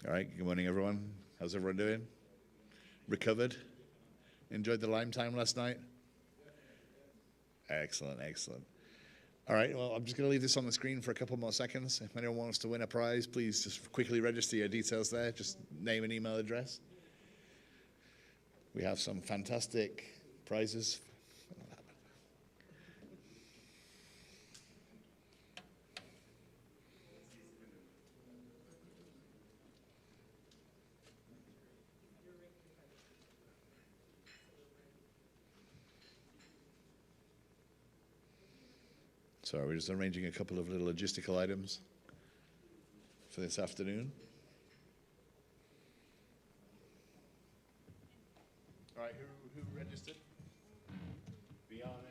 All right, good morning, everyone. How's everyone doing? Recovered? Enjoyed the lime time last night? Excellent, excellent. All right, well, I'm just going to leave this on the screen for a couple more seconds. If anyone wants to win a prize, please just quickly register your details there. Just name and email address. We have some fantastic prizes. So we're just arranging a couple of little logistical items for this afternoon. All right, who registered? Be honest.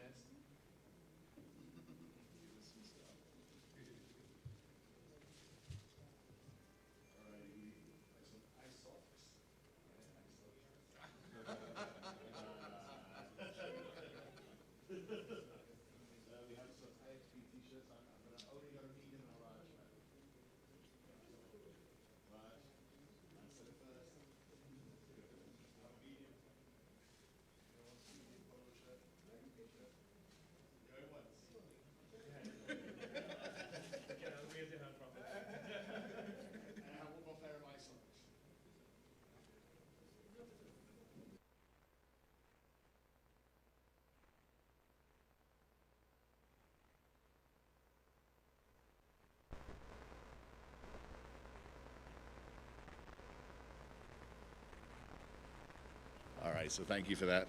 All right, so thank you for that.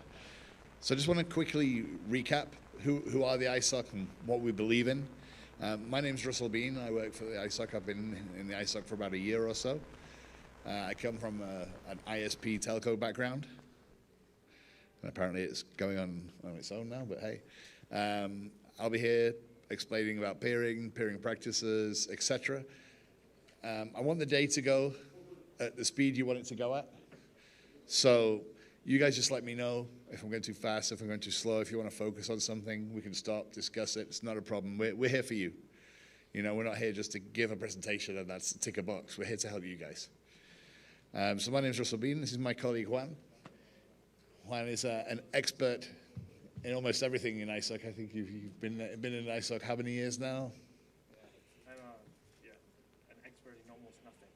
So I just want to quickly recap who are the ISOC and what we believe in. My name's Russell Bean. I work for the ISOC. I've been in the ISOC for about a year or so. I come from an ISP telco background. And apparently it's going on its own now, but hey. I'll be here explaining about peering practices, etc. I want the day to go at the speed you want it to go at. So you guys just let me know if I'm going too fast, if I'm going too slow. If you want to focus on something, we can stop, discuss it. It's not a problem. We're here for you. You know, we're not here just to give a presentation and that's tick a box. We're here to help you guys. So my name is Russell Bean. This is my colleague Juan. Juan is an expert in almost everything in ISOC. I think you've been in ISOC how many years now? I'm an expert in almost nothing.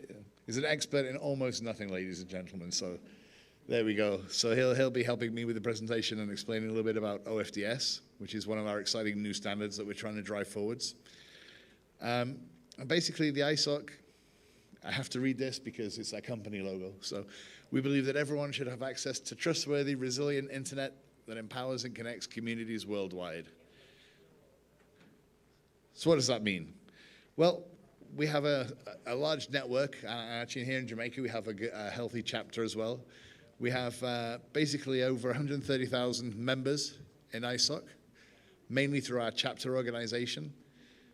Yeah. He's an expert in almost nothing, ladies and gentlemen. So there we go. So he'll be helping me with the presentation and explaining a little bit about OFDS, which is one of our exciting new standards that we're trying to drive forwards. And basically, the ISOC, I have to read this because it's our company logo. So we believe that everyone should have access to trustworthy, resilient internet that empowers and connects communities worldwide. So what does that mean? Well, we have a large network. Actually, here in Jamaica, we have a healthy chapter as well. We have basically over 130,000 members in ISOC, mainly through our chapter organization.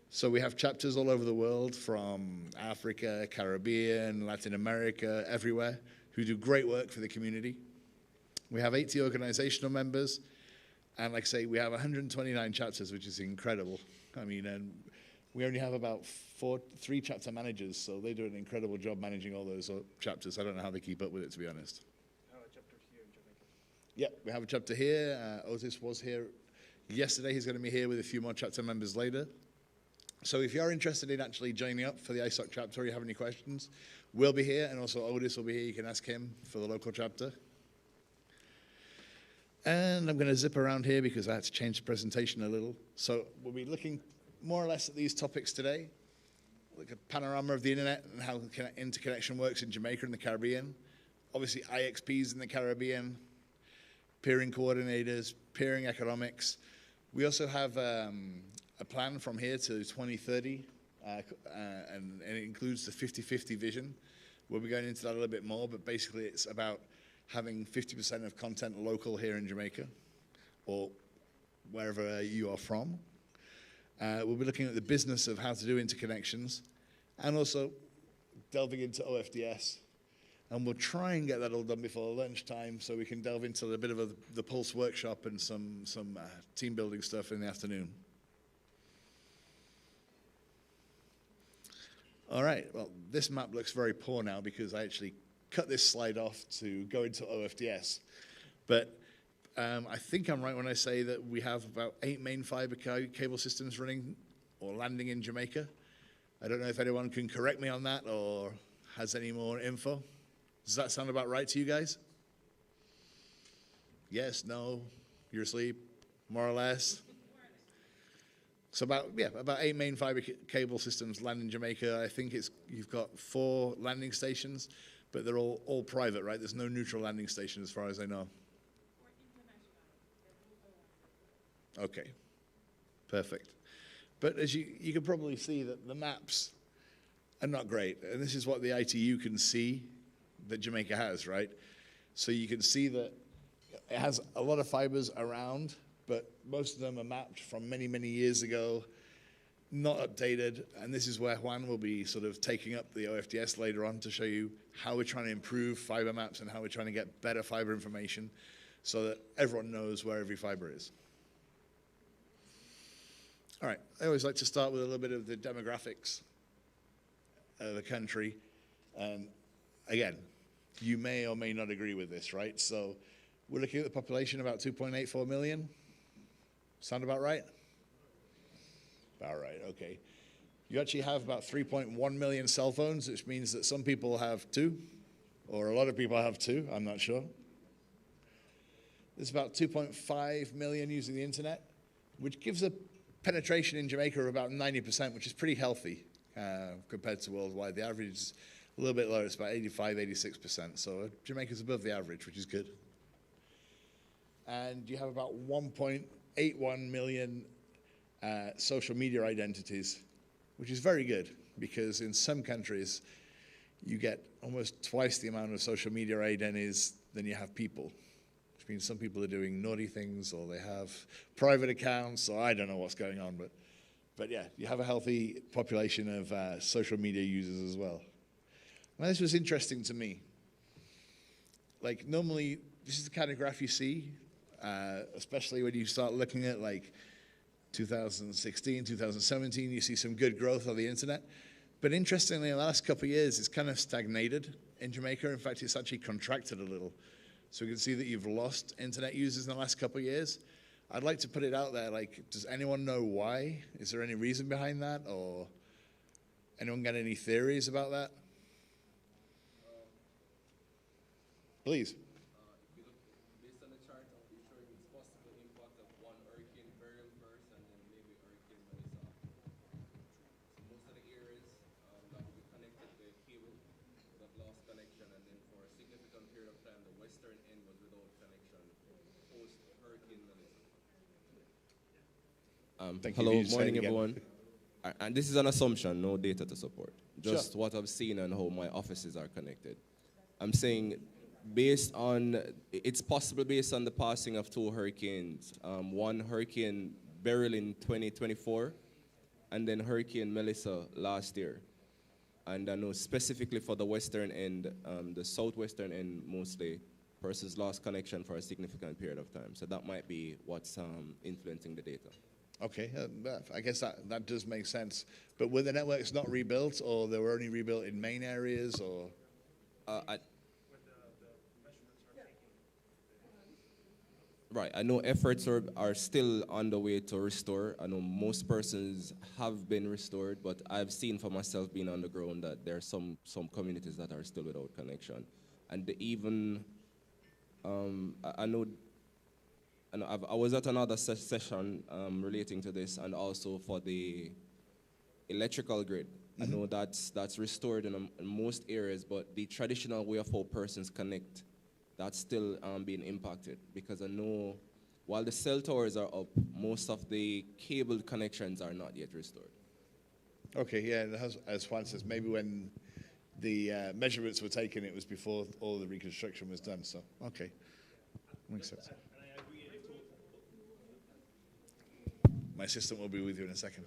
So we have chapters all over the world, from Africa, Caribbean, Latin America, everywhere, who do great work for the community. We have 80 organizational members, and like I say, we have 129 chapters, which is incredible. I mean, and we only have about three chapter managers, so they do an incredible job managing all those chapters. I don't know how they keep up with it, to be honest. Yeah, we have a chapter here. Otis was here yesterday. He's going to be here with a few more chapter members later. So if you're interested in actually joining up for the ISOC chapter or you have any questions, we'll be here, and also Otis will be here. You can ask him for the local chapter. And I'm going to zip around here because I had to change the presentation a little. So we'll be looking more or less at these topics today. Like a panorama of the internet and how interconnection works in Jamaica and the Caribbean. Obviously IXPs in the Caribbean, peering coordinators, peering economics. We also have a plan from here to 2030, and it includes the 50-50 vision. We'll be going into that a little bit more, but basically it's about having 50% of content local here in Jamaica, or wherever you are from. We'll be looking at the business of how to do interconnections, and also delving into OFDS. And we'll try and get that all done before lunchtime so we can delve into a bit of the Pulse workshop and some team building stuff in the afternoon. All right, well, this map looks very poor now because I actually cut this slide off to go into OFDS. But I think I'm right when I say that we have about 8 main fiber cable systems running or landing in Jamaica. I don't know if anyone can correct me on that or has any more info. Does that sound about right to you guys? Yes, no, you're asleep, more or less. So about 8 main fiber cable systems land in Jamaica. I think you've got 4 landing stations, but they're all private, right? There's no neutral landing station as far as I know. Okay, perfect. But as you can probably see that the maps are not great, and this is what the ITU can see that Jamaica has, right? So you can see that it has a lot of fibers around, but most of them are mapped from many, many years ago, not updated, and this is where Juan will be sort of taking up the OFDS later on to show you how we're trying to improve fiber maps and how we're trying to get better fiber information so that everyone knows where every fiber is. All right, I always like to start with a little bit of the demographics of the country. Again, you may or may not agree with this, right? So we're looking at the population about 2.84 million. Sound about right? About right, okay. You actually have about 3.1 million cell phones, which means that some people have 2, or a lot of people have 2, I'm not sure. There's about 2.5 million using the internet, which gives a penetration in Jamaica of about 90%, which is pretty healthy compared to worldwide. The average is a little bit lower, it's about 85, 86%. So Jamaica's above the average, which is good. And you have about 1.81 million social media identities, which is very good because in some countries you get almost twice the amount of social media identities than you have people, which means some people are doing naughty things or they have private accounts or I don't know what's going on, but yeah, you have a healthy population of social media users as well. Now this was interesting to me. Like normally this is the kind of graph you see, especially when you start looking at like 2016, 2017, you see some good growth on the internet. But interestingly, in the last couple of years, it's kind of stagnated in Jamaica. In fact, it's actually contracted a little. So we can see that you've lost internet users in the last couple of years. I'd like to put it out there, like, does anyone know why? Is there any reason behind that? Or anyone got any theories about that? Please. Hello, morning everyone. And this is an assumption, no data to support. Just what I've seen and how my offices are connected. I'm saying it's possible based on the passing of 2 hurricanes. One Hurricane Beryl in 2024, and then Hurricane Melissa last year. And I know specifically for the western end, the southwestern end mostly, persons lost connection for a significant period of time. So that might be what's influencing the data. Okay, I guess that does make sense. But were the networks not rebuilt, or they were only rebuilt in main areas, or? Right, I know efforts are still on the way to restore. I know most persons have been restored, but I've seen for myself being on the ground that there are some communities that are still without connection. And even, I was at another session relating to this, and also for the electrical grid. Mm-hmm. I know that's restored in most areas, but the traditional way of how persons connect, that's still being impacted, because I know while the cell towers are up, most of the cable connections are not yet restored. Okay, yeah, as Juan says, maybe when the measurements were taken, it was before all the reconstruction was done, so, okay, makes sense. My assistant will be with you in a second.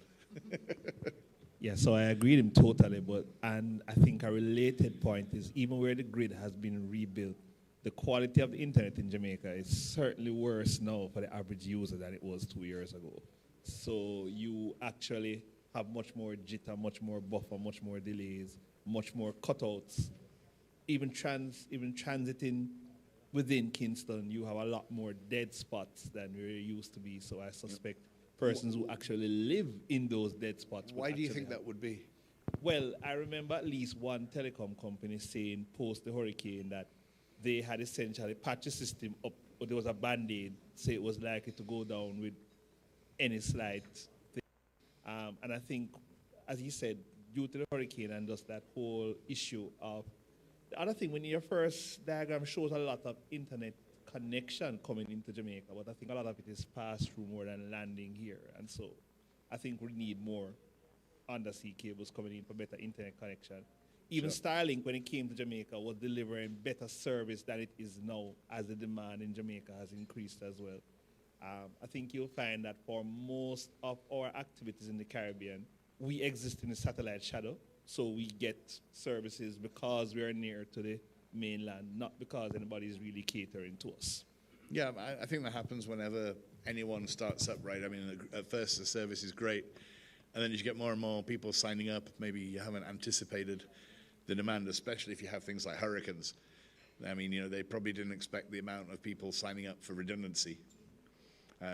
Yeah, so I agree with him totally, and I think a related point is even where the grid has been rebuilt, the quality of the internet in Jamaica is certainly worse now for the average user than it was 2 years ago. So you actually have much more jitter, much more buffer, much more delays, much more cutouts. Even transiting within Kingston, you have a lot more dead spots than there used to be. So I suspect persons who actually live in those dead spots. would Why do you actually think that would be? Well, I remember at least one telecom company saying post the hurricane that they had essentially patched the system up, but there was a band-aid, so it was likely to go down with any slight thing. And I think, as you said, due to the hurricane and just that whole issue of the other thing, when your first diagram shows a lot of internet connection coming into Jamaica, but I think a lot of it is passed through more than landing here. And so I think we need more undersea cables coming in for better internet connection. Even Starlink, when it came to Jamaica, was delivering better service than it is now as the demand in Jamaica has increased as well. I think you'll find that for most of our activities in the Caribbean, we exist in the satellite shadow. So we get services because we are near to the mainland, not because anybody is really catering to us. Yeah, I think that happens whenever anyone starts up, right? I mean, at first the service is great, and then as you get more and more people signing up, maybe you haven't anticipated the demand, especially if you have things like hurricanes. I mean, they probably didn't expect the amount of people signing up for redundancy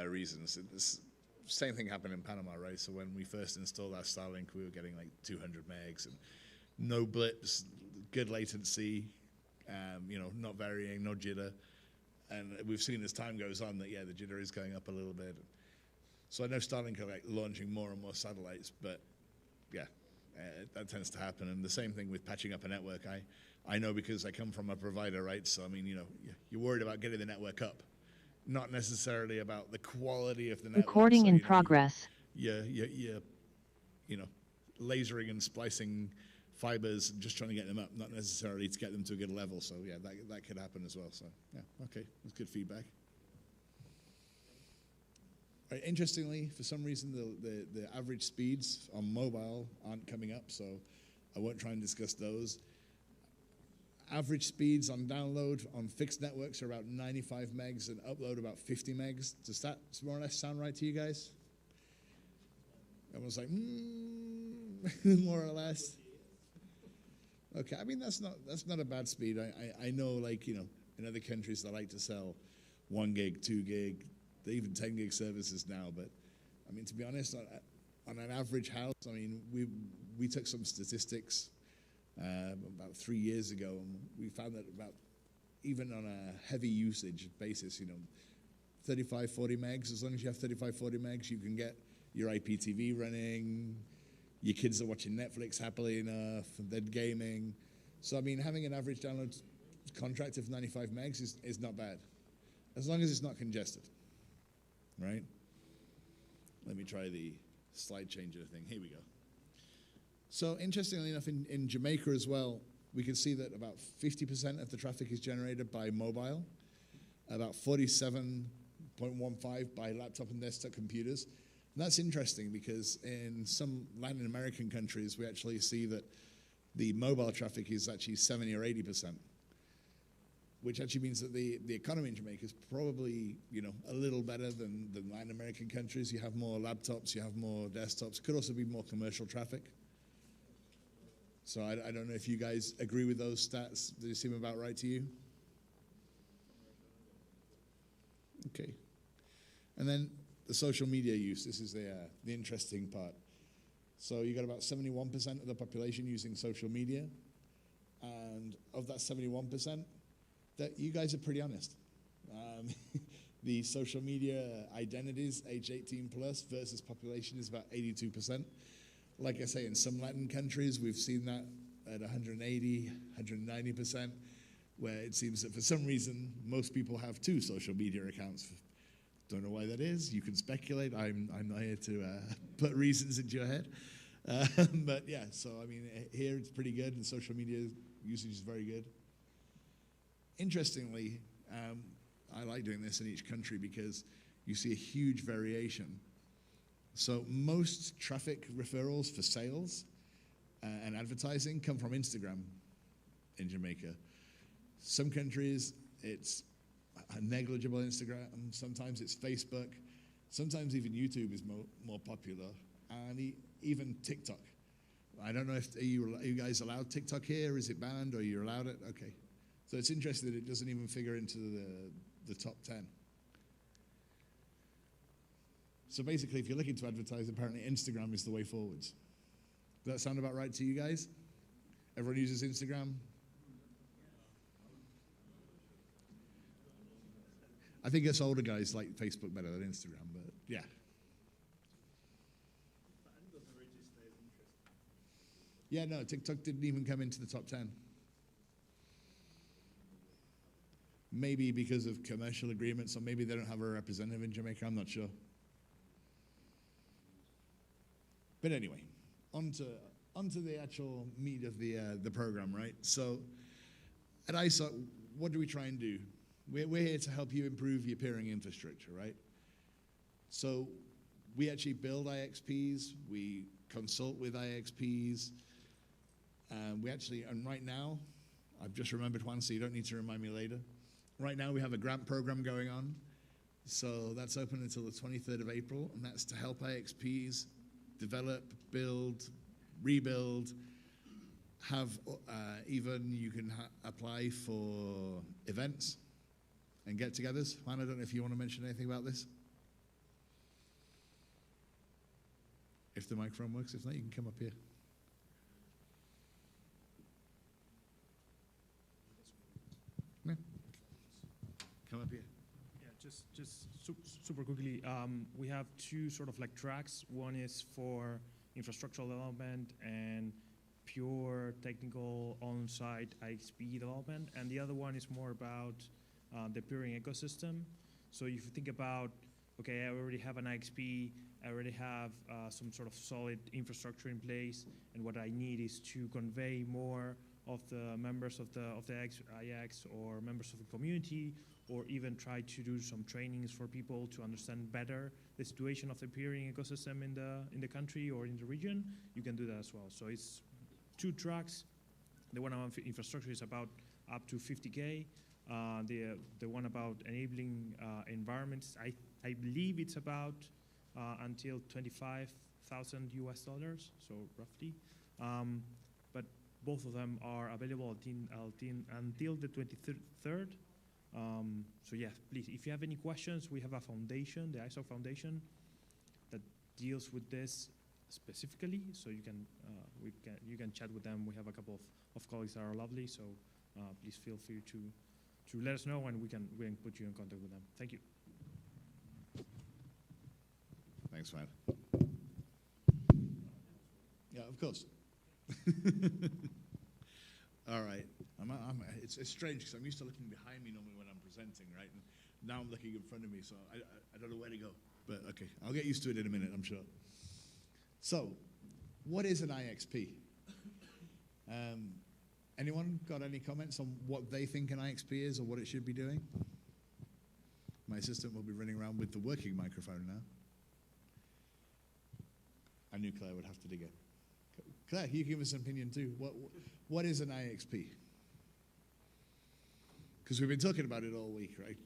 reasons. It's same thing happened in Panama, right? So when we first installed our Starlink, we were getting like 200 megs and no blips, good latency, not varying, no jitter. And we've seen as time goes on that, the jitter is going up a little bit. So I know Starlink are like launching more and more satellites, but that tends to happen. And the same thing with patching up a network. I know because I come from a provider, right? So, I mean, you're worried about getting the network up, not necessarily about the quality of the network. Recording so, in progress. You're lasering and splicing fibers and just trying to get them up, not necessarily to get them to a good level. So, that could happen as well. So, okay, that's good feedback. Right, interestingly, for some reason, the average speeds on mobile aren't coming up, so I won't try and discuss those. Average speeds on download on fixed networks are about 95 megs and upload about 50 megs. Does that more or less sound right to you guys? Everyone's like, more or less. Okay, I mean, that's not a bad speed. I know, like, in other countries they like to sell 1 gig, 2 gig, even 10 gig services now, but I mean, to be honest, on an average house, I mean, we took some statistics about 3 years ago, and we found that even on a heavy usage basis, 35, 40 megs, as long as you have 35, 40 megs, you can get your IPTV running, your kids are watching Netflix happily enough, and they're gaming. So, I mean, having an average download contract of 95 megs is not bad, as long as it's not congested. Right? Let me try the slide changer thing. Here we go. So interestingly enough, in Jamaica as well, we can see that about 50% of the traffic is generated by mobile, about 47.15 by laptop and desktop computers. And that's interesting because in some Latin American countries, we actually see that the mobile traffic is actually 70 or 80%. Which actually means that the economy in Jamaica is probably, a little better than Latin American countries. You have more laptops, you have more desktops. Could also be more commercial traffic. So I don't know if you guys agree with those stats. Do they seem about right to you? Okay. And then the social media use. This is the interesting part. So you got about 71% of the population using social media. And of that 71%, that you guys are pretty honest. The social media identities, age 18 plus versus population is about 82%. Like I say, in some Latin countries, we've seen that at 180, 190%, where it seems that for some reason, most people have 2 social media accounts. Don't know why that is. You can speculate. I'm not here to put reasons into your head. But yeah, so I mean, here it's pretty good, and social media usage is very good. Interestingly, I like doing this in each country because you see a huge variation. So most traffic referrals for sales and advertising come from Instagram in Jamaica. Some countries, it's a negligible Instagram. Sometimes it's Facebook. Sometimes even YouTube is more popular. And even TikTok. I don't know if are you guys allowed TikTok here? Is it banned, or you're allowed it? Okay. So it's interesting that it doesn't even figure into the top 10. So basically, if you're looking to advertise, apparently Instagram is the way forwards. Does that sound about right to you guys? Everyone uses Instagram? I think us older guys like Facebook better than Instagram, but yeah. Yeah, no, TikTok didn't even come into the top 10. Maybe because of commercial agreements, or maybe they don't have a representative in Jamaica, I'm not sure. But anyway, on to the actual meat of the program, right? So at ISOC, what do we try and do? We're here to help you improve your peering infrastructure, right? So we actually build IXPs, we consult with IXPs, and right now, I've just remembered one, so you don't need to remind me later. Right now, we have a grant program going on. So that's open until the 23rd of April, and that's to help IXPs develop, build, rebuild, have even you can apply for events and get-togethers. Juan, I don't know if you want to mention anything about this. If the microphone works, if not, you can come up here. Yeah. Come up here. Yeah, just super quickly. We have two sort of like tracks. One is for infrastructural development and pure technical on-site IXP development, and the other one is more about the peering ecosystem. So if you think about, okay, I already have an IXP, I already have some sort of solid infrastructure in place, and what I need is to convey more of the members of the IX or members of the community, or even try to do some trainings for people to understand better the situation of the peering ecosystem in the country or in the region. You can do that as well. So it's two tracks. The one on infrastructure is about up to 50K. The one about enabling environments, I believe it's about until $25,000 US, so roughly. But both of them are available until the 23rd. So yeah, please, if you have any questions, we have a foundation, the ISOC Foundation, that deals with this specifically. So you can chat with them. We have a couple of colleagues that are lovely. So please feel free to let us know, and we can put you in contact with them. Thank you. Thanks, man. Yeah, of course. All right. It's strange because I'm used to looking behind me normally when I'm presenting, right? And now I'm looking in front of me, so I don't know where to go. But okay, I'll get used to it in a minute, I'm sure. So, what is an IXP? Anyone got any comments on what they think an IXP is or what it should be doing? My assistant will be running around with the working microphone now. I knew Claire would have to dig in. Claire, you give us an opinion too. What is an IXP? Because we've been talking about it all week, right?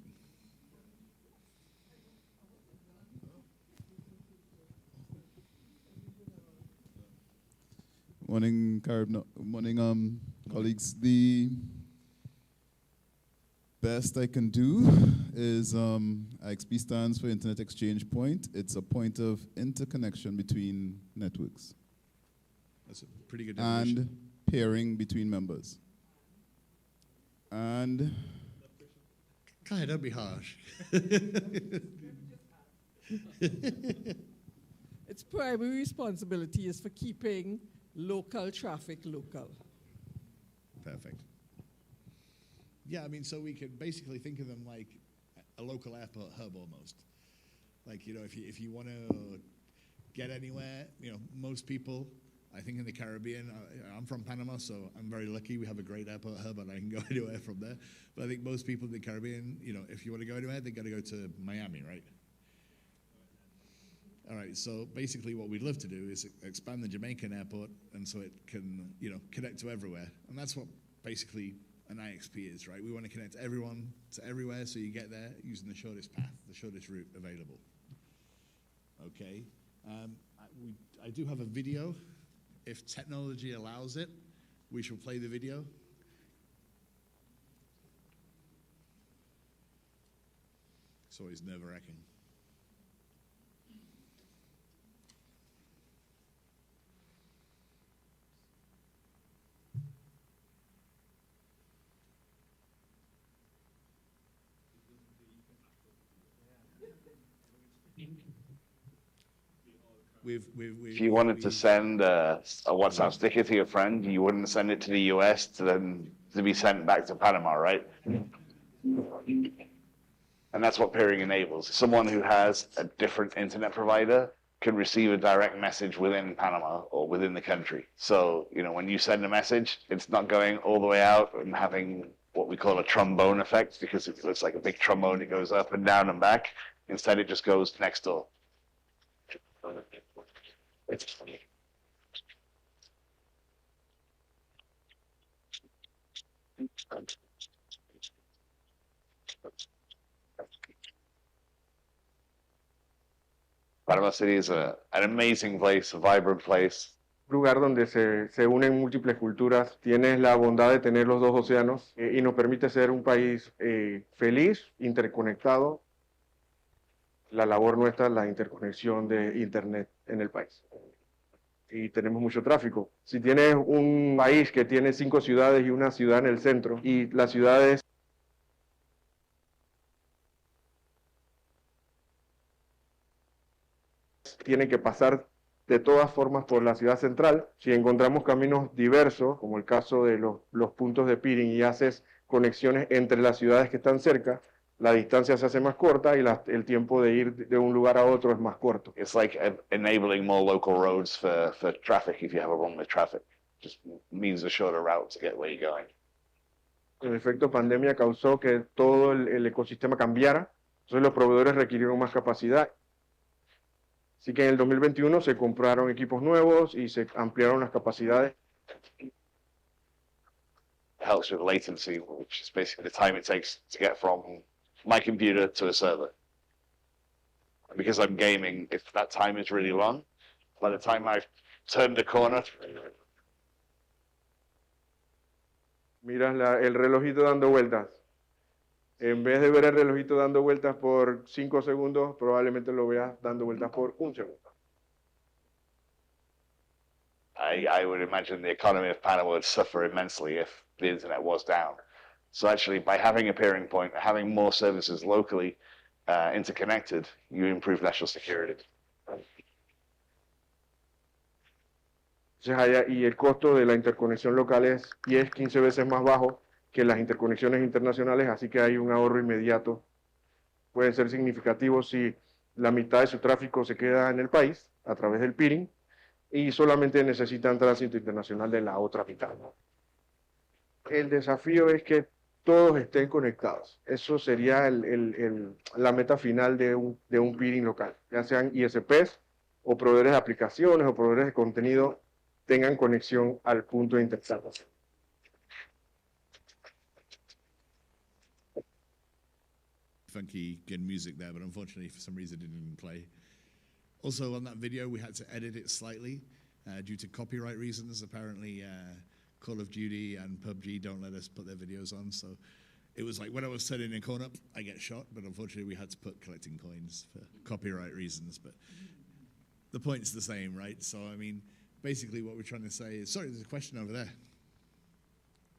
Morning, CaribNOG. Morning, colleagues. The best I can do is IXP stands for Internet Exchange Point. It's a point of interconnection between networks. That's a pretty good definition. And pairing between members. And Claire, don't be harsh. Its primary responsibility is for keeping local traffic local. Perfect. Yeah, I mean, so we could basically think of them like a local airport hub almost. Like, you know, if you want to get anywhere, you know, most people, I think in the Caribbean, I'm from Panama, so I'm very lucky. We have a great airport hub and I can go anywhere from there. But I think most people in the Caribbean, you know, if you want to go anywhere, they got to go to Miami, right? All right, so basically what we'd love to do is expand the Jamaican airport and so it can, you know, connect to everywhere. And that's what basically an IXP is, right? We want to connect everyone to everywhere so you get there using the shortest path, the shortest route available. Okay. I do have a video. If technology allows it, we shall play the video. It's always nerve-wracking. If you wanted to send a WhatsApp sticker to your friend, you wouldn't send it to the US to be sent back to Panama, right? And that's what peering enables. Someone who has a different internet provider can receive a direct message within Panama or within the country. So, when you send a message, it's not going all the way out and having what we call a trombone effect, because it looks like a big trombone. It goes up and down and back. Instead, it just goes next door. Panama City is an amazing place, a vibrant place. Lugar donde se unen múltiples culturas, tienes la bondad de tener los dos océanos y nos permite ser un país feliz, interconectado. La labor nuestra es la interconexión de Internet en el país. Y tenemos mucho tráfico. Si tienes un país que tiene 5 ciudades y una ciudad en el centro, y las ciudades tienen que pasar de todas formas por la ciudad central, si encontramos caminos diversos, como el caso de los puntos de peering, y haces conexiones entre las ciudades que están cerca, la distancia se hace más corta y el tiempo de ir de un lugar a otro es más corto. It's like enabling more local roads for traffic if you have a problem with traffic. Just means a shorter route to get where you're going. El efecto pandemia causó que todo el ecosistema cambiara, entonces los proveedores requirieron más capacidad. Así que en el 2021 se compraron equipos nuevos y se ampliaron las capacidades. It helps with latency, which is basically the time it takes to get from my computer to a server. Because I'm gaming, if that time is really long, by the time I've turned the corner, Miras el relojito dando vueltas. En vez de ver el relojito dando vueltas por 5 segundos, probablemente lo veas dando vueltas por 1 segundo. I would imagine the economy of Panama would suffer immensely if the internet was down. So actually, by having a peering point, having more services locally interconnected, you improve national security. Y el costo de la interconexión local es 10, 15 veces más bajo que las interconexiones internacionales, así que hay un ahorro inmediato. Pueden ser significativos si la mitad de su tráfico se queda en el país a través del peering y solamente necesitan tránsito internacional de la otra mitad. El desafío es que todos estén conectados. Eso sería la meta final de un peering local, ya sean ISPs o proveedores de aplicaciones o proveedores de contenido tengan conexión al punto de interceptación. Funky, good music there, but unfortunately for some reason it didn't play. Also on that video we had to edit it slightly due to copyright reasons. Apparently Call of Duty and PUBG don't let us put their videos on, so it was like when I was turning a corner, I get shot, but unfortunately we had to put collecting coins for copyright reasons. But the point's the same, right? So I mean, basically what we're trying to say is, sorry, there's a question over there.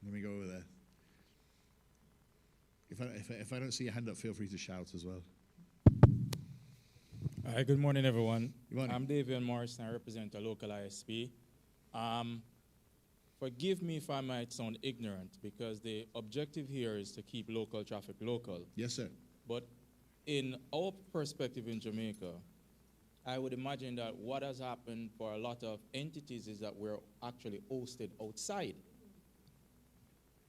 Let me go over there. If I don't see your hand up, feel free to shout as well. Hi, good morning, everyone. Good morning. I'm David Morris, and I represent a local ISP. Forgive me if I might sound ignorant, because the objective here is to keep local traffic local. Yes, sir. But in our perspective in Jamaica, I would imagine that what has happened for a lot of entities is that we're actually hosted outside.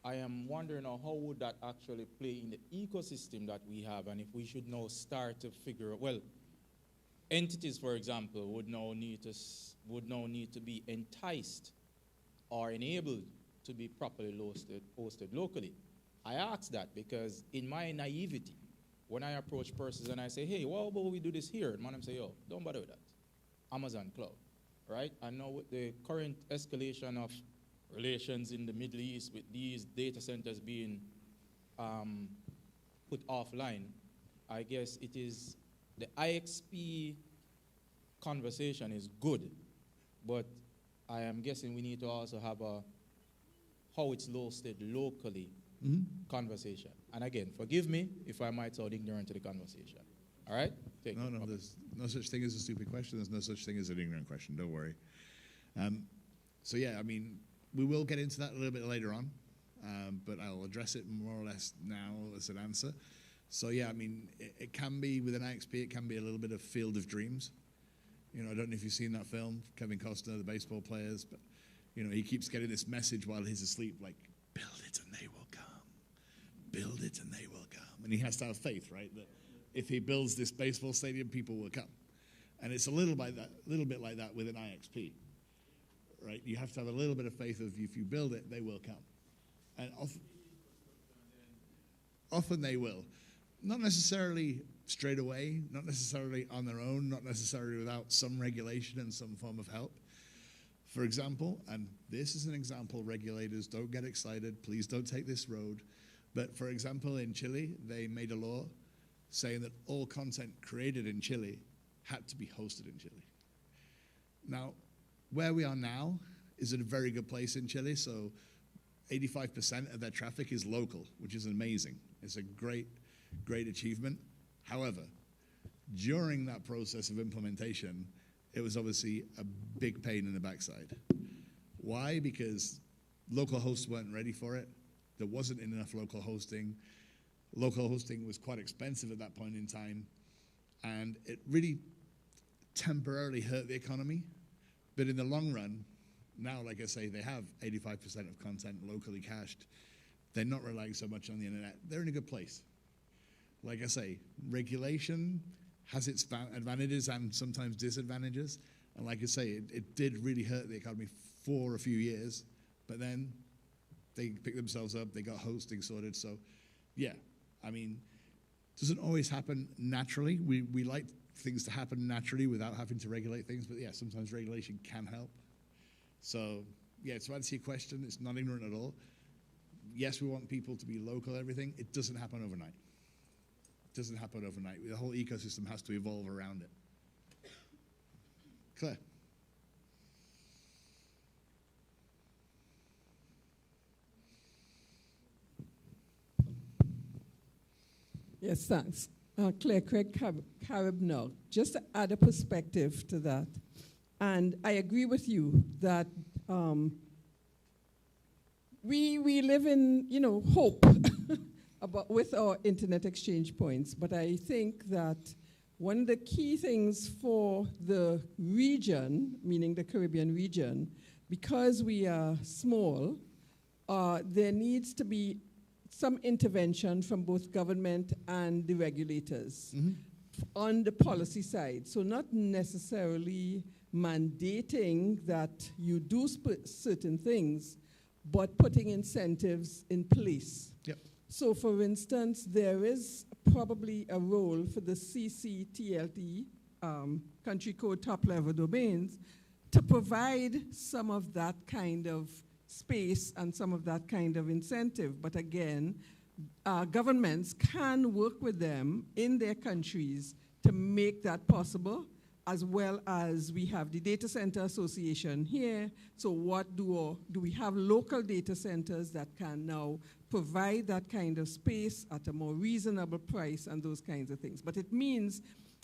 I am wondering how would that actually play in the ecosystem that we have, and if we should now start to figure out, well, entities, for example, would now need to be enticed or enabled to be properly hosted locally. I ask that because in my naivety, when I approach persons and I say, hey, what about we do this here? And man, say, oh, don't bother with that. Amazon Cloud. right? And now with the current escalation of relations in the Middle East with these data centers being put offline, I guess it is the IXP conversation is good, but I am guessing we need to also have a how it's hosted locally conversation. And again, forgive me if I might sound ignorant to the conversation. All right? No, there's no such thing as a stupid question. There's no such thing as an ignorant question. Don't worry. So yeah, I mean, we will get into that a little bit later on, but I'll address it more or less now as an answer. So yeah, I mean, it can be, with an IXP, it can be a little bit of Field of Dreams. You know, I don't know if you've seen that film, Kevin Costner, the baseball players, but, you know, he keeps getting this message while he's asleep, like, build it and they will come. Build it and they will come. And he has to have faith, right, that if he builds this baseball stadium, people will come. And it's a little bit like that with an IXP, right? You have to have a little bit of faith of if you build it, they will come. And often they will. Not necessarily straight away, not necessarily on their own, not necessarily without some regulation and some form of help. For example, and this is an example, regulators, don't get excited, please don't take this road, but for example, in Chile, they made a law saying that all content created in Chile had to be hosted in Chile. Now, where we are now is in a very good place in Chile, so 85% of their traffic is local, which is amazing. It's a great achievement. However, during that process of implementation, it was obviously a big pain in the backside. Why? Because local hosts weren't ready for it. There wasn't enough local hosting. Local hosting was quite expensive at that point in time, and it really temporarily hurt the economy. But in the long run, now, like I say, they have 85% of content locally cached. They're not relying so much on the internet. They're in a good place. Like I say, regulation has its advantages and sometimes disadvantages. And like I say, it did really hurt the economy for a few years, but then they picked themselves up, they got hosting sorted. So yeah, I mean, it doesn't always happen naturally. We like things to happen naturally without having to regulate things, but yeah, sometimes regulation can help. So yeah, to answer your question, it's not ignorant at all. Yes, we want people to be local, everything. It doesn't happen overnight. It doesn't happen overnight. The whole ecosystem has to evolve around it. Claire. Yes, thanks. Claire Craig, CaribNOG. Just to add a perspective to that, and I agree with you that we live in, you know, hope with our internet exchange points, but I think that one of the key things for the region, meaning the Caribbean region, because we are small, there needs to be some intervention from both government and the regulators on the policy side. So not necessarily mandating that you do certain things, but putting incentives in place. Yep. So for instance, there is probably a role for the CCTLT, country code top level domains, to provide some of that kind of space and some of that kind of incentive. But again, governments can work with them in their countries to make that possible, as well as we have the Data Center Association here. So what do we have local data centers that can now provide that kind of space at a more reasonable price and those kinds of things. But it means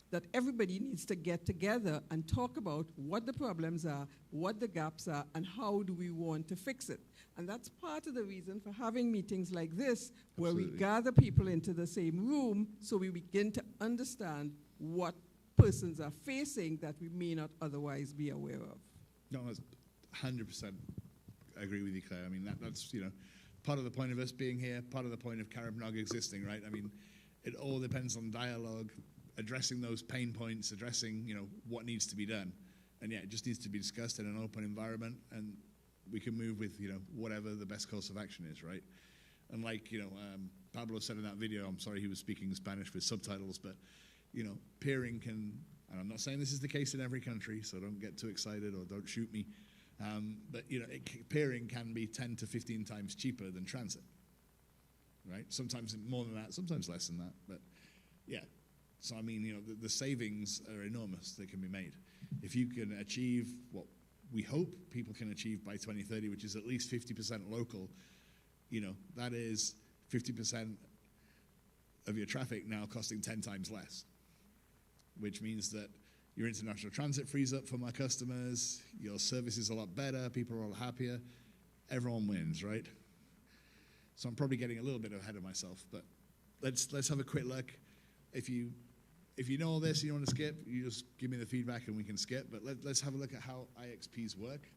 that everybody needs to get together and talk about what the problems are, what the gaps are, and how do we want to fix it. And that's part of the reason for having meetings like this, where we gather people into the same room so we begin to understand what persons are facing that we may not otherwise be aware of. No, that's 100% agree with you, Claire. I mean, that's, you know, part of the point of us being here, part of the point of CaribNOG existing, right? I mean, it all depends on dialogue, addressing those pain points, addressing, you know, what needs to be done. And yeah, it just needs to be discussed in an open environment, and we can move with, you know, whatever the best course of action is, right? And like, you know, Pablo said in that video, I'm sorry he was speaking Spanish with subtitles, but, you know, peering can And I'm not saying this is the case in every country, so don't get too excited or don't shoot me. But peering can be 10 to 15 times cheaper than transit, right? Sometimes more than that, sometimes less than that. But yeah, so I mean, the savings are enormous that can be made. If you can achieve what we hope people can achieve by 2030, which is at least 50% local, that is 50% of your traffic now costing 10 times less, which means that your international transit frees up for my customers, your service is a lot better, people are all happier, everyone wins, right? So I'm probably getting a little bit ahead of myself, but let's have a quick look. If you know all this and you want to skip, you just give me the feedback and we can skip, but let's have a look at how IXPs work.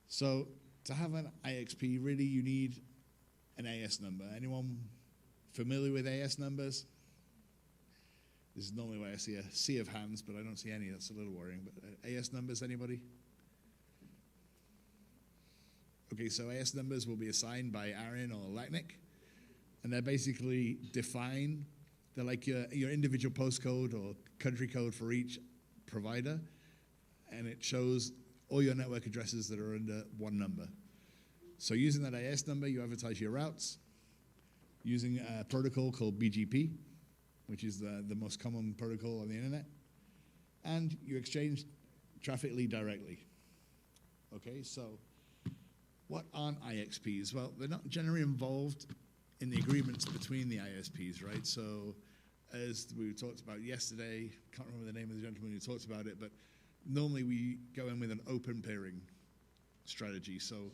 So to have an IXP, really you need an AS number. Anyone familiar with AS numbers? This is normally where I see a sea of hands, but I don't see any. That's a little worrying. But AS numbers, anybody? Okay, so AS numbers will be assigned by ARIN or LACNIC, and they're basically defined. They're like your individual postcode or country code for each provider, and it shows all your network addresses that are under one number. So using that AS number, you advertise your routes using a protocol called BGP, which is the most common protocol on the internet, and you exchange traffic lead directly. Okay, so what aren't IXPs? Well, they're not generally involved in the agreements between the ISPs, right? So as we talked about yesterday, can't remember the name of the gentleman who talked about it, but normally we go in with an open peering strategy. So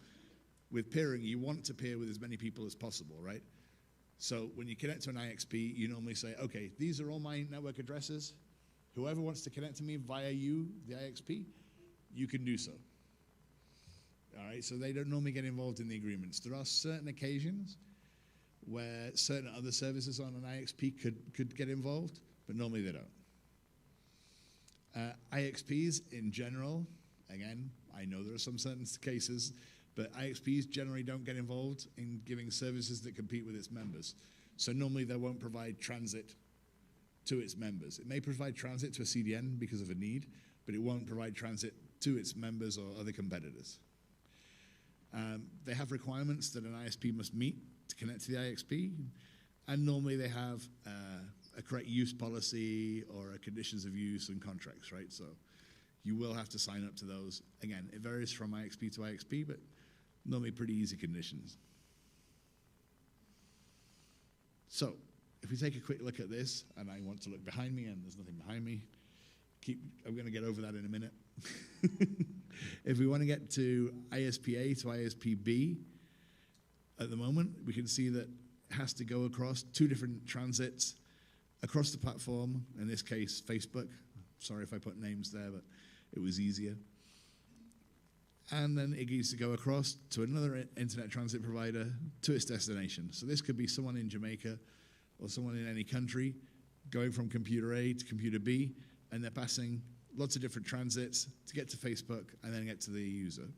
with peering, you want to peer with as many people as possible, right? So when you connect to an IXP, you normally say, okay, these are all my network addresses. Whoever wants to connect to me via you, the IXP, you can do so. All right, so they don't normally get involved in the agreements. There are certain occasions where certain other services on an IXP could get involved, but normally they don't. IXPs in general, again, I know there are some certain cases, but IXPs generally don't get involved in giving services that compete with its members. So normally they won't provide transit to its members. It may provide transit to a CDN because of a need, but it won't provide transit to its members or other competitors. They have requirements that an ISP must meet to connect to the IXP, and normally they have a correct use policy or a conditions of use and contracts, right? So you will have to sign up to those. Again, it varies from IXP to IXP, but normally pretty easy conditions. So if we take a quick look at this, and I want to look behind me, and there's nothing behind me, I'm going to get over that in a minute. If we want to get to ISP-A to ISP-B, at the moment, we can see that it has to go across two different transits across the platform, in this case, Facebook. Sorry if I put names there, but it was easier. And then it needs to go across to another internet transit provider to its destination. So this could be someone in Jamaica or someone in any country going from computer A to computer B, and they're passing lots of different transits to get to Facebook and then get to the user.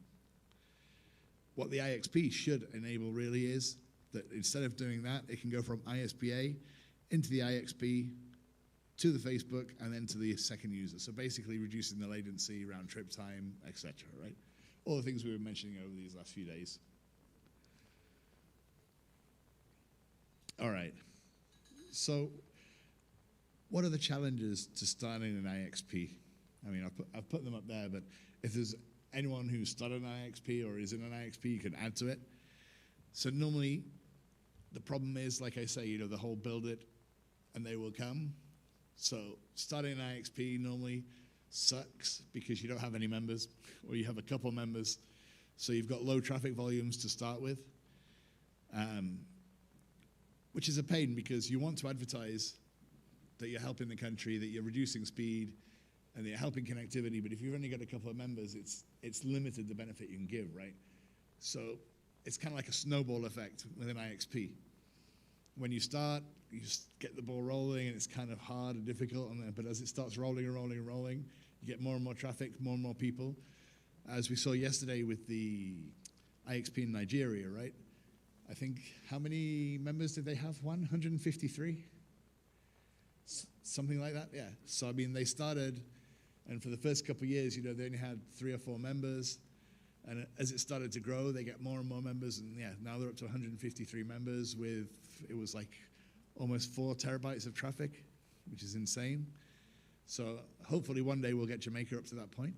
What the IXP should enable really is that instead of doing that, it can go from ISP-A into the IXP to the Facebook and then to the second user. So basically reducing the latency, round trip time, etc., right? All the things we were mentioning over these last few days. All right. So what are the challenges to starting an IXP? I mean, I've put them up there, but if there's anyone who's started an IXP or is in an IXP, you can add to it. So normally, the problem is, like I say, the whole build it and they will come. So starting an IXP normally sucks because you don't have any members or you have a couple members. So you've got low traffic volumes to start with, which is a pain because you want to advertise that you're helping the country, that you're reducing speed, and you're helping connectivity, but if you've only got a couple of members, it's limited the benefit you can give, right? So it's kind of like a snowball effect with an IXP. When you start, you just get the ball rolling, and it's kind of hard and difficult, but as it starts rolling and rolling and rolling, you get more and more traffic, more and more people. As we saw yesterday with the IXP in Nigeria, right? I think, how many members did they have? 153? something like that, yeah. So I mean, they started, and for the first couple of years, they only had 3 or 4 members, and as it started to grow, they get more and more members, and yeah, now they're up to 153 members with, it was like almost 4 terabytes of traffic, which is insane. So hopefully one day we'll get Jamaica up to that point,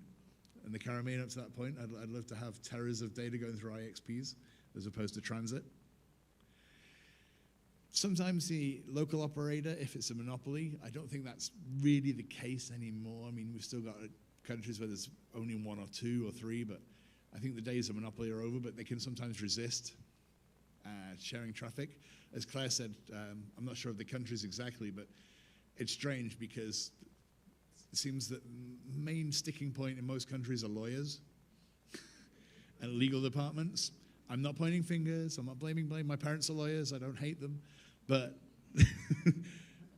and the Caribbean up to that point. I'd love to have teras of data going through IXPs as opposed to transit. Sometimes the local operator, if it's a monopoly, I don't think that's really the case anymore. I mean, we've still got countries where there's only 1 or 2 or 3, but I think the days of monopoly are over, but they can sometimes resist sharing traffic. As Claire said, I'm not sure of the countries exactly, but it's strange because it seems that the main sticking point in most countries are lawyers and legal departments. I'm not pointing fingers, I'm not blaming. My parents are lawyers, I don't hate them, but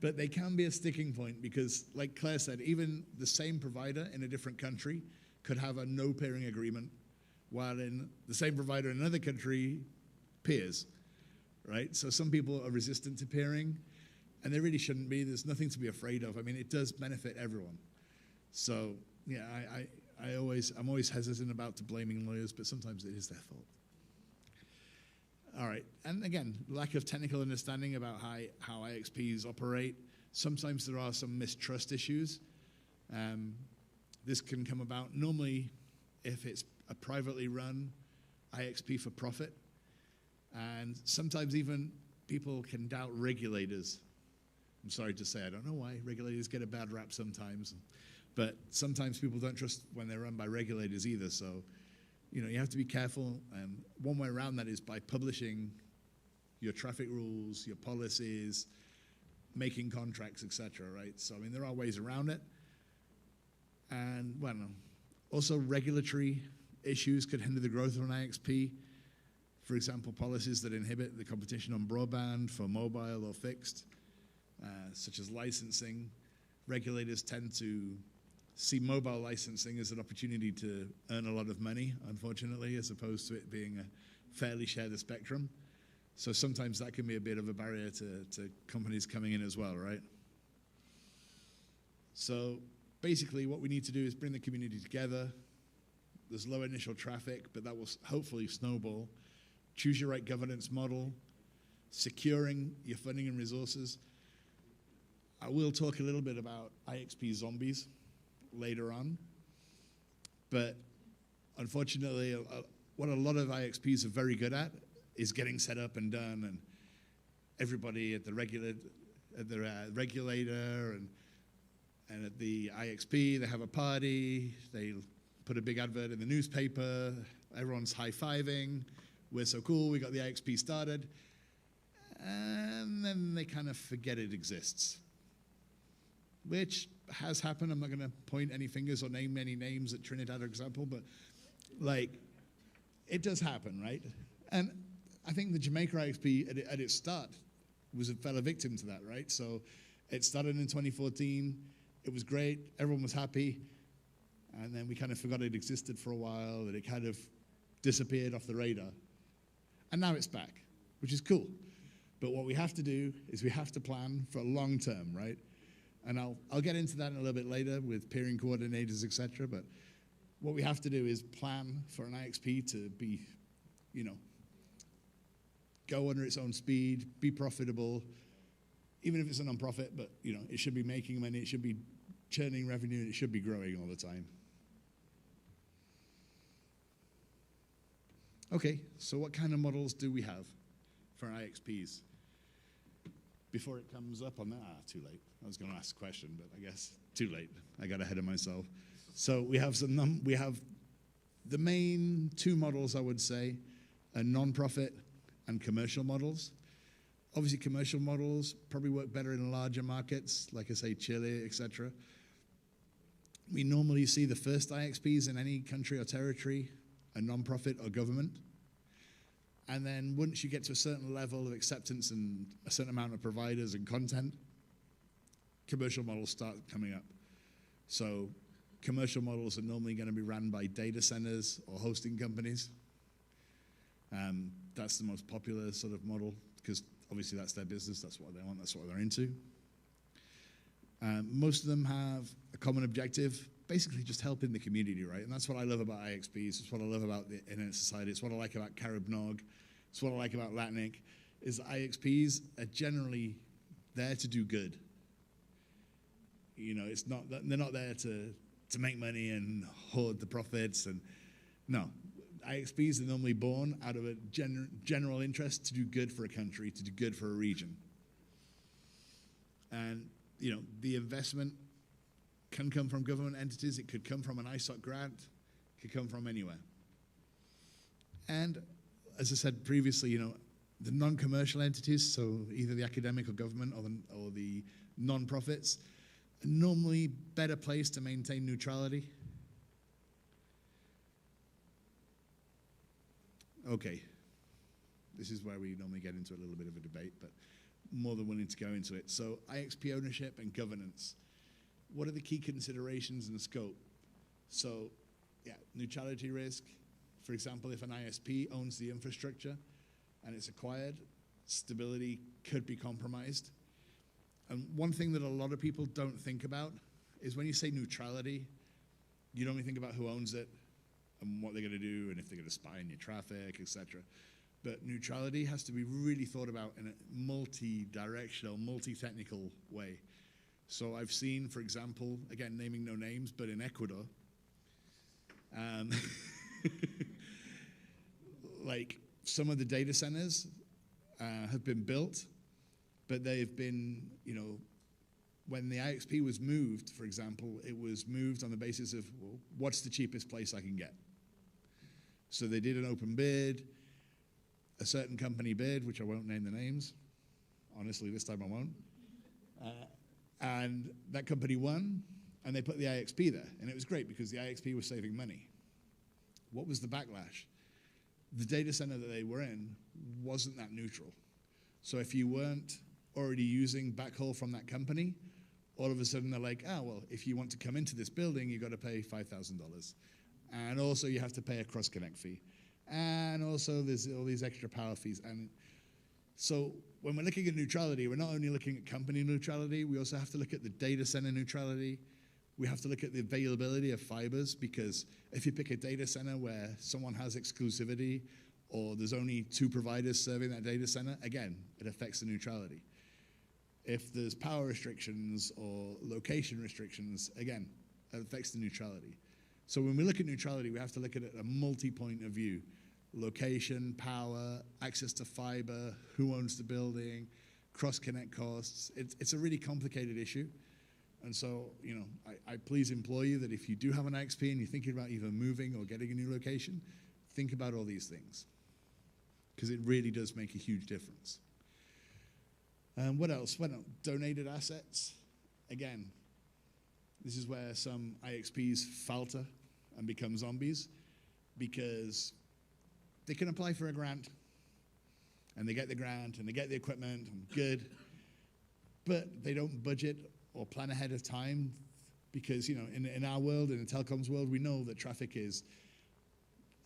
but they can be a sticking point because, like Claire said, even the same provider in a different country could have a no peering agreement, while in the same provider in another country peers, right? So some people are resistant to peering, and they really shouldn't be. There's nothing to be afraid of. I mean, it does benefit everyone. So yeah, I'm always hesitant about blaming lawyers, but sometimes it is their fault. All right, and again, lack of technical understanding about how IXPs operate. Sometimes there are some mistrust issues. This can come about normally if it's a privately run IXP for profit. And sometimes even people can doubt regulators. I'm sorry to say, I don't know why. Regulators get a bad rap sometimes. But sometimes people don't trust when they're run by regulators either. So, you have to be careful. And one way around that is by publishing your traffic rules, your policies, making contracts, etc. Right? So, I mean, there are ways around it. And, well, also regulatory issues could hinder the growth of an IXP. For example, policies that inhibit the competition on broadband for mobile or fixed, such as licensing. Regulators tend to see mobile licensing as an opportunity to earn a lot of money, unfortunately, as opposed to it being a fairly share the spectrum. So sometimes that can be a bit of a barrier to companies coming in as well, right? So basically what we need to do is bring the community together. There's low initial traffic, but that will hopefully snowball. Choose your right governance model, securing your funding and resources. I will talk a little bit about IXP zombies later on, but unfortunately, what a lot of IXPs are very good at is getting set up and done, and everybody at the regulator and at the IXP, they have a party, they put a big advert in the newspaper, everyone's high-fiving, we're so cool, we got the IXP started, and then they kind of forget it exists, which has happened. I'm not going to point any fingers or name any names at Trinidad, for example, but like, it does happen, right? And I think the Jamaica IXP at its start fell a victim to that, right? So it started in 2014, it was great, everyone was happy, and then we kind of forgot it existed for a while, and it kind of disappeared off the radar. And now it's back, which is cool. But what we have to do is we have to plan for long term, right? And I'll get into that in a little bit later with peering coordinators, etc. But what we have to do is plan for an IXP to be, go under its own speed, be profitable, even if it's a non-profit, but it should be making money, it should be churning revenue, and it should be growing all the time. Okay, so what kind of models do we have for IXPs? Before it comes up on that, too late. I was going to ask a question, but I guess too late. I got ahead of myself. So we have we have the main 2 models, I would say, are non-profit and commercial models. Obviously, commercial models probably work better in larger markets, like I say, Chile, etc. We normally see the first IXPs in any country or territory are non-profit or government. And then once you get to a certain level of acceptance and a certain amount of providers and content, commercial models start coming up. So commercial models are normally going to be run by data centers or hosting companies. That's the most popular sort of model because obviously that's their business, that's what they want, that's what they're into. Most of them have a common objective, basically just helping the community, right? And that's what I love about IXPs. It's what I love about the Internet Society. It's what I like about CaribNOG. It's what I like about LATNIC, is IXPs are generally there to do good. You know, it's not they're not there to make money and hoard the profits. And no, IXPs are normally born out of a general interest to do good for a country, to do good for a region. And you know, the investment can come from government entities. It could come from an ISOC grant. It could come from anywhere. And as I said previously, you know, the non-commercial entities, so either the academic or government or the non-profits, are normally better placed to maintain neutrality. Okay, this is where we normally get into a little bit of a debate, but more than willing to go into it. So IXP ownership and governance. What are the key considerations and scope? So yeah, neutrality risk. For example, if an ISP owns the infrastructure and it's acquired, stability could be compromised. And one thing that a lot of people don't think about is when you say neutrality, you don't only think about who owns it and what they're going to do and if they're going to spy on your traffic, etc. But neutrality has to be really thought about in a multi-directional, multi-technical way. So I've seen, for example, again, naming no names, but in Ecuador, like some of the data centers have been built, but they've been, you know, when the IXP was moved, for example, it was moved on the basis of, well, what's the cheapest place I can get? So they did an open bid. A certain company bid, which I won't name the names. Honestly, this time I won't. And that company won, and they put the IXP there. And it was great because the IXP was saving money. What was the backlash? The data center that they were in wasn't that neutral. So if you weren't already using backhaul from that company, all of a sudden they're like, ah, well, if you want to come into this building, you've got to pay $5,000. And also you have to pay a cross-connect fee. And also there's all these extra power fees. And so when we're looking at neutrality, we're not only looking at company neutrality, we also have to look at the data center neutrality. We have to look at the availability of fibers, because if you pick a data center where someone has exclusivity or there's only 2 providers serving that data center, again, it affects the neutrality. If there's power restrictions or location restrictions, again, it affects the neutrality. So when we look at neutrality, we have to look at it at a multi-point of view. Location, power, access to fiber, who owns the building, cross-connect costs. It's a really complicated issue. And so, you know, I please implore you that if you do have an IXP and you're thinking about either moving or getting a new location, think about all these things, because it really does make a huge difference. What else? Well, donated assets. Again, this is where some IXPs falter and become zombies, because they can apply for a grant, and they get the grant, and they get the equipment, and good, but they don't budget or plan ahead of time, because, you know, in our world, in the telecoms world, we know that traffic is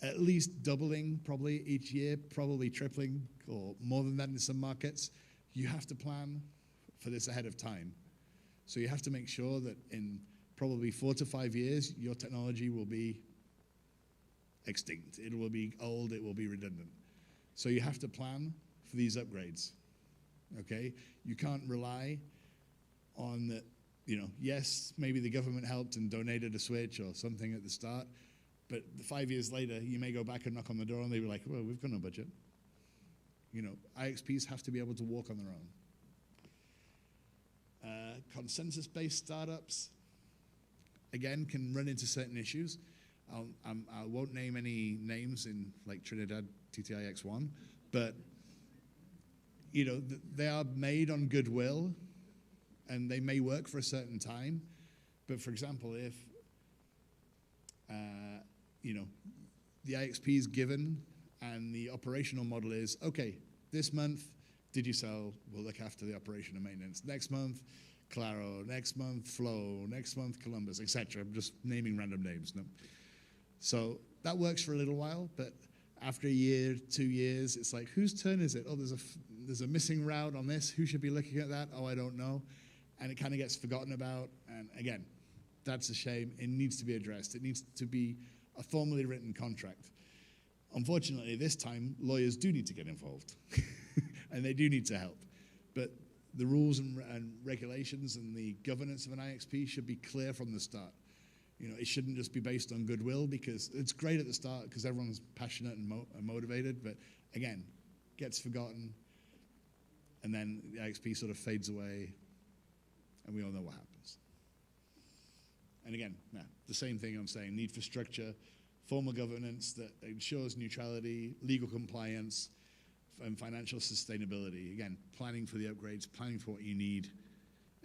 at least doubling probably each year, probably tripling, or more than that in some markets. You have to plan for this ahead of time. So you have to make sure that in probably 4 to 5 years, your technology will be extinct. It will be old, it will be redundant. So you have to plan for these upgrades, okay? You can't rely on the, you know, yes, maybe the government helped and donated a switch or something at the start, but 5 years later, you may go back and knock on the door and they'll be like, well, we've got no budget. You know, IXPs have to be able to walk on their own. Consensus-based startups, again, can run into certain issues. I won't name any names in like Trinidad TTIX1, but you know, they are made on goodwill, and they may work for a certain time. But for example, if you know, the IXP is given and the operational model is, okay, this month Digicel will look after the operation and maintenance. Next month, Claro. Next month, Flow. Next month, Columbus, etc. I'm just naming random names. No? So that works for a little while, but after a year, 2 years, it's like, whose turn is it? Oh, there's a missing route on this. Who should be looking at that? Oh, I don't know. and it kind of gets forgotten about. And again, that's a shame. It needs to be addressed. It needs to be a formally written contract. Unfortunately, this time, lawyers do need to get involved, and they do need to help. But the rules and regulations and the governance of an IXP should be clear from the start. You know, it shouldn't just be based on goodwill, because it's great at the start because everyone's passionate and motivated, but again, gets forgotten, and then the IXP sort of fades away, and we all know what happens. And again, the same thing I'm saying, need for structure, formal governance that ensures neutrality, legal compliance, and financial sustainability. Again, planning for the upgrades, planning for what you need,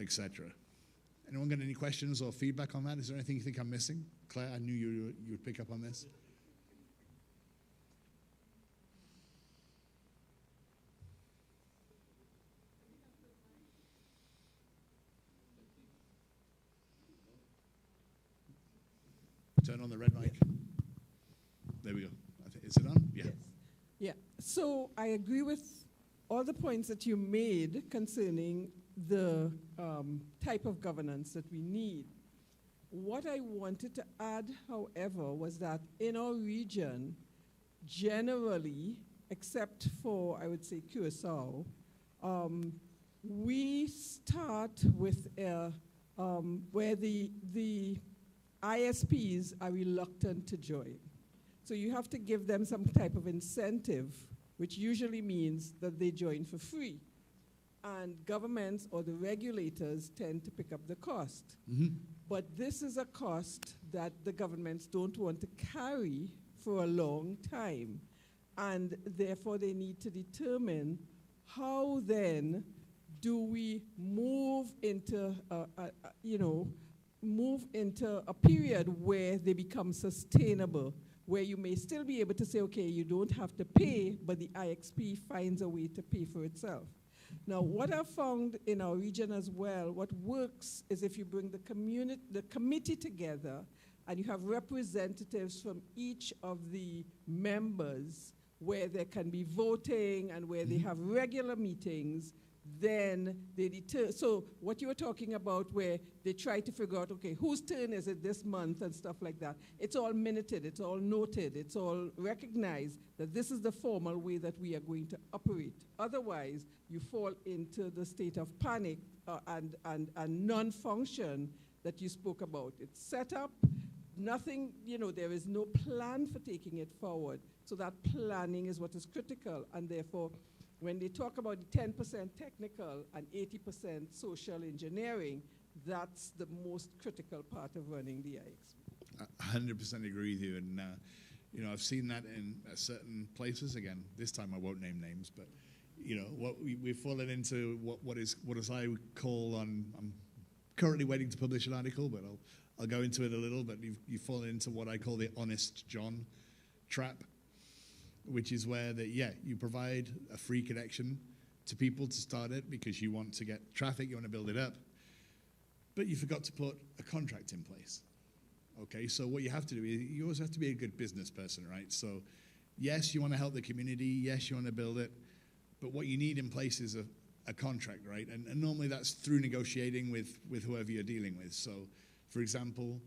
etc. Anyone got any questions or feedback on that? Is there anything you think I'm missing? Claire, I knew you would pick up on this. Turn on the red mic. There we go. Is it on? Yeah. Yes. Yeah. So I agree with all the points that you made concerning the type of governance that we need. What I wanted to add, however, was that in our region, generally, except for, I would say, Curacao, we start with where the ISPs are reluctant to join. So you have to give them some type of incentive, which usually means that they join for free. And governments or the regulators tend to pick up the cost. Mm-hmm. But this is a cost that the governments don't want to carry for a long time. And therefore they need to determine how then do we move into a period where they become sustainable, where you may still be able to say, okay, you don't have to pay, but the IXP finds a way to pay for itself. Now, what I've found in our region as well, what works is if you bring the committee together and you have representatives from each of the members where there can be voting and where they have regular meetings, then they deter. So what you were talking about where they try to figure out, okay, whose turn is it this month and stuff like that, it's all minuted, it's all noted, it's all recognized that this is the formal way that we are going to operate. Otherwise, you fall into the state of panic and non-function that you spoke about. It's set up, nothing, there is no plan for taking it forward. So that planning is what is critical, and therefore, when they talk about the 10% technical and 80% social engineering, that's the most critical part of running the IXP. I 100% agree with you, and I've seen that in certain places. Again, this time I won't name names, but what we've fallen into what is I call I'm currently waiting to publish an article, but I'll go into it a little. But you've fallen into what I call the honest John trap, which is where you provide a free connection to people to start it because you want to get traffic, you want to build it up, but you forgot to put a contract in place. Okay, so what you have to do is you always have to be a good business person, right? So yes, you want to help the community, yes, you want to build it, but what you need in place is a contract, right? And normally that's through negotiating with whoever you're dealing with. So for example,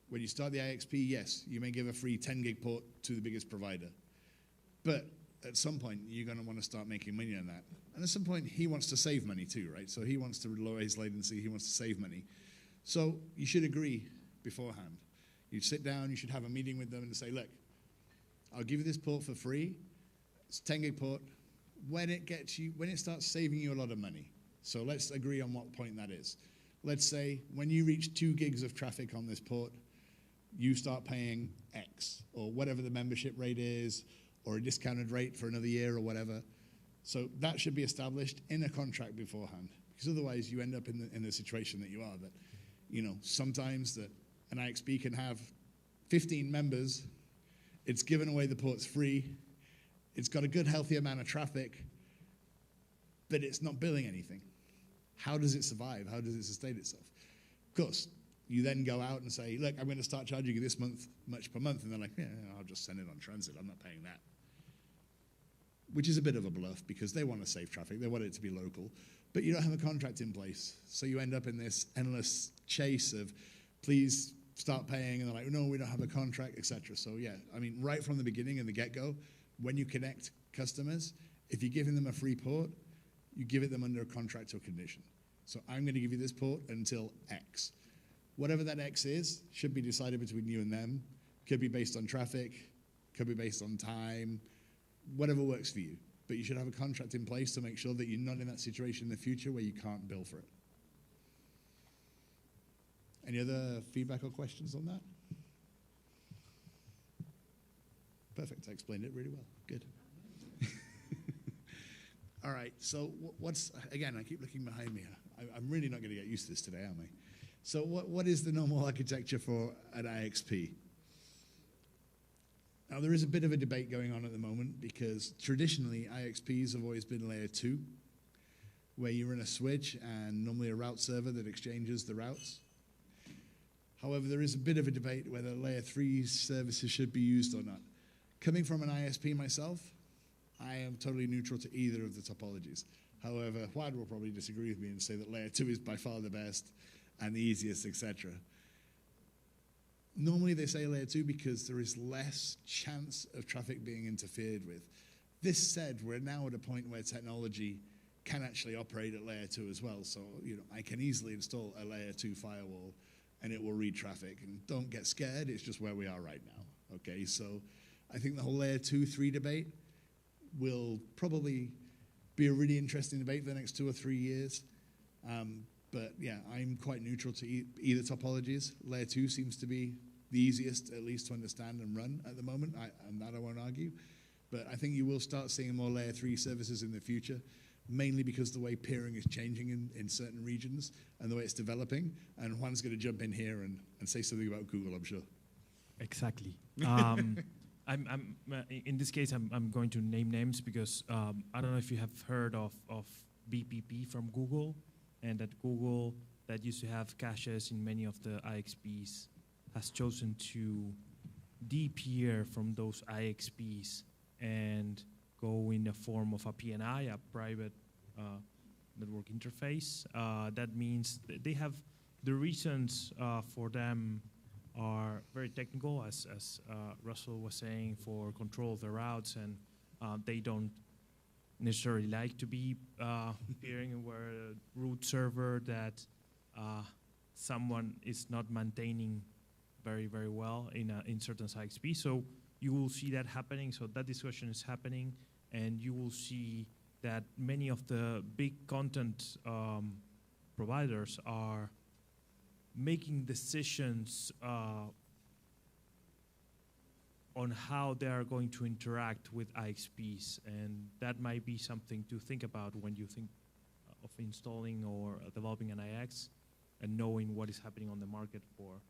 when you start the IXP, yes, you may give a free 10 gig port to the biggest provider. But at some point, you're going to want to start making money on that. And at some point, he wants to save money too, right? So he wants to lower his latency. He wants to save money. So you should agree beforehand. You sit down. You should have a meeting with them and say, look, I'll give you this port for free. It's a 10 gig port. When it starts saving you a lot of money. So let's agree on what point that is. Let's say when you reach 2 gigs of traffic on this port, you start paying X or whatever the membership rate is, or a discounted rate for another year or whatever. So that should be established in a contract beforehand, because otherwise you end up in the situation that you are, that sometimes that an IXP can have 15 members, it's given away the port's free, it's got a good healthy amount of traffic, but it's not billing anything. How does it survive? How does it sustain itself? Of course, you then go out and say, look, I'm going to start charging you this much per month, and they're like, yeah, I'll just send it on transit, I'm not paying that. which is a bit of a bluff because they want to save traffic, they want it to be local, but you don't have a contract in place. So you end up in this endless chase of, please start paying, and they're like, no, we don't have a contract, etc. So yeah, I mean, right from the beginning and the get-go, when you connect customers, if you're giving them a free port, you give it them under a contract or condition. So I'm going to give you this port until X. Whatever that X is should be decided between you and them. Could be based on traffic, could be based on time, whatever works for you. But you should have a contract in place to make sure that you're not in that situation in the future where you can't bill for it. Any other feedback or questions on that? Perfect, I explained it really well. Good. All right, so what's, again, I keep looking behind me. I'm really not going to get used to this today, am I? So what is the normal architecture for an IXP? Now, there is a bit of a debate going on at the moment because traditionally, IXPs have always been layer 2, where you run a switch and normally a route server that exchanges the routes. However, there is a bit of a debate whether layer 3 services should be used or not. Coming from an ISP myself, I am totally neutral to either of the topologies. However, Juan will probably disagree with me and say that layer 2 is by far the best and the easiest, etc. Normally they say layer 2 because there is less chance of traffic being interfered with. This said, we're now at a point where technology can actually operate at layer 2 as well. So, I can easily install a layer 2 firewall and it will read traffic. And don't get scared, it's just where we are right now. Okay, so I think the whole layer 2, 3 debate will probably be a really interesting debate for the next 2 or 3 years. But yeah, I'm quite neutral to either topologies. Layer 2 seems to be the easiest, at least to understand and run at the moment, and that I won't argue. But I think you will start seeing more layer 3 services in the future, mainly because the way peering is changing in certain regions and the way it's developing. And Juan's going to jump in here and say something about Google, I'm sure. Exactly. In this case, I'm going to name names because I don't know if you have heard of BPP from Google, and that Google, that used to have caches in many of the IXPs, has chosen to de-peer from those IXPs and go in the form of a PNI, a private network interface. That means they have the reasons for them are very technical, as Russell was saying, for control of the routes, and they don't necessarily like to be peering where a root server that someone is not maintaining very, very well in certain IXP. So you will see that happening. So that discussion is happening, and you will see that many of the big content providers are making decisions on how they are going to interact with IXPs, and that might be something to think about when you think of installing or developing an IX and knowing what is happening on the market for.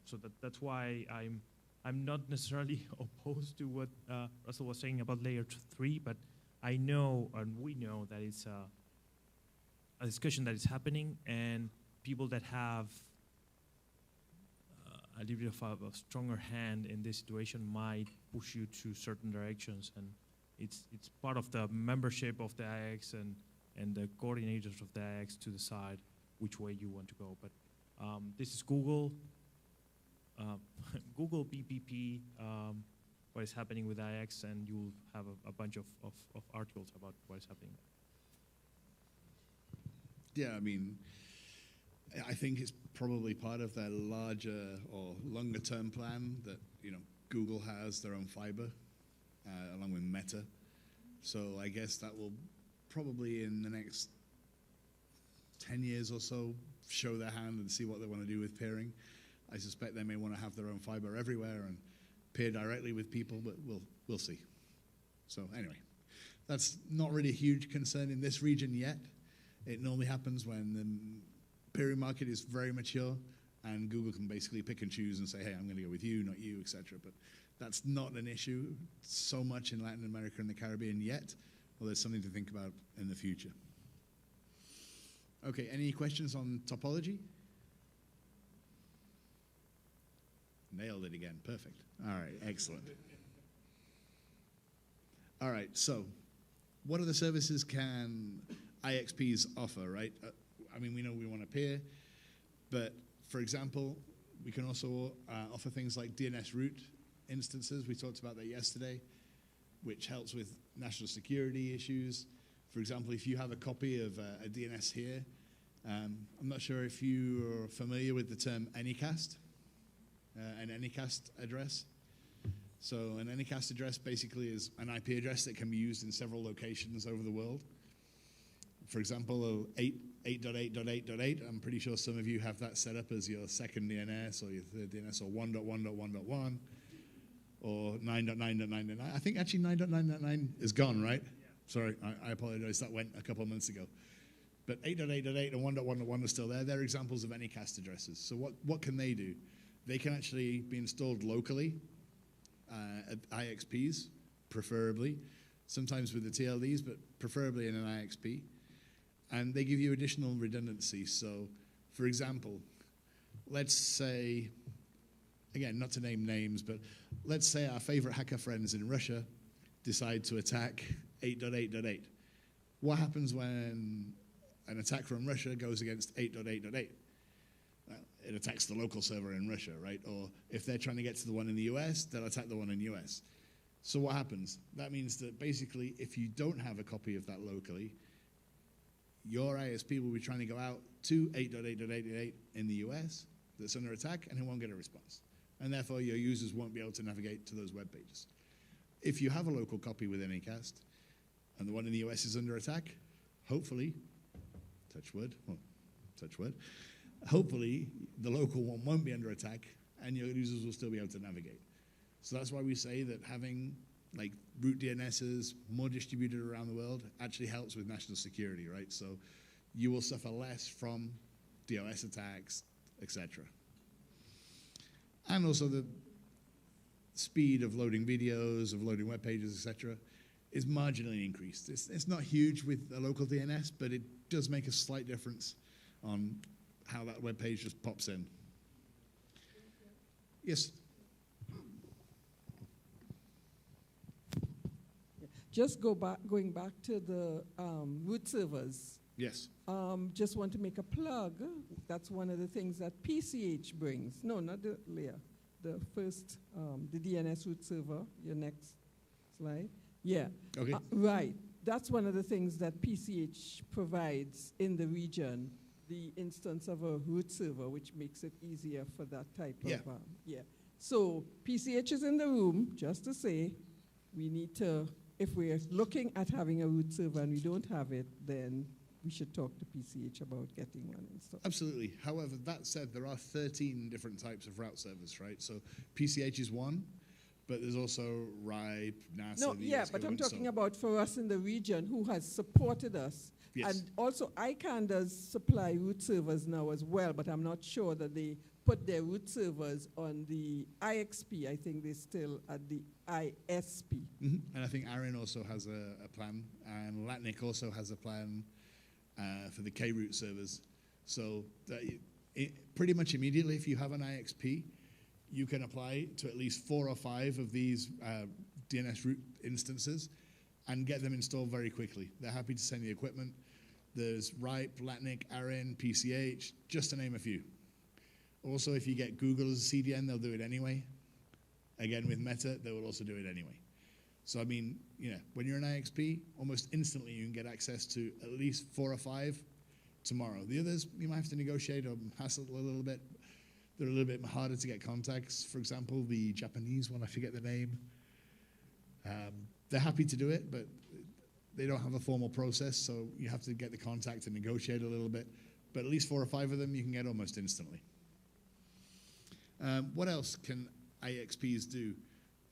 So that's why I'm not necessarily opposed to what Russell was saying about layer 3, but I know and we know that it's a discussion that is happening, and people that have a little bit of a stronger hand in this situation might push you to certain directions, and it's part of the membership of the IX and the coordinators of the IX to decide which way you want to go. But this is Google. Google BPP, what is happening with IX, and you'll have a bunch of articles about what is happening. Yeah, I mean, I think it's probably part of their larger or longer term plan that, Google has their own fiber along with Meta. So I guess that will probably in the next 10 years or so show their hand and see what they want to do with peering. I suspect they may want to have their own fiber everywhere and peer directly with people, but we'll see. So anyway, that's not really a huge concern in this region yet. It normally happens when the peering market is very mature and Google can basically pick and choose and say, hey, I'm going to go with you, not you, etc. But that's not an issue so much in Latin America and the Caribbean yet, although it's something to think about in the future. Okay, any questions on topology? Nailed it again, perfect. All right, excellent. All right, so what other services can IXPs offer, right? I mean, we know we want to peer, but for example, we can also offer things like DNS root instances. We talked about that yesterday, which helps with national security issues. For example, if you have a copy of a DNS here, I'm not sure if you're familiar with the term Anycast, an Anycast address. So an Anycast address basically is an IP address that can be used in several locations over the world. For example, 8.8.8.8, I'm pretty sure some of you have that set up as your second DNS or your third DNS, or 1.1.1.1, or 9.9.9.9. I think actually 9.9.9 is gone, right? Yeah. Sorry, I apologize, that went a couple of months ago. But 8.8.8 and 1.1.1 are still there. They're examples of Anycast addresses. So what can they do? They can actually be installed locally at IXPs, preferably, sometimes with the TLDs, but preferably in an IXP. And they give you additional redundancy. So, for example, let's say, again, not to name names, but let's say our favorite hacker friends in Russia decide to attack 8.8.8. What happens when an attack from Russia goes against 8.8.8? Well, it attacks the local server in Russia, right? Or if they're trying to get to the one in the US, they'll attack the one in the US. So what happens? That means that basically, if you don't have a copy of that locally, your ISP will be trying to go out to 8.8.8.8 in the US that's under attack, and it won't get a response. And therefore, your users won't be able to navigate to those web pages. If you have a local copy with Anycast, and the one in the US is under attack, hopefully, touch wood, hopefully the local one won't be under attack, and your users will still be able to navigate. So that's why we say that having like root DNSs more distributed around the world actually helps with national security, right? So you will suffer less from DOS attacks, etc. And also the speed of loading videos, of loading web pages, etc., is marginally increased. It's not huge with a local DNS, but it does make a slight difference on how that web page just pops in. Yes? Just going back to the root servers. Yes. Just want to make a plug. That's one of the things that PCH brings. No, not the layer. The first, the DNS root server, your next slide. Yeah. Okay. Right. That's one of the things that PCH provides in the region, the instance of a root server, which makes it easier for that type of, yeah. So PCH is in the room, just to say, we need to, if we're looking at having a root server and we don't have it, then we should talk to PCH about getting one installed. Absolutely. However, that said, there are 13 different types of route servers, right? So PCH is one, but there's also RIPE, NASA. No, yeah, but I'm talking about for us in the region who has supported us. Yes. And also ICANN does supply root servers now as well, but I'm not sure that they put their root servers on the IXP. I think they're still at the ISP. Mm-hmm. And I think ARIN also has a plan, and Latnik also has a plan for the K-root servers. So pretty much immediately, if you have an IXP, you can apply to at least 4 or 5 of these DNS root instances and get them installed very quickly. They're happy to send the equipment. There's RIPE, Latnik, ARIN, PCH, just to name a few. Also, if you get Google as a CDN, they'll do it anyway. Again, with Meta, they will also do it anyway. So, I mean, you know, when you're an IXP, almost instantly you can get access to at least 4 or 5 tomorrow. The others, you might have to negotiate or hassle a little bit. They're a little bit harder to get contacts. For example, the Japanese one, I forget the name. They're happy to do it, but they don't have a formal process, so you have to get the contact and negotiate a little bit. But at least 4 or 5 of them you can get almost instantly. What else can IXPs do?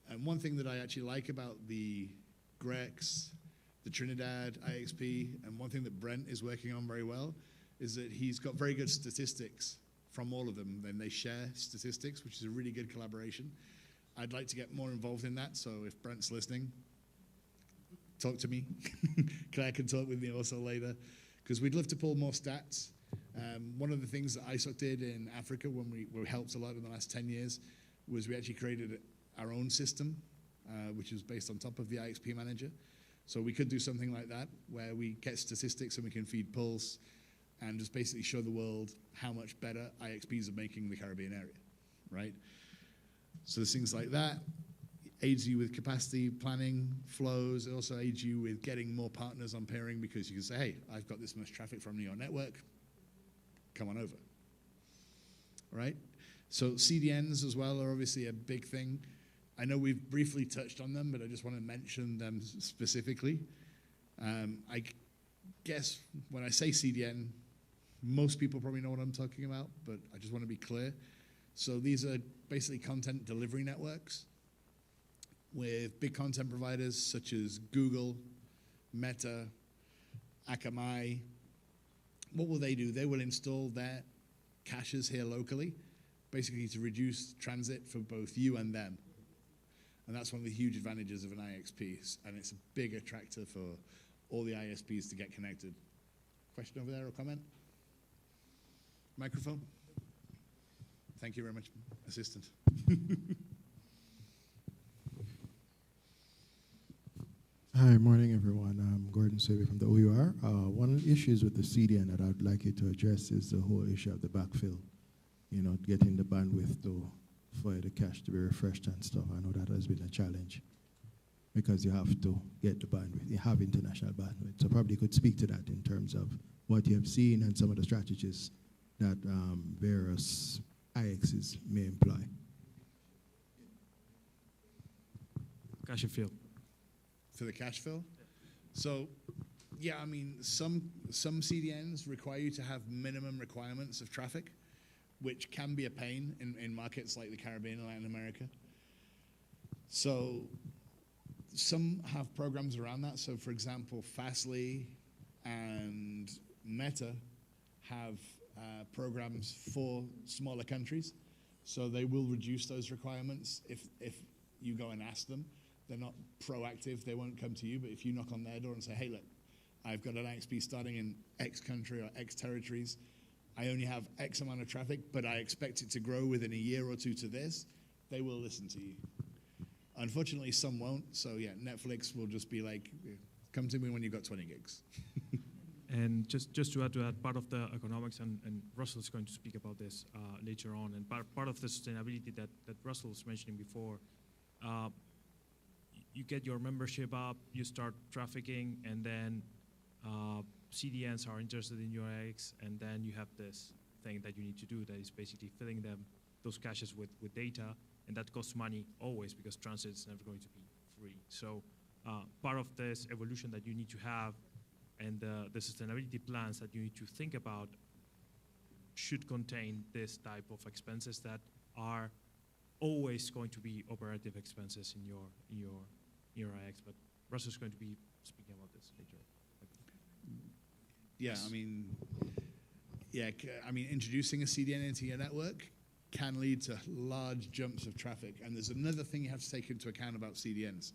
And one thing that I actually like about the Grex, the Trinidad IXP, and one thing that Brent is working on very well, is that he's got very good statistics from all of them. Then they share statistics, which is a really good collaboration. I'd like to get more involved in that, so if Brent's listening, talk to me. Claire can talk with me also later, because we'd love to pull more stats. One of the things that ISOC did in Africa when we helped a lot in the last 10 years was we actually created our own system, which was based on top of the IXP manager. So we could do something like that, where we get statistics and we can feed Pulse and just basically show the world how much better IXPs are making the Caribbean area, right? So there's things like that. Aids you with capacity planning, flows. It also aids you with getting more partners on pairing, because you can say, hey, I've got this much traffic from your network. Come on over, right? So CDNs as well are obviously a big thing. I know we've briefly touched on them, but I just want to mention them specifically. I guess when I say CDN, most people probably know what I'm talking about, but I just want to be clear. So these are basically content delivery networks with big content providers such as Google, Meta, Akamai. What will they do? They will install their caches here locally, basically to reduce transit for both you and them. And that's one of the huge advantages of an IXP, and it's a big attractor for all the ISPs to get connected. Question over there or comment? Microphone? Thank you very much, Assistant. Hi, morning everyone. I'm Gordon Survey from the OUR. One of the issues with the CDN that I'd like you to address is the whole issue of the backfill. You know, getting the bandwidth for the cache to be refreshed and stuff. I know that has been a challenge because you have to get the bandwidth. You have international bandwidth. So probably you could speak to that in terms of what you have seen and some of the strategies that various IXs may employ. Cache fill. For the cache fill? So, yeah, I mean, some CDNs require you to have minimum requirements of traffic, which can be a pain in markets like the Caribbean and Latin America. So some have programs around that. So for example, Fastly and Meta have programs for smaller countries. So they will reduce those requirements if you go and ask them. They're not proactive, they won't come to you, but if you knock on their door and say, hey, look, I've got an IXP starting in X country or X territories, I only have X amount of traffic, but I expect it to grow within a year or two to this, they will listen to you. Unfortunately, some won't, so yeah, Netflix will just be like, come to me when you've got 20 gigs. And just to add to that, part of the economics, and Russell is going to speak about this later on, and part of the sustainability that Russell was mentioning before, you get your membership up, you start trafficking, and then CDNs are interested in your X, and then you have this thing that you need to do that is basically filling those caches with data, and that costs money always because transit is never going to be free. So part of this evolution that you need to have and the sustainability plans that you need to think about should contain this type of expenses that are always going to be operative expenses in your IX, but Russ is going to be speaking about this later. Yeah, I mean, introducing a CDN into your network can lead to large jumps of traffic. And there's another thing you have to take into account about CDNs.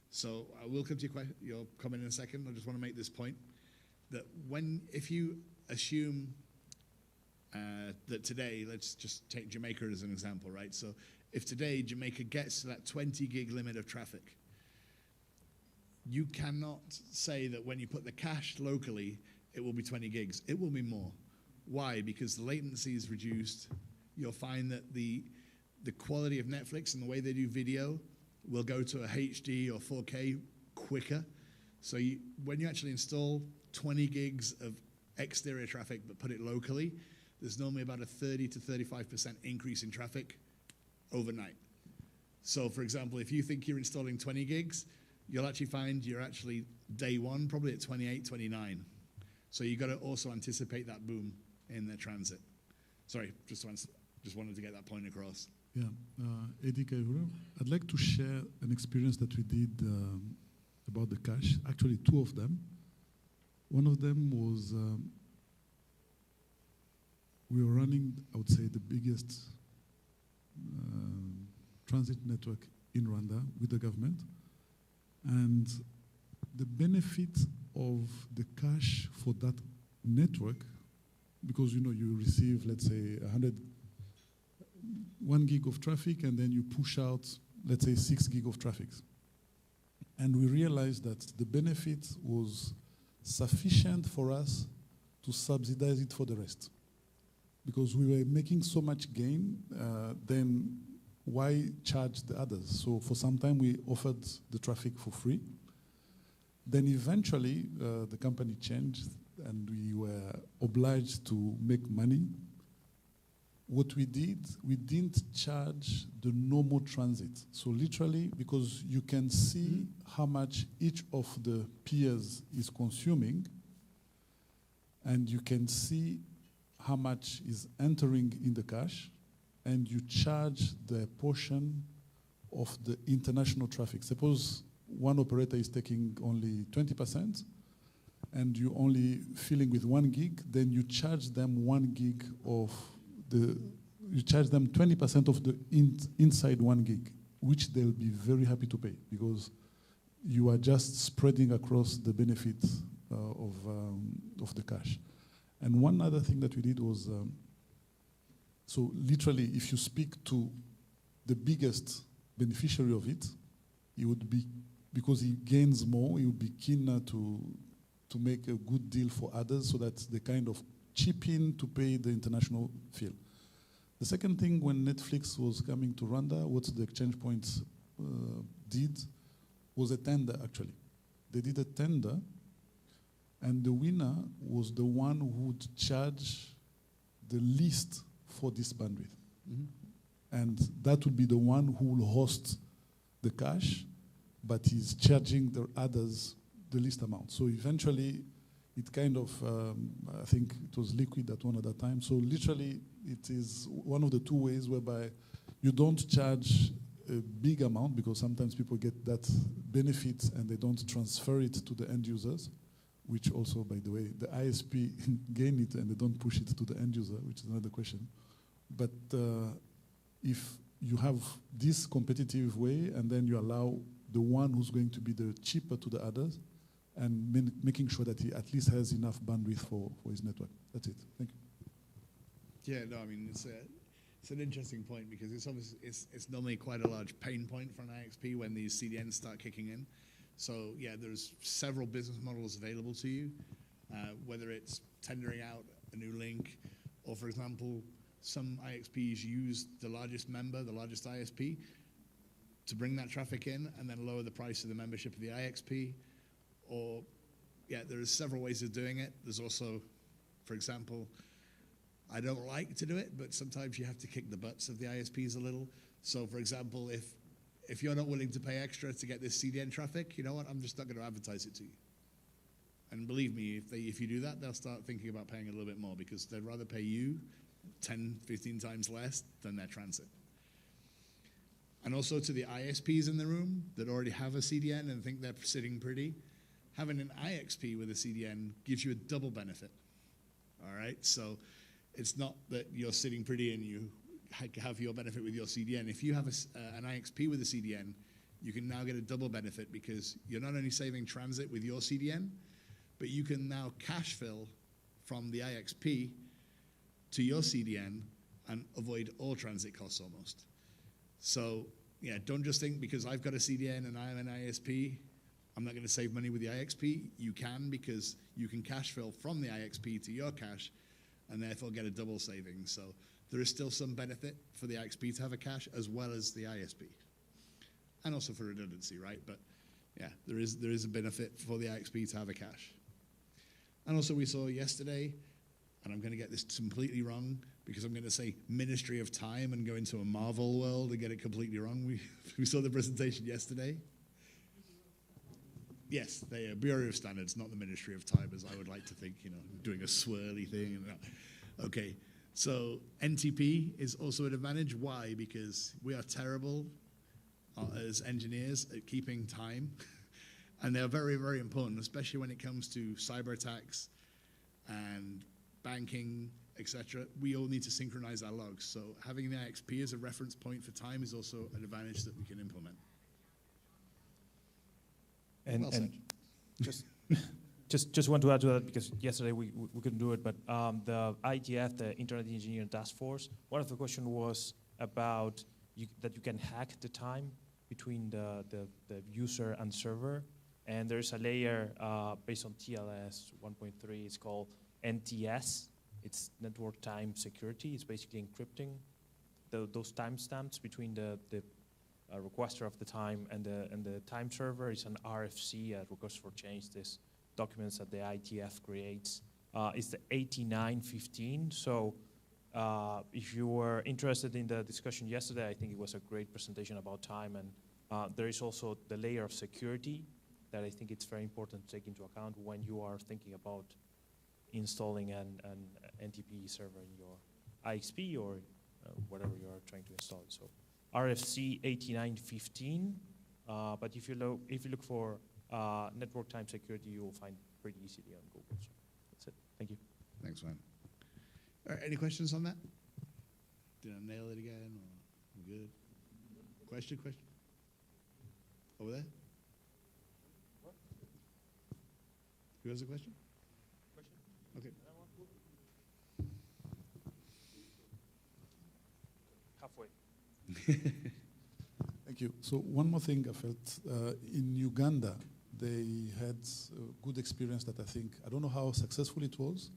So I will come to your comment in a second. I just want to make this point that if you assume that today, let's just take Jamaica as an example, right? So if today Jamaica gets to that 20 gig limit of traffic, you cannot say that when you put the cache locally, it will be 20 gigs. It will be more. Why? Because the latency is reduced. You'll find that the quality of Netflix and the way they do video will go to a HD or 4K quicker. So when you actually install 20 gigs of exterior traffic but put it locally, there's normally about a 30 to 35% increase in traffic overnight. So for example, if you think you're installing 20 gigs, you'll actually find you're actually day one probably at 28, 29. So you've got to also anticipate that boom in the transit. Sorry, just wanted to get that point across. Yeah, Eddie Kaivura. I'd like to share an experience that we did about the cache. Actually, two of them. One of them was we were running, I would say, the biggest transit network in Rwanda with the government. And the benefit of the cache for that network, because you receive, let's say, 1 gig of traffic, and then you push out, let's say, 6 gig of traffic. And we realized that the benefit was sufficient for us to subsidize it for the rest. Because we were making so much gain, then why charge the others? So for some time we offered the traffic for free. Then eventually the company changed and we were obliged to make money. What we did, we didn't charge the normal transit. So literally, because you can see how much each of the peers is consuming, and you can see how much is entering in the cache, and you charge the portion of the international traffic. Suppose one operator is taking only 20%, and you're only filling with 1 gig, then you charge them 1 gig of you charge them 20% of the inside 1 gig, which they'll be very happy to pay because you are just spreading across the benefits of the cache. And one other thing that we did was, so literally, if you speak to the biggest beneficiary of it, he would be, because he gains more, he would be keener to make a good deal for others so that they kind of chip in to pay the international fee. The second thing, when Netflix was coming to Rwanda, what the exchange points did was a tender, actually. They did a tender, and the winner was the one who would charge the least for this bandwidth. And that would be the one who will host the cache, but he's charging the others the least amount. So eventually, it kind of, I think it was Liquid at one other time. So literally, it is one of the two ways whereby you don't charge a big amount because sometimes people get that benefit and they don't transfer it to the end users, which also, by the way, the ISP gain it and they don't push it to the end user, which is another question. But if you have this competitive way and then you allow the one who's going to be the cheaper to the others, and making sure that he at least has enough bandwidth for his network. That's it. Thank you. Yeah, no, I mean, it's an interesting point because it's normally quite a large pain point for an IXP when these CDNs start kicking in. So yeah, there's several business models available to you, whether it's tendering out a new link, or for example, some IXPs use the largest member, the largest ISP, to bring that traffic in and then lower the price of the membership of the IXP. Or, yeah, there are several ways of doing it. There's also, for example, I don't like to do it, but sometimes you have to kick the butts of the ISPs a little. So, for example, if you're not willing to pay extra to get this CDN traffic, you know what, I'm just not going to advertise it to you. And believe me, if you do that, they'll start thinking about paying a little bit more because they'd rather pay you 10, 15 times less than their transit. And also to the ISPs in the room that already have a CDN and think they're sitting pretty, having an IXP with a CDN gives you a double benefit, all right? So it's not that you're sitting pretty and you have your benefit with your CDN. If you have an IXP with a CDN, you can now get a double benefit because you're not only saving transit with your CDN, but you can now cache fill from the IXP to your CDN and avoid all transit costs almost. So yeah, don't just think because I've got a CDN and I'm an ISP, I'm not going to save money with the IXP. You can because you can cache fill from the IXP to your cache and therefore get a double saving. So there is still some benefit for the IXP to have a cache as well as the ISP. And also for redundancy, right? But yeah, there is a benefit for the IXP to have a cache. And also we saw yesterday, and I'm going to get this completely wrong because I'm going to say Ministry of Time and go into a Marvel world and get it completely wrong. We saw the presentation yesterday. Yes, they are Bureau of Standards, not the Ministry of Time, as I would like to think, you know, doing a swirly thing. Okay, so NTP is also an advantage. Why? Because we are terrible as engineers at keeping time, and they're very, very important, especially when it comes to cyber attacks and banking, etc. We all need to synchronize our logs. So having the IXP as a reference point for time is also an advantage that we can implement. And, Well and just want to add to that because yesterday we couldn't do it, but the IETF, the Internet Engineering Task Force, one of the questions was about that you can hack the time between the user and server. And there's a layer based on TLS 1.3. It's called NTS. It's network time security. It's basically encrypting those timestamps between the requester of the time and the time server. Is an RFC, request for change. This documents that the ITF creates. It's the 8915. So if you were interested in the discussion yesterday, I think it was a great presentation about time. And there is also the layer of security that I think it's very important to take into account when you are thinking about installing an NTP server in your IXP or whatever you are trying to install. So RFC 8915. But if you look for network time security, you will find pretty easily on Google. So that's it. Thank you. Thanks, man. All right, any questions on that? Did I nail it again? Or I'm good? Question? Over there? Who has a question? Okay. Halfway. Thank you. So one more thing I felt, in Uganda, they had a good experience that I don't know how successful it was,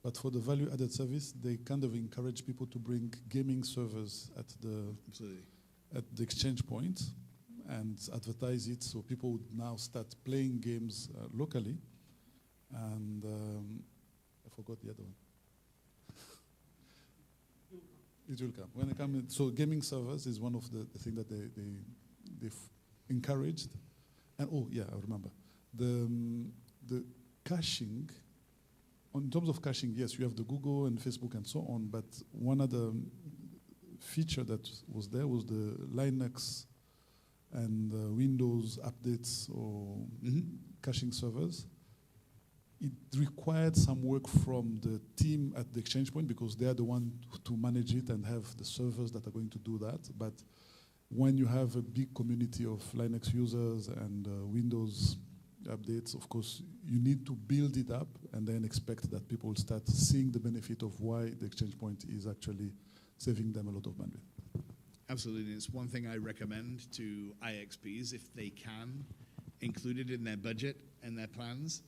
but for the value-added service, they kind of encourage people to bring gaming servers at the exchange point and advertise it, so people would now start playing games locally. And I forgot the other one. It will come. When it comes, so gaming servers is one of the things that they've encouraged. And oh yeah, I remember the caching. In terms of caching, yes, you have the Google and Facebook and so on. But one other feature that was there was the Linux and Windows updates or caching servers. It required some work from the team at the exchange point because they are the one to manage it and have the servers that are going to do that. But when you have a big community of Linux users and Windows updates, of course, you need to build it up and then expect that people will start seeing the benefit of why the exchange point is actually saving them a lot of bandwidth. Absolutely. It's one thing I recommend to IXPs, if they can include it in their budget and their plans,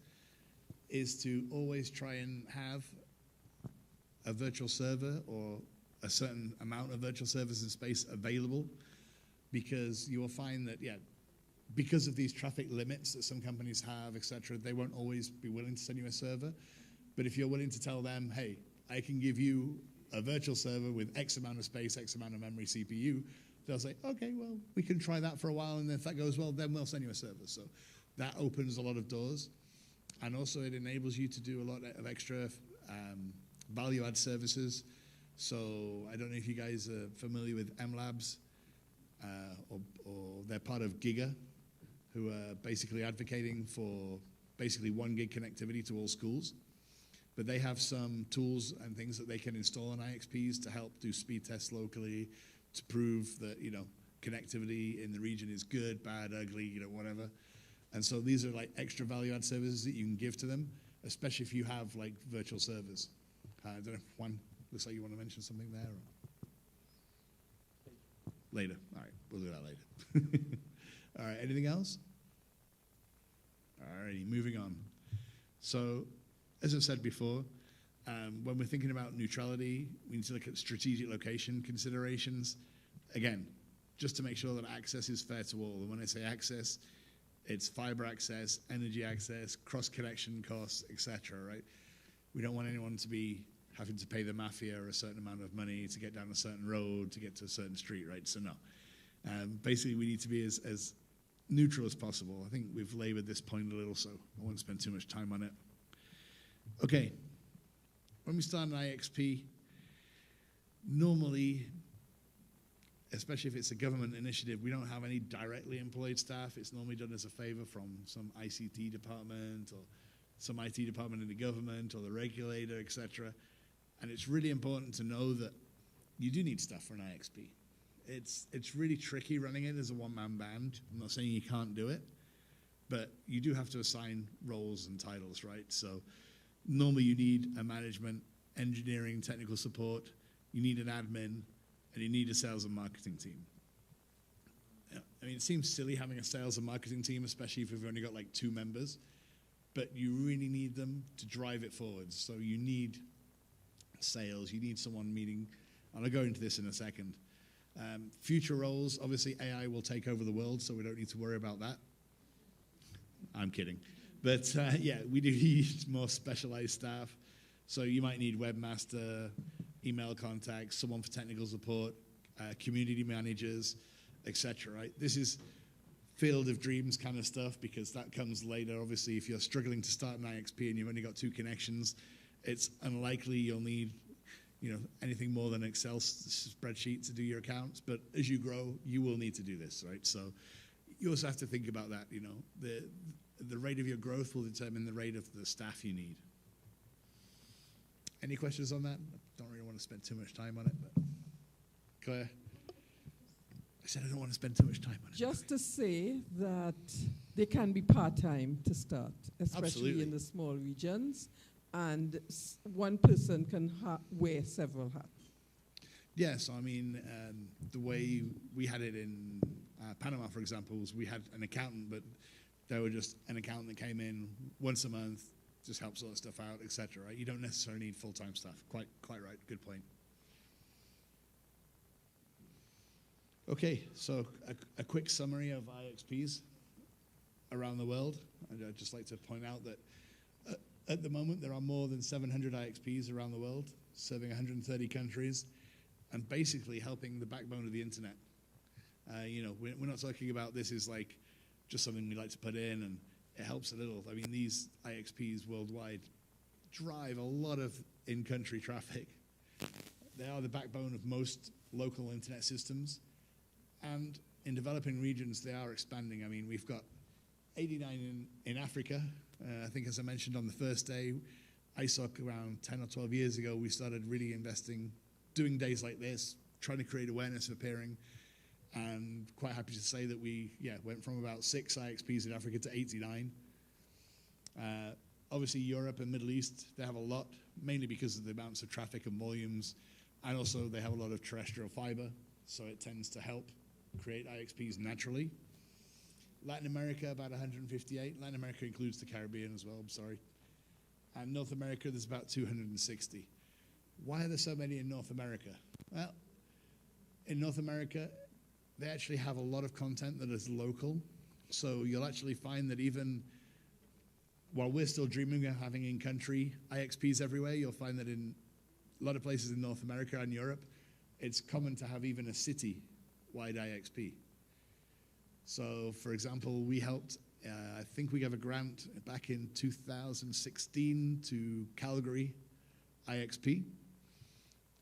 is to always try and have a virtual server or a certain amount of virtual servers in space available, because you will find that, because of these traffic limits that some companies have, etc., they won't always be willing to send you a server. But if you're willing to tell them, hey, I can give you a virtual server with X amount of space, X amount of memory, CPU, they'll say, okay, well, we can try that for a while, and if that goes well, then we'll send you a server. So that opens a lot of doors. And also it enables you to do a lot of extra value-add services. So I don't know if you guys are familiar with MLabs, or they're part of Giga, who are basically advocating for basically 1 gig connectivity to all schools. But they have some tools and things that they can install on IXPs to help do speed tests locally, to prove that, connectivity in the region is good, bad, ugly, whatever. And so these are like extra value-add services that you can give to them, especially if you have like virtual servers. I don't know if Juan, looks like you want to mention something there. Or? Later. All right, we'll do that later. All right, anything else? All righty, moving on. So, as I've said before, when we're thinking about neutrality, we need to look at strategic location considerations. Again, just to make sure that access is fair to all. And when I say access, it's fiber access, energy access, cross-connection costs, etc., right? We don't want anyone to be having to pay the mafia a certain amount of money to get down a certain road, to get to a certain street, right? So no. Basically, we need to be as neutral as possible. I think we've labored this point a little, so I won't spend too much time on it. Okay. When we start an IXP, normally, especially if it's a government initiative, we don't have any directly employed staff. It's normally done as a favor from some ICT department or some IT department in the government or the regulator, etc. And it's really important to know that you do need staff for an IXP. It's really tricky running it as a one-man band. I'm not saying you can't do it, but you do have to assign roles and titles, right? So normally you need a management, engineering, technical support, you need an admin, and you need a sales and marketing team. I mean, it seems silly having a sales and marketing team, especially if you've only got like 2 members, but you really need them to drive it forward. So you need sales, you need someone meeting, and I'll go into this in a second. Future roles, obviously AI will take over the world, so we don't need to worry about that. I'm kidding. But yeah, we do need more specialized staff. So you might need webmaster, email contacts, someone for technical support, community managers, etc. Right? This is field of dreams kind of stuff because that comes later. Obviously, if you're struggling to start an IXP and you've only got 2 connections, it's unlikely you'll need, anything more than an Excel spreadsheet to do your accounts. But as you grow, you will need to do this, right? So you also have to think about that. The rate of your growth will determine the rate of the staff you need. Any questions on that? I don't really want to spend too much time on it, but Claire? I said I don't want to spend too much time on it. Just to say that they can be part-time to start, especially Absolutely. in the small regions, and one person can wear several hats. Yes, I mean, the way we had it in Panama, for example, was we had an accountant, but they were just an accountant that came in once a month, just help sort stuff out, etc. Right? You don't necessarily need full-time staff. Quite right. Good point. Okay, so a quick summary of IXPs around the world. I'd just like to point out that at the moment there are more than 700 IXPs around the world, serving 130 countries, and basically helping the backbone of the internet. We're not talking about this as like just something we like to put in and it helps a little. I mean, these IXPs worldwide drive a lot of in-country traffic. They are the backbone of most local internet systems. And in developing regions, they are expanding. I mean, we've got 89 in Africa. I think, as I mentioned on the first day, ISOC around 10 or 12 years ago, we started really investing, doing days like this, trying to create awareness of peering. And quite happy to say that we went from about 6 IXPs in Africa to 89. Obviously, Europe and Middle East, they have a lot, mainly because of the amounts of traffic and volumes. And also, they have a lot of terrestrial fiber, so it tends to help create IXPs naturally. Latin America, about 158. Latin America includes the Caribbean as well, I'm sorry. And North America, there's about 260. Why are there so many in North America? Well, in North America, they actually have a lot of content that is local. So you'll actually find that even while we're still dreaming of having in-country IXPs everywhere, you'll find that in a lot of places in North America and Europe, it's common to have even a city-wide IXP. So, for example, we helped, I think we gave a grant back in 2016 to Calgary IXP,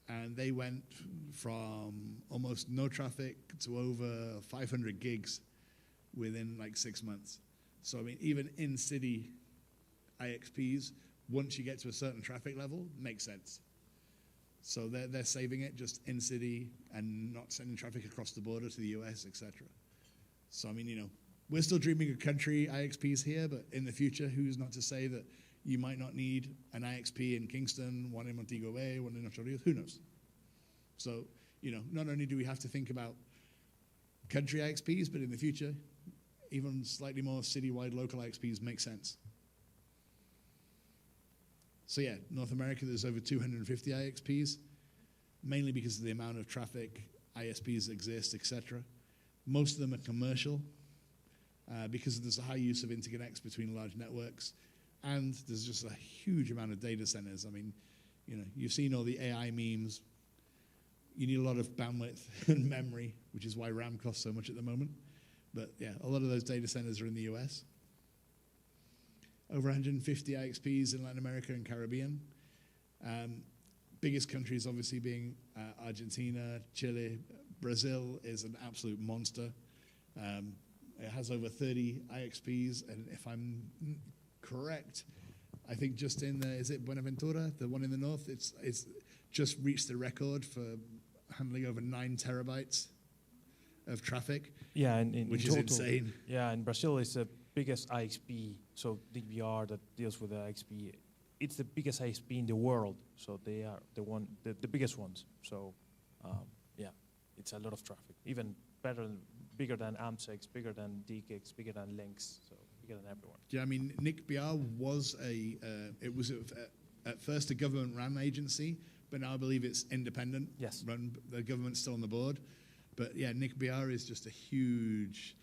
and they went from almost no traffic to over 500 gigs within like 6 months. So, I mean, even in-city IXPs, once you get to a certain traffic level, makes sense. So they're saving it just in-city and not sending traffic across the border to the US, etc. So, I mean, we're still dreaming of country IXPs here, but in the future, who's not to say that you might not need an IXP in Kingston, one in Montego Bay, one in Ocho Rios, who knows? So, not only do we have to think about country IXPs, but in the future, even slightly more citywide local IXPs make sense. So yeah, North America, there's over 250 IXPs, mainly because of the amount of traffic, ISPs exist, etc. Most of them are commercial because there's a high use of interconnects between large networks, and there's just a huge amount of data centers. I mean, you've seen all the AI memes. You need a lot of bandwidth and memory, which is why RAM costs so much at the moment. But yeah, a lot of those data centers are in the US. Over 150 IXPs in Latin America and Caribbean. Biggest countries obviously being Argentina, Chile. Brazil is an absolute monster. It has over 30 IXPs, and if I'm correct, I think just in is it Buenaventura, the one in the north, it's just reached the record for handling over 9 terabytes of traffic. Yeah, which in is total, insane. Yeah, and Brazil is the biggest IXP, so DVR that deals with the IXP. It's the biggest IXP in the world, so they are the biggest ones. So, yeah, it's a lot of traffic, even better than bigger than AMSEX, bigger than DKIX, bigger than Lynx, so bigger than everyone. Yeah, I mean, NICBR was at first a government-run agency, but now I believe it's independent. Yes. The government's still on the board. But yeah, NICBR is just a huge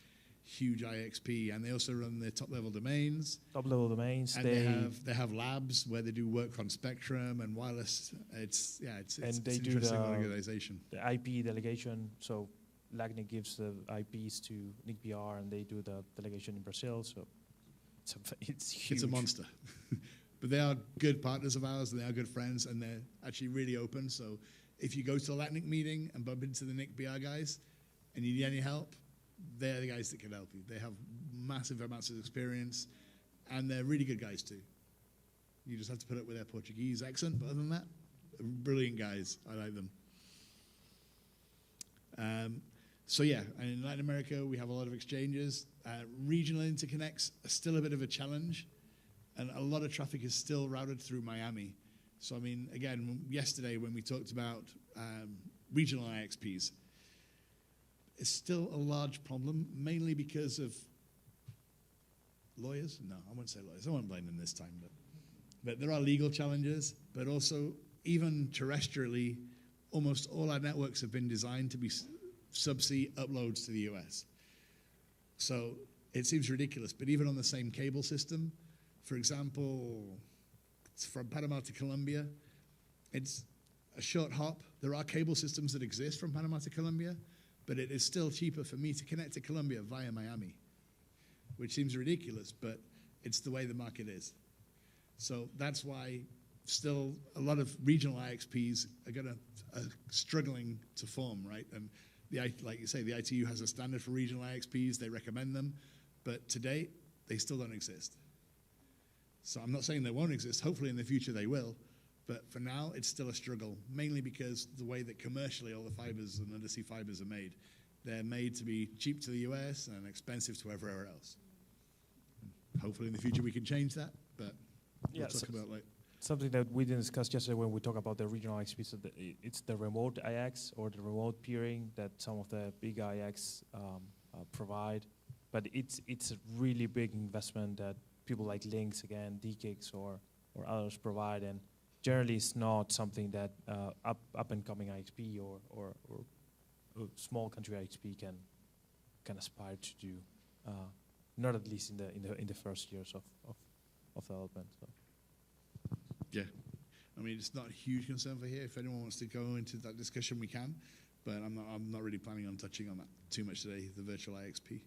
IXP, and they also run their top-level domains. Top-level domains. And they have labs where they do work on spectrum and wireless. It's an interesting organization. The IP delegation. So LACNIC gives the IPs to NICBR, and they do the delegation in Brazil. So it's huge. It's a monster. But they are good partners of ours, and they are good friends, and they're actually really open. So if you go to a LACNIC meeting and bump into the NICBR guys and you need any help, they're the guys that can help you. They have massive amounts of experience, and they're really good guys too. You just have to put up with their Portuguese accent, but other than that, brilliant guys. I like them. So yeah, in Latin America, we have a lot of exchanges. Regional interconnects are still a bit of a challenge, and a lot of traffic is still routed through Miami. So I mean, again, yesterday when we talked about regional IXPs, it's still a large problem, mainly because of lawyers. No, I won't say lawyers. I won't blame them this time. But there are legal challenges, but also even terrestrially, almost all our networks have been designed to be subsea uploads to the US. So it seems ridiculous, but even on the same cable system, for example, from Panama to Colombia, it's a short hop. There are cable systems that exist from Panama to Colombia, but it is still cheaper for me to connect to Colombia via Miami, which seems ridiculous, but it's the way the market is. So that's why still a lot of regional IXPs are struggling to form, right? And like you say, the ITU has a standard for regional IXPs. They recommend them, but to date, they still don't exist. So I'm not saying they won't exist. Hopefully in the future they will. But for now, it's still a struggle, mainly because the way that commercially all the fibers and undersea fibers are made. They're made to be cheap to the US and expensive to everywhere else. Hopefully in the future we can change that, but we'll talk about later. Something that we didn't discuss yesterday when we talk about the regional IXP, so it's the remote IX or the remote peering that some of the big IX provide. But it's a really big investment that people like Lynx, again, DKIX or others provide, and generally it's not something that up and coming IXP or small country IXP can aspire to do, not at least in the first years of development. So. Yeah, I mean it's not a huge concern for here. If anyone wants to go into that discussion, we can, but I'm not really planning on touching on that too much today. The virtual IXP.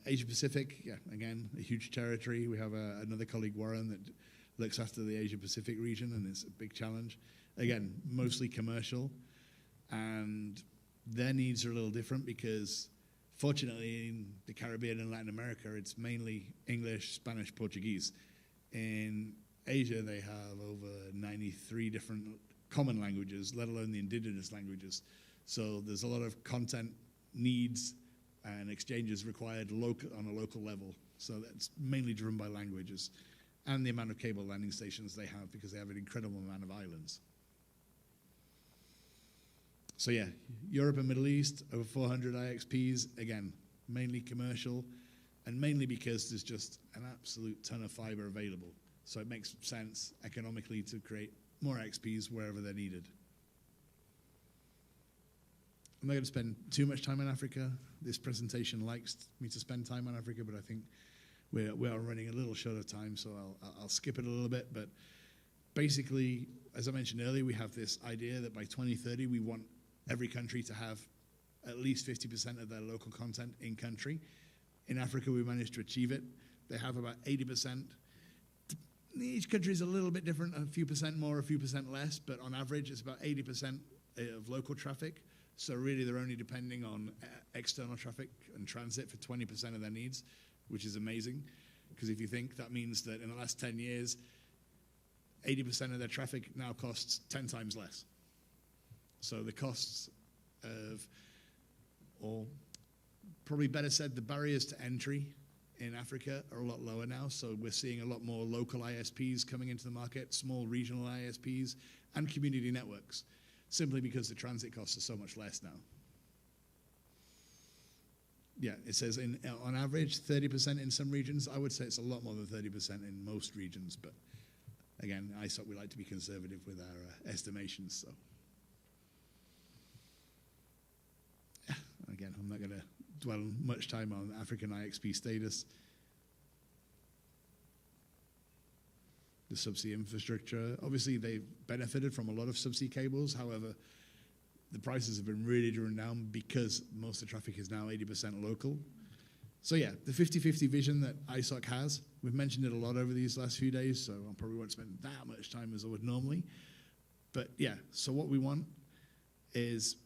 Asia Pacific, yeah, again, a huge territory. We have another colleague, Warren, that looks after the Asia Pacific region, and it's a big challenge. Again, mostly commercial, and their needs are a little different because, fortunately, in the Caribbean and Latin America, it's mainly English, Spanish, Portuguese. In Asia, they have over 93 different common languages, let alone the indigenous languages. So there's a lot of content needs and exchanges required on a local level. So that's mainly driven by languages and the amount of cable landing stations they have, because they have an incredible amount of islands. So yeah, Europe and Middle East, over 400 IXPs, again, mainly commercial, and mainly because there's just an absolute ton of fiber available. So it makes sense economically to create more IXPs wherever they're needed. I'm not going to spend too much time on Africa. This presentation likes me to spend time on Africa, but I think we are running a little short of time, so I'll skip it a little bit. But basically, as I mentioned earlier, we have this idea that by 2030, we want every country to have at least 50% of their local content in country. In Africa, we managed to achieve it. They have about 80%. Each country is a little bit different, a few percent more, a few percent less, but on average, it's about 80% of local traffic. So really, they're only depending on external traffic and transit for 20% of their needs, which is amazing. Because if you think, that means that in the last 10 years, 80% of their traffic now costs 10 times less. So the costs of, or probably better said, the barriers to entry in Africa are a lot lower now. So we're seeing a lot more local ISPs coming into the market, small regional ISPs, and community networks, simply because the transit costs are so much less now. Yeah, it says on average 30% in some regions. I would say it's a lot more than 30% in most regions, but again, ISOC, we like to be conservative with our estimations. So, again, I'm not going to dwell much time on African IXP status. The subsea infrastructure, obviously they've benefited from a lot of subsea cables. However, the prices have been really driven down because most of the traffic is now 80% local. So yeah, the 50-50 vision that ISOC has, we've mentioned it a lot over these last few days, so I probably won't spend that much time as I would normally. But yeah, so what we want is,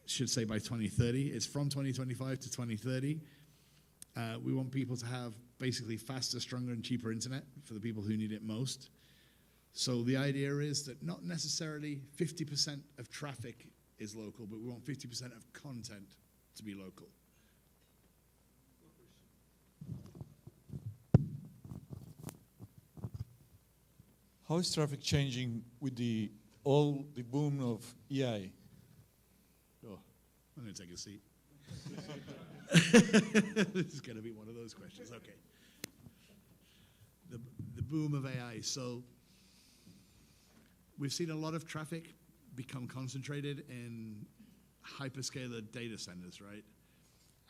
should say by 2030, it's from 2025 to 2030. We want people to have basically faster, stronger, and cheaper internet for the people who need it most. So the idea is that not necessarily 50% of traffic is local, but we want 50% of content to be local. How is traffic changing with all the boom of AI? Oh, I'm going to take a seat. This is going to be one of those questions. Okay. The boom of AI. So we've seen a lot of traffic become concentrated in hyperscaler data centers, right?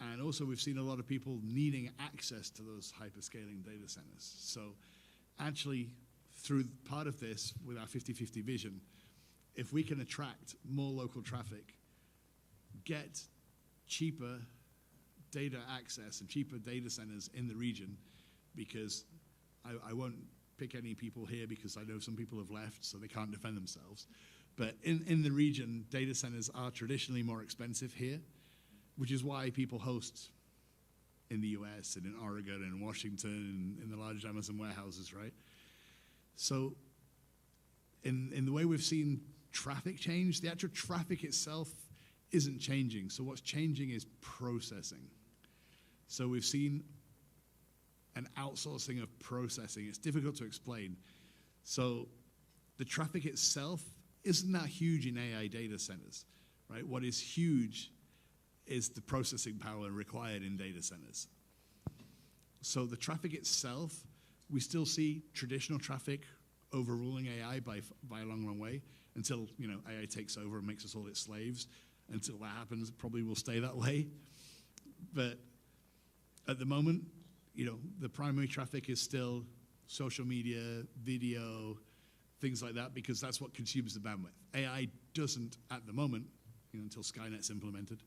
And also we've seen a lot of people needing access to those hyperscaling data centers. So actually, through part of this, with our 50-50 vision, if we can attract more local traffic, get cheaper data access and cheaper data centers in the region, because I won't pick any people here because I know some people have left, so they can't defend themselves. But in the region, data centers are traditionally more expensive here, which is why people host in the US and in Oregon and Washington and in the large Amazon warehouses, right? So in the way we've seen traffic change, the actual traffic itself isn't changing. So what's changing is processing. So we've seen an outsourcing of processing. It's difficult to explain. So the traffic itself isn't that huge in AI data centers, right? What is huge is the processing power required in data centers. So the traffic itself, we still see traditional traffic overruling AI by a long, long way until AI takes over and makes us all its slaves. Until that happens, it probably will stay that way. But at the moment, the primary traffic is still social media, video, things like that, because that's what consumes the bandwidth. AI doesn't, at the moment, until Skynet's implemented,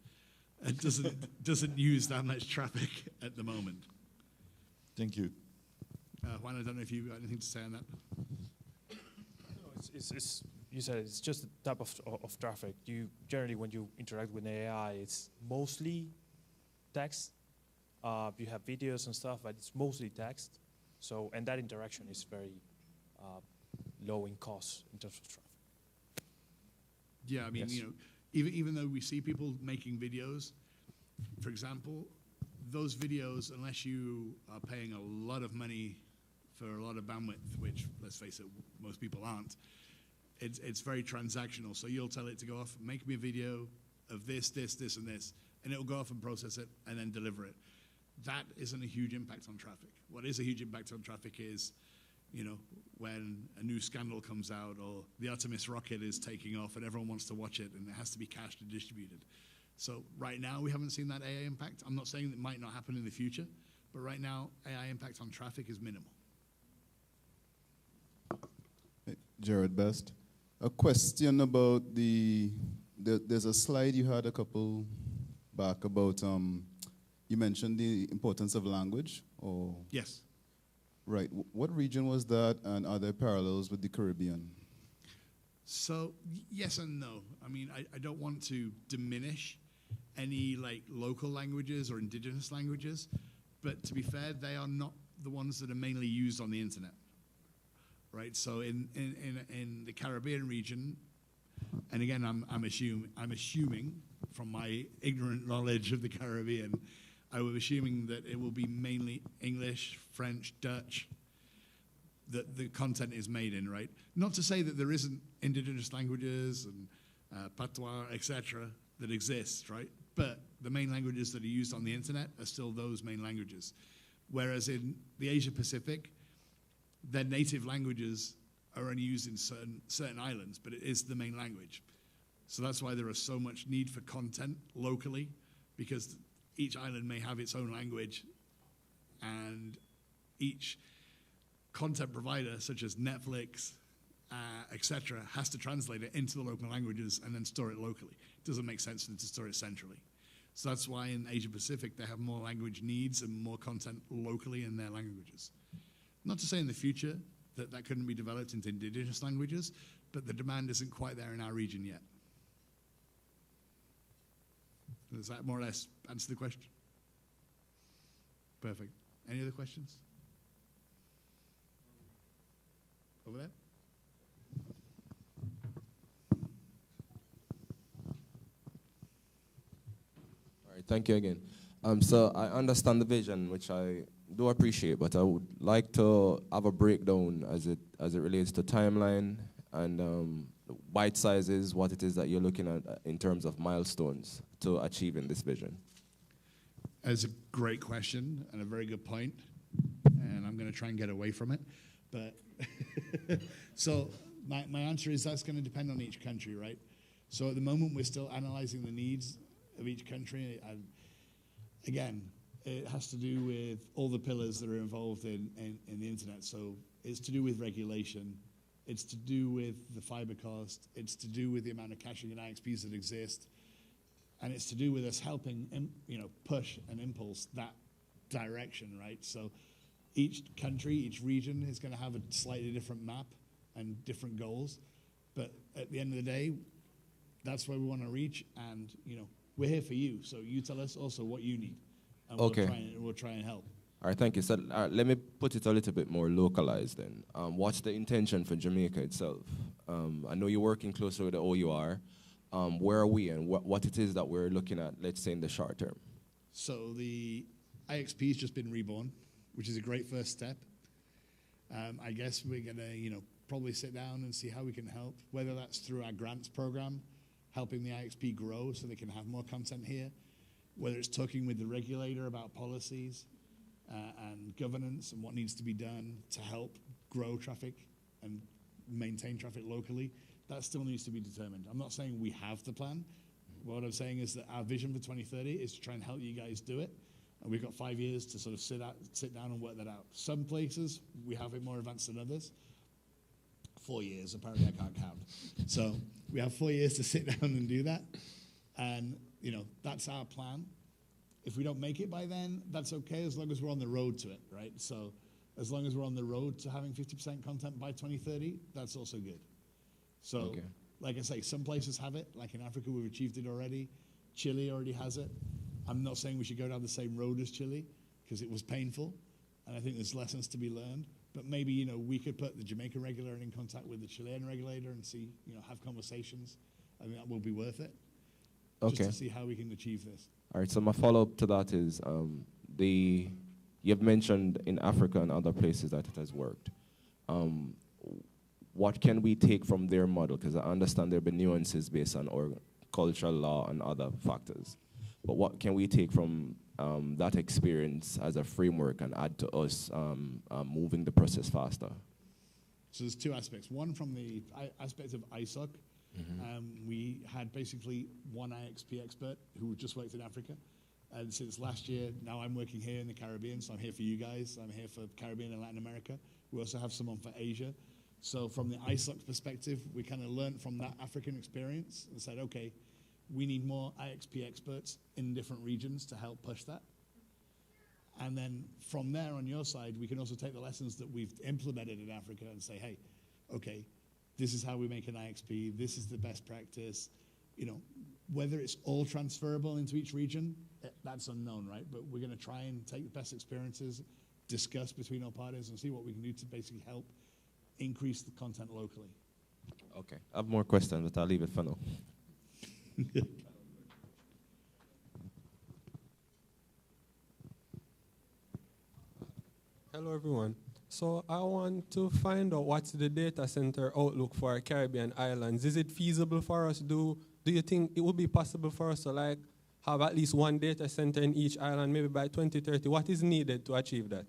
it doesn't use that much traffic at the moment. Thank you. Juan, I don't know if you've got anything to say on that. You said it's just the type of traffic. Generally, when you interact with AI, it's mostly text. You have videos and stuff, but it's mostly text. So, and that interaction is very low in cost in terms of traffic. Yeah, I mean, yes. Even though we see people making videos, for example, those videos, unless you are paying a lot of money for a lot of bandwidth, which, let's face it, most people aren't, it's very transactional. So you'll tell it to go off, make me a video of this, this, this, and this, and it'll go off and process it and then deliver it. That isn't a huge impact on traffic. What is a huge impact on traffic is, when a new scandal comes out or the Artemis rocket is taking off and everyone wants to watch it and it has to be cached and distributed. So right now we haven't seen that AI impact. I'm not saying that might not happen in the future, but right now AI impact on traffic is minimal. Hey, Jared Best. A question about there's a slide you had a couple back about, you mentioned the importance of language, or? Yes. Right. What region was that, and are there parallels with the Caribbean? So yes and no. I mean, I don't want to diminish any local languages or indigenous languages, but to be fair, they are not the ones that are mainly used on the internet, right? So in the Caribbean region, and again, I'm assuming from my ignorant knowledge of the Caribbean, I was assuming that it will be mainly English, French, Dutch, that the content is made in, right? Not to say that there isn't indigenous languages and patois, etc., that exist, right? but the main languages that are used on the internet are still those main languages. Whereas in the Asia Pacific, their native languages are only used in certain islands, but it is the main language. So that's why there is so much need for content locally, because each island may have its own language, and each content provider, such as Netflix, etc., has to translate it into the local languages and then store it locally. It doesn't make sense for them to store it centrally. So that's why in Asia Pacific they have more language needs and more content locally in their languages. Not to say in the future that couldn't be developed into indigenous languages, but the demand isn't quite there in our region yet. Does that more or less answer the question? Perfect. Any other questions? Over there? All right, thank you again. So I understand the vision, which I do appreciate, but I would like to have a breakdown as it relates to timeline and bite sizes, what it is that you're looking at in terms of milestones to achieving this vision. That's a great question and a very good point, and I'm going to try and get away from it. But so my answer is that's going to depend on each country, right? So at the moment we're still analyzing the needs of each country, and again, it has to do with all the pillars that are involved in the internet. So it's to do with regulation, it's to do with the fiber cost, it's to do with the amount of caching and IXPs that exist, and it's to do with us helping push and impulse that direction, right? So each country, each region is going to have a slightly different map and different goals, but at the end of the day, that's where we want to reach, and we're here for you. So you tell us also what you need, and okay. we'll try and help. All right, thank you. So let me put it a little bit more localized then. What's the intention for Jamaica itself? I know you're working closely with the OUR. Where are we, and what it is that we're looking at, let's say, in the short term? So the IXP has just been reborn, which is a great first step. I guess we're going to, probably sit down and see how we can help, whether that's through our grants program, helping the IXP grow so they can have more content here, whether it's talking with the regulator about policies and governance and what needs to be done to help grow traffic and maintain traffic locally. That still needs to be determined. I'm not saying we have the plan. What I'm saying is that our vision for 2030 is to try and help you guys do it. And we've got 5 years to sort of sit down and work that out. Some places, we have it more advanced than others. 4 years, apparently I can't count. So we have 4 years to sit down and do that. And, that's our plan. If we don't make it by then, that's okay, as long as we're on the road to it, right? So as long as we're on the road to having 50% content by 2030, that's also good. So, okay. Like I say, some places have it. Like in Africa, we've achieved it already. Chile already has it. I'm not saying we should go down the same road as Chile, because it was painful, and I think there's lessons to be learned. But maybe, we could put the Jamaica regulator in contact with the Chilean regulator and see, have conversations. I think that will be worth it. Okay. Just to see how we can achieve this. All right, so my follow-up to that is, you've mentioned in Africa and other places that it has worked. What can we take from their model? Because I understand there have been nuances based on cultural law and other factors. But what can we take from that experience as a framework and add to us moving the process faster? So there's two aspects. One, from the aspect of ISOC, we had basically one IXP expert who just worked in Africa. And since last year, now I'm working here in the Caribbean, so I'm here for you guys. I'm here for Caribbean and Latin America. We also have someone for Asia. So from the ISOC perspective, we kind of learned from that African experience and said, okay, we need more IXP experts in different regions to help push that. And then from there, on your side, we can also take the lessons that we've implemented in Africa and say, hey, okay, this is how we make an IXP, this is the best practice. Whether it's all transferable into each region, that's unknown, right? But we're going to try and take the best experiences, discuss between all parties, and see what we can do to basically help increase the content locally. Okay, I have more questions, but I'll leave it for now. Hello, everyone. So I want to find out what's the data center outlook for Caribbean islands. Is it feasible for us? Do you think it would be possible for us to have at least one data center in each island, maybe by 2030. What is needed to achieve that?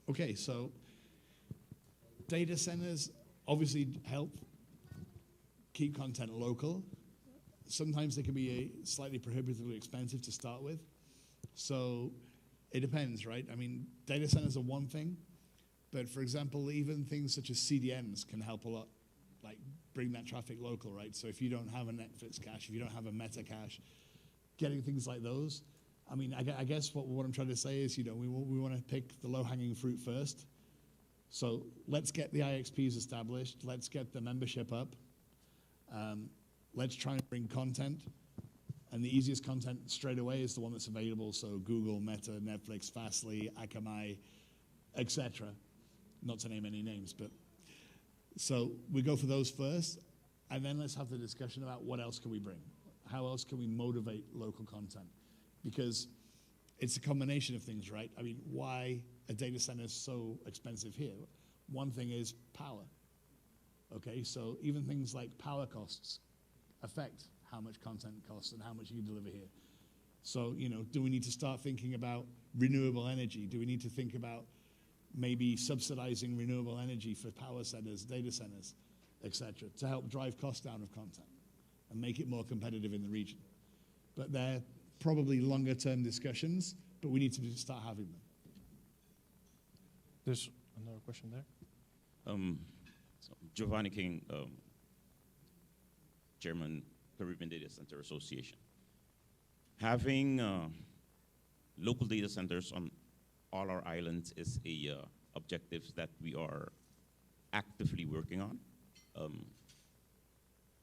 Okay, so data centers obviously help keep content local. Sometimes they can be slightly prohibitively expensive to start with. So it depends, right? I mean, data centers are one thing, but for example, even things such as CDNs can help a lot, like bring that traffic local, right? So if you don't have a Netflix cache, if you don't have a Meta cache, getting things like those. I mean, I guess what I'm trying to say is, you know, we want to pick the low-hanging fruit first. So let's get the IXPs established. Let's get the membership up. Let's try and bring content. And the easiest content straight away is the one that's available. So Google, Meta, Netflix, Fastly, Akamai, etc. Not to name any names, but so we go for those first, and then let's have the discussion about what else can we bring? How else can we motivate local content? Because it's a combination of things, right? I mean, why a data center is so expensive here? One thing is power. Okay, so even things like power costs affect how much content costs and how much you deliver here. So, you know, do we need to start thinking about renewable energy? Do we need to think about maybe subsidizing renewable energy for power centers, data centers, etc., to help drive costs down of content and make it more competitive in the region? But they're probably longer term discussions, but we need to start having them. There's another question there. So Giovanni King, Chairman, Caribbean Data Center Association. Having local data centers on all our islands is a objective that we are actively working on.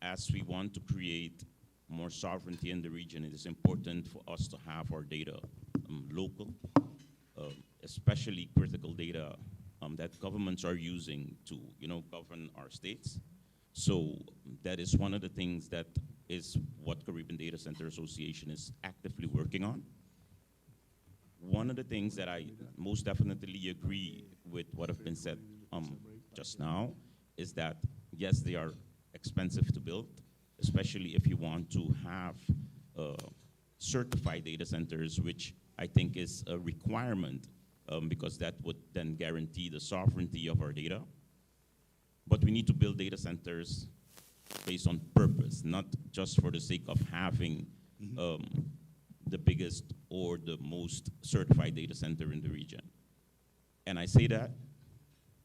As we want to create more sovereignty in the region, it is important for us to have our data local, especially critical data that governments are using to, you know, govern our states. So that is one of the things that is what Caribbean Data Center Association is actively working on. One of the things that I most definitely agree with what have been said just now is that, yes, they are expensive to build, especially if you want to have certified data centers, which I think is a requirement because that would then guarantee the sovereignty of our data. But we need to build data centers based on purpose, not just for the sake of having the biggest or the most certified data center in the region. And I say that,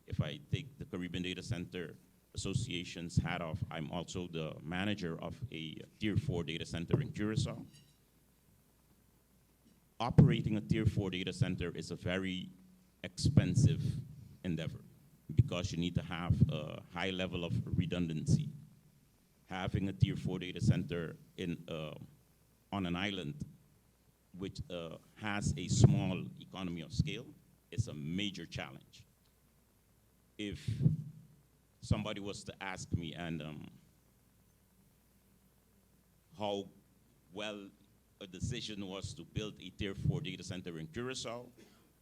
if I take the Caribbean Data Center Association's hat off, I'm also the manager of a Tier 4 data center in Curacao. Operating a Tier 4 data center is a very expensive endeavor because you need to have a high level of redundancy. Having a Tier 4 data center on an island which has a small economy of scale is a major challenge. If somebody was to ask me and how well a decision was to build a Tier 4 data center in Curacao,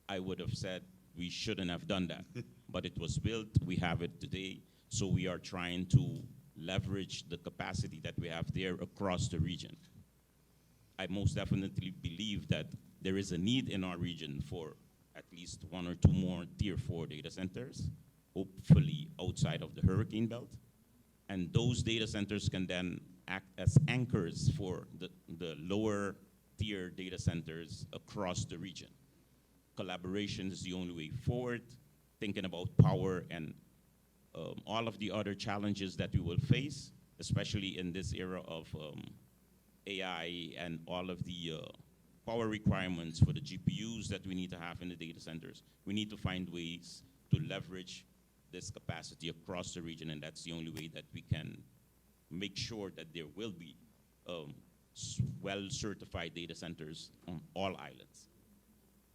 I would have said we shouldn't have done that. But it was built, we have it today, so we are trying to leverage the capacity that we have there across the region. I most definitely believe that there is a need in our region for at least 1 or 2 more Tier 4 data centers, hopefully outside of the hurricane belt. And those data centers can then act as anchors for the lower tier data centers across the region. Collaboration is the only way forward, thinking about power and all of the other challenges that we will face, especially in this era of AI and all of the power requirements for the GPUs that we need to have in the data centers. We need to find ways to leverage this capacity across the region, and that's the only way that we can make sure that there will be well-certified data centers on all islands.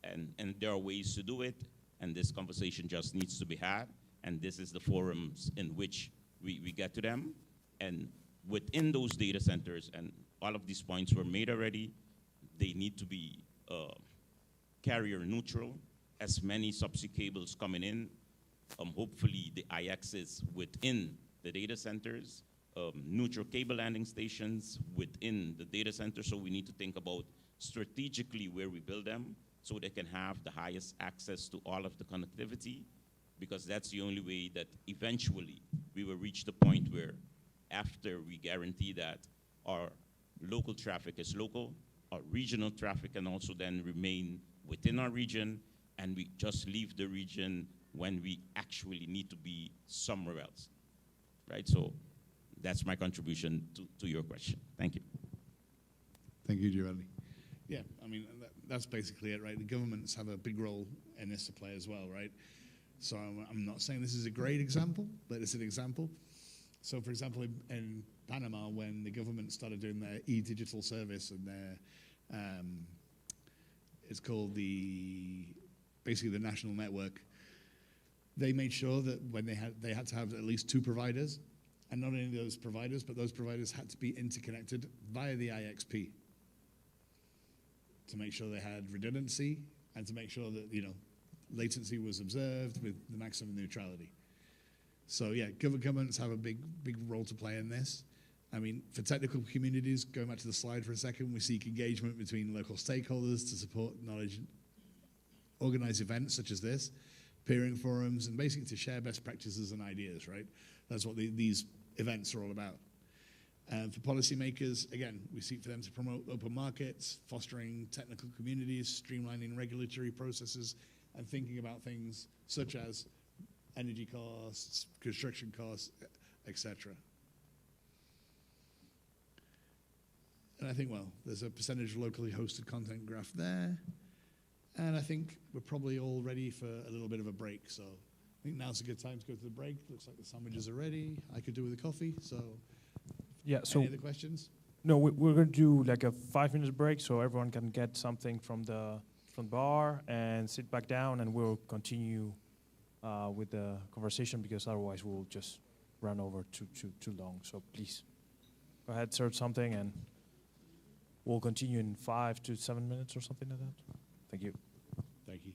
And there are ways to do it, and this conversation just needs to be had, and this is the forums in which we get to them. And within those data centers, and all of these points were made already, they need to be carrier neutral, as many subsea cables coming in. Hopefully the IXs within the data centers neutral cable landing stations within the data center, so we need to think about strategically where we build them so they can have the highest access to all of the connectivity, because that's the only way that eventually we will reach the point where after we guarantee that our local traffic is local, our regional traffic can also then remain within our region, and we just leave the region when we actually need to be somewhere else, right? So that's my contribution to your question. Thank you. Thank you, Girardi. Yeah, I mean, that's basically it, right? The governments have a big role in this to play as well, right? So I'm not saying this is a great example, but it's an example. So, for example, in Panama, when the government started doing their e-digital service and their, it's called basically the national network, they made sure that when they had to have at least 2 providers, and not only those providers, but those providers had to be interconnected via the IXP to make sure they had redundancy and to make sure that, latency was observed with the maximum neutrality. So yeah, governments have a big role to play in this. I mean, for technical communities, going back to the slide for a second, we seek engagement between local stakeholders to support knowledge, organize events such as this, peering forums, and basically to share best practices and ideas, right? That's what these events are all about. For policymakers, again, we seek for them to promote open markets, fostering technical communities, streamlining regulatory processes, and thinking about things such as energy costs, construction costs, etc. And I think, well, there's a percentage of locally hosted content graph there. And I think we're probably all ready for a little bit of a break. So I think now's a good time to go to the break. Looks like the sandwiches are ready. I could do with a coffee. So yeah, any other questions? No, we're going to do like a 5-minute break so everyone can get something from the bar and sit back down, and we'll continue with the conversation, because otherwise we'll just run over too long. So please go ahead, search something, and we'll continue in 5 to 7 minutes or something like that. Thank you. Thank you.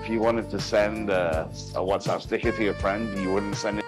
if you wanted to send a WhatsApp sticker to your friend, you wouldn't send it.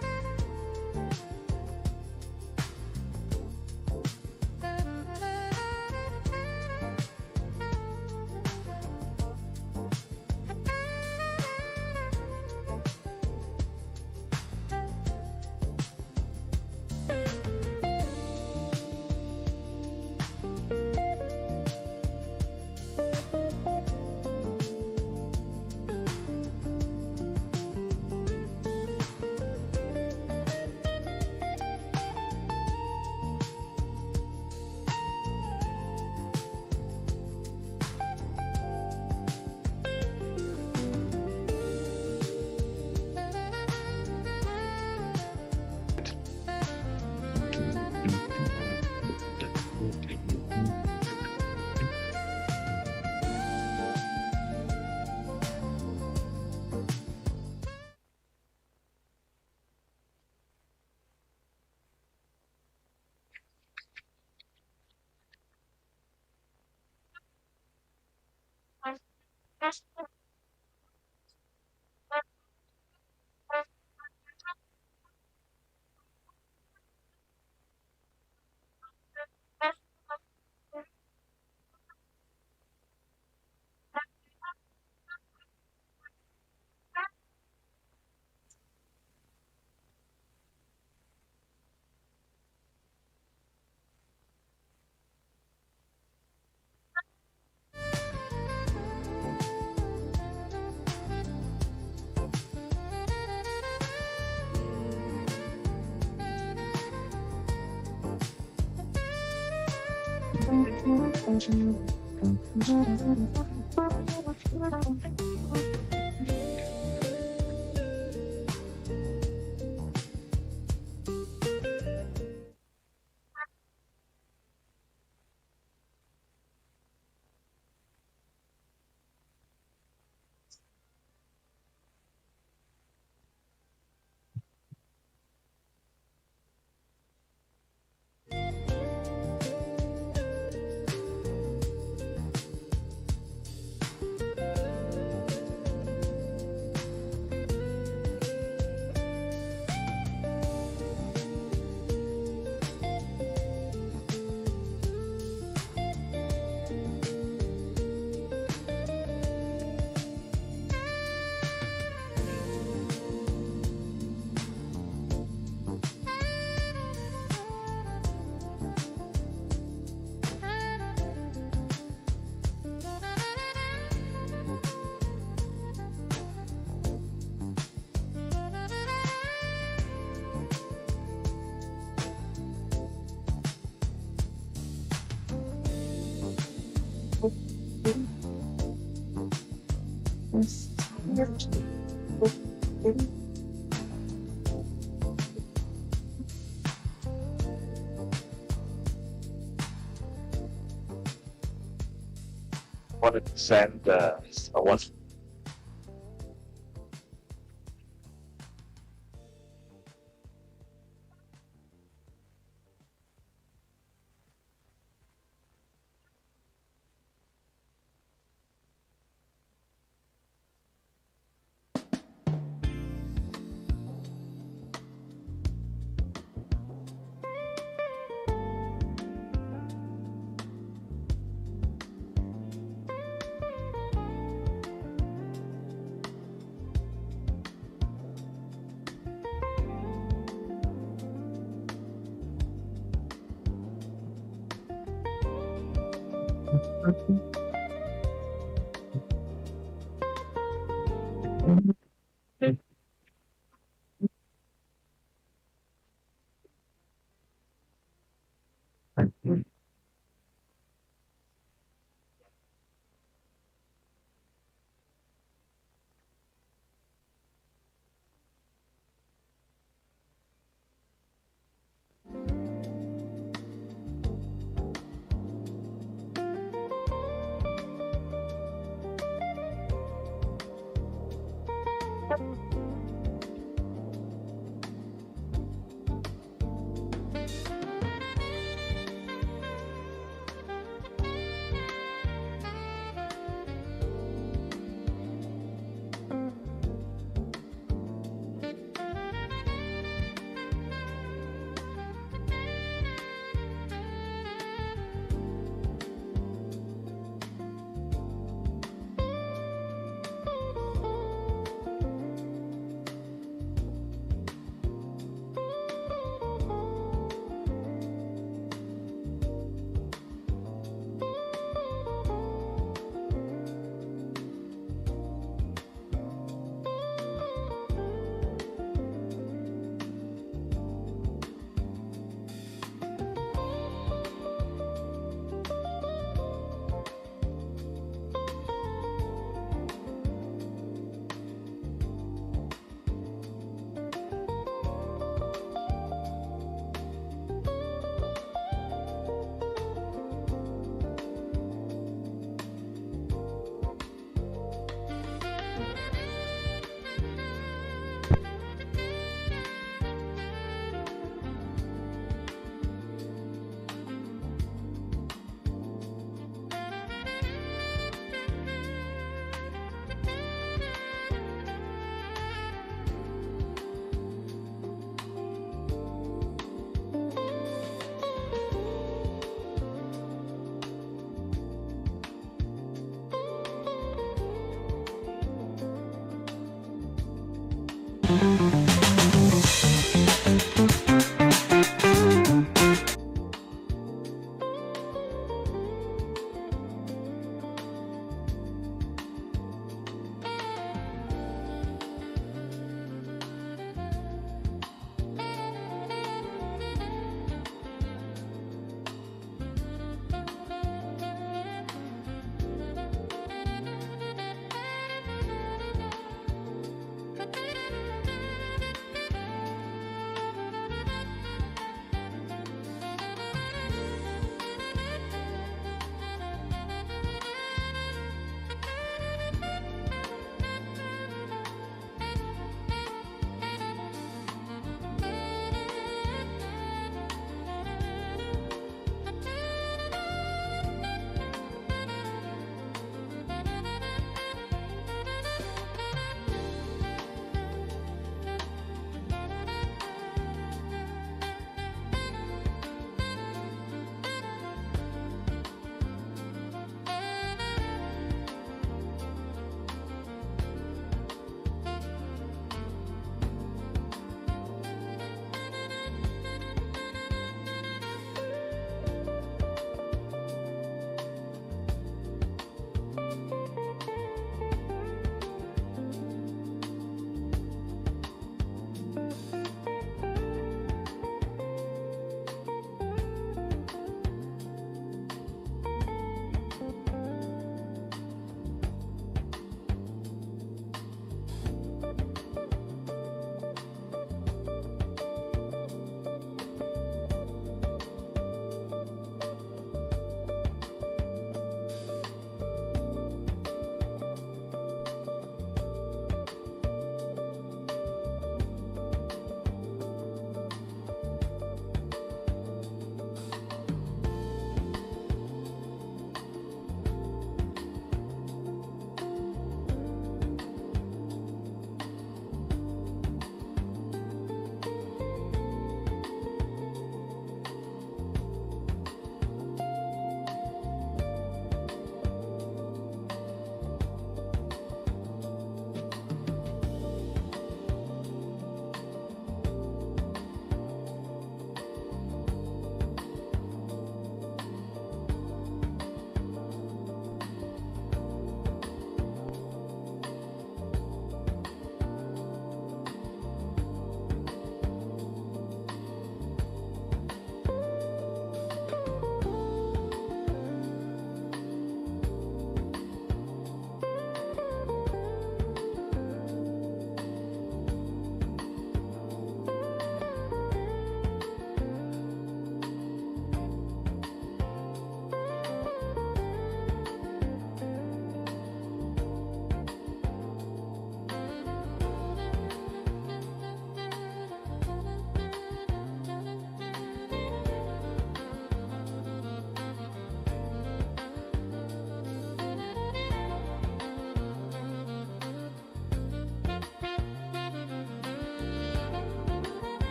Wanted to send a WhatsApp.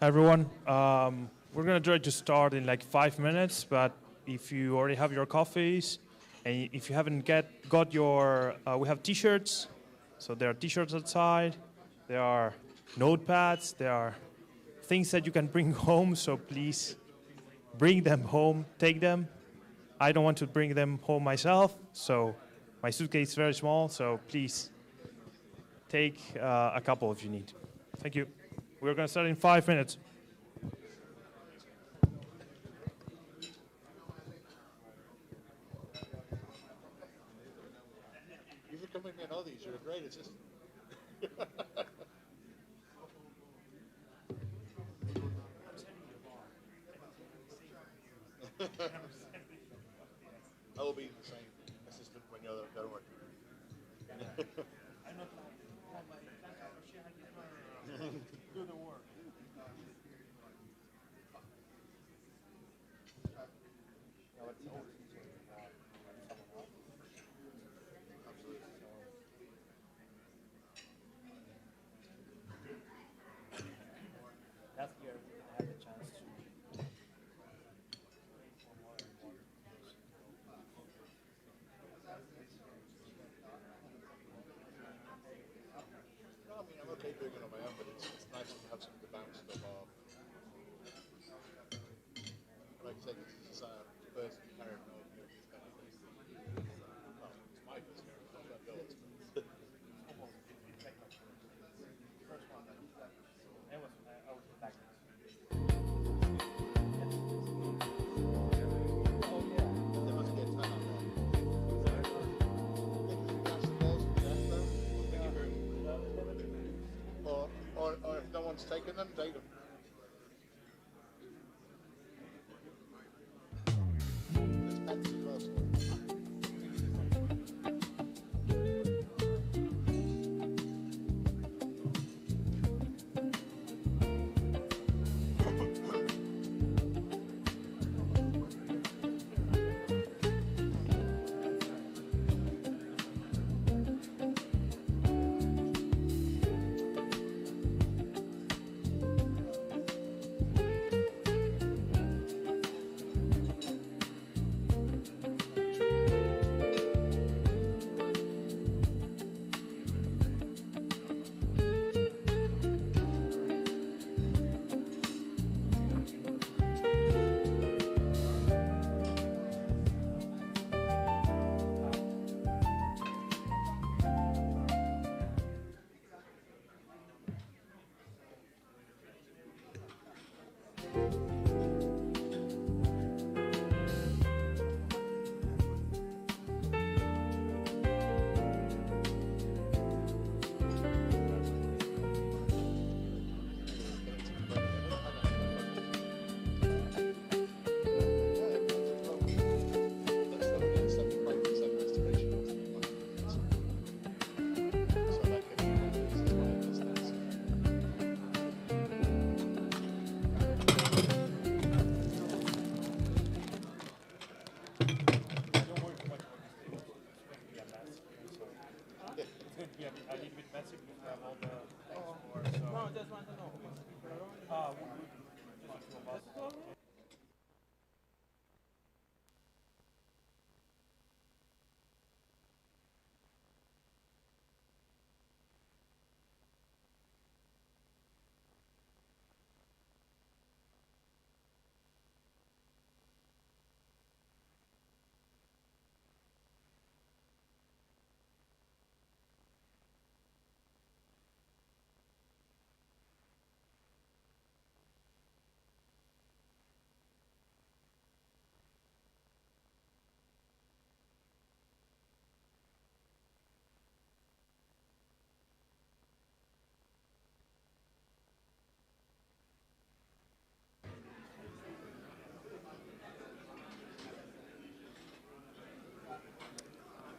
Everyone, we're gonna try to start in like 5 minutes, but if you already have your coffees, and if you haven't got your, we have t-shirts, so there are t-shirts outside, there are notepads, there are things that you can bring home, so please bring them home, take them. I don't want to bring them home myself, so my suitcase is very small, so please take a couple if you need. Thank you. We're going to start in 5 minutes. You can come with me on all these. You're a great assistant. I will be the same assistant when you're there, don't worry. Do the work. Last year we had a chance to No, I mean, I'm okay doing it on my own, but it's nice to have something to bounce stuff off. Like I said, this is first CaribNOG, this kind of thing. Well, it's my first CaribNOG, not yours. There must be a ton out there. Or if no one's taken them, take them. There's pens as well, so.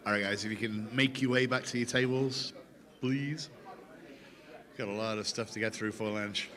All right, guys, if you can make your way back to your tables, please. Got a lot of stuff to get through for lunch.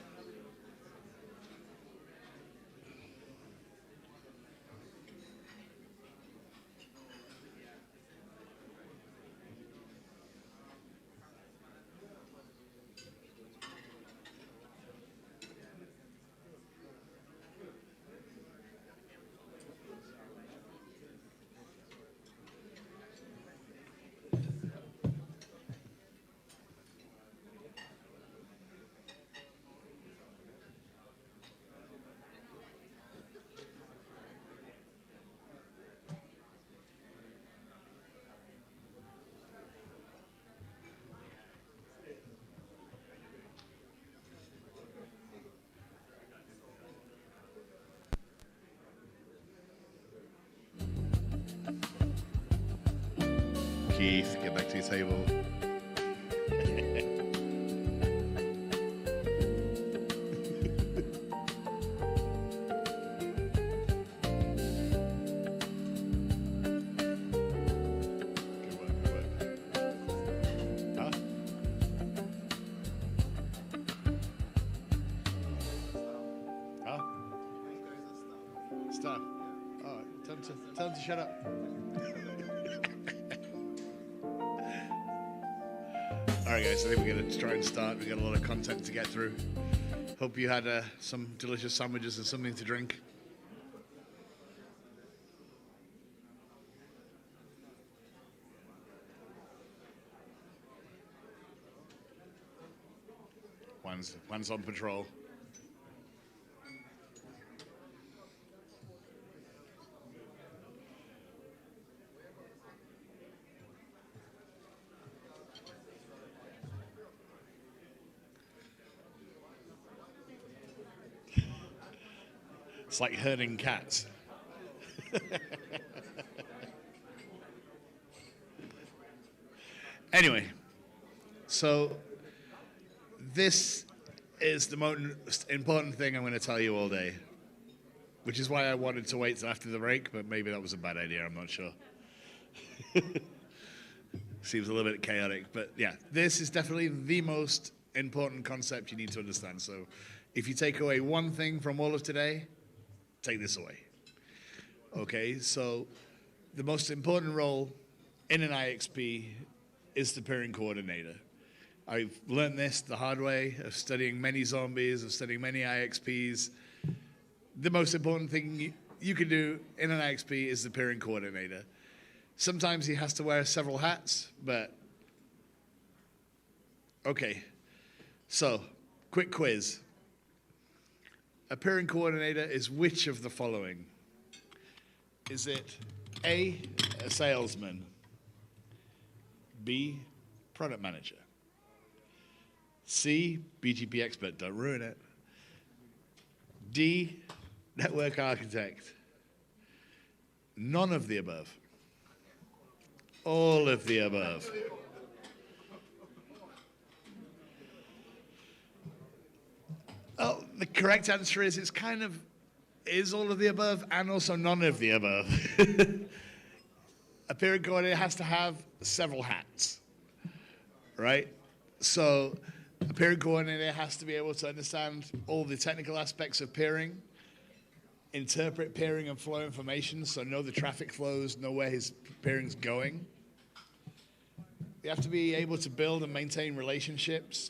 Keith, get back to your table. staff. All right, tell them to shut up. All right, guys, I think we're going to try and start. We've got a lot of content to get through. Hope you had some delicious sandwiches and something to drink. Juan's on patrol. It's like herding cats. Anyway, so this is the most important thing I'm going to tell you all day, which is why I wanted to wait till after the break, but maybe that was a bad idea, I'm not sure. Seems a little bit chaotic, but yeah, this is definitely the most important concept you need to understand. So if you take away one thing from all of today, take this away. Okay, so the most important role in an IXP is the peering coordinator. I've learned this the hard way of studying many zombies, of studying many IXPs. The most important thing you can do in an IXP is the peering coordinator. Sometimes he has to wear several hats, but okay. So, quick quiz. A peering coordinator is which of the following? Is it A, a salesman, B, product manager, C, BGP expert, don't ruin it, D, network architect, none of the above, all of the above? Oh, the correct answer is it's kind of is all of the above and also none of the above. A peering coordinator has to have several hats, right? So a peering coordinator has to be able to understand all the technical aspects of peering, interpret peering and flow information, so know the traffic flows, know where his peering's going. They have to be able to build and maintain relationships,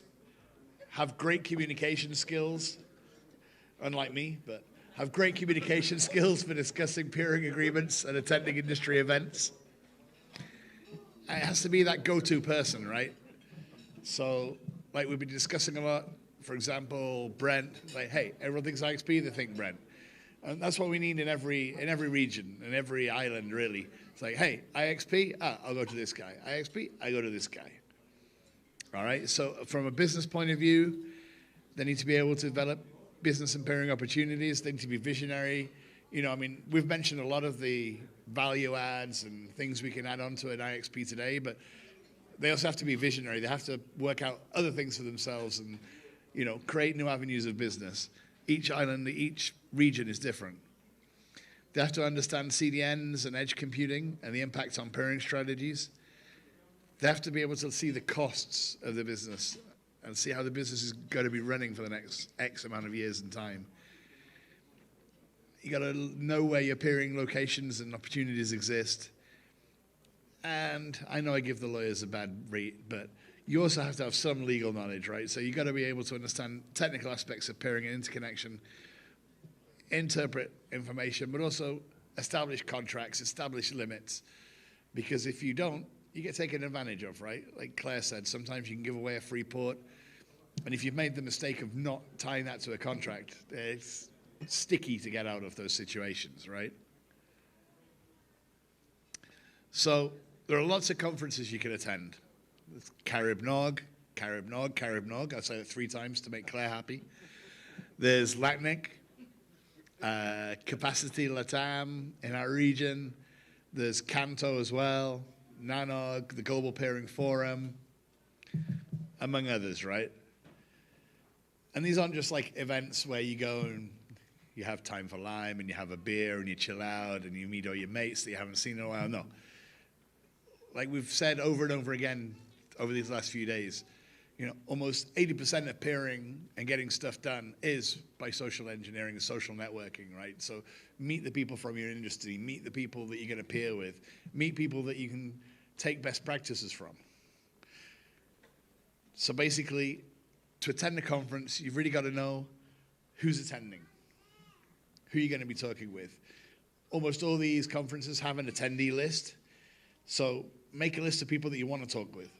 have great communication skills, unlike me, but have great communication skills for discussing peering agreements and attending industry events. It has to be that go-to person, right? So, like we've been discussing a lot, for example, Brent, like, hey, everyone thinks IXP, they think Brent. And that's what we need in every region, in every island, really. It's like, hey, IXP, I'll go to this guy. IXP, I go to this guy. All right, so from a business point of view, they need to be able to develop business and peering opportunities. They need to be visionary. You know, I mean, we've mentioned a lot of the value adds and things we can add on to an IXP today, but they also have to be visionary. They have to work out other things for themselves and, you know, create new avenues of business. Each island, each region is different. They have to understand CDNs and edge computing and the impact on peering strategies. They have to be able to see the costs of the business and see how the business is going to be running for the next X amount of years in time. You got to know where your peering locations and opportunities exist. And I know I give the lawyers a bad rate, but you also have to have some legal knowledge, right? So you got to be able to understand technical aspects of peering and interconnection, interpret information, but also establish contracts, establish limits. Because if you don't, you get taken advantage of, right? Like Claire said, sometimes you can give away a free port, and if you've made the mistake of not tying that to a contract, it's sticky to get out of those situations, right? So there are lots of conferences you can attend. There's CaribNOG, CaribNOG. I'll say it 3 times to make Claire happy. There's LACNIC, Capacity Latam in our region. There's Canto as well, NANOG, the Global Peering Forum, among others, right? And these aren't just like events where you go and you have time for lime and you have a beer and you chill out and you meet all your mates that you haven't seen in a while. No. Like we've said over and over again over these last few days, almost 80% of peering and getting stuff done is by social engineering and social networking, right? So meet the people from your industry, meet the people that you're going to peer with, meet people that you can take best practices from. So basically, to attend a conference, you've really got to know who's attending, who you're going to be talking with. Almost all these conferences have an attendee list, so make a list of people that you want to talk with.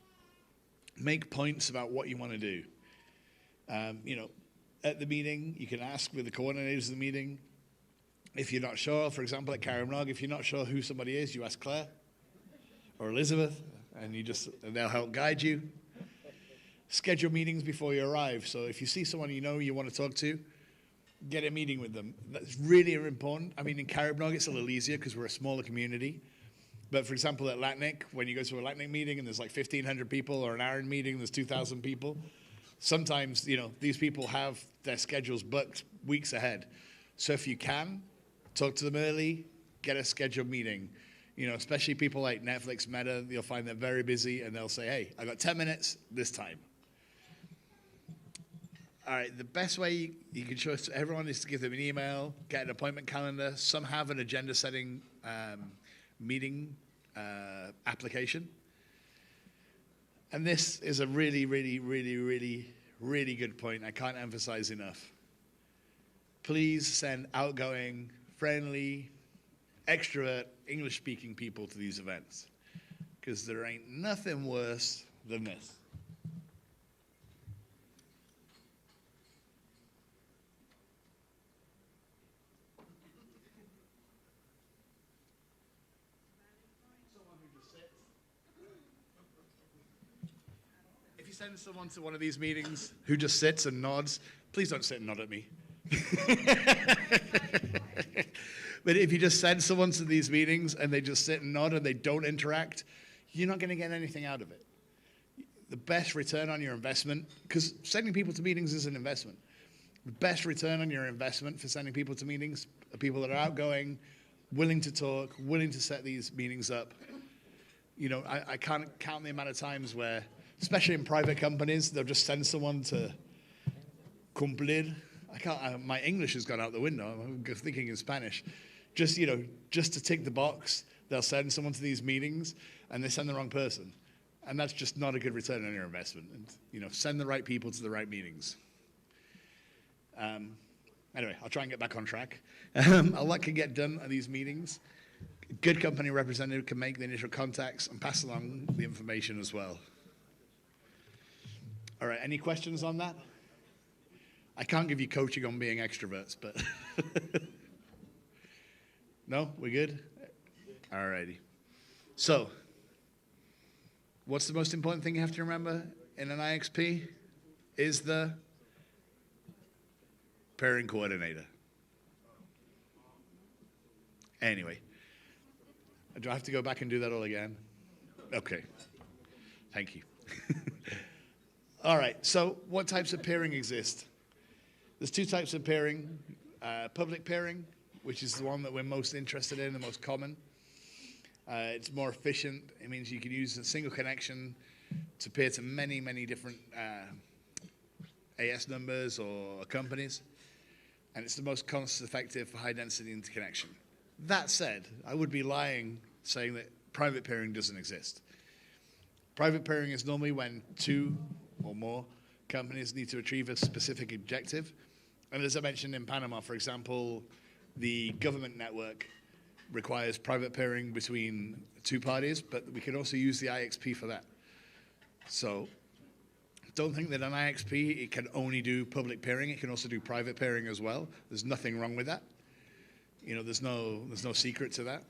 Make points about what you want to do. At the meeting, you can ask with the coordinators of the meeting. If you're not sure, for example, at CaribNOG, if you're not sure who somebody is, you ask Claire or Elizabeth, and they'll help guide you. Schedule meetings before you arrive. So if you see someone you want to talk to, get a meeting with them. That's really important. I mean, in CaribNOG, it's a little easier because we're a smaller community. But for example, at LATNIC, when you go to a LATNIC meeting and there's like 1,500 people, or an ARIN meeting, there's 2,000 people, sometimes, these people have their schedules booked weeks ahead. So if you can, talk to them early, get a scheduled meeting. Especially people like Netflix, Meta, you'll find they're very busy, and they'll say, hey, I got 10 minutes this time. All right, the best way you can show everyone is to give them an email, get an appointment calendar. Some have an agenda-setting meeting application. And this is a really, really, really, really, really good point I can't emphasize enough. Please send outgoing, friendly, extrovert, English-speaking people to these events, because there ain't nothing worse than this. If you send someone to one of these meetings who just sits and nods, please don't sit and nod at me. But if you just send someone to these meetings and they just sit and nod and they don't interact, you're not going to get anything out of it. The best return on your investment, because sending people to meetings is an investment. The best return on your investment for sending people to meetings are people that are outgoing, willing to talk, willing to set these meetings up. I can't count the amount of times where, especially in private companies, they'll just send someone to cumplir. My English has gone out the window. I'm thinking in Spanish. Just to tick the box, they'll send someone to these meetings, and they send the wrong person. And that's just not a good return on your investment. And, send the right people to the right meetings. Anyway, I'll try and get back on track. A lot can get done at these meetings. A good company representative can make the initial contacts and pass along the information as well. All right, any questions on that? I can't give you coaching on being extroverts, but no, we good? All righty. So, what's the most important thing you have to remember in an IXP? Is the pairing coordinator. Anyway, do I have to go back and do that all again? Okay. Thank you. All right, so what types of pairing exist? There's two types of pairing. Public pairing, which is the one that we're most interested in, the most common. It's more efficient. It means you can use a single connection to pair to many, many different AS numbers or companies. And it's the most cost-effective for high-density interconnection. That said, I would be lying saying that private pairing doesn't exist. Private pairing is normally when two or more companies need to achieve a specific objective. And as I mentioned in Panama, for example, the government network requires private pairing between two parties, but we can also use the IXP for that. So don't think that an IXP, it can only do public pairing. It can also do private pairing as well. There's nothing wrong with that. There's no secret to that.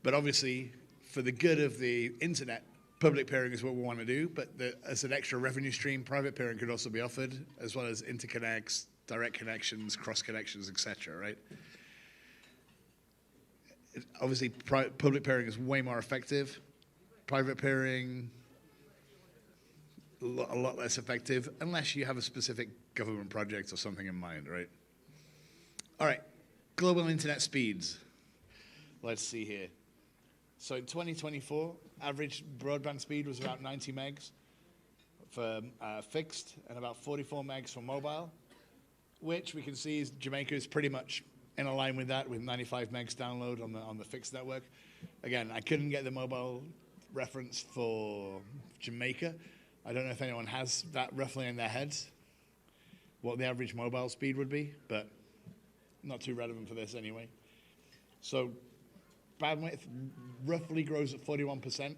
But obviously, for the good of the internet, public pairing is what we want to do, but as an extra revenue stream, private pairing could also be offered, as well as interconnects, direct connections, cross connections, etc. Right? Obviously, public pairing is way more effective. Private pairing, a lot less effective, unless you have a specific government project or something in mind, right? All right, global internet speeds. Let's see here. So in 2024, average broadband speed was about 90 megs for fixed and about 44 megs for mobile, which we can see is Jamaica is pretty much in line with that, with 95 megs download on the fixed network. Again, I couldn't get the mobile reference for Jamaica. I don't know if anyone has that roughly in their heads, what the average mobile speed would be, but not too relevant for this anyway. So bandwidth roughly grows at 41%.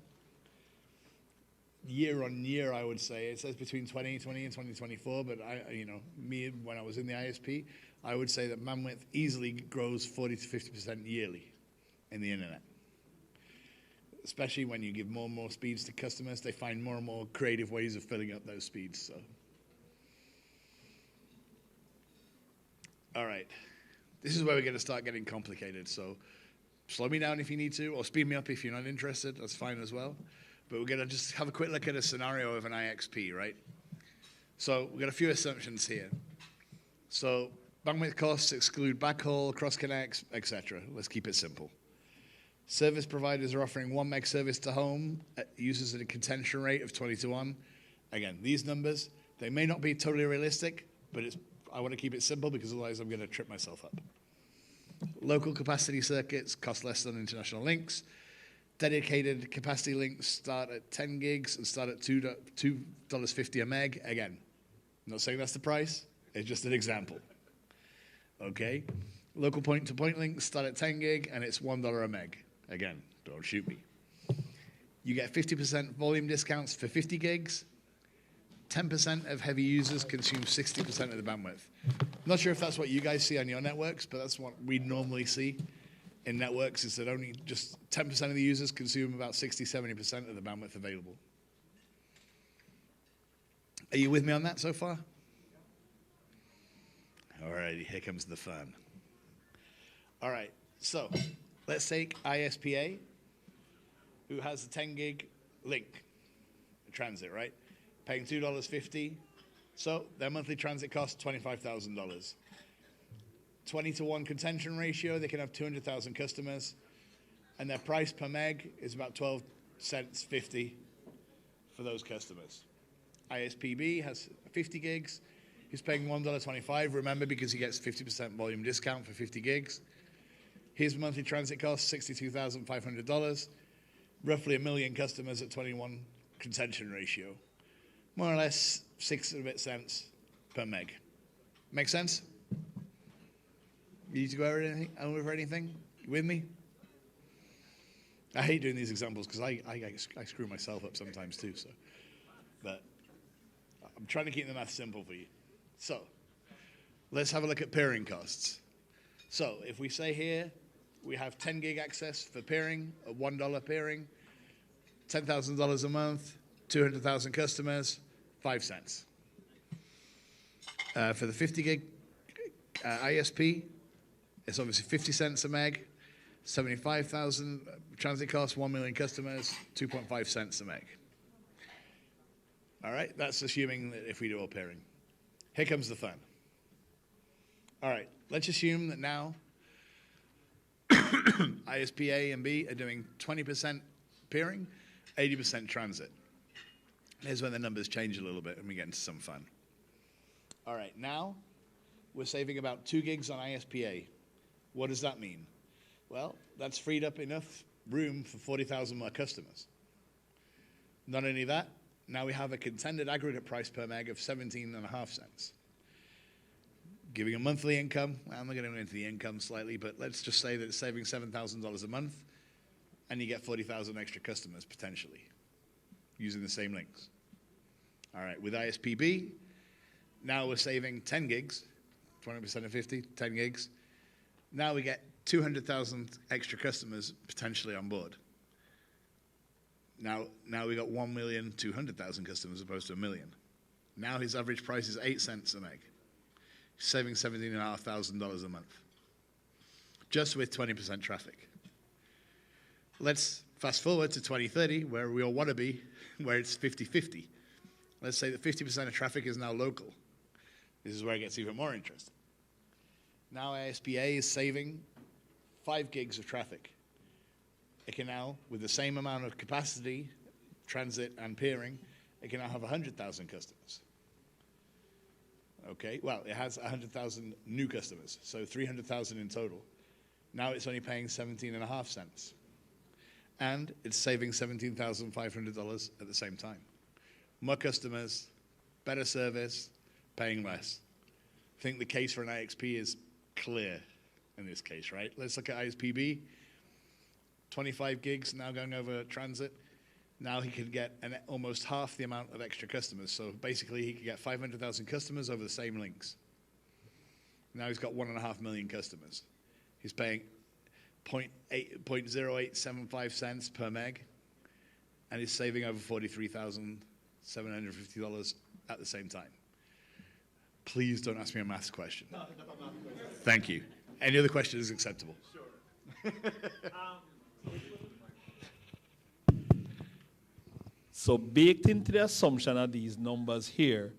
Year on year, I would say. It says between 2020 and 2024, but when I was in the ISP, I would say that bandwidth easily grows 40 to 50% yearly in the internet. Especially when you give more and more speeds to customers, they find more and more creative ways of filling up those speeds. So, all right, this is where we're going to start getting complicated. So, slow me down if you need to, or speed me up if you're not interested. That's fine as well. But we're going to just have a quick look at a scenario of an IXP, right? So we've got a few assumptions here. So bandwidth costs exclude backhaul, cross connects, etc. Let's keep it simple. Service providers are offering 1 meg service to home users at a contention rate of 20 to 1. Again, these numbers, they may not be totally realistic, but I want to keep it simple because otherwise I'm going to trip myself up. Local capacity circuits cost less than international links. Dedicated capacity links start at 10 gigs and start at $2.50 a meg. Again, I'm not saying that's the price. It's just an example. Okay? Local point-to-point links start at 10 gig and it's $1 a meg. Again, don't shoot me. You get 50% volume discounts for 50 gigs. 10% of heavy users consume 60% of the bandwidth. Not sure if that's what you guys see on your networks, but that's what we normally see in networks, is that only just 10% of the users consume about 60, 70% of the bandwidth available. Are you with me on that so far? All righty, here comes the fun. All right, so let's take ISPA, who has a 10 gig link, transit, right? Paying $2.50. So their monthly transit costs $25,000. 20 to 1 contention ratio, they can have 200,000 customers, and their price per meg is about 12 cents 50 for those customers. ISPB has 50 gigs. He's paying $1.25, remember, because he gets 50% volume discount for 50 gigs. His monthly transit costs $62,500, roughly 1 million customers at 21 contention ratio. More or less 6 and a bit cents per meg. Make sense? You need to go over anything? You with me? I hate doing these examples because I screw myself up sometimes too. So, but I'm trying to keep the math simple for you. So let's have a look at peering costs. So if we say here we have 10 gig access for peering, a $1 peering, $10,000 a month, 200,000 customers, 5 cents. For the 50 gig ISP, it's obviously 50 cents a meg, 75,000 transit costs, 1 million customers, 2.5 cents a meg. All right, that's assuming that if we do all pairing. Here comes the fun. All right, let's assume that now ISP A and B are doing 20% peering, 80% transit. Here's when the numbers change a little bit and we get into some fun. All right, now we're saving about 2 gigs on ISPA. What does that mean? Well, that's freed up enough room for 40,000 more customers. Not only that, now we have a contended aggregate price per meg of 17.5 cents. Giving a monthly income, well, I'm not going to go into the income slightly, but let's just say that it's saving $7,000 a month, and you get 40,000 extra customers potentially using the same links. All right, with ISPB, now we're saving 10 gigs, 20% of 50, 10 gigs. Now we get 200,000 extra customers potentially on board. Now we got 1,200,000 customers as opposed to 1 million. Now his average price is 8 cents a meg. He's saving $17,500 a month, just with 20% traffic. Let's fast forward to 2030, where we all want to be, where it's 50-50. Let's say that 50% of traffic is now local. This is where it gets even more interesting. Now ISPA is saving 5 gigs of traffic. It can now, with the same amount of capacity, transit and peering, it can now have 100,000 customers. Okay, well, it has 100,000 new customers, so 300,000 in total. Now it's only paying 17.5 cents. And it's saving $17,500 at the same time. More customers, better service, paying less. I think the case for an IXP is clear in this case, right? Let's look at ISPB. 25 gigs now going over transit. Now he can get almost half the amount of extra customers. So basically he could get 500,000 customers over the same links. Now he's got 1.5 million customers. He's paying 0.0875 cents per meg, and he's saving over $43,750 at the same time. Please don't ask me a maths question. No, not a math question. Thank you. Any other question is acceptable. Sure. So baked into the assumption of these numbers here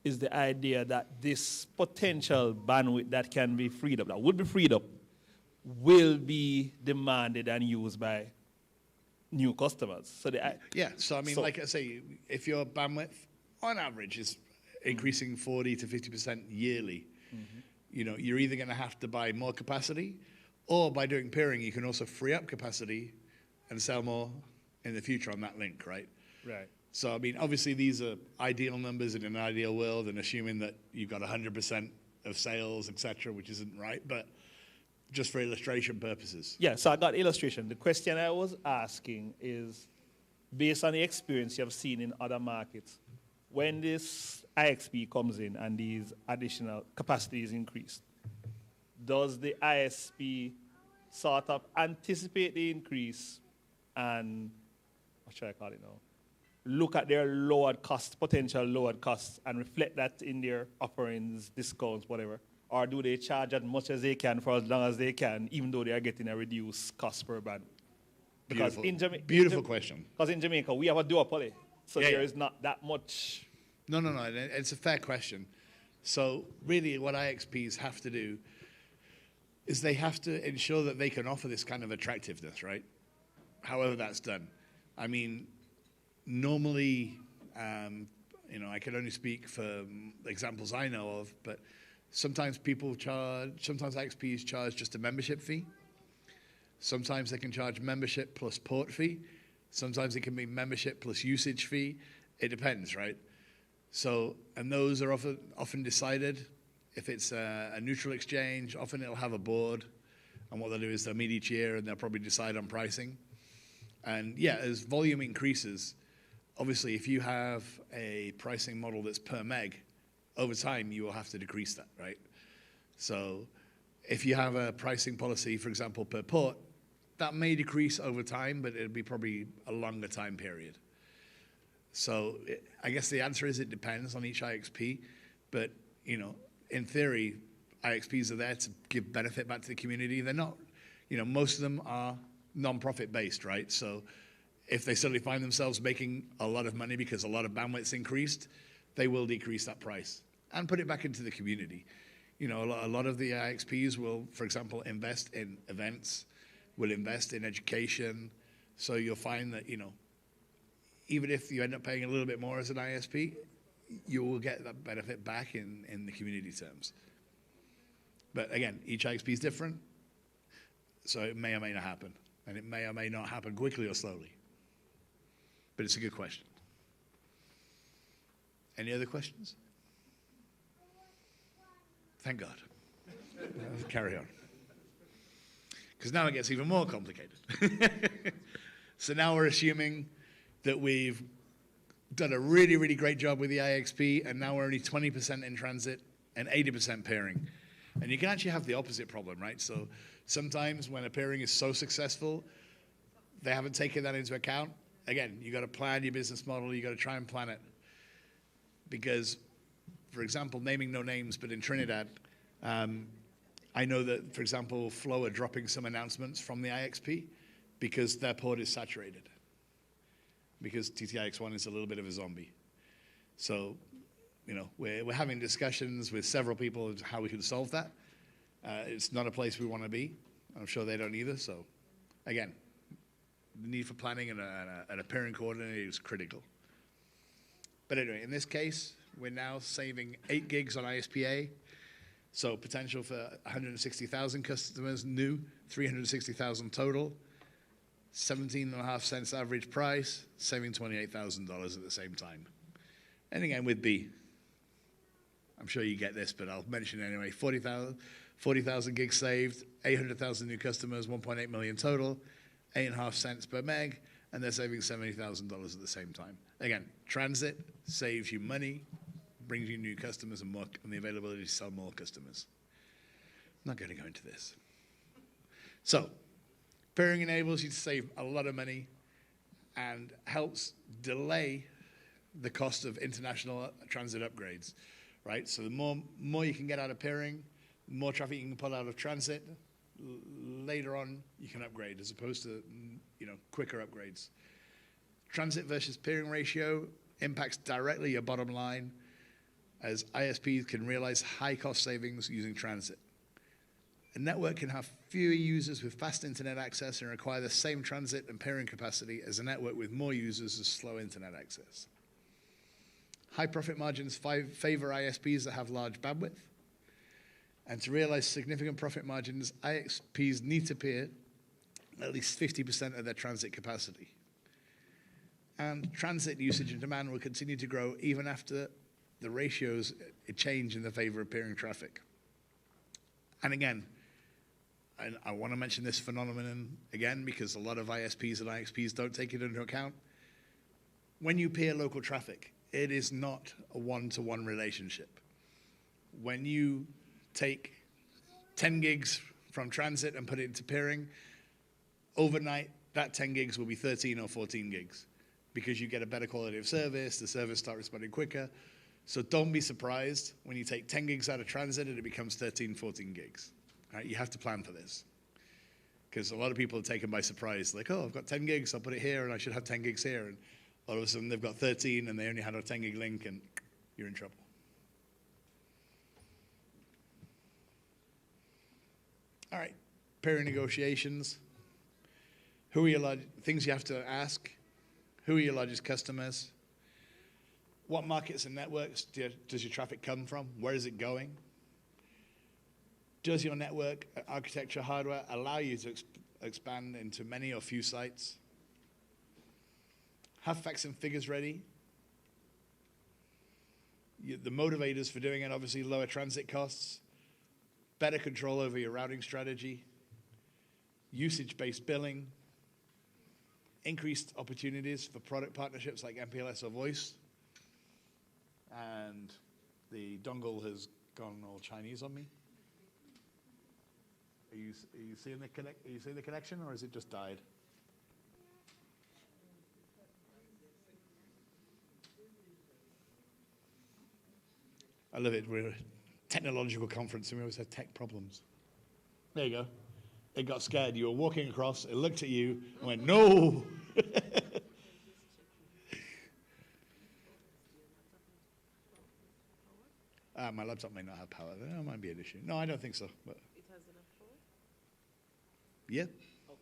is the idea that this potential bandwidth that can be freed up, that would be freed up, will be demanded and used by new customers. So yeah, so I mean, like I say, if your bandwidth on average is increasing 40 to 50% yearly, you know, you're either going to have to buy more capacity, or by doing peering, you can also free up capacity and sell more in the future on that link, right? Right. So, I mean, obviously these are ideal numbers in an ideal world, and assuming that you've got 100% of sales, etc., which isn't right, but just for illustration purposes. Yeah, so I got illustration. The question I was asking is, based on the experience you have seen in other markets, when this IXP comes in and these additional capacity is increased, does the ISP sort of anticipate the increase and, what should I call it now, look at their lowered costs, potential lowered costs, and reflect that in their offerings, discounts, whatever? Or do they charge as much as they can for as long as they can, even though they are getting a reduced cost per band? Because beautiful question. Because in Jamaica, we have a duopoly, so there is not that much. No, it's a fair question. So really what IXPs have to do is they have to ensure that they can offer this kind of attractiveness, right? However that's done. I mean, normally, you know, I can only speak for examples I know of, but sometimes sometimes IXPs charge just a membership fee. Sometimes they can charge membership plus port fee. Sometimes it can be membership plus usage fee. It depends, right? So, and those are often decided. If it's a neutral exchange, often it'll have a board, and what they'll do is they'll meet each year and they'll probably decide on pricing. And yeah, as volume increases, obviously if you have a pricing model that's per meg, over time you will have to decrease that, right? So if you have a pricing policy, for example, per port, that may decrease over time, but it'll be probably a longer time period. So I guess the answer is it depends on each IXP, but you know, in theory, IXPs are there to give benefit back to the community. They're not, you know, most of them are non-profit based, right? So if they suddenly find themselves making a lot of money because a lot of bandwidth's increased, they will decrease that price and put it back into the community. You know, a lot of the IXPs will, for example, invest in events, will invest in education. So you'll find that, you know, even if you end up paying a little bit more as an ISP, you will get that benefit back in the community terms. But again, each IXP is different, so it may or may not happen. And it may or may not happen quickly or slowly. But it's a good question. Any other questions? Thank God. Let's carry on. Because now it gets even more complicated. So now we're assuming that we've done a really, really great job with the IXP, and now we're only 20% in transit and 80% pairing. And you can actually have the opposite problem, right? So sometimes when a pairing is so successful, they haven't taken that into account. Again, you got to plan your business model. You got to try and plan it. Because, for example, naming no names, but in Trinidad, I know that, for example, Flow are dropping some announcements from the IXP because their port is saturated. Because TTIX1 is a little bit of a zombie. So, you know, we're having discussions with several people as how we can solve that. It's not a place we want to be. I'm sure they don't either. So, again, the need for planning and a pairing coordinator is critical. But anyway, in this case, we're now saving 8 gigs on ISPA. So potential for 160,000 customers new, 360,000 total, 17.5 cents average price, saving $28,000 at the same time. And again, with B, I'm sure you get this, but I'll mention it anyway. 40,000 gigs saved, 800,000 new customers, 1.8 million total, 8.5 cents per meg, and they're saving $70,000 at the same time. Again, transit saves you money, brings you new customers and the availability to sell more customers. I'm not going to go into this. So, peering enables you to save a lot of money and helps delay the cost of international transit upgrades, right? So the more you can get out of peering, the more traffic you can pull out of transit, later on you can upgrade as opposed to quicker upgrades. Transit versus peering ratio impacts directly your bottom line as ISPs can realize high cost savings using transit. A network can have fewer users with fast internet access and require the same transit and peering capacity as a network with more users with slow internet access. High profit margins favor ISPs that have large bandwidth. And to realize significant profit margins, ISPs need to peer at least 50% of their transit capacity. And transit usage and demand will continue to grow even after the ratios change in the favor of peering traffic. And again, I want to mention this phenomenon again because a lot of ISPs and IXPs don't take it into account. When you peer local traffic, it is not a one-to-one relationship. When you take 10 gigs from transit and put it into peering, overnight, that 10 gigs will be 13 or 14 gigs because you get a better quality of service, the service starts responding quicker. So don't be surprised when you take 10 gigs out of transit and it becomes 13, 14 gigs. All right, you have to plan for this because a lot of people are taken by surprise. Like, oh, I've got 10 gigs, I'll put it here and I should have 10 gigs here. And all of a sudden they've got 13 and they only had a 10 gig link and you're in trouble. All right, peering negotiations. Who are your things you have to ask? Who are your largest customers? What markets and networks does your traffic come from? Where is it going? Does your network architecture hardware allow you to expand into many or few sites? Have facts and figures ready. The motivators for doing it, obviously, lower transit costs, better control over your routing strategy, usage-based billing, increased opportunities for product partnerships like MPLS or voice, and the dongle has gone all Chinese on me. Are you seeing the connection, or has it just died? I love it. We're a technological conference, and we always have tech problems. There you go. It got scared. You were walking across. It looked at you and went, "No." My laptop may not have power. That might be an issue. No, I don't think so. But it has enough power? Yeah. Okay.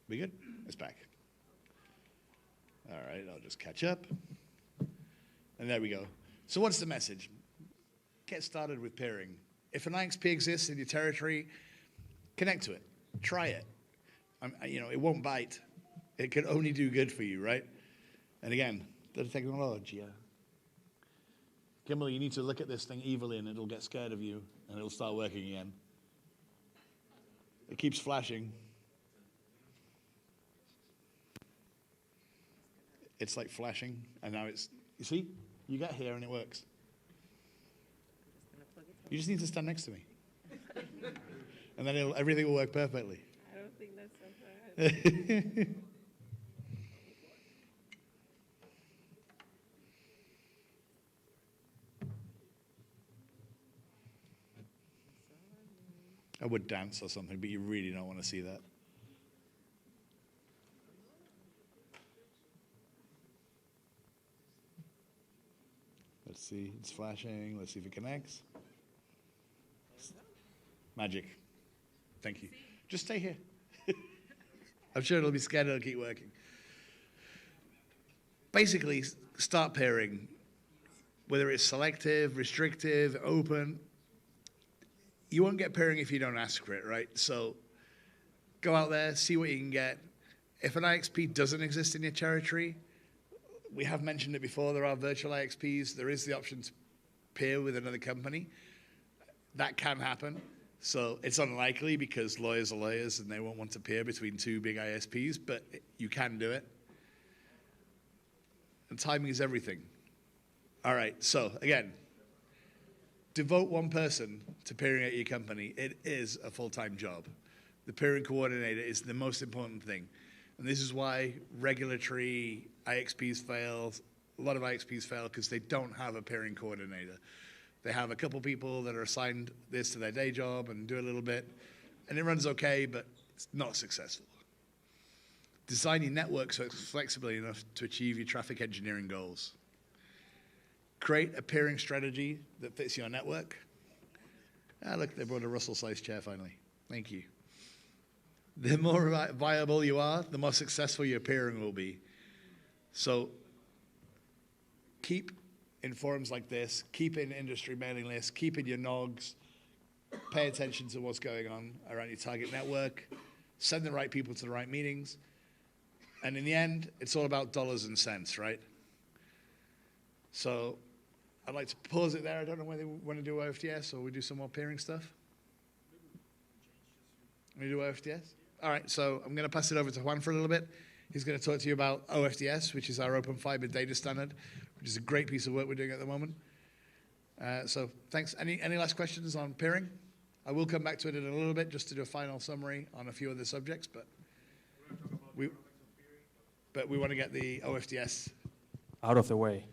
We good? It's back. All right, I'll just catch up. And there we go. So what's the message? Get started with peering. If an IXP exists in your territory, connect to it. Try it. It won't bite. It can only do good for you, right? And again, the technology. Kimberly, you need to look at this thing evilly and it'll get scared of you and it'll start working again. It keeps flashing. It's like flashing, and now it's, you see? You get here and it works. You just need to stand next to me. And then everything will work perfectly. I don't think that's so hard. I would dance or something, but you really don't want to see that. Let's see, it's flashing. Let's see if it connects. Magic. Thank you. Just stay here. I'm sure it'll be scared it'll keep working. basically start peering, whether it's selective, restrictive, open. You won't get peering if you don't ask for it, right? So go out there, see what you can get. If an IXP doesn't exist in your territory, we have mentioned it before, there are virtual IXPs. There is the option to peer with another company. That can happen. So it's unlikely because lawyers are lawyers and they won't want to peer between two big ISPs, but you can do it. And timing is everything. All right, so again, devote one person to peering at your company. It is a full-time job. The peering coordinator is the most important thing. And this is why regulatory IXPs fail. A lot of IXPs fail because they don't have a peering coordinator. They have a couple people that are assigned this to their day job and do a little bit, and it runs okay, but it's not successful. Design your network so it's flexible enough to achieve your traffic engineering goals. Create a peering strategy that fits your network. Ah, look, they brought a Russell-sized chair finally. Thank you. The more viable you are, the more successful your peering will be. So keep in forums like this, keep in industry mailing lists, keep in your NOGs, pay attention to what's going on around your target network, send the right people to the right meetings, and in the end, it's all about dollars and cents, right? So I'd like to pause it there. I don't know whether we want to do OFDS or we do some more peering stuff. We do OFDS? All right, so I'm going to pass it over to Juan for a little bit. He's going to talk to you about OFDS, which is our Open Fiber Data Standard, which is a great piece of work we're doing at the moment. So thanks. Any last questions on peering? I will come back to it in a little bit just to do a final summary on a few other subjects, but we want to get the OFDS out of the way.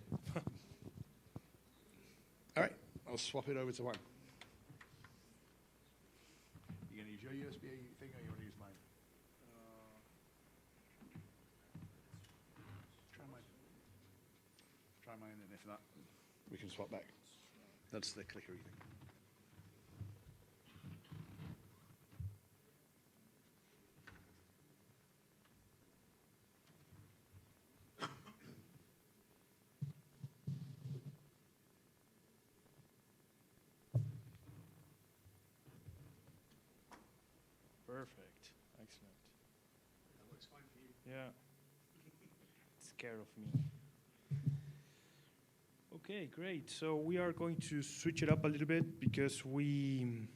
All right, I'll swap it over to Juan. You going to use your USB thing or you want to use mine? Try mine, and if not, we can swap back. That's the clickery thing. Perfect. Excellent. That looks fine for you. Yeah. It's scared of me. Okay, great. So we are going to switch it up a little bit because we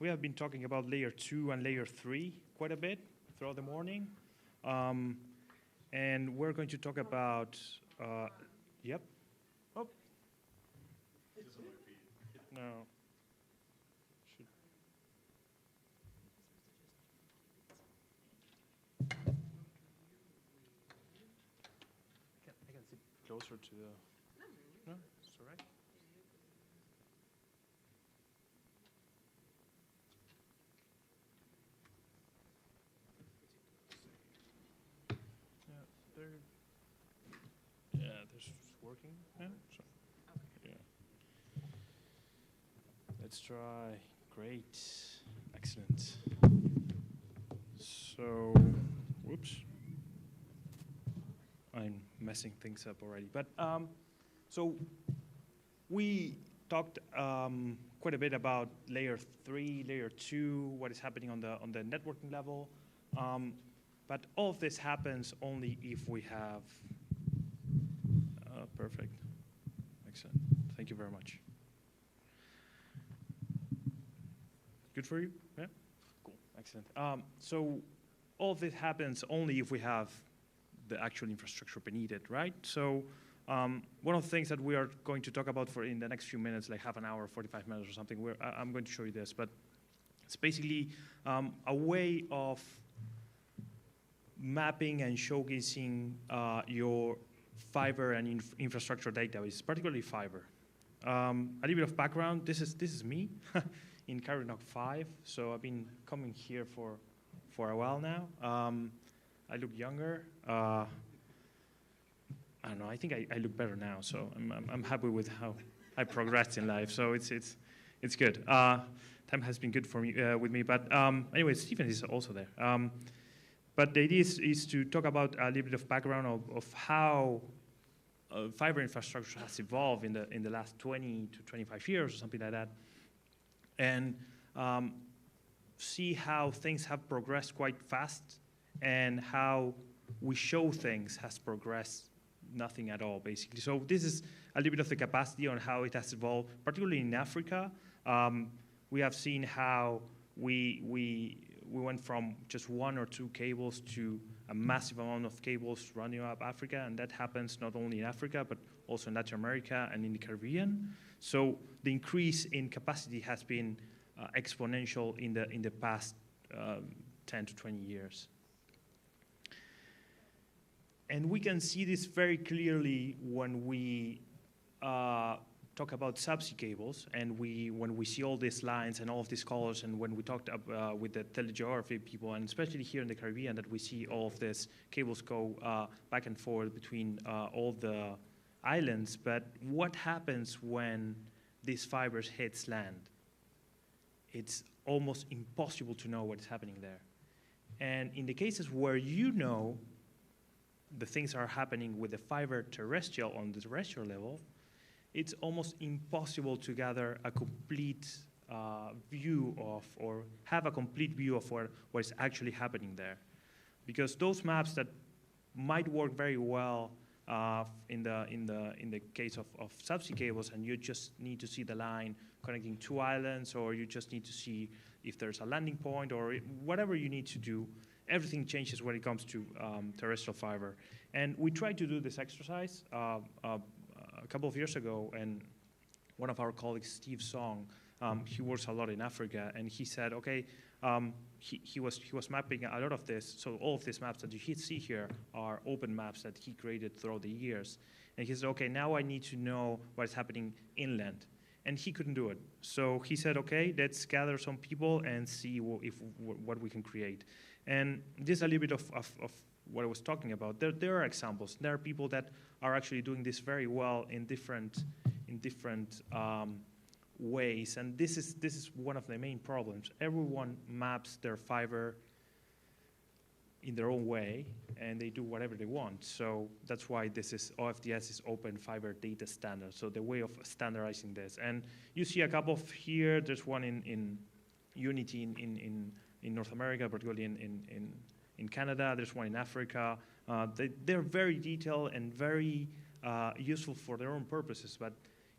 have been talking about layer 2 and layer 3 quite a bit throughout the morning. And we're going to talk about, yep. Oh. No. I can sit closer to the... No, it's all right. Yeah, this is working. Yeah, so, yeah. Let's try. Great. Excellent. So, whoops. I'm messing things up already. But so we talked quite a bit about layer 3, layer 2, what is happening on the networking level. But all of this happens only if we have perfect. Excellent. Thank you very much. Good for you? Yeah? Cool. Excellent. So all of this happens only if we have the actual infrastructure beneath it, right? So one of the things that we are going to talk about for in the next few minutes, like half an hour, 45 minutes or something, I'm going to show you this, but it's basically a way of mapping and showcasing your fiber and infrastructure database, particularly fiber. A little bit of background, this is me in CaribNOG 5, so I've been coming here for a while now. I look younger. I don't know. I think I look better now, so I'm happy with how I progressed in life. So it's good. Time has been good for me with me. But anyway, Stephen is also there. But the idea is to talk about a little bit of background of how fiber infrastructure has evolved in the last 20 to 25 years or something like that, and see how things have progressed quite fast and how we show things has progressed nothing at all, basically. So this is a little bit of the capacity on how it has evolved, particularly in Africa. We have seen how we went from just 1 or 2 cables to a massive amount of cables running up Africa, and that happens not only in Africa, but also in Latin America and in the Caribbean. So the increase in capacity has been exponential in the past 10 to 20 years. And we can see this very clearly when we talk about subsea cables, and when we see all these lines and all of these colors, and when we talked with the telegeography people, and especially here in the Caribbean, that we see all of these cables go back and forth between all the islands. But what happens when these fibers hits land? It's almost impossible to know what's happening there. And in the cases where you know the things are happening with the fiber terrestrial on the terrestrial level, it's almost impossible to gather a complete view of, or have a complete view of what is actually happening there. Because those maps that might work very well in the case of subsea cables, and you just need to see the line connecting 2 islands, or you just need to see if there's a landing point, or whatever you need to do, everything changes when it comes to terrestrial fiber. And we tried to do this exercise a couple of years ago, and one of our colleagues, Steve Song, he works a lot in Africa, and he said, okay, he was mapping a lot of this. So all of these maps that you see here are open maps that he created throughout the years. And he said, okay, now I need to know what's happening inland. And he couldn't do it. So he said, okay, let's gather some people and see what we can create. And this is a little bit of what I was talking about. There are examples. There are people that are actually doing this very well in different ways. And this is one of the main problems. Everyone maps their fiber in their own way, and they do whatever they want. So that's why OFDS is Open Fiber Data Standard, so the way of standardizing this. And you see a couple of here. There's one in Unity in North America, particularly in Canada. There's one in Africa. They're very detailed and very useful for their own purposes. But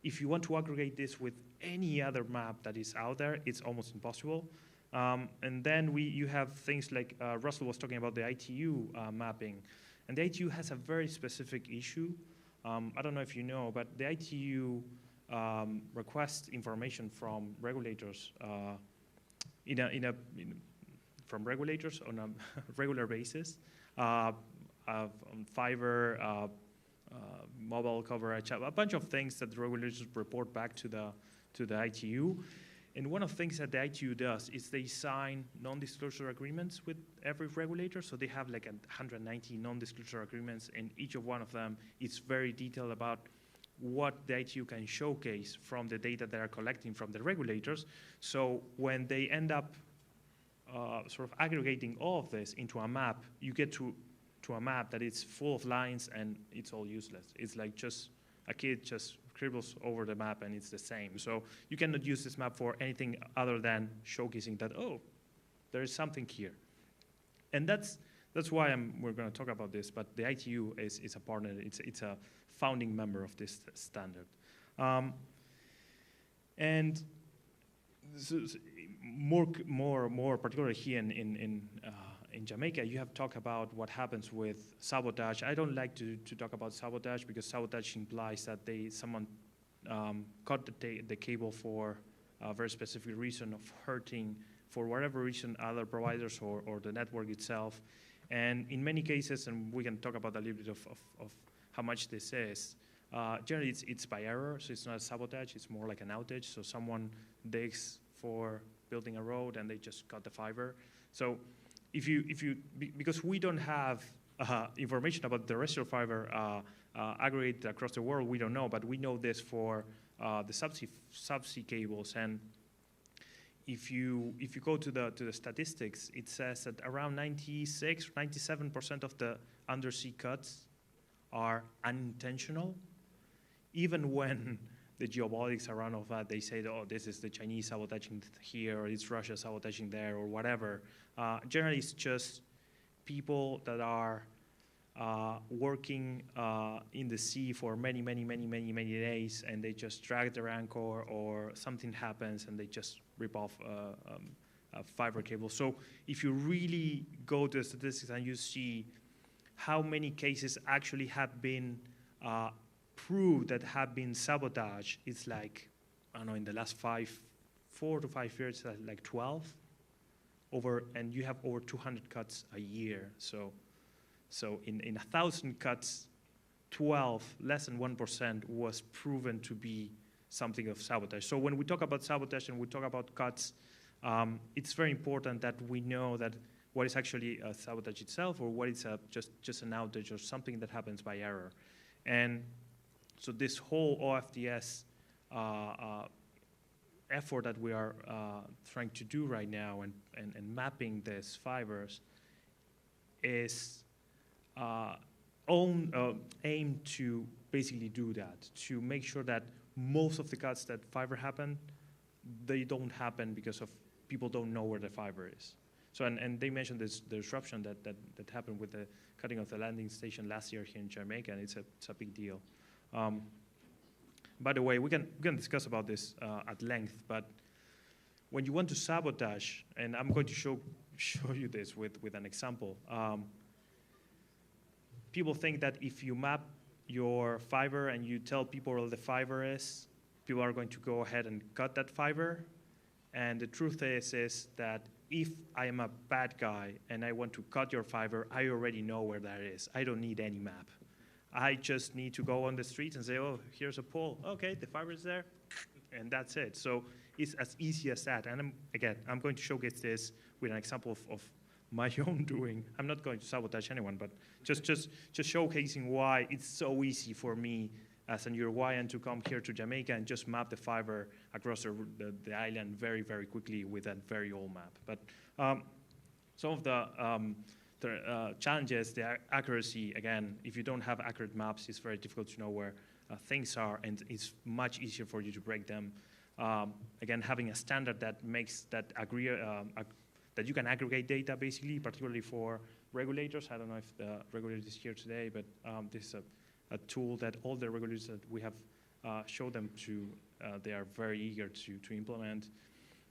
if you want to aggregate this with any other map that is out there, it's almost impossible. And then you have things like Russell was talking about the ITU mapping. And the ITU has a very specific issue. I don't know if you know, but the ITU requests information from regulators from regulators on a regular basis on fiber, mobile coverage, a bunch of things that the regulators report back to the ITU. And one of the things that the ITU does is they sign non-disclosure agreements with every regulator. So they have like 190 non-disclosure agreements, and each of one of them is very detailed about what the ITU can showcase from the data they are collecting from the regulators. So when they end up sort of aggregating all of this into a map, you get to a map that is full of lines and it's all useless. It's like just a kid just scribbles over the map and it's the same. So you cannot use this map for anything other than showcasing that, oh, there is something here. And that's why we're going to talk about this, but the ITU is a partner. It's a founding member of this standard. And so more particularly here in Jamaica, you have talked about what happens with sabotage. I don't like to talk about sabotage because sabotage implies that someone cut the cable for a very specific reason of hurting, for whatever reason, other providers or the network itself. And in many cases, and we can talk about a little bit of how much this is, generally it's by error, so it's not a sabotage, it's more like an outage. So someone digs for building a road and they just cut the fiber. So because we don't have information about the terrestrial fiber aggregated across the world, we don't know, but we know this for the subsea cables. And if you go to the statistics, it says that around 96, 97% of the undersea cuts are unintentional, even when the geopolitics around of that, they say, oh, this is the Chinese sabotaging here, or it's Russia sabotaging there, or whatever. Generally, it's just people that are working in the sea for many days, and they just drag their anchor, or something happens, and they just rip off a fiber cable. So if you really go to the statistics and you see how many cases actually have been proved that have been sabotaged, it's like, I don't know, in the last 4 to 5 years, like 12 and you have over 200 cuts a year. So in 1,000 cuts, 12, less than 1% was proven to be something of sabotage. So when we talk about sabotage and we talk about cuts, it's very important that we know that what is actually a sabotage itself, or what is just an outage or something that happens by error. And so this whole OFDS effort that we are trying to do right now and mapping these fibers is aimed to basically do that, to make sure that most of the cuts that fiber happen, they don't happen because of people don't know where the fiber is. So, and they mentioned the disruption that happened with the cutting of the landing station last year here in Jamaica, and it's a big deal. By the way, we can discuss about this at length, but when you want to sabotage, and I'm going to show you this with an example. People think that if you map your fiber and you tell people where the fiber is, people are going to go ahead and cut that fiber. And the truth is that if I am a bad guy and I want to cut your fiber, I already know where that is. I don't need any map. I just need to go on the streets and say, oh, here's a pole. Okay, the fiber is there, and that's it. So it's as easy as that. And I'm going to showcase this with an example of my own doing. I'm not going to sabotage anyone, but just showcasing why it's so easy for me as an Uruguayan to come here to Jamaica and just map the fiber across the island very, very quickly with that very old map. But some of the challenges, the accuracy, again, if you don't have accurate maps, it's very difficult to know where things are, and it's much easier for you to break them. Again, having a standard that makes that that you can aggregate data, basically, particularly for regulators. I don't know if the regulator is here today, but this is a tool that all the regulators that we have showed them to, they are very eager to implement.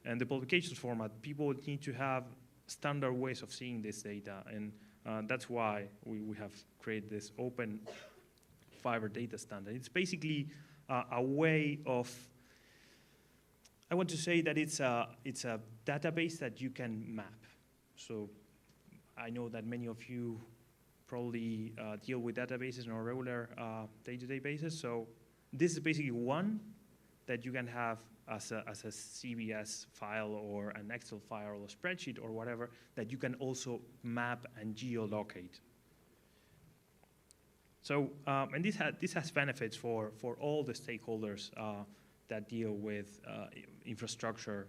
And the publications format, people need to have standard ways of seeing this data, and that's why we have created this open fiber data standard. It's basically a way of, I want to say that it's a database that you can map. So I know that many of you probably deal with databases on a regular day-to-day basis. So this is basically one that you can have as a CBS file or an Excel file or a spreadsheet or whatever that you can also map and geolocate. So, and this has benefits for all the stakeholders that deal with infrastructure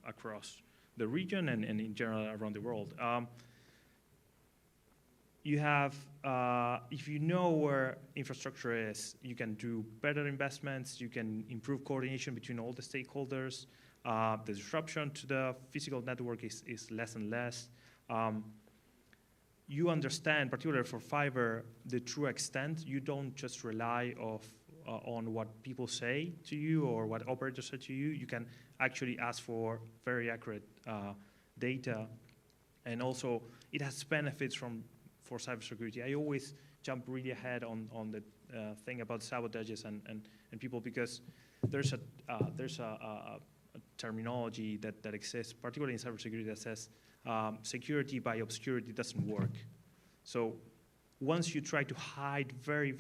across the region and in general around the world. You have, if you know where infrastructure is, you can do better investments, you can improve coordination between all the stakeholders, the disruption to the physical network is less and less. You understand, particularly for fiber, the true extent. You don't just rely on what people say to you or what operators say to you. You can actually ask for very accurate data, and also it has benefits for cybersecurity. I always jump really ahead on the thing about sabotages and people, because there's a terminology that exists, particularly in cybersecurity, that says security by obscurity doesn't work. So once you try to hide very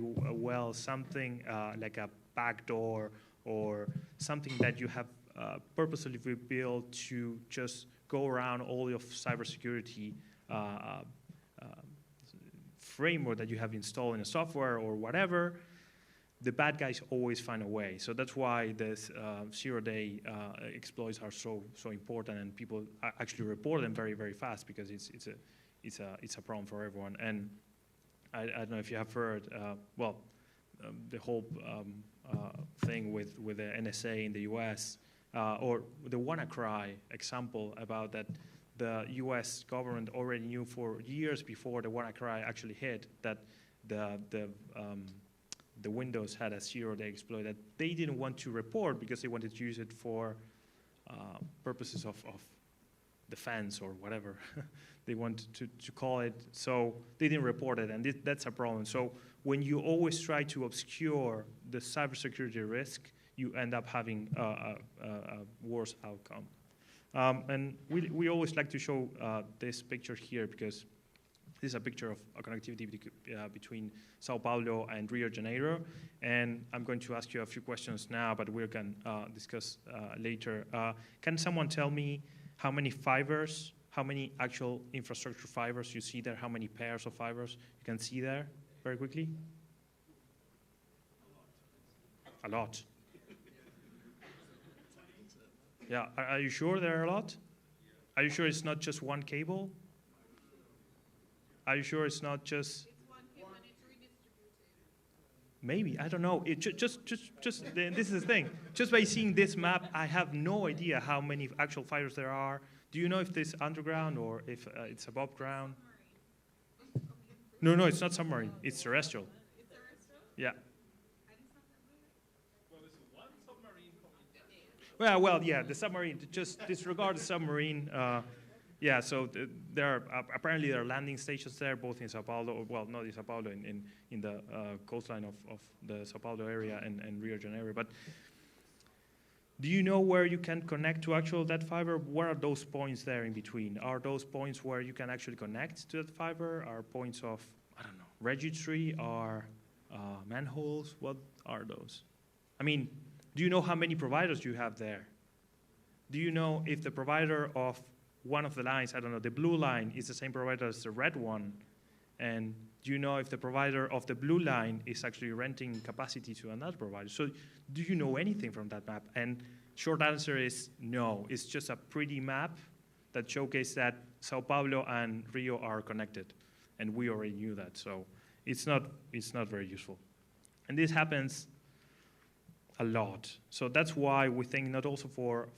well something like a backdoor or something that you have purposely built to just go around all of cybersecurity framework that you have installed in a software or whatever, the bad guys always find a way. So that's why this zero-day exploits are so important, and people actually report them very fast, because it's a problem for everyone. And I don't know if you have heard, the whole thing with the NSA in the US, or the WannaCry example about that the US government already knew for years before the WannaCry actually hit that the Windows had a zero-day exploit that they didn't want to report because they wanted to use it for purposes of defense or whatever they want to call it. So they didn't report it, and that's a problem. So when you always try to obscure the cybersecurity risk, you end up having a worse outcome. And we always like to show this picture here because this is a picture of a connectivity between Sao Paulo and Rio de Janeiro. And I'm going to ask you a few questions now, but we can discuss later. Can someone tell me how many fibers, how many actual infrastructure fibers you see there, how many pairs of fibers you can see there very quickly? A lot. Yeah, are you sure there are a lot? Are you sure it's not just one cable? Are you sure it's not just? It's one cable and it's redistributed. Maybe, I don't know. It just this is the thing. Just by seeing this map, I have no idea how many actual fibers there are. Do you know if this is underground or if it's above ground? No, it's not submarine. It's terrestrial. It's terrestrial? Yeah. Well, yeah, the submarine, just disregard the submarine. Yeah, so apparently there are landing stations there, both in Sao Paulo, well, not in Sao Paulo, in the coastline of the Sao Paulo area and Rio de Janeiro. But do you know where you can connect to actual that fiber? Where are those points there in between? Are those points where you can actually connect to that fiber? Are points of, I don't know, registry? Are manholes? What are those? I mean, do you know how many providers you have there? Do you know if the provider of one of the lines, I don't know, the blue line is the same provider as the red one? And do you know if the provider of the blue line is actually renting capacity to another provider? So do you know anything from that map? And short answer is no. It's just a pretty map that showcases that Sao Paulo and Rio are connected. And we already knew that. So it's not very useful. And this happens a lot. So that's why we think not also for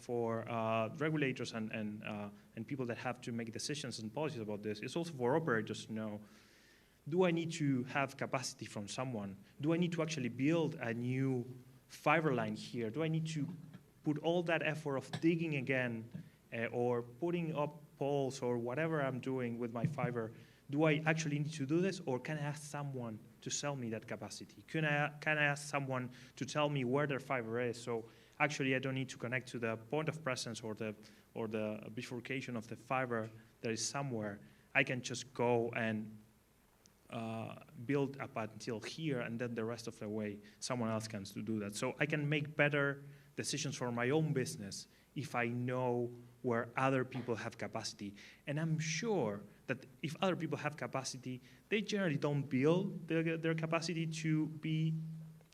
regulators and people that have to make decisions and policies about this, it's also for operators to know, do I need to have capacity from someone? Do I need to actually build a new fiber line here? Do I need to put all that effort of digging again or putting up poles or whatever I'm doing with my fiber? Do I actually need to do this, or can I ask someone to sell me that capacity? Can I ask someone to tell me where their fiber is? So actually, I don't need to connect to the point of presence or the bifurcation of the fiber that is somewhere. I can just go and build up until here, and then the rest of the way, someone else can do that. So I can make better decisions for my own business if I know where other people have capacity. And I'm sure that if other people have capacity, they generally don't build their capacity to be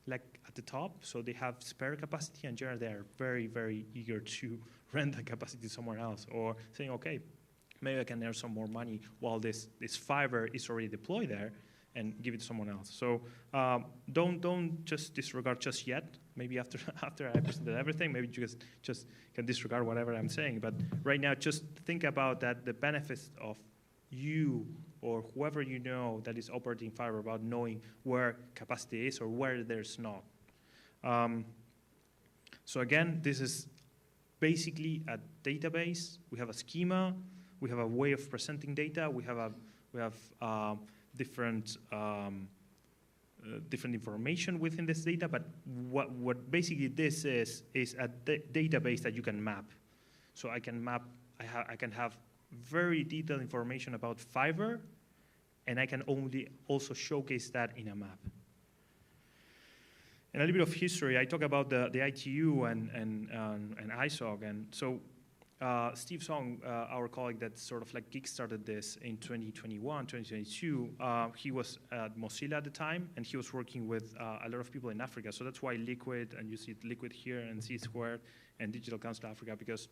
like at the top, so they have spare capacity, and generally they are very, very eager to rent the capacity somewhere else, or saying, okay, maybe I can earn some more money while this fiber is already deployed there, and give it to someone else. So don't just disregard just yet. Maybe after I presented everything, maybe you just can disregard whatever I'm saying. But right now, just think about that, the benefits of you or whoever you know that is operating fiber, about knowing where capacity is or where there's not. So again, this is basically a database. We have a schema. We have a way of presenting data. We have different information within this data. But what basically this is a database that you can map. So I can map. I can have very detailed information about fiber, and I can also showcase that in a map. And a little bit of history. I talk about the ITU and ISOG, and so Steve Song, our colleague that sort of like kickstarted this in 2021, 2022, he was at Mozilla at the time, and he was working with a lot of people in Africa. So that's why Liquid, and you see Liquid here, and C Squared, and Digital Council Africa, because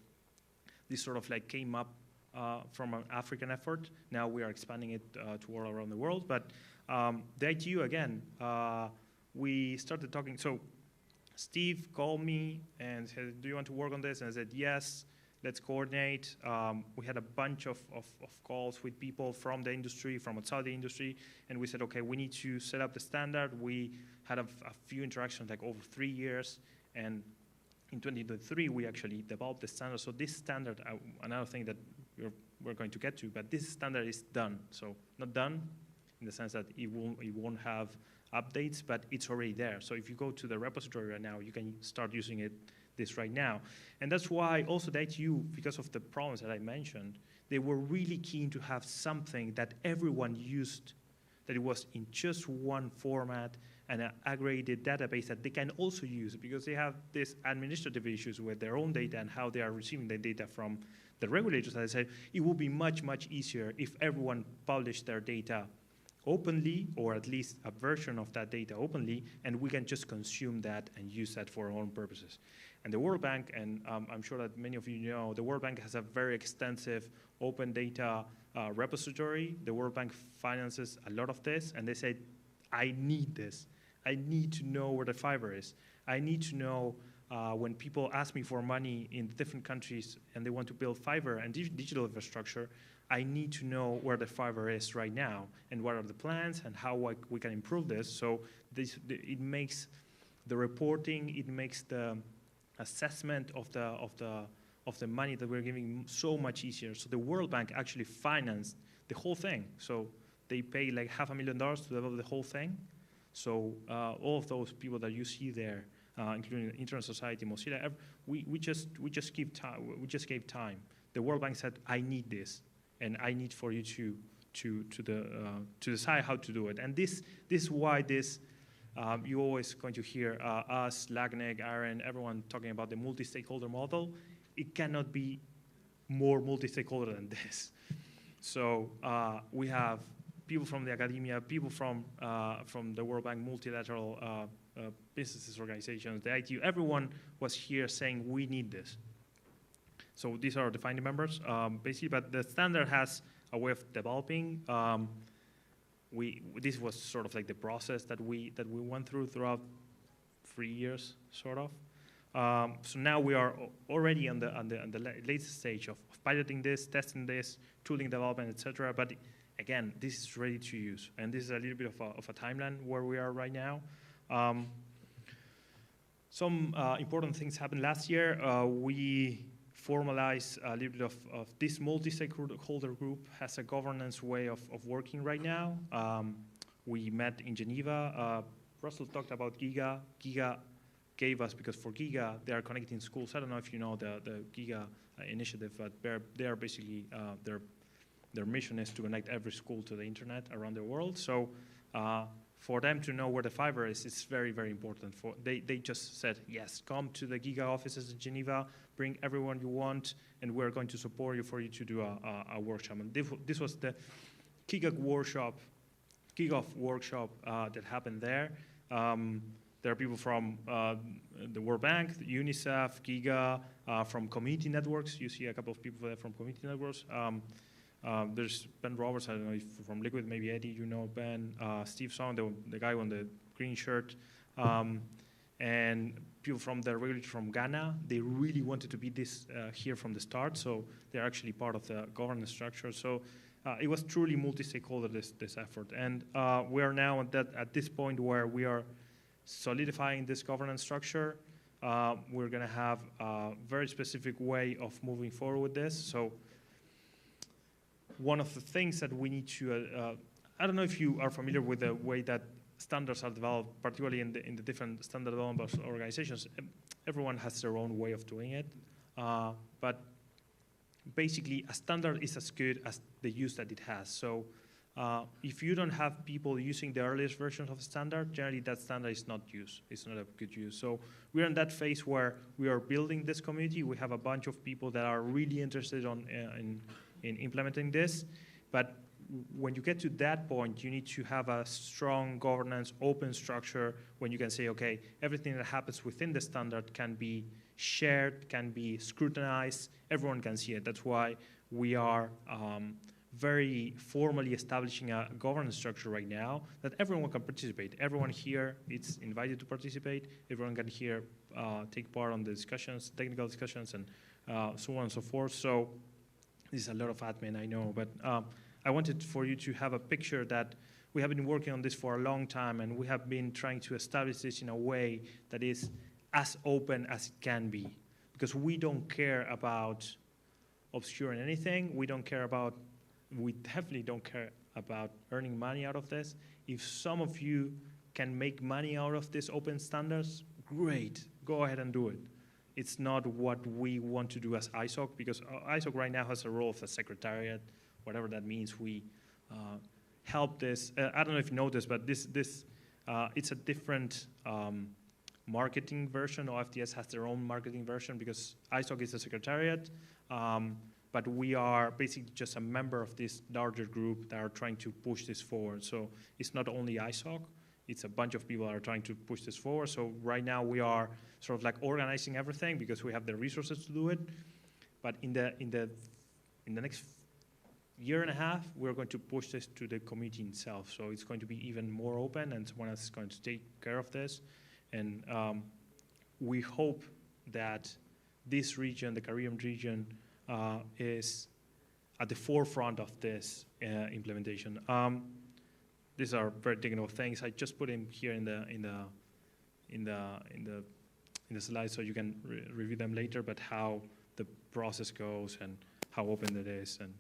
this sort of like came up from an African effort. Now we are expanding it to all around the world. But The ITU, again, we started talking. So Steve called me and said, do you want to work on this? And I said, yes, let's coordinate. We had a bunch of calls with people from the industry, from outside the industry, and we said, okay, we need to set up the standard. We had a few interactions, like over 3 years, and in 2023, we actually developed the standard. So this standard, another thing that we're going to get to, but this standard is done. So not done in the sense that it won't have updates, but it's already there. So if you go to the repository right now, you can start using this right now. And that's why also the ITU, because of the problems that I mentioned, they were really keen to have something that everyone used, that it was in just one format and an aggregated database that they can also use, because they have these administrative issues with their own data and how they are receiving the data from the regulators. As I said, it would be much, much easier if everyone published their data openly, or at least a version of that data openly, and we can just consume that and use that for our own purposes. And the World Bank, and I'm sure that many of you know, the World Bank has a very extensive open data repository. The World Bank finances a lot of this, and they said, I need this. I need to know where the fiber is. I need to know when people ask me for money in different countries and they want to build fiber and digital infrastructure, I need to know where the fiber is right now and what are the plans and how we can improve this. So it makes the reporting, it makes the assessment of the money that we're giving so much easier. So the World Bank actually financed the whole thing. So they pay like $500,000 to develop the whole thing. So all of those people that you see there, including the Internet Society, Mozilla, we just gave time. The World Bank said, I need this, and I need for you to decide how to do it. And this is why this. You're always going to hear us, LACNIC, Aaron, everyone talking about the multi-stakeholder model. It cannot be more multi-stakeholder than this. So we have people from the academia, people from the World Bank, multilateral businesses organizations, the ITU, everyone was here saying we need this. So these are the founding members, basically, but the standard has a way of developing. This was sort of like the process that we went throughout 3 years, sort of. So now we are already on the latest stage of piloting this, testing this, tooling development, etc. But again, this is ready to use, and this is a little bit of a timeline where we are right now. Some important things happened last year. We formalized a little bit of this multi-stakeholder group has a governance way of working right now. We met in Geneva. Russell talked about GIGA. GIGA gave us, because for GIGA, they are connecting schools. I don't know if you know the GIGA initiative, but they are basically, their mission is to connect every school to the internet around the world. So for them to know where the fiber is, it's very, very important. They just said, yes, come to the GIGA offices in Geneva, bring everyone you want, and we're going to support you for you to do a workshop. And this was the kickoff workshop that happened there. There are people from the World Bank, UNICEF, GIGA, from community networks. You see a couple of people there from community networks. There's Ben Roberts, I don't know if from Liquid, maybe Eddie, you know Ben, Steve Song, the guy on the green shirt, and people from the regulator from Ghana. They really wanted to be here from the start, so they're actually part of the governance structure. So it was truly multi-stakeholder, this effort. And we are now at this point where we are solidifying this governance structure. We're going to have a very specific way of moving forward with this. So one of the things that we need to, I don't know if you are familiar with the way that standards are developed, particularly in the different standard development organizations. Everyone has their own way of doing it. But basically, a standard is as good as the use that it has. So if you don't have people using the earliest versions of the standard, generally that standard is not used. It's not a good use. So we're in that phase where we are building this community. We have a bunch of people that are really interested in implementing this. But when you get to that point, you need to have a strong governance, open structure, when you can say, okay, everything that happens within the standard can be shared, can be scrutinized, everyone can see it. That's why we are very formally establishing a governance structure right now that everyone can participate. Everyone here is invited to participate. Everyone can here take part on the discussions, technical discussions, and so on and so forth. So this is a lot of admin, I know, but I wanted for you to have a picture that we have been working on this for a long time, and we have been trying to establish this in a way that is as open as it can be, because we don't care about obscuring anything. We definitely don't care about earning money out of this. If some of you can make money out of these open standards, great, go ahead and do it. It's not what we want to do as ISOC, because ISOC right now has a role of a secretariat, whatever that means. We help this. I don't know if you know this, but it's a different marketing version. OFDS has their own marketing version because ISOC is a secretariat, but we are basically just a member of this larger group that are trying to push this forward. So it's not only ISOC, it's a bunch of people that are trying to push this forward. So right now we are sort of like organizing everything because we have the resources to do it. But in the next year and a half, we're going to push this to the community itself. So it's going to be even more open, and someone else is going to take care of this. And we hope that this region, the Caribbean region, is at the forefront of this implementation. These are very technical things. I just put them here in the slides so you can review them later. But how the process goes and how open it is, and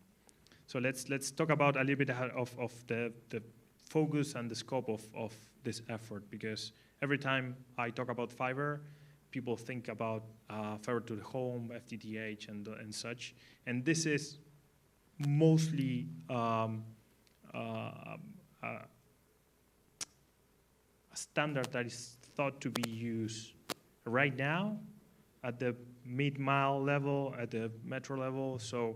so let's talk about a little bit of the focus and the scope of this effort, because every time I talk about fiber, people think about fiber to the home, FTTH, and such, and this is mostly a standard that is thought to be used right now at the mid-mile level, at the metro level. So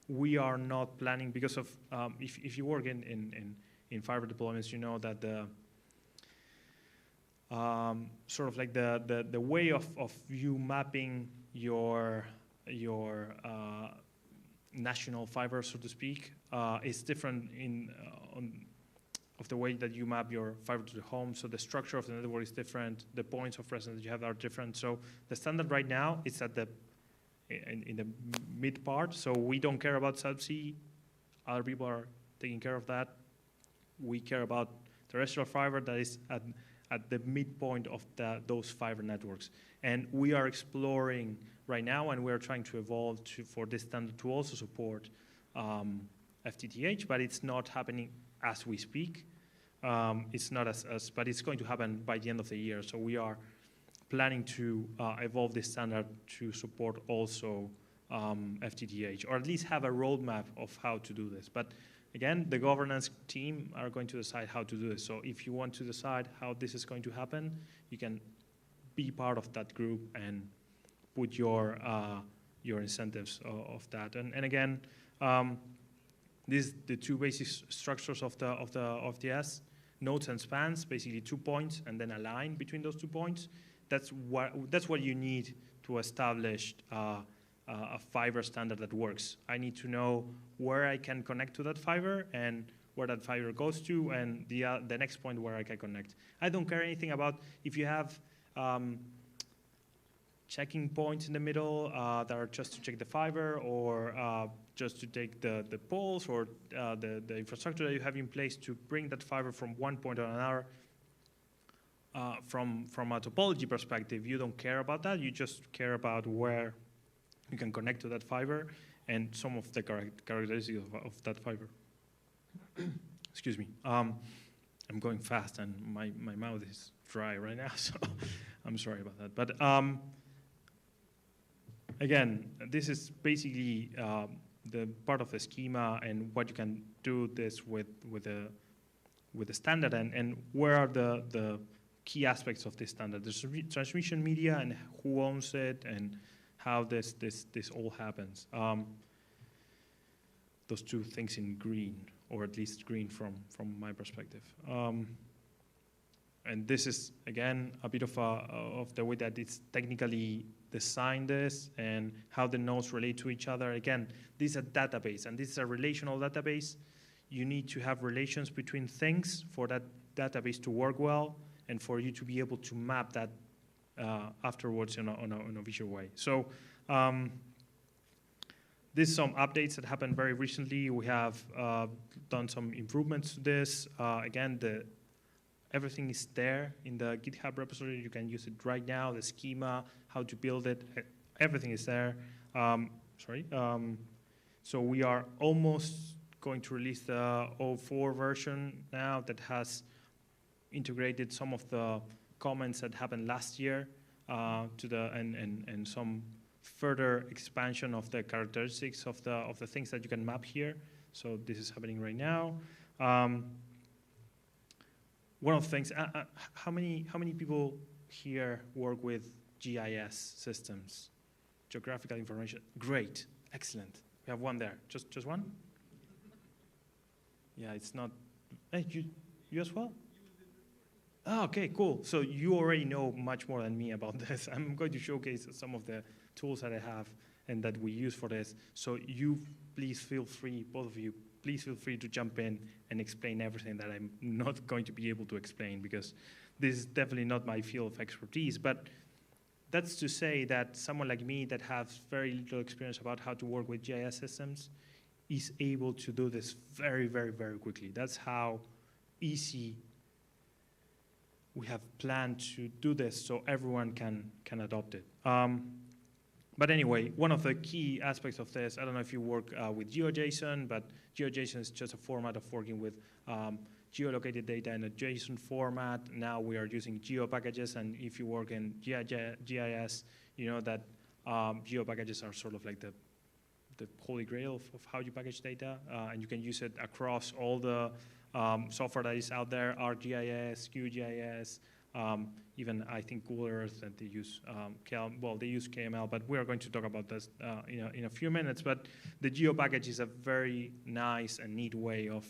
we are not planning, because of if you work in fiber deployments, you know that the sort of like the way of you mapping your national fiber, so to speak, is different of the way that you map your fiber to the home. So the structure of the network is different. The points of presence that you have are different. So the standard right now is at in the mid part. So we don't care about subsea. Other people are taking care of that. We care about terrestrial fiber that is at the midpoint of those fiber networks. And we are exploring right now, and we're trying to evolve for this standard to also support FTTH, but it's not happening as we speak. It's not but it's going to happen by the end of the year. So we are planning to evolve this standard to support also FTTH, or at least have a roadmap of how to do this. But again, the governance team are going to decide how to do this. So if you want to decide how this is going to happen, you can be part of that group and put your incentives of that. And again, these the two basic structures of the OFDS: nodes and spans, basically 2 points, and then a line between those 2 points. That's what you need to establish a fiber standard that works. I need to know where I can connect to that fiber and where that fiber goes to, and the next point where I can connect. I don't care anything about if you have checking points in the middle that are just to check the fiber, or just to take the poles, or the infrastructure that you have in place to bring that fiber from one point to another. From a topology perspective, you don't care about that. You just care about where you can connect to that fiber and some of the characteristics of that fiber. Excuse me. I'm going fast, and my mouth is dry right now, so I'm sorry about that. But again, this is basically the part of the schema and what you can do this with the standard, and where are the key aspects of this standard. There's transmission media and who owns it and how this all happens. Those two things in green, or at least green from my perspective. And this is, again, a bit of the way that it's technically designed this and how the nodes relate to each other. Again, this is a database, and this is a relational database. You need to have relations between things for that database to work well and for you to be able to map that afterwards in a visual way. So there's some updates that happened very recently. We have done some improvements to this. Again, everything is there in the GitHub repository. You can use it right now, the schema, how to build it, everything is there. So we are almost going to release the 04 version now that has integrated some of the comments that happened last year and some further expansion of the characteristics of the things that you can map here. So this is happening right now. One of the things, how many people here work with GIS systems? Geographical information. Great, excellent. We have one there. Just one? Yeah, it's not. Hey, you as well? Oh, okay, cool. So you already know much more than me about this. I'm going to showcase some of the tools that I have and that we use for this. So you please feel free, both of you, please feel free to jump in and explain everything that I'm not going to be able to explain, because this is definitely not my field of expertise. But that's to say that someone like me that has very little experience about how to work with GIS systems is able to do this very, very, very quickly. That's how easy we have planned to do this so everyone can adopt it. But anyway, one of the key aspects of this, I don't know if you work with GeoJSON, but GeoJSON is just a format of working with geolocated data in a JSON format. Now we are using geo packages, and if you work in GIS, you know that geo packages are sort of like the holy grail of how you package data, and you can use it across all the software that is out there, ArcGIS, QGIS, even I think Google Earth, and they use they use KML, but we are going to talk about this in a few minutes. But the geo package is a very nice and neat way of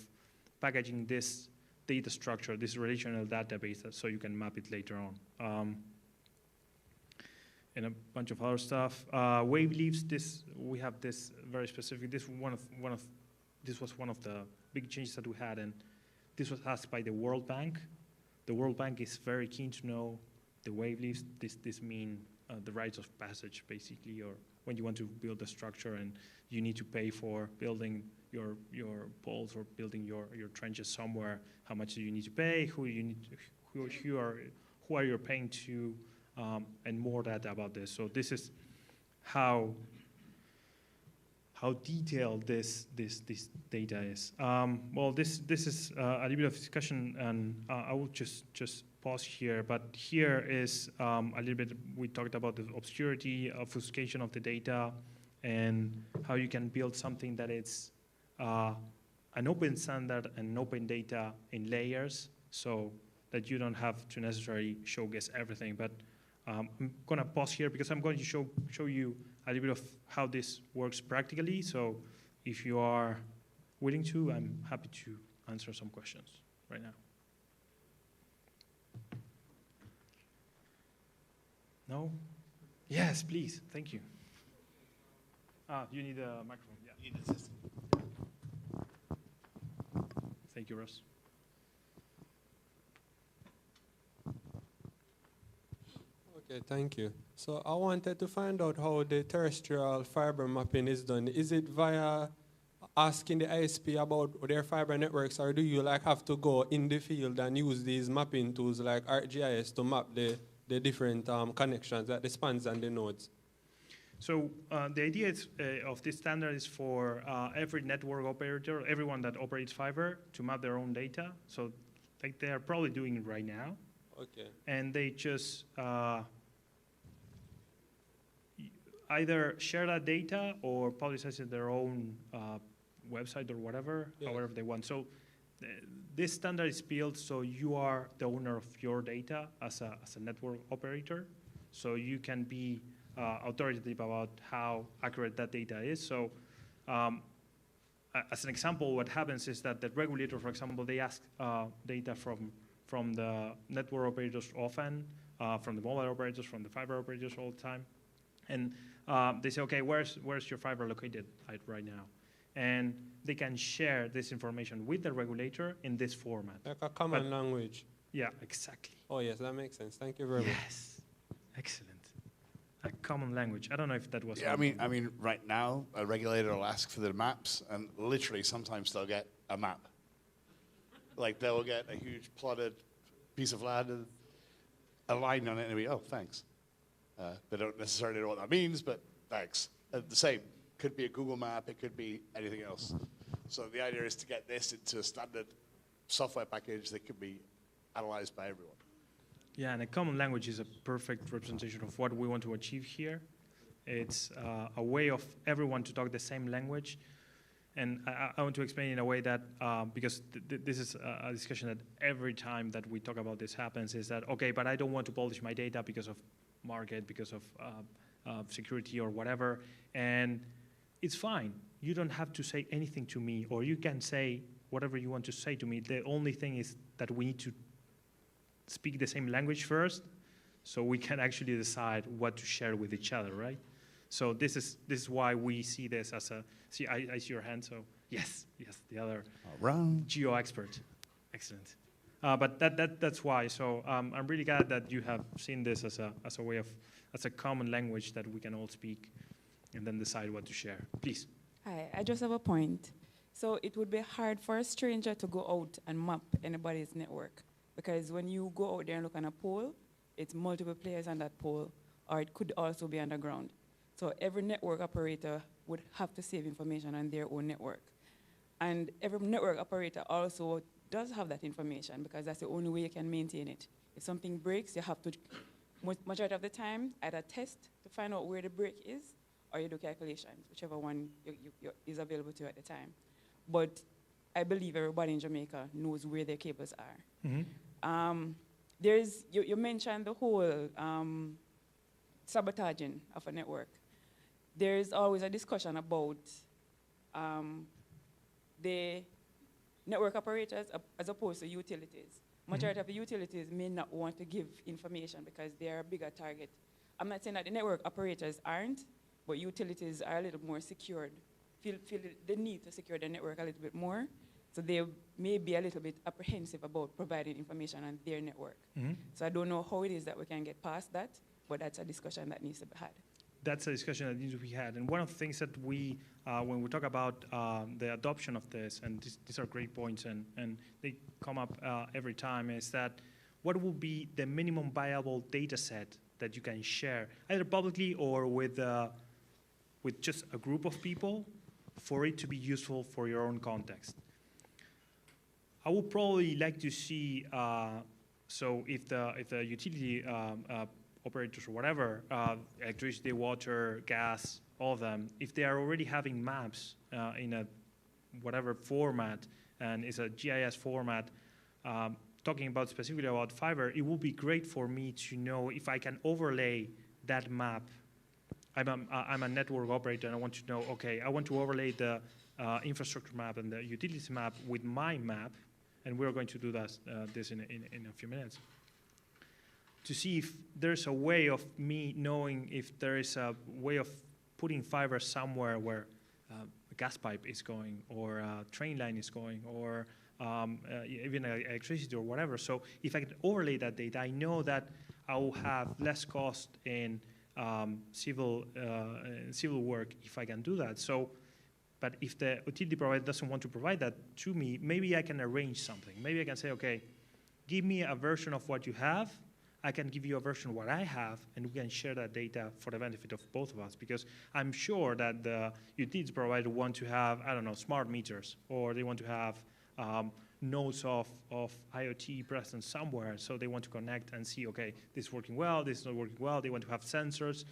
packaging this data structure, this relational database, so you can map it later on. And a bunch of other stuff. Wave leaves. We have this very specific. This was one of the big changes that we had, and this was asked by the World Bank. The World Bank is very keen to know the wave leaves. This mean the rites of passage, basically, or when you want to build a structure and you need to pay for building your poles or building your trenches somewhere. How much do you need to pay? Who are you paying to? And more data about this. So this is how detailed this data is. Well, this is a little bit of discussion, and I will just pause here. But here is a little bit. We talked about the obscurity, obfuscation of the data, and how you can build something that is an open standard and open data in layers, so that you don't have to necessarily showcase everything. But I'm going to pause here because I'm going to show you a little bit of how this works practically. So if you are willing to, I'm happy to answer some questions right now. No? Yes, please. Thank you. You need a microphone. Yeah. You need a system. Thank you, Russ. Okay, thank you. So I wanted to find out how the terrestrial fiber mapping is done. Is it via asking the ISP about their fiber networks, or do you have to go in the field and use these mapping tools like ArcGIS to map the different connections, the spans and the nodes? So the idea of this standard is for every network operator, everyone that operates fiber, to map their own data. So they are probably doing it right now. Okay. And they just either share that data or publicize it in their own website or whatever, however they want. So this standard is built so you are the owner of your data as a network operator. So you can be authoritative about how accurate that data is. So as an example, what happens is that the regulator, for example, they ask data from the network operators often, from the mobile operators, from the fiber operators all the time. And they say, okay, where's your fiber located right now? And they can share this information with the regulator in this format. Like a common language. Yeah, exactly. Oh, yes, that makes sense. Thank you very much. Yes, excellent. A common language. I don't know if that was. Yeah, I mean, right now, a regulator will ask for the maps, and literally sometimes they'll get a map. Like they'll get a huge plotted piece of land and a line on it, and they'll be, oh, thanks. They don't necessarily know what that means, but thanks. The same. Could be a Google map, it could be anything else. So the idea is to get this into a standard software package that can be analyzed by everyone. Yeah, and a common language is a perfect representation of what we want to achieve here. It's a way of everyone to talk the same language. And I want to explain in a way that, because this is a discussion that every time that we talk about this happens, is that, okay, but I don't want to publish my data because of market, because of security or whatever. And it's fine. You don't have to say anything to me, or you can say whatever you want to say to me. The only thing is that we need to speak the same language first, so we can actually decide what to share with each other, right? So this is why we see this as a, see, I see your hand, so yes, the other geo expert. Excellent. But that's why, so I'm really glad that you have seen this as a way of, as a common language that we can all speak and then decide what to share. Please. Hi, I just have a point. So it would be hard for a stranger to go out and map anybody's network, because when you go out there and look on a pole, it's multiple players on that pole, or it could also be underground. So every network operator would have to save information on their own network. And every network operator also does have that information, because that's the only way you can maintain it. If something breaks, you have to, majority of the time, either test to find out where the break is, or you do calculations, whichever one is available to you at the time. But I believe everybody in Jamaica knows where their cables are. Mm-hmm. You mentioned the whole sabotaging of a network. There's always a discussion about the network operators as opposed to utilities. Majority of the utilities may not want to give information because they're a bigger target. I'm not saying that the network operators aren't, but utilities are a little more secured, feel the need to secure the network a little bit more. So they may be a little bit apprehensive about providing information on their network. Mm-hmm. So I don't know how it is that we can get past that, but that's a discussion that needs to be had. That's a discussion that needs to be had. And one of the things that we, when we talk about the adoption of this, and these are great points, and they come up every time, is that what will be the minimum viable data set that you can share, either publicly or with just a group of people, for it to be useful for your own context. I would probably like to see, so if the utility operators or whatever, electricity, water, gas, all of them, if they are already having maps in a whatever format, and it's a GIS format, talking about specifically about fiber, it would be great for me to know if I can overlay that map. I'm a network operator, and I want to know, okay, I want to overlay the infrastructure map and the utilities map with my map, and we're going to do this in a few minutes, to see if there's a way of me knowing if there is a way of putting fiber somewhere where a gas pipe is going, or a train line is going, or even electricity or whatever. So if I can overlay that data, I know that I will have less cost in civil work if I can do that. So, but if the utility provider doesn't want to provide that to me, maybe I can arrange something. Maybe I can say, okay, give me a version of what you have. I can give you a version of what I have, and we can share that data for the benefit of both of us. Because I'm sure that the utilities provider want to have, I don't know, smart meters, or they want to have nodes of IoT present somewhere, so they want to connect and see, okay, this is working well, this is not working well, they want to have sensors.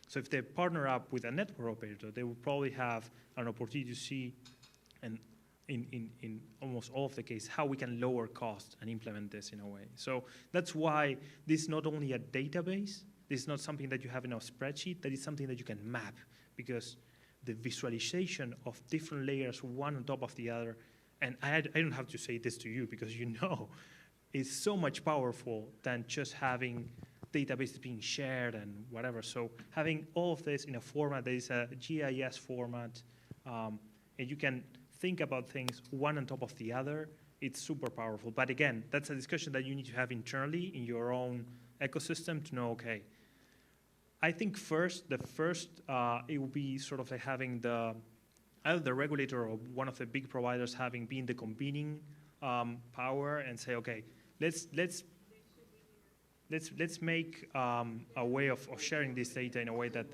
So if they partner up with a network operator, they will probably have an opportunity to see, and in almost all of the cases, how we can lower cost and implement this in a way. So that's why this is not only a database, this is not something that you have in a spreadsheet, that is something that you can map, because the visualization of different layers, one on top of the other, and I don't have to say this to you because you know, is so much powerful than just having database is being shared and whatever. So having all of this in a format that is a GIS format, and you can think about things one on top of the other, it's super powerful. But again, that's a discussion that you need to have internally in your own ecosystem to know, okay, I think it will be sort of like having either the regulator or one of the big providers having been the convening power and say, okay, let's make a way of sharing this data in a way that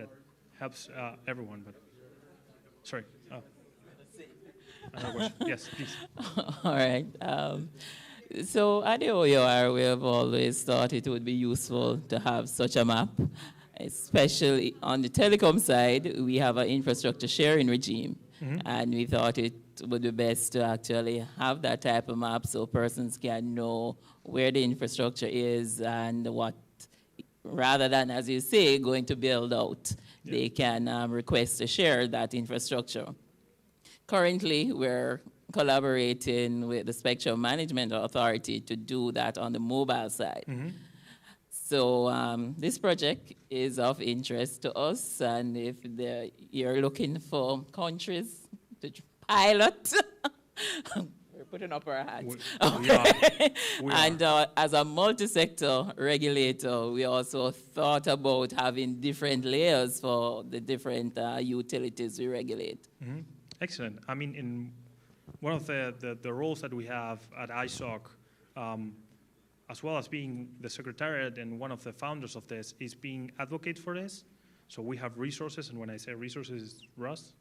helps everyone. But sorry. Another question. Yes, please. All right. So at the OUR, we have always thought it would be useful to have such a map, especially on the telecom side. We have an infrastructure sharing regime, and we thought it would be best to actually have that type of map so persons can know where the infrastructure is and what, rather than, as you say, going to build out, they can request to share that infrastructure. Currently, we're collaborating with the Spectrum Management Authority to do that on the mobile side. So this project is of interest to us, and if you're looking for countries to pilot, we're putting up our hats. We are. And as a multi-sector regulator, we also thought about having different layers for the different utilities we regulate. Excellent. I mean, in one of the roles that we have at ISOC, as well as being the secretariat and one of the founders of this, is being advocate for this. So we have resources, and when I say resources, Russ.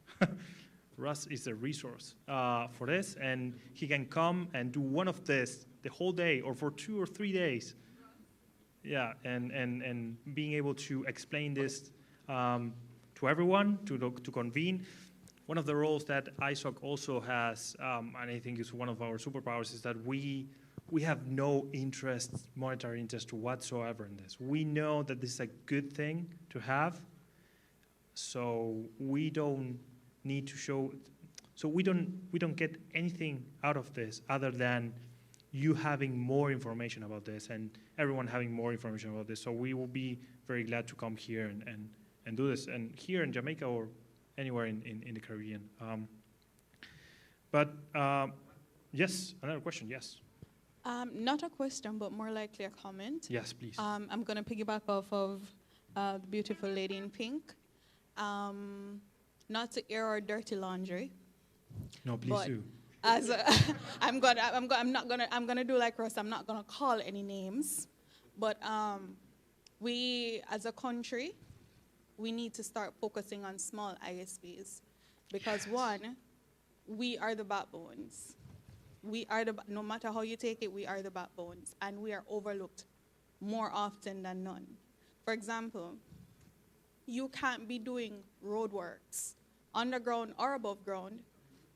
Russ is the resource for this, and he can come and do one of this the whole day or for 2 or 3 days. Yeah, and being able to explain this to everyone, to convene. One of the roles that ISOC also has, and I think is one of our superpowers, is that we have no monetary interest whatsoever in this. We know that this is a good thing to have, so we don't need to show. So we don't get anything out of this other than you having more information about this and everyone having more information about this. So we will be very glad to come here and do this, and here in Jamaica or anywhere in the Caribbean. Yes, another question, yes. Not a question, but more likely a comment. Yes, please. I'm going to piggyback off of the beautiful lady in pink. Not to air our dirty laundry. No, please do. As I'm gonna do like Ross. I'm not gonna call any names, but we as a country, we need to start focusing on small ISPs because one, we are the backbones. No matter how you take it, we are the backbones, and we are overlooked more often than none. For example, you can't be doing roadworks underground or above ground,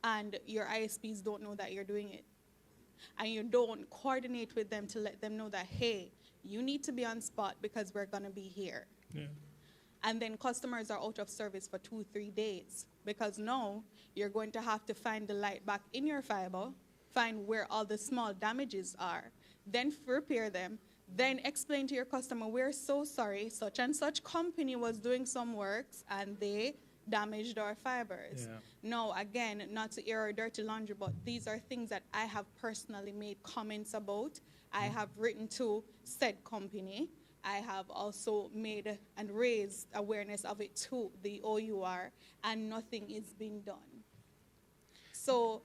and your ISPs don't know that you're doing it. And you don't coordinate with them to let them know that, hey, you need to be on spot because we're going to be here. Yeah. And then customers are out of service for 2-3 days because now you're going to have to find the light back in your fiber, find where all the small damages are, then repair them, then explain to your customer, we're so sorry, such and such company was doing some works and they damaged our fibers. Yeah. No, again, not to air our dirty laundry, but these are things that I have personally made comments about. I have written to said company. I have also made and raised awareness of it to the OUR, and nothing is being done. So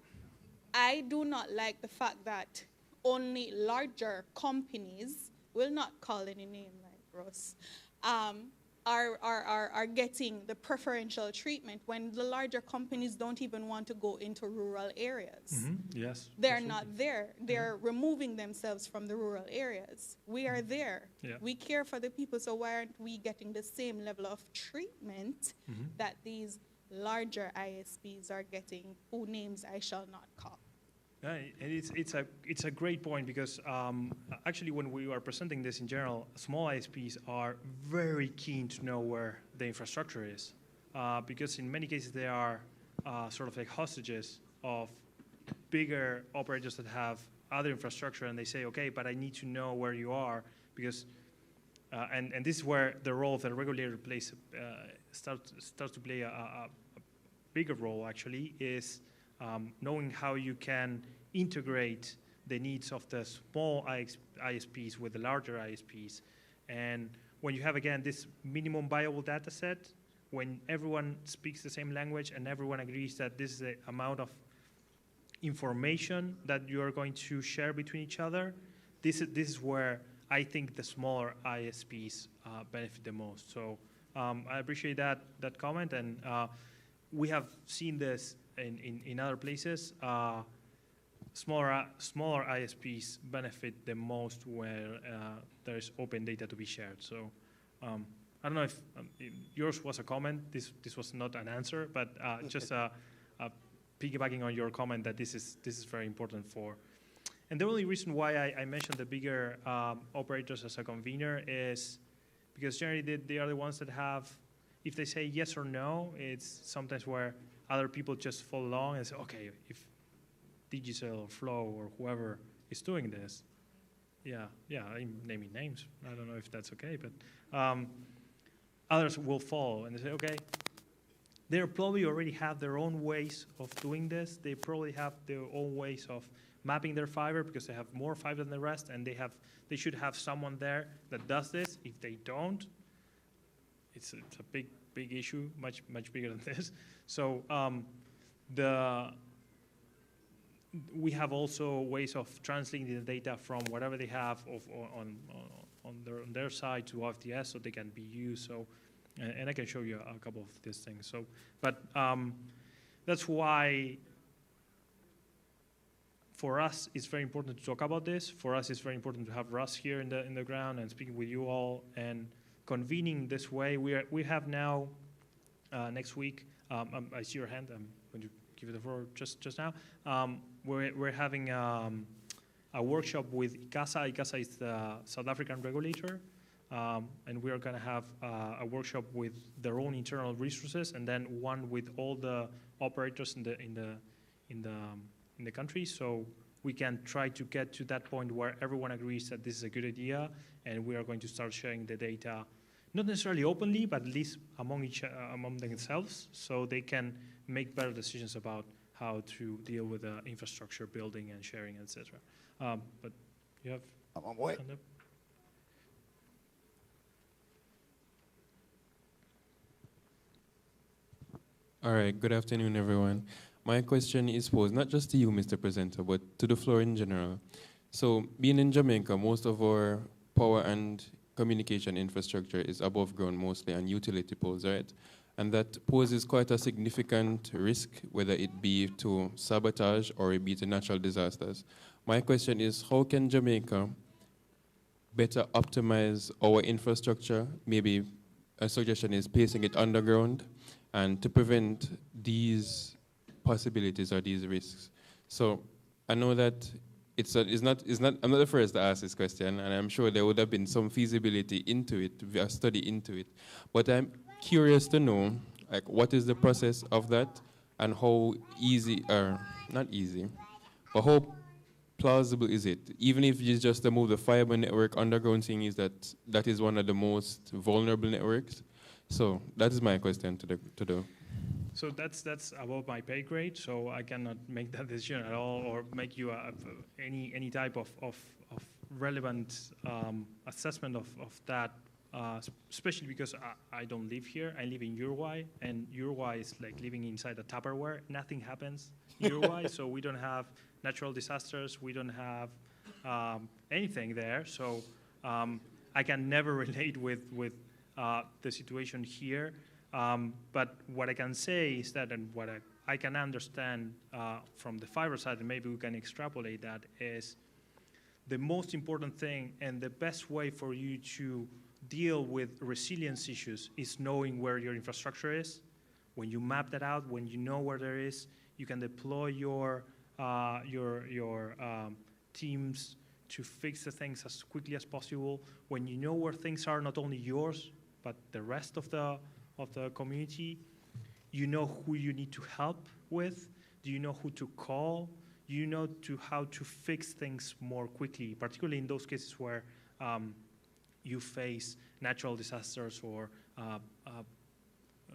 I do not like the fact that only larger companies, will not call any name like Ross, are getting the preferential treatment when the larger companies don't even want to go into rural areas. Yes. They're not there. They're removing themselves from the rural areas. We are there. Yeah. We care for the people, so why aren't we getting the same level of treatment that these larger ISPs are getting, whose names I shall not call? And it's a great point because actually when we are presenting this in general, small ISPs are very keen to know where the infrastructure is because in many cases they are sort of like hostages of bigger operators that have other infrastructure, and they say, okay, but I need to know where you are because and this is where the role of the regulator plays starts to play a bigger role. Actually, is knowing how you can integrate the needs of the small ISPs with the larger ISPs, and when you have again this minimum viable data set, when everyone speaks the same language and everyone agrees that this is the amount of information that you are going to share between each other, this is where I think the smaller ISPs benefit the most. So I appreciate that comment, and we have seen this in other places. Smaller ISPs benefit the most where there's open data to be shared. So I don't know if yours was a comment. This was not an answer, but just piggybacking on your comment that this is very important for. And the only reason why I mentioned the bigger operators as a convener is because generally they are the ones that have, if they say yes or no, it's sometimes where other people just follow along and say, okay, if Digicel or Flow or whoever is doing this, yeah, I'm naming names. I don't know if that's okay, but others will follow and they say, okay, they probably already have their own ways of doing this. They probably have their own ways of mapping their fiber because they have more fiber than the rest, and they should have someone there that does this. If they don't, it's a big issue, much bigger than this. So we have also ways of translating the data from whatever they have on their side to OFDS so they can be used. So, and I can show you a couple of these things. So, but that's why for us it's very important to talk about this. For us, it's very important to have Russ here in the ground and speaking with you all and convening this way. We have now next week. I see your hand. I'm going to give you the floor just now. We're having a workshop with ICASA. ICASA is the South African regulator, and we are going to have a workshop with their own internal resources, and then one with all the operators in the country. So we can try to get to that point where everyone agrees that this is a good idea, and we are going to start sharing the data, not necessarily openly, but at least among themselves, so they can make better decisions about how to deal with the infrastructure building and sharing, etc. But you have. I'm on way. All right. Good afternoon, everyone. My question is posed not just to you, Mr. Presenter, but to the floor in general. So, being in Jamaica, most of our power and communication infrastructure is above ground mostly on utility poles, right? And that poses quite a significant risk, whether it be to sabotage or it be to natural disasters. My question is, how can Jamaica better optimize our infrastructure? Maybe a suggestion is placing it underground and to prevent these possibilities or these risks. So I know that I'm not the first to ask this question, and I'm sure there would have been some feasibility into it, a study into it. But I'm curious to know, like, what is the process of that, and how easy, or not easy, but how plausible is it? Even if you just to move the fiber network underground, thing is that is one of the most vulnerable networks. So that is my question to the. So that's above my pay grade, so I cannot make that decision at all or make you any type of relevant assessment of that, especially because I don't live here. I live in Uruguay, and Uruguay is like living inside a Tupperware. Nothing happens in Uruguay, so we don't have natural disasters. We don't have anything there, so I can never relate with the situation here. But what I can say is that, and what I can understand from the fiber side, and maybe we can extrapolate that, is the most important thing and the best way for you to deal with resilience issues is knowing where your infrastructure is. When you map that out, when you know where there is, you can deploy your teams to fix the things as quickly as possible. When you know where things are, not only yours, but the rest of the community, you know who you need to help with, do you know who to call, you know how to fix things more quickly, particularly in those cases where you face natural disasters or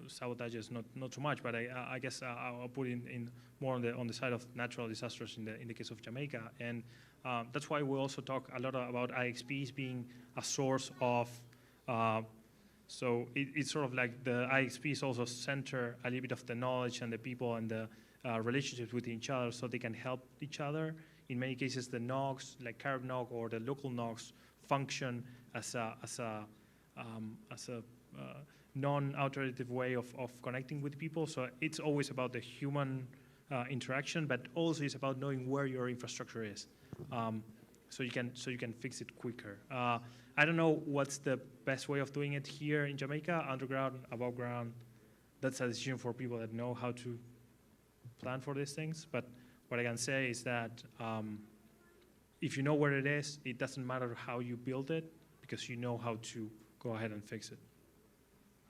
sabotages, not so much, but I guess I'll put in more on the side of natural disasters in the case of Jamaica. And that's why we also talk a lot about IXPs being a source of, so it's sort of like the IXPs also center a little bit of the knowledge and the people and the relationships with each other so they can help each other. In many cases, the NOGs, like CaribNOG or the local NOGs, function as a non-authoritative way of connecting with people. So it's always about the human interaction, but also it's about knowing where your infrastructure is, so you can fix it quicker. I don't know what's the best way of doing it here in Jamaica, underground, above ground. That's a decision for people that know how to plan for these things. But what I can say is that if you know where it is, it doesn't matter how you build it because you know how to go ahead and fix it.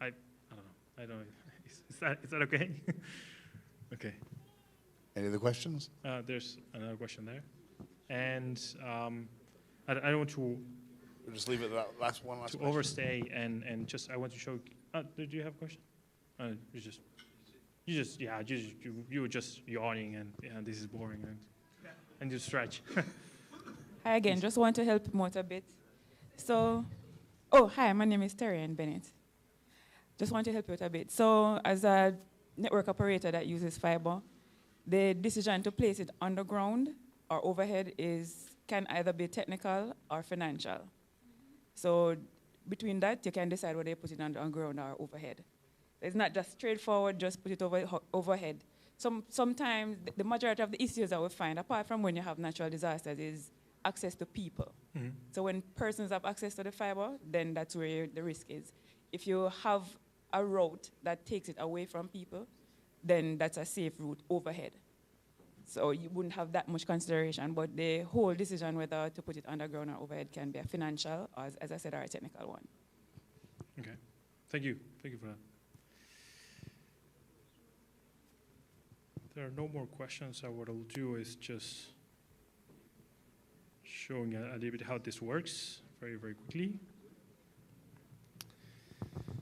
I don't know. I don't know. Is that okay? Okay. Any other questions? There's another question there. And I don't want to We'll just leave it at that last question. overstay and just I want to show. Did you have a question? You were just yawning and this is boring and you stretch. Hi again, just want to help promote a bit. So, oh hi, my name is Terry Bennett. Just want to help you out a bit. So, as a network operator that uses fiber, the decision to place it underground or overhead can either be technical or financial. So between that, you can decide whether you put it underground or overhead. It's not just straightforward, just put it overhead. Sometimes the majority of the issues that we find, apart from when you have natural disasters, is access to people. Mm-hmm. So when persons have access to the fiber, then that's where the risk is. If you have a route that takes it away from people, then that's a safe route overhead. So you wouldn't have that much consideration, but the whole decision whether to put it underground or overhead can be a financial, or as I said, or a technical one. Okay, thank you for that. There are no more questions. What I'll do is just showing a little bit how this works very, very quickly.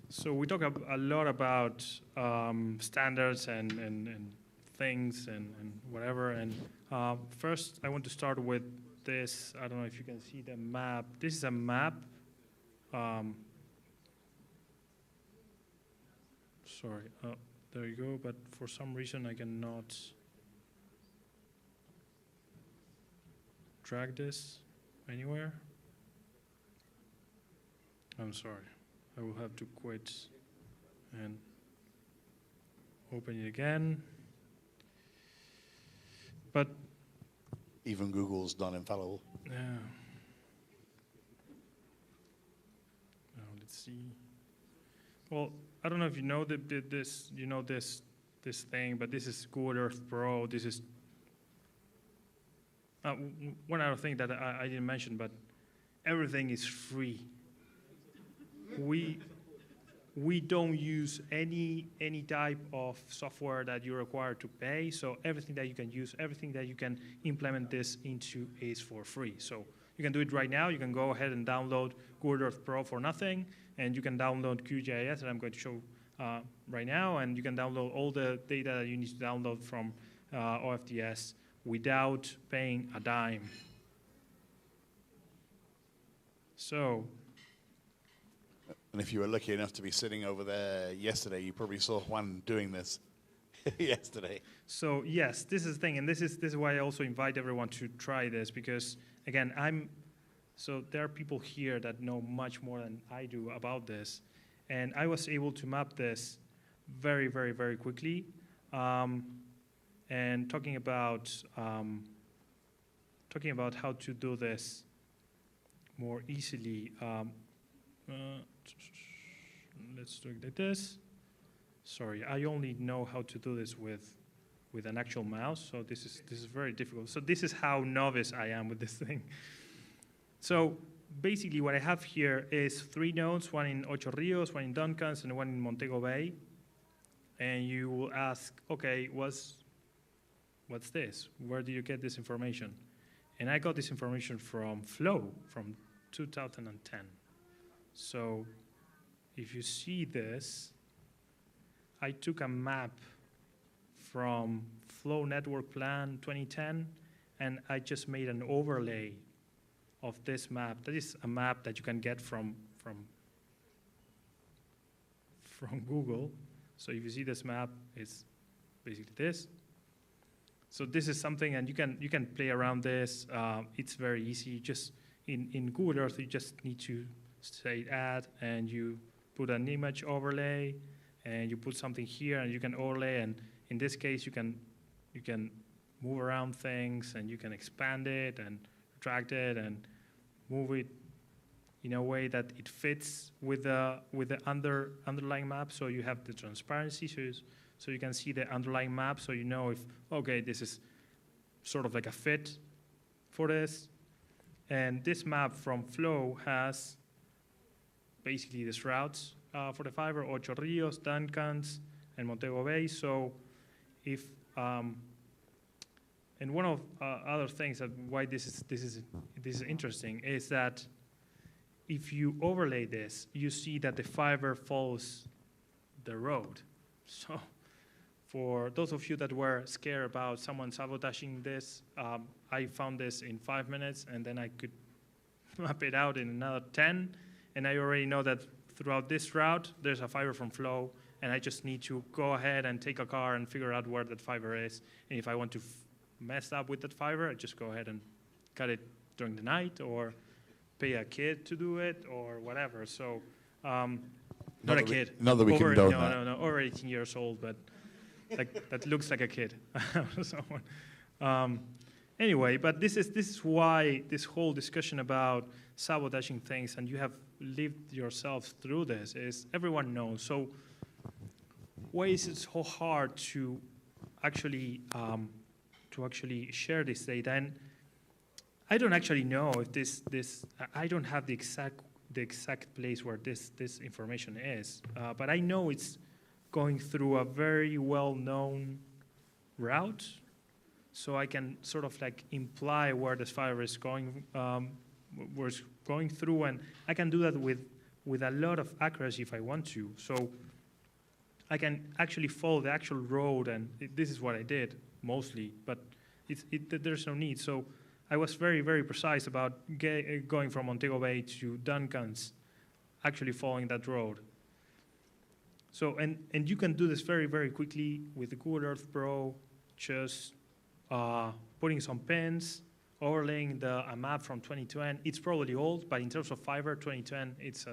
So we talk a lot about standards and things and whatever. And first, I want to start with this. I don't know if you can see the map. This is a map. Sorry. There you go. But for some reason, I cannot drag this anywhere. I'm sorry. I will have to quit and open it again. But even Google's not infallible. Yeah. Now let's see. Well, I don't know if you know this. You know this thing, but this is Google Earth Pro. This is one other thing that I didn't mention, but everything is free. We don't use any type of software that you're required to pay. So everything that you can use, everything that you can implement this into is for free. So you can do it right now. You can go ahead and download Google Earth Pro for nothing, and you can download QGIS that I'm going to show right now, and you can download all the data that you need to download from OFDS without paying a dime. So. And if you were lucky enough to be sitting over there yesterday, you probably saw Juan doing this yesterday. So yes, this is the thing, and this is why I also invite everyone to try this, because again, so there are people here that know much more than I do about this, and I was able to map this very, very, very quickly, and talking about how to do this more easily. Let's do it like this. Sorry, I only know how to do this with an actual mouse, so this is very difficult. So this is how novice I am with this thing. So basically what I have here is 3 nodes, one in Ocho Rios, one in Duncans, and one in Montego Bay. And you will ask, okay, what's this? Where do you get this information? And I got this information from Flow from 2010. So if you see this, I took a map from Flow Network Plan 2010, and I just made an overlay of this map. That is a map that you can get from Google. So if you see this map, it's basically this. So this is something, and you can play around this. It's very easy. Just in Google Earth, you just need to say add, and you put an image overlay, and you put something here, and you can overlay. And in this case, you can move around things, and you can expand it and retract it and move it in a way that it fits with the underlying map. So you have the transparency, so you can see the underlying map, so you know if, okay, this is sort of like a fit for this. And this map from Flow has basically these routes for the fiber: Ocho Rios, Duncans, and Montego Bay. So if and one of other things that why this is interesting is that if you overlay this, you see that the fiber follows the road. So for those of you that were scared about someone sabotaging this, I found this in 5 minutes, and then I could map it out in another 10, and I already know that throughout this route, there's a fiber from Flow, and I just need to go ahead and take a car and figure out where that fiber is. And if I want to mess up with that fiber, I just go ahead and cut it during the night, or pay a kid to do it, or whatever. So, not a kid. Not that we condone that. No, over 18 years old, but like that looks like a kid. Anyway, but this is why this whole discussion about sabotaging things, and you have lived yourselves through this, is everyone knows. So why is it so hard to actually share this data? And I don't actually know if this I don't have the exact place where this information is, but I know it's going through a very well-known route, so I can sort of like imply where this fiber is going, where it's going through, and I can do that with a lot of accuracy if I want to. So I can actually follow the actual road, and this is what I did mostly, but there's no need. So I was very, very precise about going from Montego Bay to Duncans, actually following that road. So, and you can do this very, very quickly with the Google Earth Pro, just putting some pins, overlaying a map from 2010. It's probably old, but in terms of fiber, 2010, it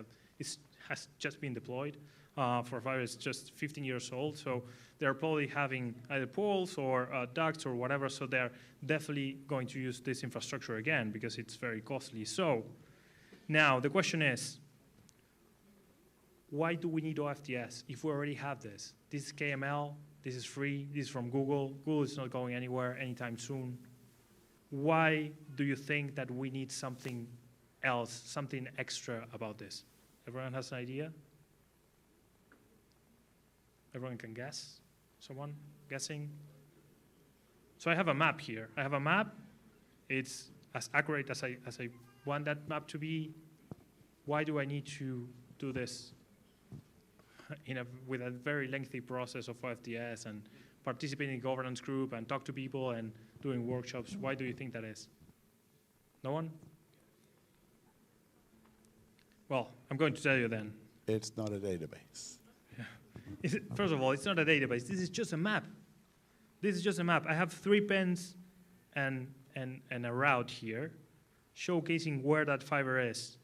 has just been deployed. For fiber, it's just 15 years old, so they're probably having either poles or ducts or whatever, so they're definitely going to use this infrastructure again because it's very costly. So now the question is, why do we need OFDS if we already have this? This is KML, this is free, this is from Google. Google is not going anywhere anytime soon. Why do you think that we need something else, something extra about this? Everyone has an idea? Everyone can guess? Someone guessing? So I have a map here. I have a map. It's as accurate as I want that map to be. Why do I need to do this with a very lengthy process of OFDS and participate in a governance group and talk to people and doing workshops? Why do you think that is? No one? Well, I'm going to tell you then. It's not a database. First of all, it's not a database. This is just a map. This is just a map. I have 3 pins and a route here showcasing where that fiber is.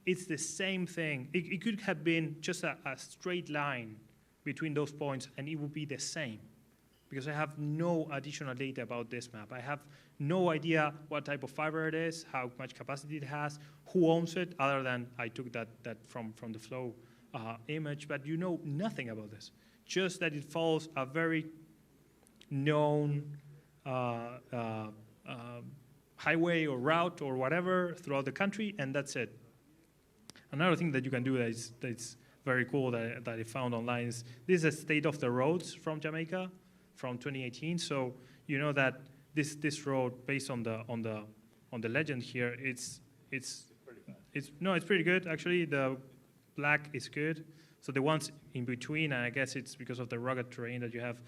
It's the same thing. It could have been just a straight line between those points, and it would be the same because I have no additional data about this map. I have no idea what type of fiber it is, how much capacity it has, who owns it, other than I took that from the Flow image, but you know nothing about this. Just that it follows a very known highway or route or whatever throughout the country, and that's it. Another thing that you can do that's very cool that I found online is this is a state of the roads from Jamaica from 2018. So you know that this road, based on the legend here, it's it's pretty good actually. The black is good. So the ones in between, and I guess it's because of the rugged terrain that you have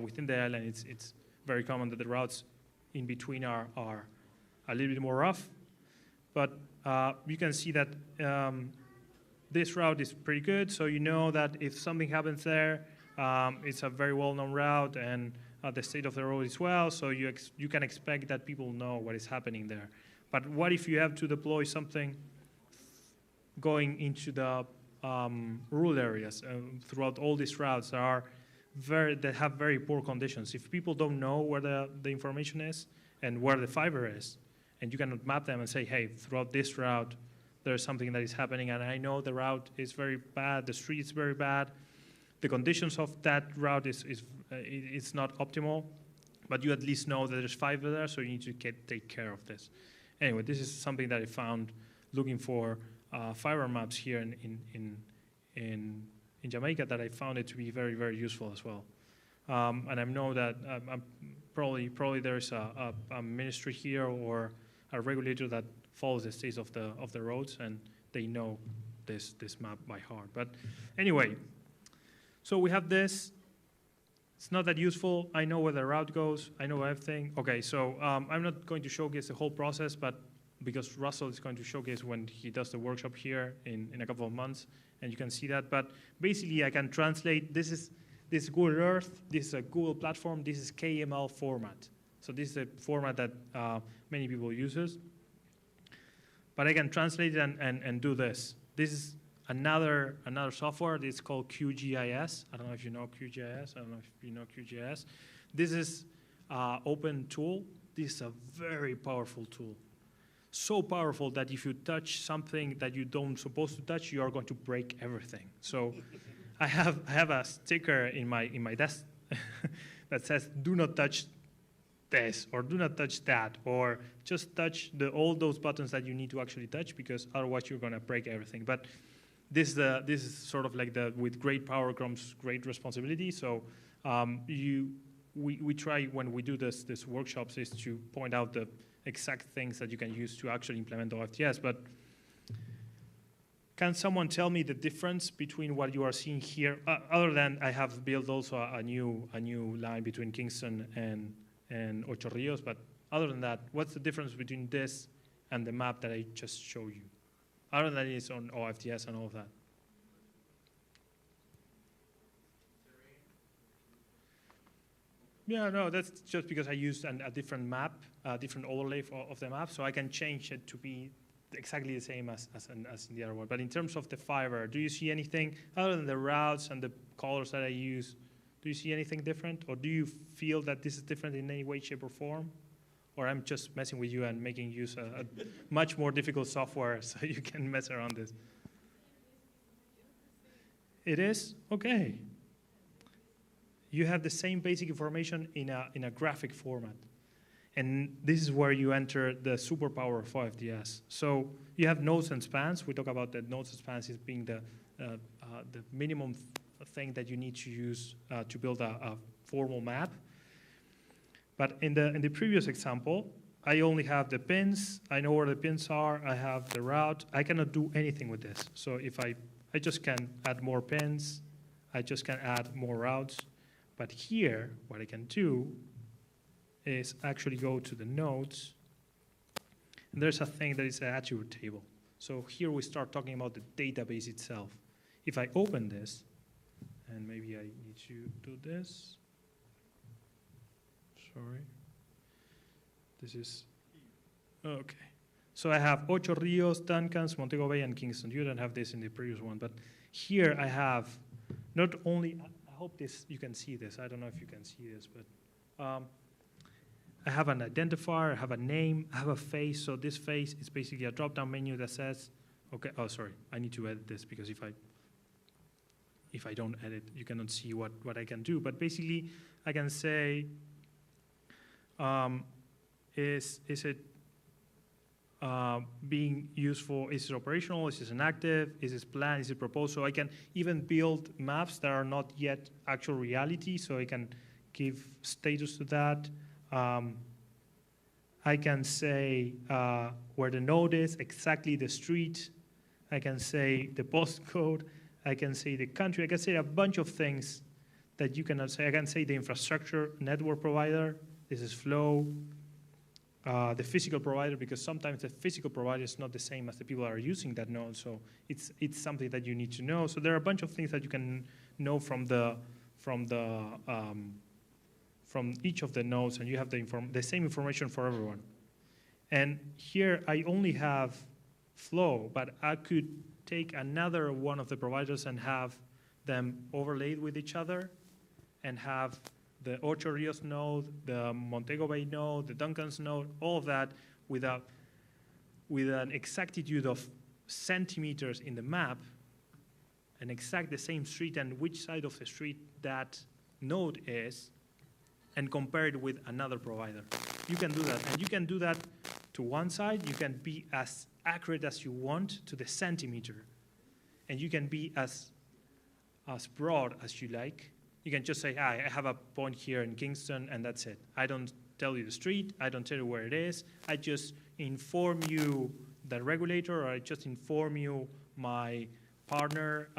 within the island, it's very common that the routes in between are a little bit more rough. But you can see that this route is pretty good, so you know that if something happens there, it's a very well-known route, and the state of the road as well, so you can expect that people know what is happening there. But what if you have to deploy something going into the rural areas throughout all these routes that have very poor conditions? If people don't know where the information is and where the fiber is, and you cannot map them and say, hey, throughout this route, there's something that is happening, and I know the route is very bad, the street is very bad, the conditions of that route it's not optimal, but you at least know that there's fiber there, so you need to take care of this. Anyway, this is something that I found looking for fiber maps here in Jamaica, that I found it to be very, very useful as well. And I know that probably there's a ministry here or a regulator that follows the states of the roads, and they know this map by heart. But anyway, so we have this. It's not that useful. I know where the route goes. I know everything. Okay, so I'm not going to showcase the whole process, but because Russell is going to showcase when he does the workshop here in a couple of months, and you can see that. But basically, I can translate. This is Google Earth. This is a Google platform. This is KML format. So this is a format that many people uses. But I can translate it and do this. This is another software. It's called QGIS. I don't know if you know QGIS. I don't know if you know QGIS. This is an open tool. This is a very powerful tool. So powerful that if you touch something that you don't supposed to touch, you are going to break everything. So I have a sticker in my desk that says, "Do not touch this," or "Do not touch that," or just touch all those buttons that you need to actually touch, because otherwise you're going to break everything. But this is sort of like with great power comes great responsibility. So we try when we do this workshops is to point out the exact things that you can use to actually implement OFDS. But can someone tell me the difference between what you are seeing here, other than I have built also a new line between Kingston and Ocho Rios, but other than that, what's the difference between this and the map that I just showed you? Other than it's on OFDS and all of that. Yeah, no, that's just because I used a different map, a different overlay of the map, so I can change it to be exactly the same as in the other one. But in terms of the fiber, do you see anything, other than the routes and the colors that I use, do you see anything different? Or do you feel that this is different in any way, shape, or form? Or I'm just messing with you and making use of a much more difficult software so you can mess around this? It is? Okay. You have the same basic information in a graphic format. And this is where you enter the superpower of OFDS. So you have nodes and spans. We talk about that nodes and spans as being the minimum thing that you need to use to build a formal map. But in the previous example, I only have the pins. I know where the pins are. I have the route. I cannot do anything with this. So if I just can add more pins, I just can add more routes. But here, what I can do is actually go to the nodes, and there's a thing that is an attribute table. So here we start talking about the database itself. If I open this, and maybe I need to do this. Sorry. This is, okay. So I have Ocho Rios, Duncans, Montego Bay, and Kingston. You don't have this in the previous one, but here I have not only, I hope you can see this. I don't know if you can see this, but I have an identifier, I have a name, I have a face. So this face is basically a drop-down menu that says, okay, oh, sorry, I need to edit this because if I don't edit, you cannot see what I can do. But basically, I can say, is it being useful? Is it operational? Is it inactive? Is it planned? Is it proposed? So I can even build maps that are not yet actual reality, so I can give status to that. I I can say where the node is, exactly the street. I can say the postcode. I can say the country. I can say a bunch of things that you cannot say. I can say the infrastructure network provider. This is Flow. The physical provider, because sometimes the physical provider is not the same as the people that are using that node. So it's something that you need to know. So there are a bunch of things that you can know from each of the nodes, and you have the same information for everyone. And here I only have Flow, but I could take another one of the providers and have them overlaid with each other and have the Ocho Rios node, the Montego Bay node, the Duncan's node, all of that with an exactitude of centimeters in the map, and exact the same street and which side of the street that node is, and compare it with another provider. You can do that, and you can do that to one side. You can be as accurate as you want to the centimeter, and you can be as broad as you like. You can just say, I have a point here in Kingston, and that's it. I don't tell you the street. I don't tell you where it is. I just inform you the regulator, or I just inform you my partner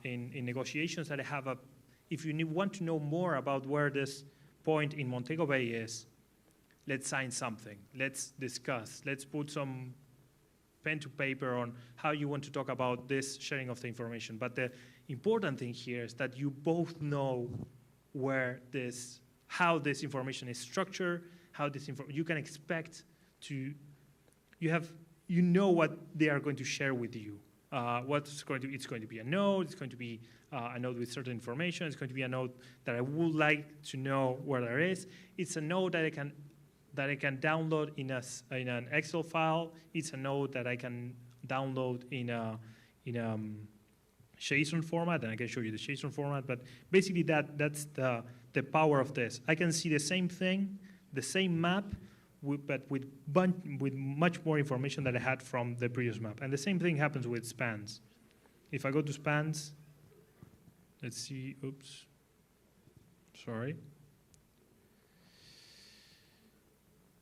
in negotiations that I have if you want to know more about where this point in Montego Bay is, let's sign something. Let's discuss. Let's put some pen to paper on how you want to talk about this sharing of the information. But the important thing here is that you both know how this information is structured, how you can expect to, you know what they are going to share with you. It's going to be a node, it's going to be a node with certain information, it's going to be a node that I would like to know where there is. It's a node that I can download in an Excel file. It's a node that I can download in a JSON format, and I can show you the JSON format. But basically, that's the power of this. I can see the same thing, the same map, but with much more information that I had from the previous map. And the same thing happens with spans. If I go to spans, let's see. Oops, sorry.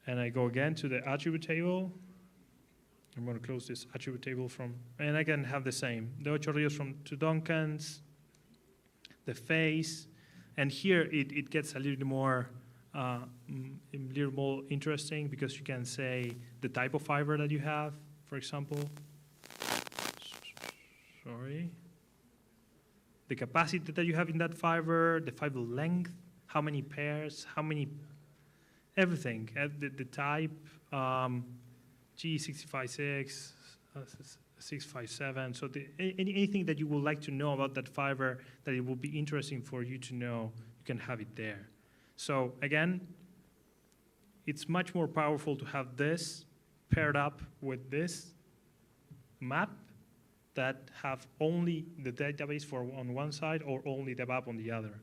And I go again to the attribute table. I'm going to close this attribute table and I can have the same. The Ocho Rios to Duncan's, the face, and here it gets a little more interesting, because you can say the type of fiber that you have, for example. Sorry. The capacity that you have in that fiber, the fiber length, how many pairs, everything, the type, G656, 657. So anything that you would like to know about that fiber that it will be interesting for you to know, you can have it there. So again, it's much more powerful to have this paired up with this map that have only the database on one side or only the map on the other.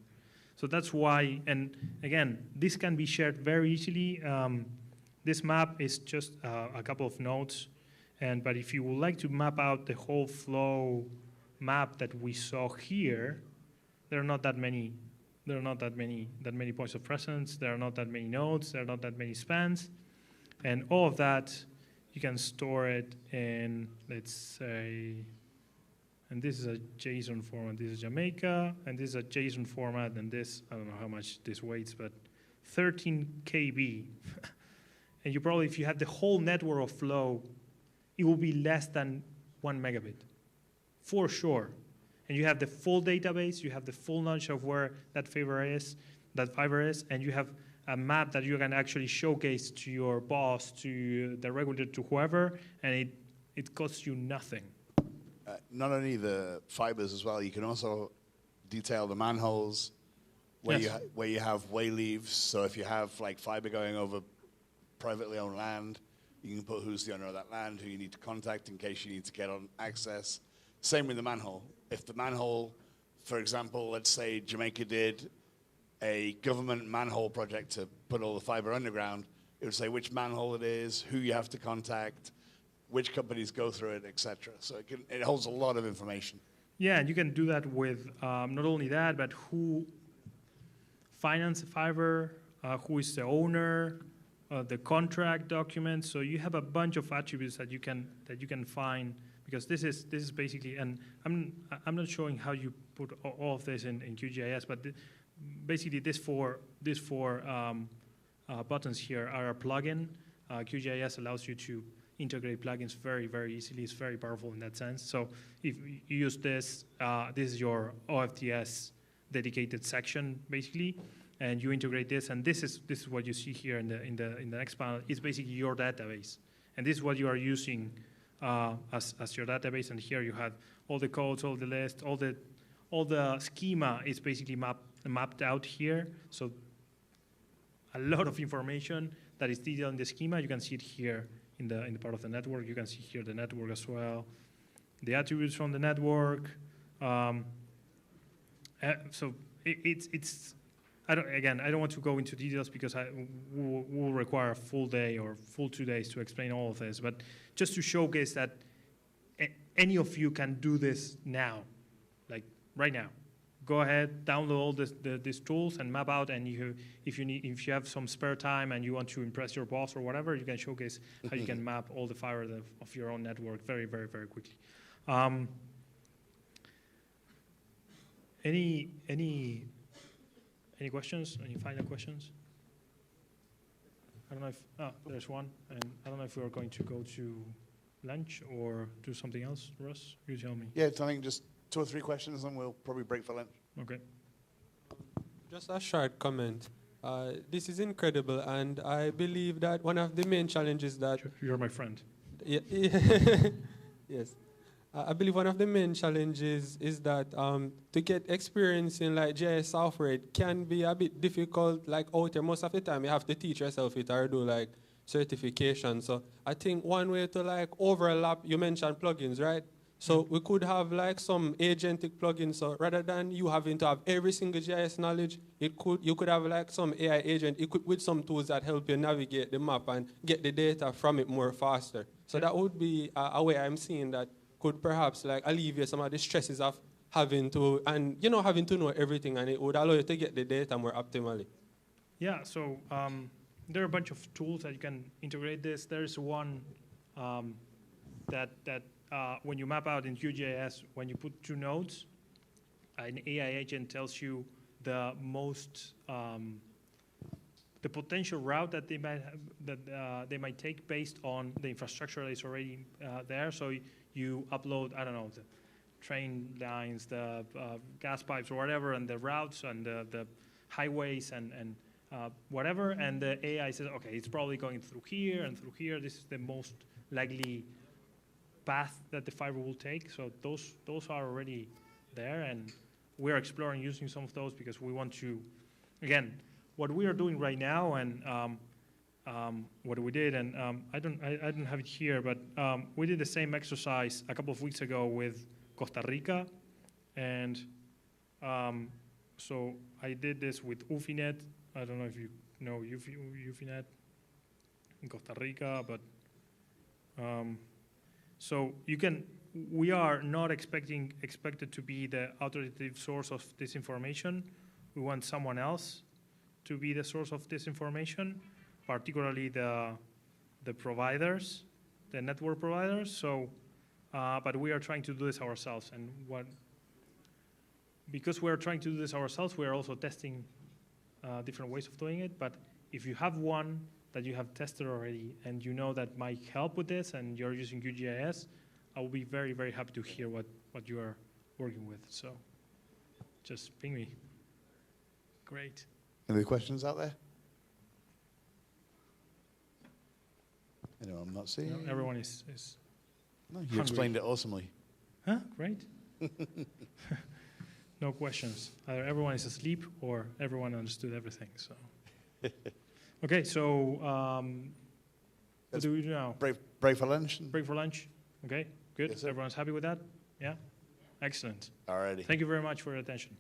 So that's why, and again, this can be shared very easily. This map is just a couple of nodes, but if you would like to map out the whole flow map that we saw here, there are not that many. There are not that many points of presence. There are not that many nodes. There are not that many spans, and all of that you can store it in, let's say. And this is a JSON format. This is Jamaica, and this is a JSON format, and this, I don't know how much this weighs, but 13 KB. And you probably, if you have the whole network of flow, it will be less than 1 megabit, for sure. And you have the full database, you have the full knowledge of where that fiber is, and you have a map that you can actually showcase to your boss, to the regulator, to whoever, and it costs you nothing. Not only the fibers as well, you can also detail the manholes where you have way leaves. So if you have like fiber going over privately owned land, you can put who's the owner of that land, who you need to contact in case you need to get on access. Same with the manhole. If the manhole, for example, let's say Jamaica did a government manhole project to put all the fiber underground, it would say which manhole it is, who you have to contact, which companies go through it, etc. So it holds a lot of information. Yeah, and you can do that with not only that, but who financed the fiber, who is the owner, the contract document. So you have a bunch of attributes that you can find, because this is basically, and I'm not showing how you put all of this in QGIS, but basically these four buttons here are a plugin. QGIS allows you to integrate plugins very, very easily. It's very powerful in that sense. So if you use this, this is your OFTS dedicated section basically, and you integrate this, and this is what you see here in the next panel. It's basically your database, and this is what you are using as your database. And here you have all the codes, all the list, all the schema is basically mapped out here. So a lot of information that is detailed in the schema. You can see it here in the part of the network. You can see here the network as well, the attributes from the network. So it's I don't want to go into details because will require a full day or full 2 days to explain all of this. But just to showcase that any of you can do this now, like right now. Go ahead, download all these tools and map out. And if you have some spare time and you want to impress your boss or whatever, you can showcase how you can map all the fiber of your own network very, very, very quickly. Any questions? Any final questions? I don't know if there's one, and I don't know if we are going to go to lunch or do something else. Russ, you tell me. Yeah, I think just 2 or 3 questions, and we'll probably break for lunch. Okay. Just a short comment. This is incredible, and I believe that one of the main challenges that... You're my friend. Yeah, yes. I believe one of the main challenges is that to get experience in like GIS software, it can be a bit difficult. Like out there, most of the time you have to teach yourself it or do like certification. So I think one way to like overlap, you mentioned plugins, right? So we could have like some agentic plugins. So rather than you having to have every single GIS knowledge, you could have like some AI agent equipped with some tools that help you navigate the map and get the data from it more faster. So that would be a way I'm seeing that could perhaps like alleviate some of the stresses of having to know everything, and it would allow you to get the data more optimally. Yeah, so there are a bunch of tools that you can integrate this. There's one that when you map out in QGIS, when you put 2 nodes, an AI agent tells you the most, the potential route that they might have, they might take based on the infrastructure that is already there. So you upload, I don't know, the train lines, the gas pipes or whatever, and the routes and the highways and whatever, and the AI says, okay, it's probably going through here and through here. This is the most likely path that the fiber will take. So those are already there, and we're exploring using some of those because we want to, again, what we are doing right now, and what we did, and I don't have it here, but we did the same exercise a couple of weeks ago with Costa Rica, and so I did this with UFINET. I don't know if you know UFINET in Costa Rica, but so we are not expected to be the authoritative source of this information. We want someone else to be the source of this information, particularly the providers, the network providers. So, but we are trying to do this ourselves, and because we are trying to do this ourselves, we are also testing different ways of doing it. But if you have one that you have tested already and you know that might help with this and you're using QGIS, I will be very, very happy to hear what you are working with. So just ping me. Great. Any questions out there? I'm not seeing. No, everyone is No, you hungry. explained it awesomely. Huh? Great. No questions. Either everyone is asleep or everyone understood everything. So, okay. So, what do we do now? Break for lunch. Break for lunch. Okay. Good. Yes, sir. Everyone's happy with that? Yeah. Excellent. Alrighty. Thank you very much for your attention.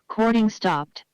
Recording stopped.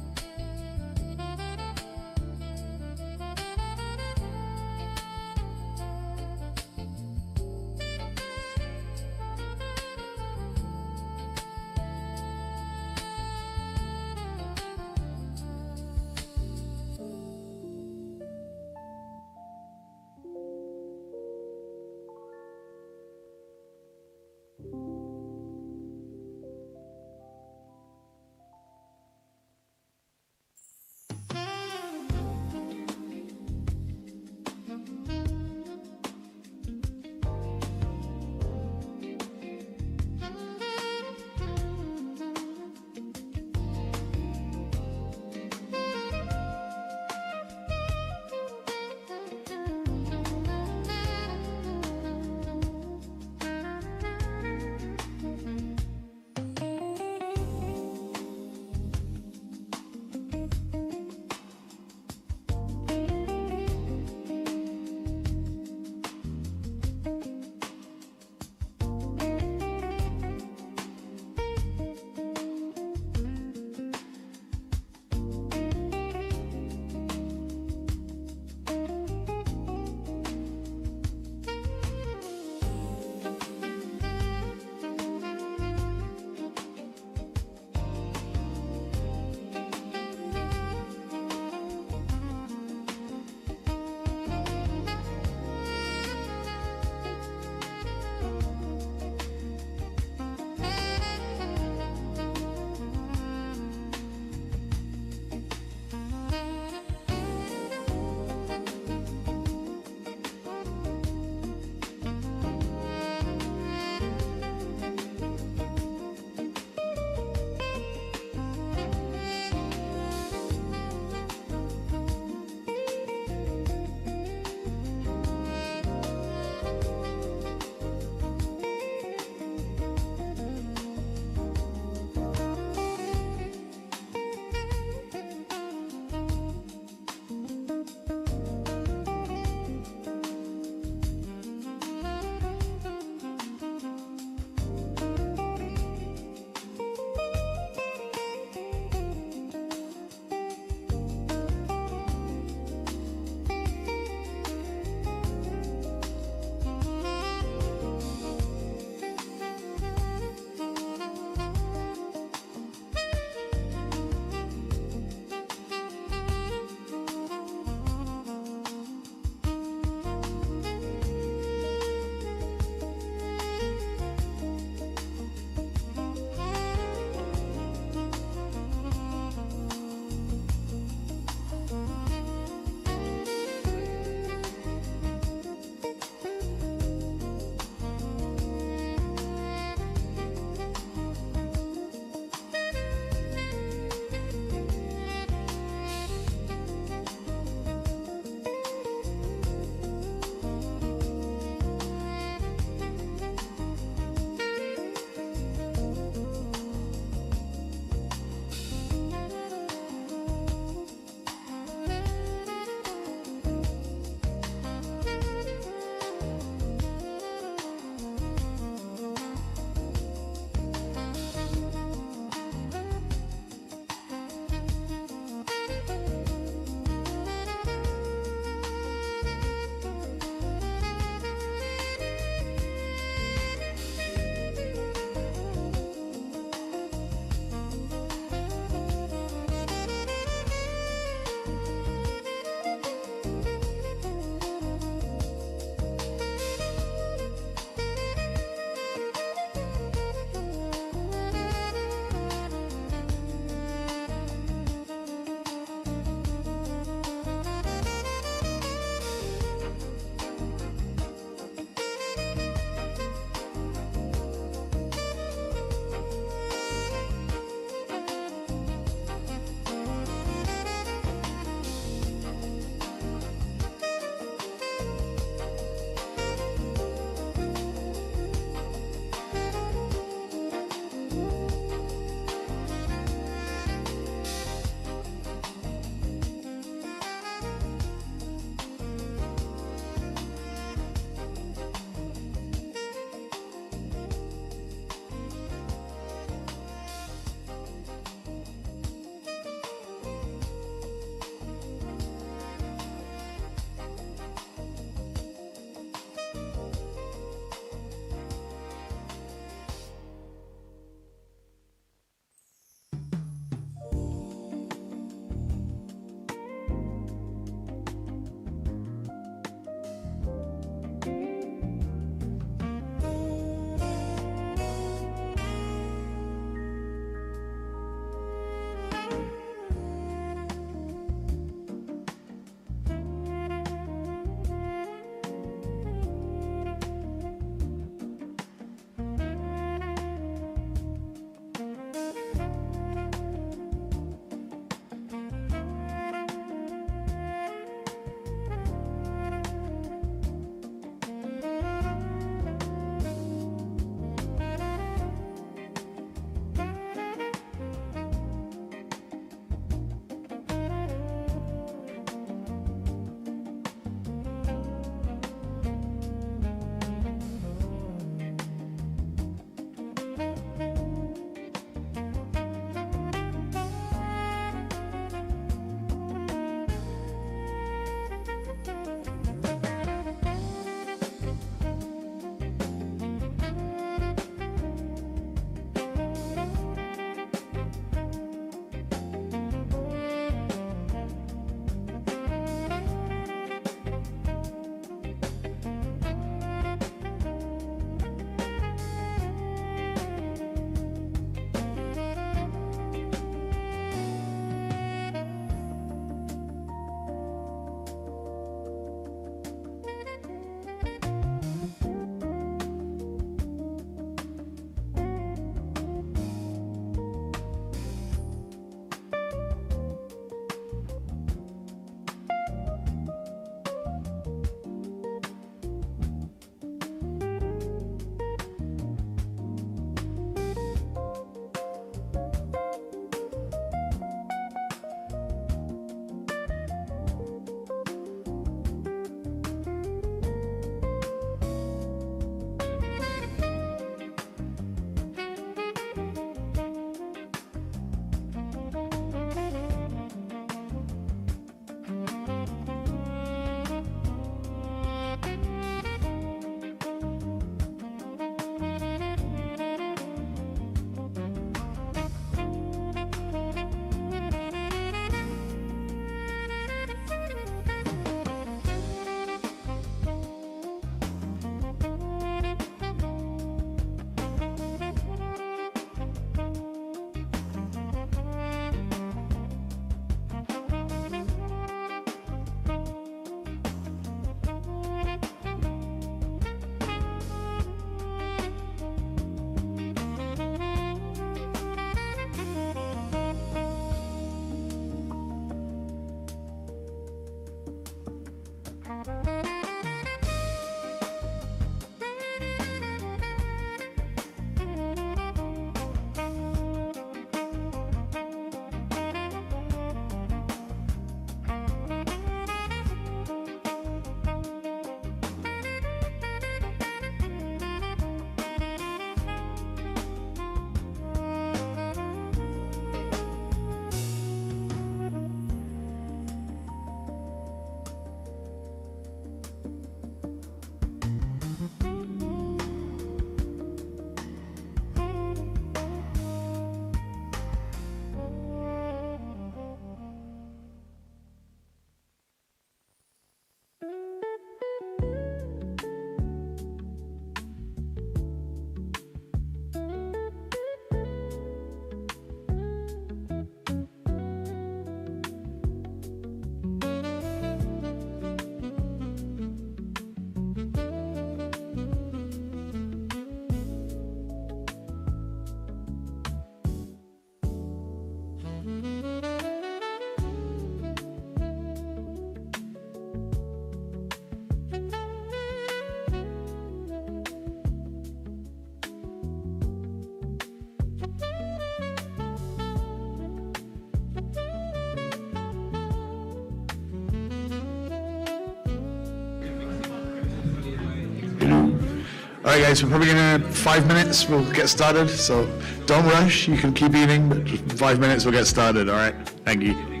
All right, guys, we're probably gonna 5 minutes. We'll get started. So don't rush. You can keep eating, but 5 minutes. We'll get started. All right. Thank you.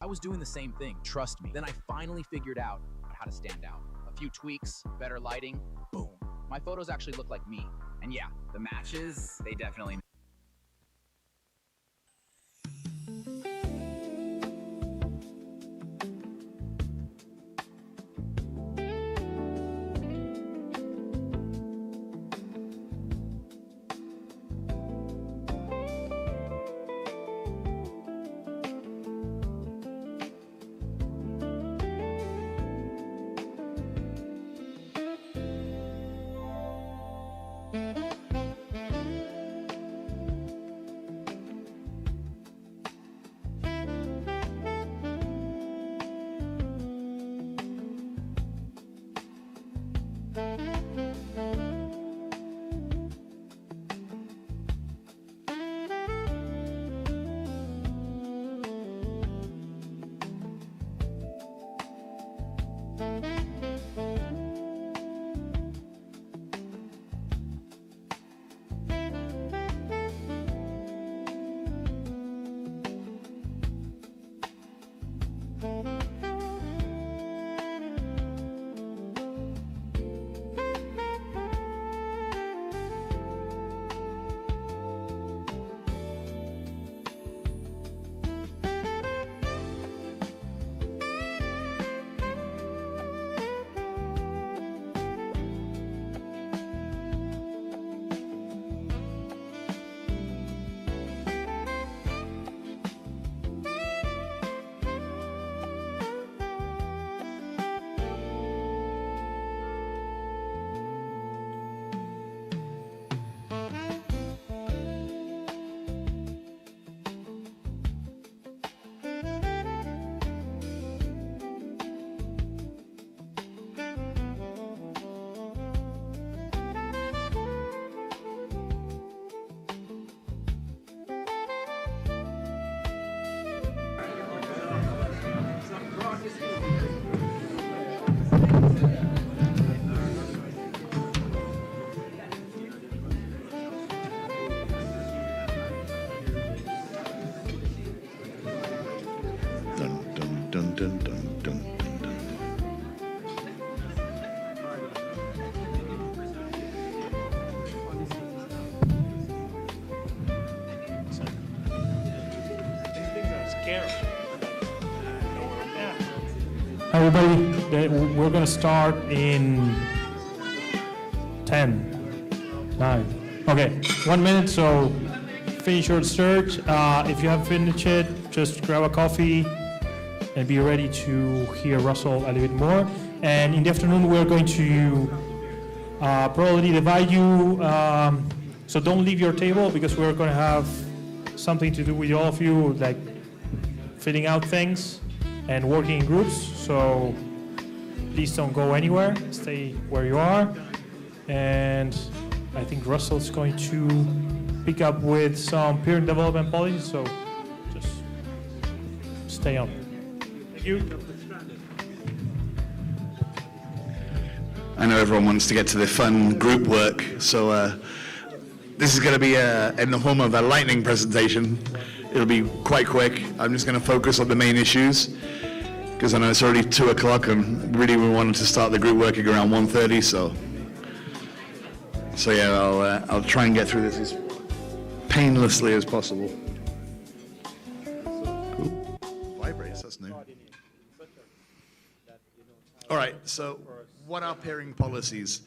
I was doing the same thing, trust me. Then I finally figured out how to stand out. A few tweaks, better lighting, boom. My photos actually look like me. And yeah, the matches, they definitely Dun, dun, dun, dun, dun, dun. Everybody, we're going to start in 10, 9. Okay, 1 minute, so finish your search. If you haven't finished it, just grab a coffee and be ready to hear Russell a little bit more. And in the afternoon, we're going to probably divide you, so don't leave your table because we're going to have something to do with all of you, like filling out things and working in groups. So please don't go anywhere, stay where you are. And I think Russell's going to pick up with some parent development policies, so just stay on. Thank you. I know everyone wants to get to the fun group work, so this is going to be in the form of a lightning presentation. It'll be quite quick. I'm just going to focus on the main issues because I know it's already 2 o'clock and really we wanted to start the group working around 1:30. So yeah, I'll try and get through this as painlessly as possible. Cool. Vibrates, that's new. All right, so what are pairing policies?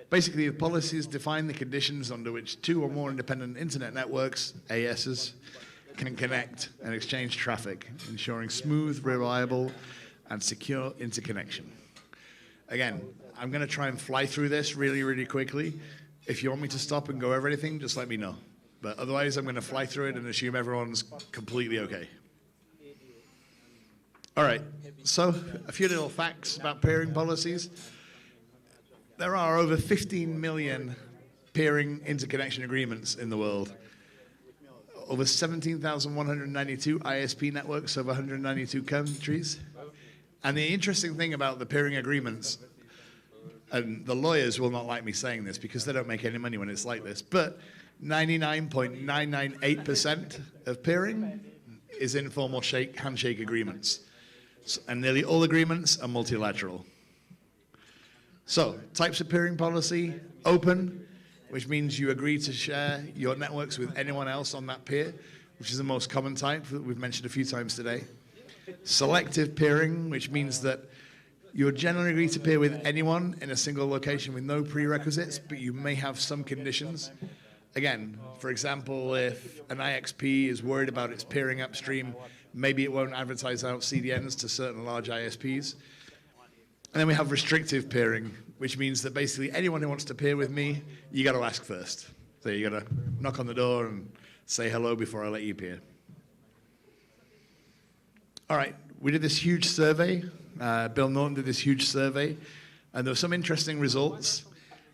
Basically, the policies define the conditions under which 2 or more independent internet networks, ASs, can connect and exchange traffic, ensuring smooth, reliable, and secure interconnection. Again, I'm going to try and fly through this really, really quickly. If you want me to stop and go over anything, just let me know. But otherwise, I'm going to fly through it and assume everyone's completely okay. All right, so a few little facts about peering policies. There are over 15 million peering interconnection agreements in the world. Over 17,192 ISP networks over 192 countries. And the interesting thing about the peering agreements, and the lawyers will not like me saying this because they don't make any money when it's like this, but 99.998% of peering is informal handshake agreements. And nearly all agreements are multilateral. So, types of peering policy, open, which means you agree to share your networks with anyone else on that peer, which is the most common type that we've mentioned a few times today. Selective peering, which means that you generally agree to peer with anyone in a single location with no prerequisites, but you may have some conditions. Again, for example, if an IXP is worried about its peering upstream, maybe it won't advertise out CDNs to certain large ISPs. And then we have restrictive peering, which means that basically anyone who wants to peer with me, you got to ask first. So you got to knock on the door and say hello before I let you peer. All right, we did this huge survey. Bill Norton did this huge survey, and there were some interesting results.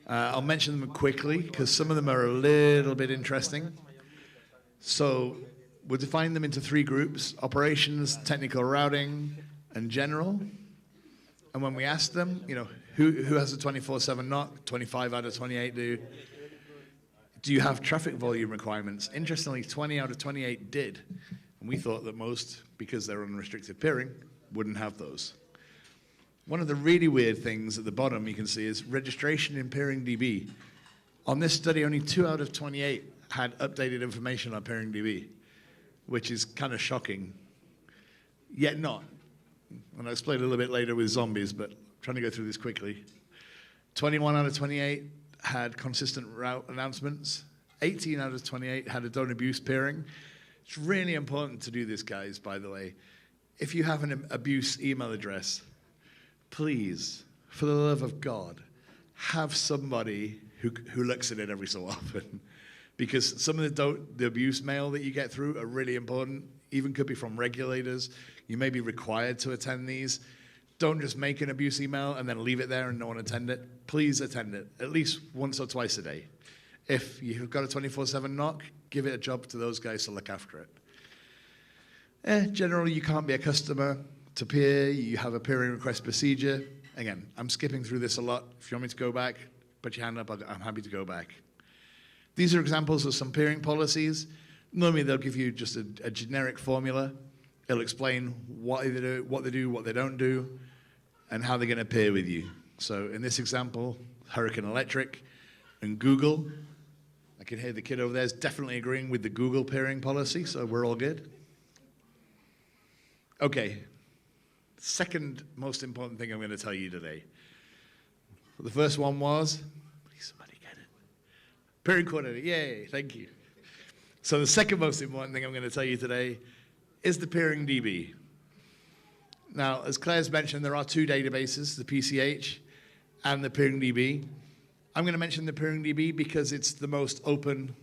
I'll mention them quickly because some of them are a little bit interesting. So we'll define them into 3 groups: operations, technical routing, and general. And when we asked them, you know, who has a 24/7 NOC? 25 out of 28 do. Do you have traffic volume requirements? Interestingly, 20 out of 28 did. And we thought that most, because they're on restricted peering, wouldn't have those. One of the really weird things at the bottom you can see is registration in peering DB. On this study, only 2 out of 28 had updated information on peering DB, which is kind of shocking, yet not. And I'll explain a little bit later with zombies, but I'm trying to go through this quickly. 21 out of 28 had consistent route announcements. 18 out of 28 had a don't abuse peering. It's really important to do this, guys, by the way. If you have an abuse email address, please, for the love of God, have somebody who looks at it every so often. Because some of the abuse mail that you get through are really important, even could be from regulators. You may be required to attend these. Don't just make an abuse email and then leave it there and no one attend it. Please attend it, at least once or twice a day. If you've got a 24/7 NOC, give it a job to those guys to look after it. Generally, you can't be a customer to peer. You have a peering request procedure. Again, I'm skipping through this a lot. If you want me to go back, put your hand up. I'm happy to go back. These are examples of some peering policies. Normally, they'll give you just a generic formula. It'll explain what they do, what they don't do, and how they're going to peer with you. So in this example, Hurricane Electric and Google. I can hear the kid over there is definitely agreeing with the Google peering policy, so we're all good. Okay, second most important thing I'm going to tell you today. The first one was, please somebody get it. Peering coordinator, yay, thank you. So the second most important thing I'm going to tell you today is the peering DB. Now, as Claire's mentioned, there are 2 databases, the PCH and the peering DB. I'm going to mention the peering DB because it's the most open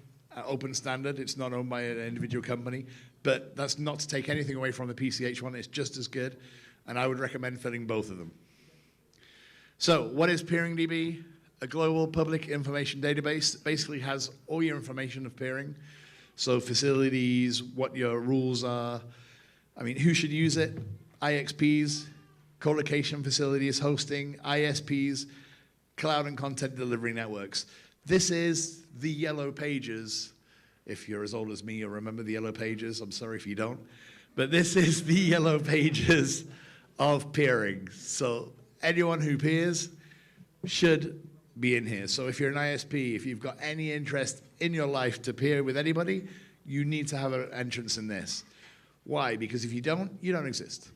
standard. It's not owned by an individual company, but that's not to take anything away from the PCH one. It's just as good, and I would recommend filling both of them. So what is peering DB? A global public information database that basically has all your information of peering. So facilities, what your rules are. I mean, who should use it? IXPs, co-location facilities, hosting, ISPs, cloud and content delivery networks. This is the yellow pages. If you're as old as me, you'll remember the yellow pages. I'm sorry if you don't. But this is the yellow pages of peering. So anyone who peers should be in here. So if you're an ISP, if you've got any interest in your life to peer with anybody, you need to have an entrance in this. Why? Because if you don't, you don't exist.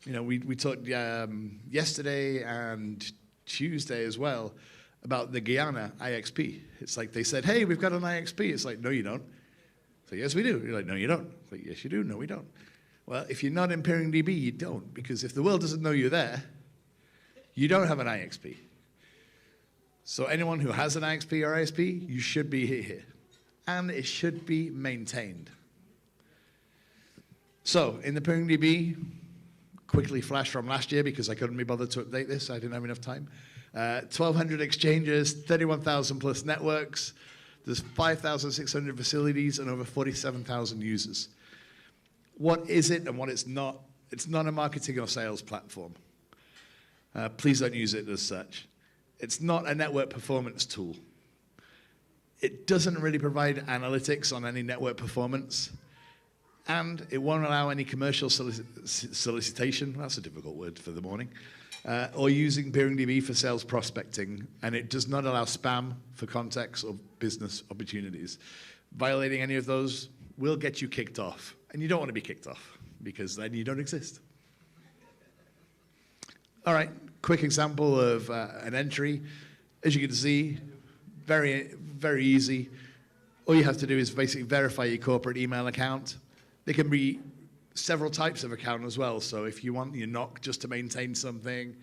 You know, we talked yesterday and Tuesday as well about the Guyana IXP. It's like they said, hey, we've got an IXP. It's like, no, you don't. So yes, we do. You're like, no, you don't. It's like, yes, you do. No, we don't. Well, if you're not in peering DB, you don't. Because if the world doesn't know you're there, you don't have an IXP. So anyone who has an IXP or ISP, you should be here. And it should be maintained. So in the peering DB, quickly flash from last year because I couldn't be bothered to update this. I didn't have enough time. 1,200 exchanges, 31,000 plus networks. There's 5,600 facilities and over 47,000 users. What is it and what it's not? It's not a marketing or sales platform. Please don't use it as such. It's not a network performance tool. It doesn't really provide analytics on any network performance. And it won't allow any commercial solicitation, that's a difficult word for the morning, or using PeeringDB for sales prospecting, and it does not allow spam for contacts or business opportunities. Violating any of those will get you kicked off, and you don't want to be kicked off, because then you don't exist. All right, quick example of an entry. As you can see, very, very easy. All you have to do is basically verify your corporate email account. There can be several types of account as well. So if you want your NOC just to maintain something,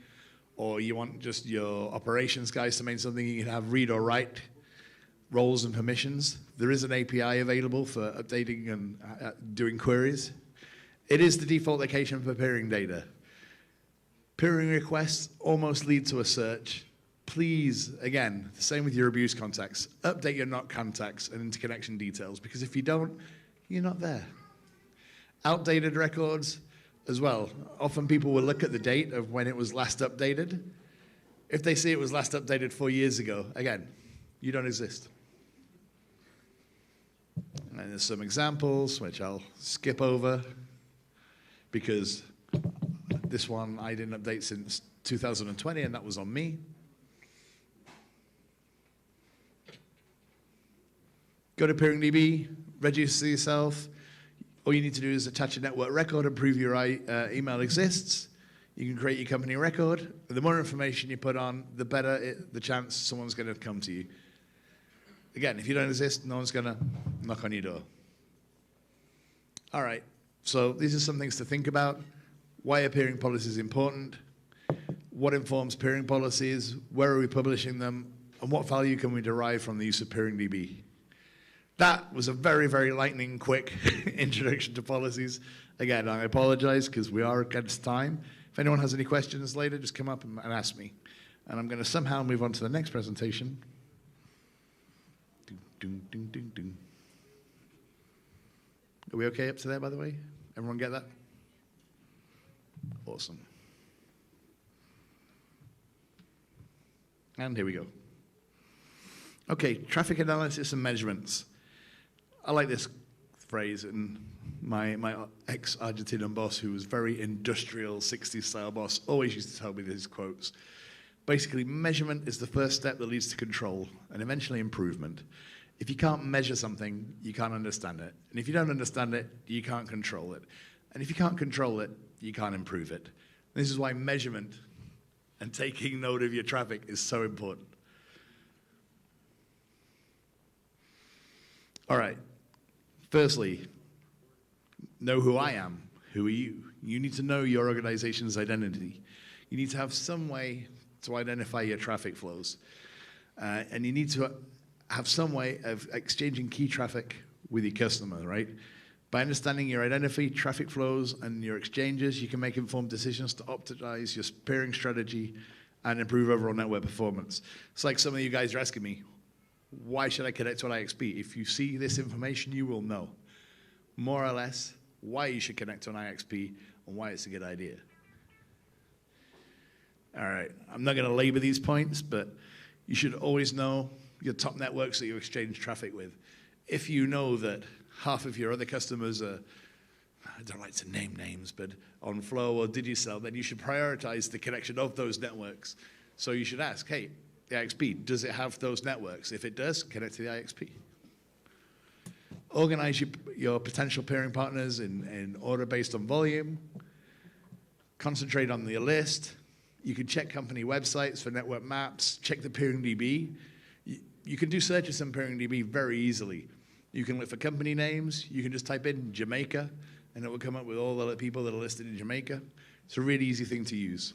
or you want just your operations guys to maintain something, you can have read or write roles and permissions. There is an API available for updating and doing queries. It is the default location for peering data. Peering requests almost lead to a search. Please, again, the same with your abuse contacts, update your NOC contacts and interconnection details, because if you don't, you're not there. Outdated records as well. Often people will look at the date of when it was last updated. If they see it was last updated 4 years ago, again, you don't exist. And there's some examples which I'll skip over because this one I didn't update since 2020, and that was on me. Go to PeeringDB, register yourself. All you need to do is attach a network record and prove your email exists. You can create your company record. The more information you put on, the better the chance someone's going to come to you. Again, if you don't exist, no one's going to knock on your door. All right, so these are some things to think about. Why are peering policies important? What informs peering policies? Where are we publishing them? And what value can we derive from the use of PeeringDB? That was a very, very lightning quick introduction to policies. Again, I apologize because we are against time. If anyone has any questions later, just come up and ask me. And I'm going to somehow move on to the next presentation. Are we okay up to there, by the way? Everyone get that? Awesome. And here we go. Okay, traffic analysis and measurements. I like this phrase, and my ex-Argentinian boss, who was very industrial, 60s style boss, always used to tell me these quotes. Basically, measurement is the first step that leads to control and eventually improvement. If you can't measure something, you can't understand it. And if you don't understand it, you can't control it. And if you can't control it, you can't improve it. This is why measurement and taking note of your traffic is so important. All right. Firstly, know who I am. Who are you? You need to know your organization's identity. You need to have some way to identify your traffic flows. And you need to have some way of exchanging key traffic with your customer, right? By understanding your identity, traffic flows, and your exchanges, you can make informed decisions to optimize your peering strategy and improve overall network performance. It's like some of you guys are asking me, why should I connect to an IXP? If you see this information, you will know more or less why you should connect to an IXP and why it's a good idea. All right, I'm not going to labor these points, but you should always know your top networks that you exchange traffic with. If you know that half of your other customers are, I don't like to name names, but on Flow or Digicel, then you should prioritize the connection of those networks. So you should ask, hey, the IXP, does it have those networks? If it does, connect to the IXP. Organize your potential peering partners in order based on volume. Concentrate on the list. You can check company websites for network maps. Check the PeeringDB. You can do searches on PeeringDB very easily. You can look for company names. You can just type in Jamaica, and it will come up with all the people that are listed in Jamaica. It's a really easy thing to use.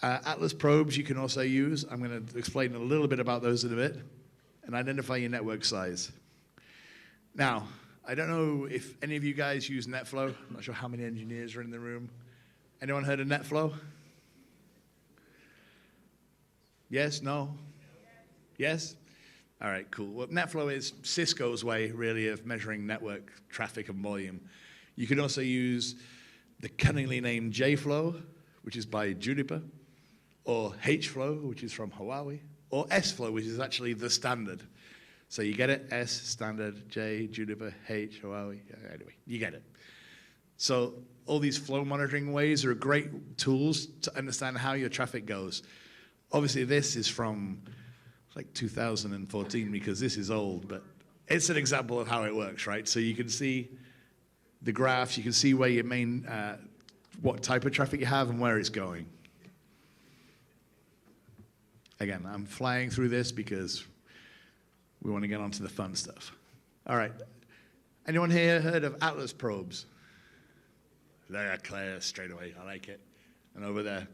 Atlas probes you can also use. I'm going to explain a little bit about those in a bit. And identify your network size. Now, I don't know if any of you guys use NetFlow. I'm not sure how many engineers are in the room. Anyone heard of NetFlow? Yes? No? Yes? All right, cool. Well, NetFlow is Cisco's way, really, of measuring network traffic and volume. You can also use the cunningly named JFlow, which is by Juniper, or HFlow, which is from Huawei, or SFlow, which is actually the standard. So you get it, S, standard, J, Juniper, H, Huawei, anyway, you get it. So all these flow monitoring ways are great tools to understand how your traffic goes. Obviously this is from like 2014 because this is old, but it's an example of how it works, right? So you can see the graphs, you can see where your main, what type of traffic you have and where it's going. Again, I'm flying through this because we want to get on to the fun stuff. All right. Anyone here heard of Atlas probes? They're clear straight away. I like it. And over there.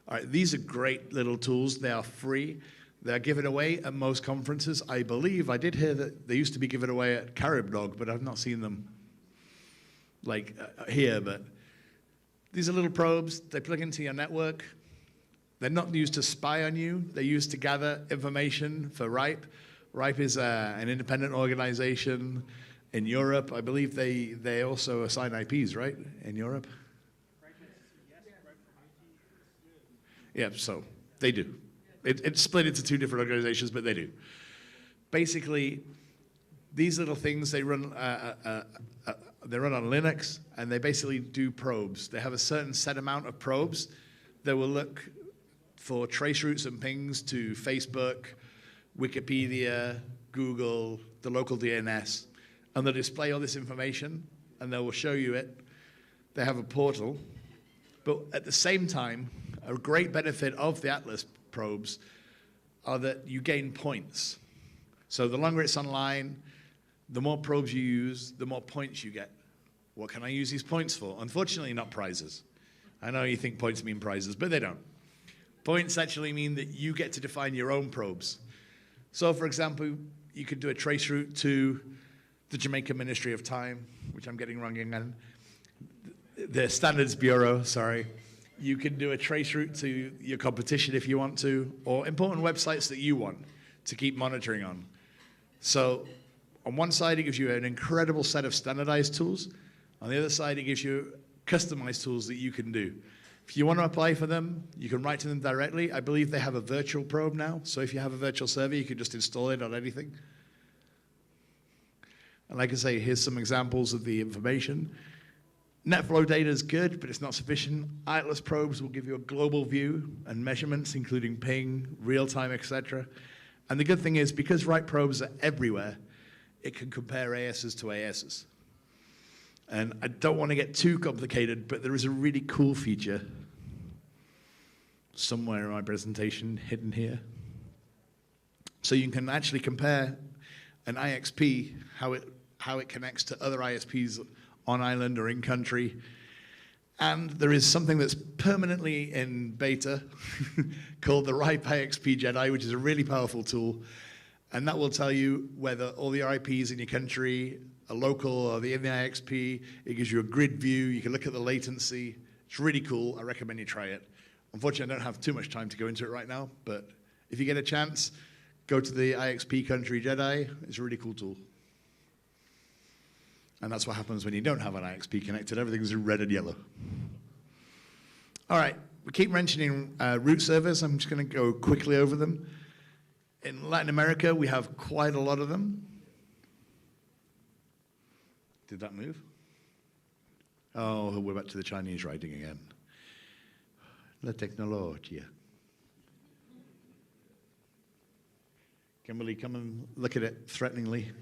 All right. These are great little tools. They are free. They're given away at most conferences. I believe I did hear that they used to be given away at CaribNOG, but I've not seen them like here. But these are little probes. They plug into your network. They're not used to spy on you. They're used to gather information for RIPE. RIPE is an independent organization in Europe. I believe they also assign IPs, right, in Europe? Yeah, so they do. It's split into two different organizations, but they do. Basically, these little things, they run on Linux, and they basically do probes. They have a certain set amount of probes that will look for trace routes and pings to Facebook, Wikipedia, Google, the local DNS, and they'll display all this information, and they will show you it. They have a portal. But at the same time, a great benefit of the Atlas probes are that you gain points. So the longer it's online, the more probes you use, the more points you get. What can I use these points for? Unfortunately, not prizes. I know you think points mean prizes, but they don't. Points actually mean that you get to define your own probes. So, for example, you could do a trace route to the Jamaica Ministry of Time, which I'm getting wrong again, the Standards Bureau, sorry. You can do a trace route to your competition if you want to, or important websites that you want to keep monitoring on. So, on one side, it gives you an incredible set of standardized tools. On the other side, it gives you customized tools that you can do. If you want to apply for them, you can write to them directly. I believe they have a virtual probe now. So if you have a virtual server, you can just install it on anything. And like I say, here's some examples of the information. NetFlow data is good, but it's not sufficient. Atlas probes will give you a global view and measurements, including ping, real-time, etc. And the good thing is, because RIPE probes are everywhere, it can compare ASs to ASs. And I don't want to get too complicated, but there is a really cool feature somewhere in my presentation, hidden here. So you can actually compare an IXP, how it connects to other ISPs on island or in country. And there is something that's permanently in beta called the RIPE IXP Jedi, which is a really powerful tool. And that will tell you whether all the IPs in your country are local or in the IXP. It gives you a grid view. You can look at the latency. It's really cool. I recommend you try it. Unfortunately, I don't have too much time to go into it right now, but if you get a chance, go to the IXP Country Jedi. It's a really cool tool. And that's what happens when you don't have an IXP connected. Everything's in red and yellow. All right, we keep mentioning root servers. I'm just going to go quickly over them. In Latin America, we have quite a lot of them. Did that move? Oh, we're back to the Chinese writing again. La tecnología. Kimberly, come and look at it threateningly.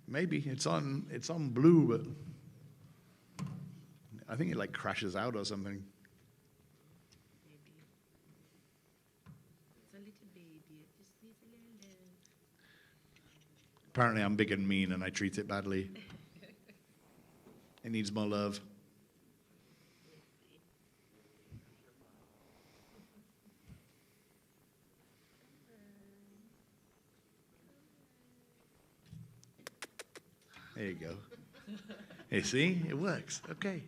Maybe it's on blue, but I think it like crashes out or something. Apparently I'm big and mean and I treat it badly. It needs more love. There you go. You see, it works. Okay.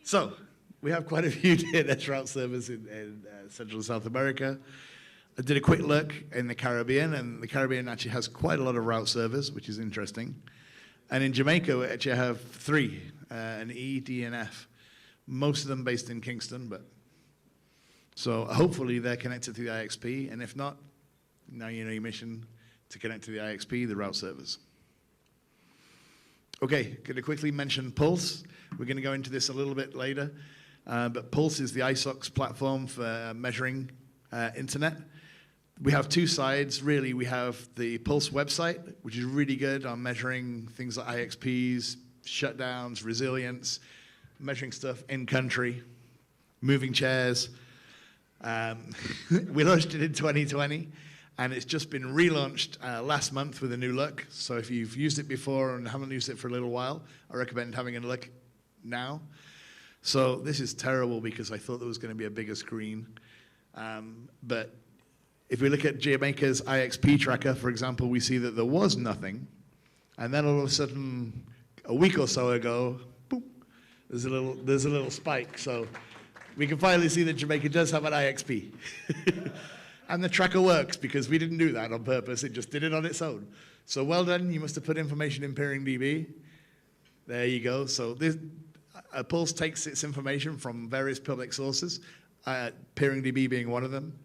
So we have quite a few DNS route servers in Central and South America. I did a quick look in the Caribbean, and the Caribbean actually has quite a lot of route servers, which is interesting. And in Jamaica, we actually have 3, an E, D, and F. Most of them based in Kingston, but So hopefully they're connected to the IXP, and if not, now you know your mission to connect to the IXP, the route servers. Okay, going to quickly mention Pulse. We're going to go into this a little bit later, but Pulse is the ISOC's platform for measuring internet. We have two sides, really. We have the Pulse website, which is really good on measuring things like IXPs, shutdowns, resilience, measuring stuff in country, moving chairs. We launched it in 2020, and it's just been relaunched last month with a new look. So if you've used it before and haven't used it for a little while, I recommend having a look now. So this is terrible because I thought there was going to be a bigger screen. But if we look at Jamaica's IXP tracker, for example, we see that there was nothing. And then all of a sudden, a week or so ago, boop, there's a little spike. So we can finally see that Jamaica does have an IXP. And the tracker works because we didn't do that on purpose. It just did it on its own. So well done. You must have put information in PeeringDB. There you go. So this, Pulse takes its information from various public sources, PeeringDB being one of them.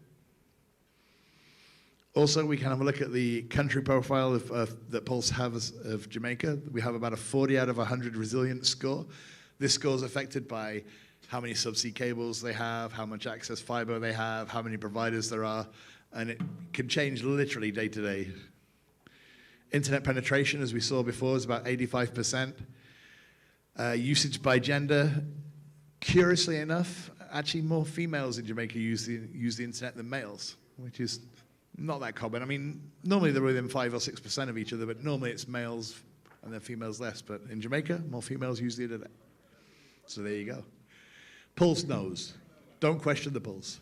Also, we can have a look at the country profile that Pulse has of Jamaica. We have about a 40 out of 100 resilience score. This score is affected by how many subsea cables they have, how much access fiber they have, how many providers there are, and it can change literally day to day. Internet penetration, as we saw before, is about 85%. Usage by gender, curiously enough, actually more females in Jamaica use the internet than males, which is not that common. I mean, normally they're within 5 or 6% of each other, but normally it's males and then females less. But in Jamaica, more females use the internet. So there you go. Pulse knows. Don't question the Pulse.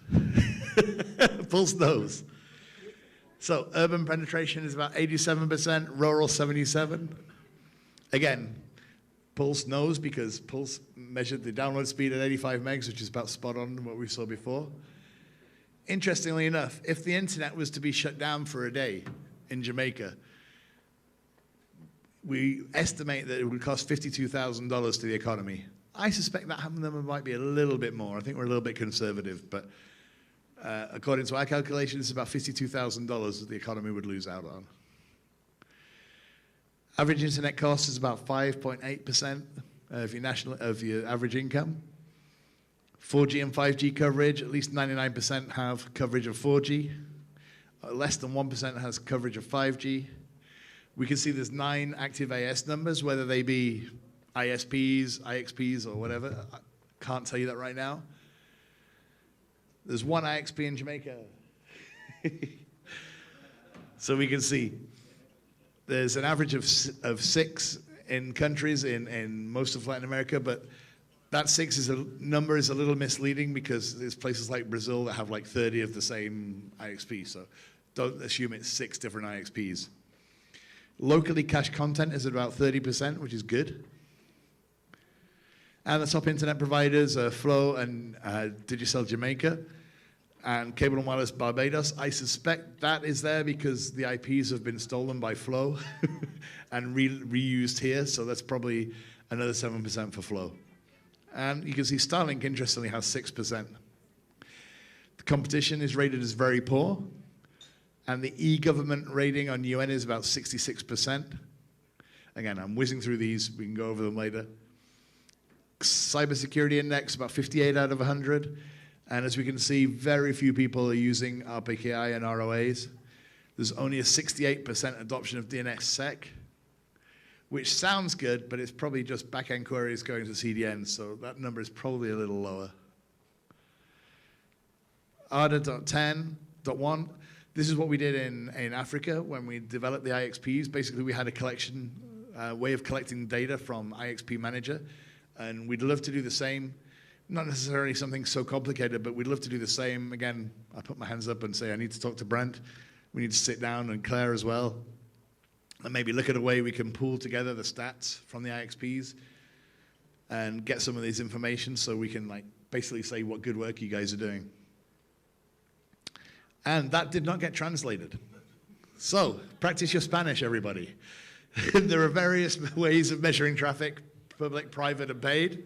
Pulse knows. So urban penetration is about 87%, rural 77%. Again, Pulse knows because Pulse measured the download speed at 85 megs, which is about spot on what we saw before. Interestingly enough, if the internet was to be shut down for a day in Jamaica, we estimate that it would cost $52,000 to the economy. I suspect that number might be a little bit more. I think we're a little bit conservative, but according to our calculations, it's about $52,000 that the economy would lose out on. Average internet cost is about 5.8% of your average income. 4G and 5G coverage, at least 99% have coverage of 4G. Less than 1% has coverage of 5G. We can see there's 9 active AS numbers, whether they be ISPs, IXPs, or whatever. I can't tell you that right now. There's 1 IXP in Jamaica. So we can see there's an average of 6 in countries in most of Latin America, but that 6 number is a little misleading because there's places like Brazil that have like 30 of the same IXP, so don't assume it's 6 different IXPs. Locally cached content is at about 30%, which is good. And the top internet providers are Flow and Digicel Jamaica and Cable & Wireless Barbados. I suspect that is there because the IPs have been stolen by Flow and reused here, so that's probably another 7% for Flow. And you can see Starlink, interestingly, has 6%. The competition is rated as very poor, and the e-government rating on UN is about 66%. Again, I'm whizzing through these. We can go over them later. Cybersecurity index, about 58 out of 100. And as we can see, very few people are using RPKI and ROAs. There's only a 68% adoption of DNSSEC, which sounds good, but it's probably just back-end queries going to CDN, so that number is probably a little lower. ARDA.10.1, this is what we did in Africa when we developed the IXPs. Basically, we had a way of collecting data from IXP Manager, and we'd love to do the same. Not necessarily something so complicated, but we'd love to do the same. Again, I put my hands up and say, I need to talk to Brent. We need to sit down, and Claire as well, and maybe look at a way we can pool together the stats from the IXPs and get some of these information so we can basically say what good work you guys are doing. And that did not get translated. So practice your Spanish, everybody. There are various ways of measuring traffic, public, private, and paid.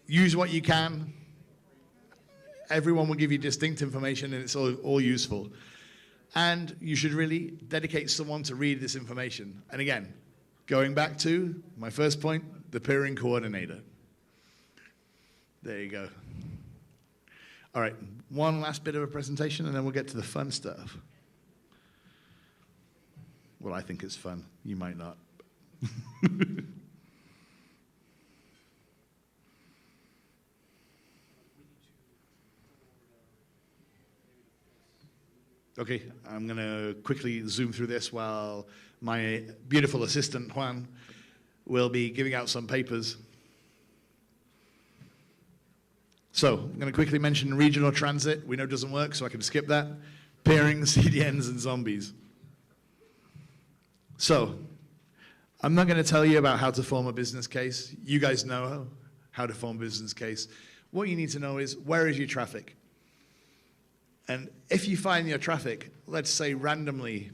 Use what you can. everyone will give you distinct information, and it's all useful. And you should really dedicate someone to read this information. And again, going back to my first point, the peering coordinator. There you go. All right, one last bit of a presentation, and then we'll get to the fun stuff. Well, I think it's fun. You might not. Okay, I'm going to quickly zoom through this while my beautiful assistant, Juan, will be giving out some papers. So I'm going to quickly mention regional transit. We know it doesn't work, so I can skip that. Peering, CDNs, and zombies. So I'm not going to tell you about how to form a business case. You guys know how to form a business case. What you need to know is, where is your traffic? And if you find your traffic, let's say randomly,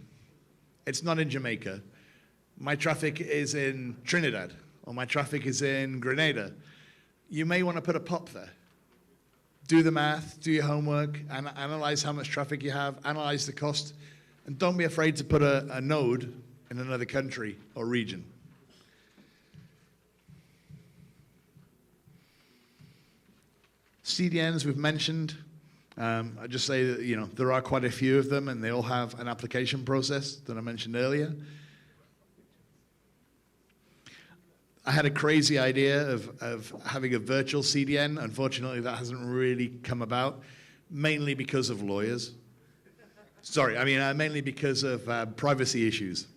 it's not in Jamaica, my traffic is in Trinidad, or my traffic is in Grenada, you may want to put a POP there. Do the math, do your homework, and analyze how much traffic you have, analyze the cost, and don't be afraid to put a node in another country or region. CDNs we've mentioned. I just say that, there are quite a few of them, and they all have an application process that I mentioned earlier. I had a crazy idea of having a virtual CDN. Unfortunately, that hasn't really come about, mainly because of lawyers. Sorry, mainly because of privacy issues.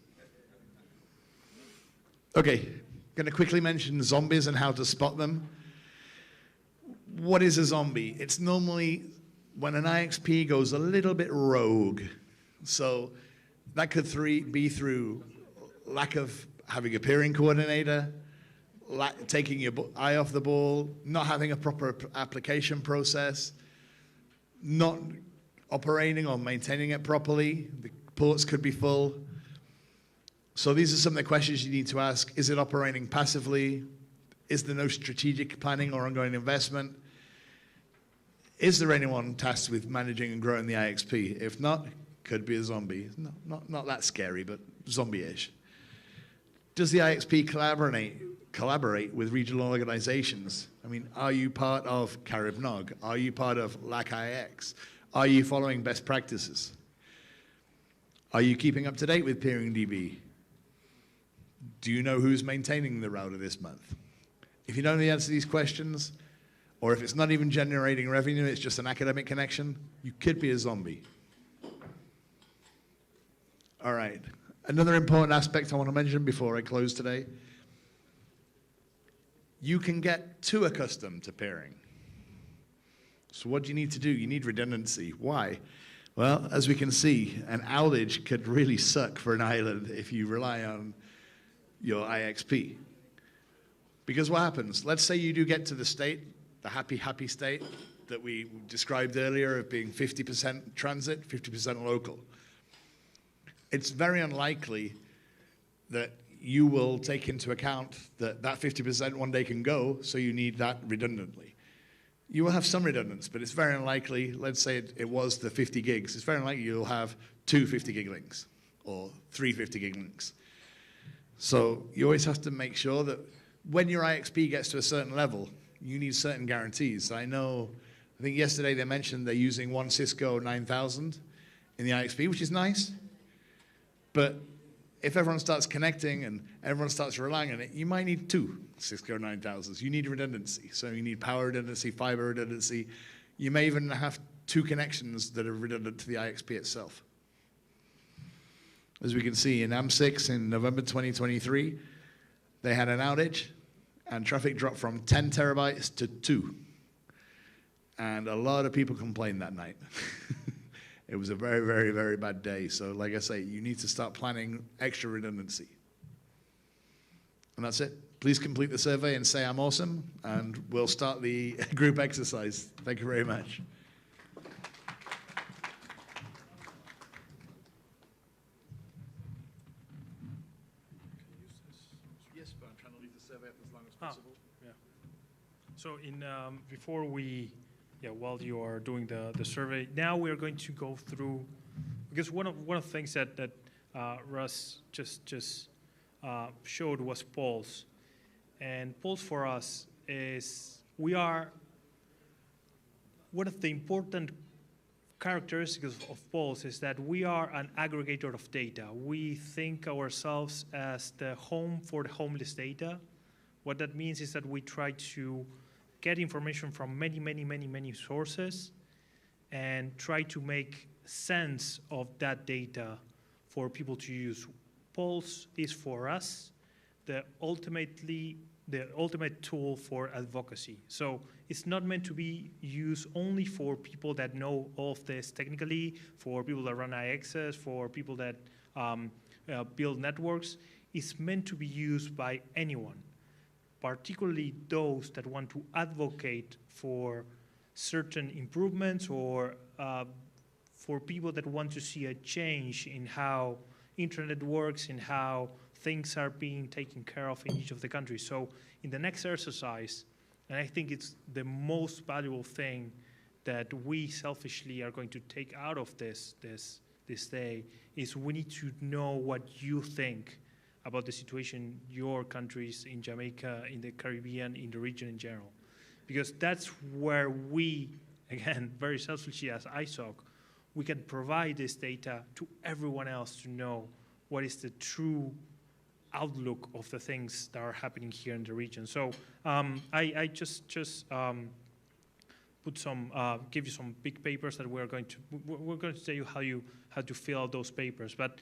Okay, going to quickly mention zombies and how to spot them. What is a zombie? It's normally when an IXP goes a little bit rogue. So that could be through lack of having a peering coordinator, taking your eye off the ball, not having a proper application process, not operating or maintaining it properly. The ports could be full. So these are some of the questions you need to ask. Is it operating passively? Is there no strategic planning or ongoing investment? Is there anyone tasked with managing and growing the IXP? If not, could be a zombie. Not that scary, but zombie-ish. Does the IXP collaborate with regional organizations? Are you part of CaribNOG? Are you part of LAC-IX? Are you following best practices? Are you keeping up to date with PeeringDB? Do you know who's maintaining the router this month? If you don't know the answer to these questions, or if it's not even generating revenue, it's just an academic connection, you could be a zombie. All right. Another important aspect I want to mention before I close today. You can get too accustomed to peering. So what do you need to do? You need redundancy. Why? Well, as we can see, an outage could really suck for an island if you rely on your IXP. Because what happens? Let's say you do get to the state, the happy state that we described earlier of being 50% transit, 50% local. It's very unlikely that you will take into account that 50% one day can go, so you need that redundantly. You will have some redundance, but it's very unlikely, let's say it was the 50 gigs, it's very unlikely you'll have 2 50 gig links or 3 50 gig links. So you always have to make sure that when your IXP gets to a certain level, you need certain guarantees. I think yesterday they mentioned they're using one Cisco 9000 in the IXP, which is nice. But if everyone starts connecting and everyone starts relying on it, you might need 2 Cisco 9000s. You need redundancy. So you need power redundancy, fiber redundancy. You may even have 2 connections that are redundant to the IXP itself. As we can see in AM6 in November 2023, they had an outage and traffic dropped from 10 terabytes to 2. And a lot of people complained that night. It was a very, very, very bad day. So like I say, you need to start planning extra redundancy. And that's it. Please complete the survey and say I'm awesome, and we'll start the group exercise. Thank you very much. Yes, but I'm trying to leave the survey up as long as possible. Yeah. So before we yeah, while you are doing the survey, now we are going to go through, because one of the things that Russ just showed was polls, and polls for us is one of the important characteristics of polls is that we are an aggregator of data. We think ourselves as the home for the homeless data. What that means is that we try to get information from many sources and try to make sense of that data for people to use. Polls is for us the ultimate tool for advocacy. So it's not meant to be used only for people that know all of this technically, for people that run IXs, for people that build networks. It's meant to be used by anyone, particularly those that want to advocate for certain improvements or for people that want to see a change in how internet works and how things are being taken care of in each of the countries. So in the next exercise, and I think it's the most valuable thing that we selfishly are going to take out of this day, is we need to know what you think about the situation, your countries in Jamaica, in the Caribbean, in the region in general. Because that's where we, again, very selfishly as ISOC, we can provide this data to everyone else to know what is the true outlook of the things that are happening here in the region. So I just put some, give you some big papers that we're going to tell you how to fill out those papers. But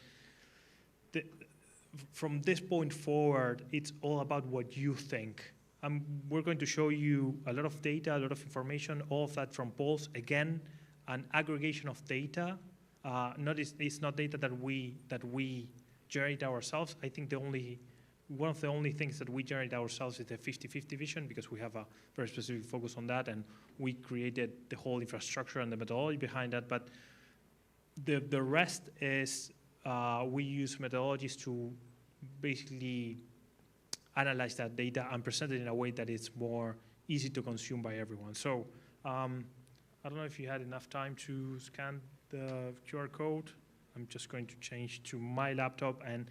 from this point forward, it's all about what you think. We're going to show you a lot of data, a lot of information, all of that from polls. Again, an aggregation of data. It's not data that we generate ourselves. I think one of the only things that we generate ourselves is the 50-50 vision, because we have a very specific focus on that, and we created the whole infrastructure and the methodology behind that. But the rest is we use methodologies to basically analyze that data and present it in a way that it's more easy to consume by everyone. So I don't know if you had enough time to scan the QR code. I'm just going to change to my laptop. And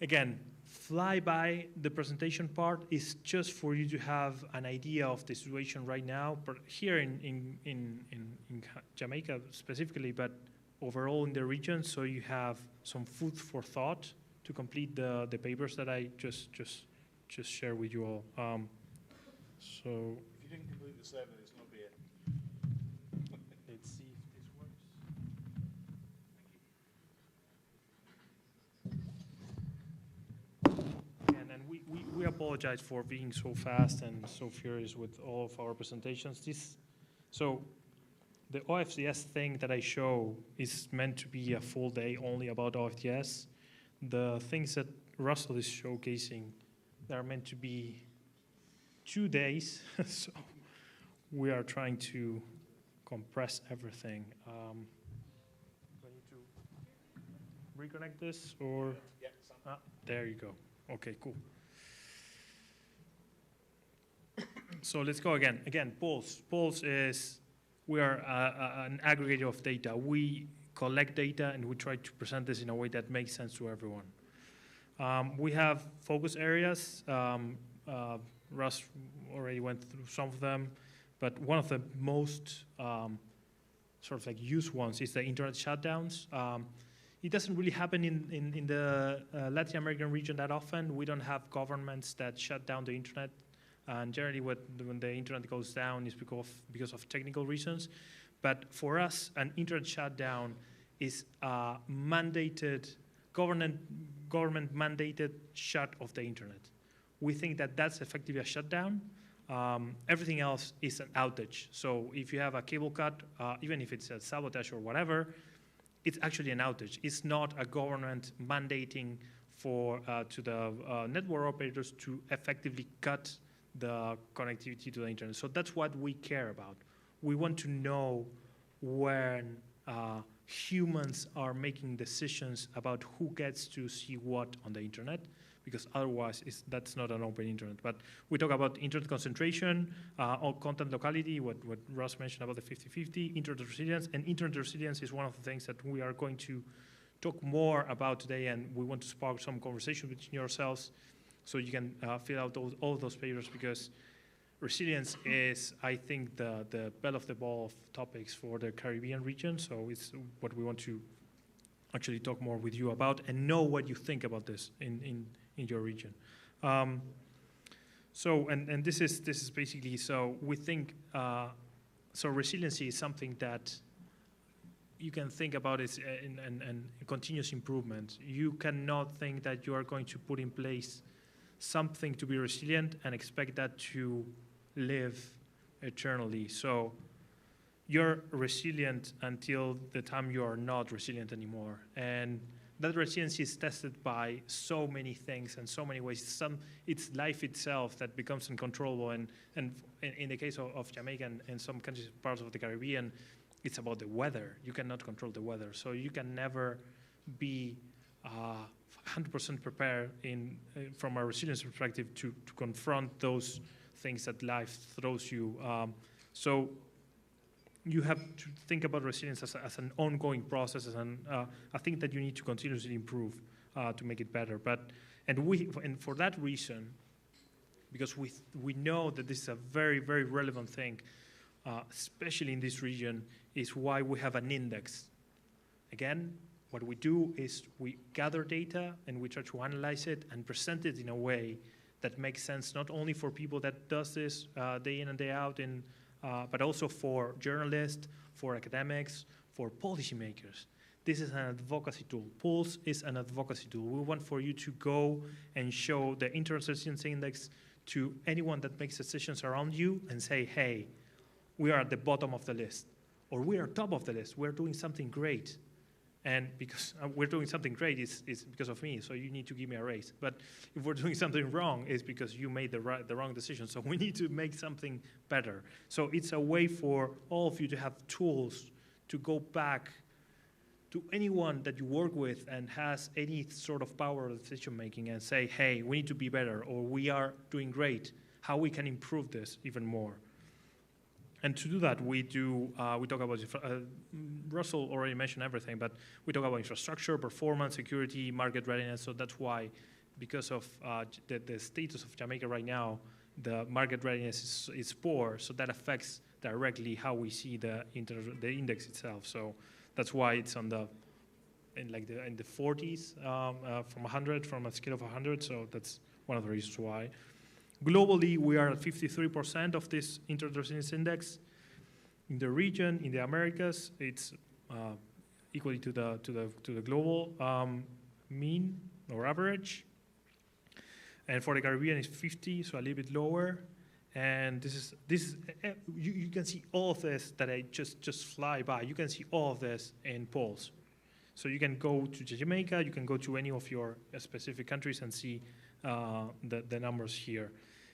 again, fly by the presentation part is just for you to have an idea of the situation right now, but here in Jamaica specifically, but overall in the region, so you have some food for thought to complete the papers that I just shared with you all. So if you didn't complete the survey, there's no beer. Let's see if this works. And we apologize for being so fast and so furious with all of our presentations. So the OFCS thing that I show is meant to be a full day only about OFCS. The things that Russell is showcasing, they're meant to be 2 days. So we are trying to compress everything. Do I need to reconnect this or? Yeah, there you go. Okay, cool. So let's go again. Again, polls. Polls is, we are an aggregator of data. We collect data and we try to present this in a way that makes sense to everyone. We have focus areas. Russ already went through some of them, but one of the most sort of like used ones is the internet shutdowns. It doesn't really happen in the Latin American region that often. We don't have governments that shut down the internet. And generally when the internet goes down is because of technical reasons. But for us, an internet shutdown is a mandated, government mandated shut of the internet. We think that that's effectively a shutdown. Everything else is an outage. So if you have a cable cut, even if it's a sabotage or whatever, it's actually an outage. It's not a government mandating to the network operators to effectively cut the connectivity to the internet. So that's what we care about. We want to know when humans are making decisions about who gets to see what on the internet, because otherwise that's not an open internet. But we talk about internet concentration, or content locality, what Ross mentioned about the 50-50, internet resilience, and internet resilience is one of the things that we are going to talk more about today, and we want to spark some conversation between yourselves so you can fill out all those papers, because resilience is, I think, the bell of the ball of topics for the Caribbean region, so it's what we want to actually talk more with you about and know what you think about this in your region. So this is basically, so we think, so resiliency is something that you can think about it in continuous improvement. You cannot think that you are going to put in place something to be resilient and expect that to live eternally. So you're resilient until the time you are not resilient anymore. And that resiliency is tested by so many things and so many ways. It's life itself that becomes uncontrollable. And in the case of Jamaica and some countries, parts of the Caribbean, it's about the weather. You cannot control the weather. So you can never be 100% prepared from a resilience perspective to confront those things that life throws you. So you have to think about resilience as an ongoing process, I think that you need to continuously improve to make it better. And for that reason, because we know that this is a very, very relevant thing, especially in this region, is why we have an index. Again, what we do is we gather data and we try to analyze it and present it in a way that makes sense not only for people that does this day in and day out, but also for journalists, for academics, for policymakers. This is an advocacy tool. Pulse is an advocacy tool. We want for you to go and show the Internet Resilience Index to anyone that makes decisions around you and say, hey, we are at the bottom of the list, or we are top of the list. We're doing something great. And because we're doing something great, it's because of me, so you need to give me a raise. But if we're doing something wrong, it's because you made the wrong decision. So we need to make something better. So it's a way for all of you to have tools to go back to anyone that you work with and has any sort of power of decision-making and say, hey, we need to be better, or we are doing great, how we can improve this even more. And to do that, we talk about, Russell already mentioned everything, but we talk about infrastructure, performance, security, market readiness. So that's why, because of the status of Jamaica right now, the market readiness is poor. So that affects directly how we see the index itself. So that's why it's in the 40s from 100, from a scale of 100. So that's one of the reasons why. Globally, we are at 53% of this Internet Resilience Index. In the region, in the Americas, it's equally to the global mean or average. And for the Caribbean, it's 50, so a little bit lower. And this is you can see all of this that I just fly by. You can see all of this in polls. So you can go to Jamaica, you can go to any of your specific countries and see the numbers here.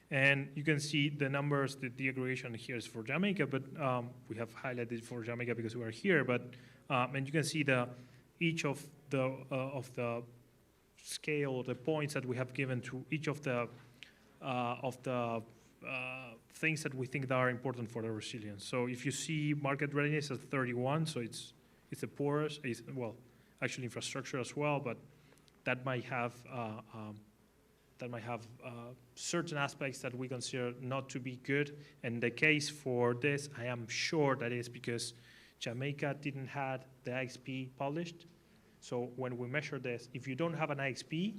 And you can see the numbers, the aggregation here is for Jamaica, but we have highlighted for Jamaica because we are here. But and you can see each of the scale, the points that we have given to each of the things that we think that are important for the resilience. So if you see market readiness at 31, so it's the poorest. Well, actually infrastructure as well, but that might have certain aspects that we consider not to be good. And the case for this, I am sure that is because Jamaica didn't have the IXP published. So when we measure this, if you don't have an IXP,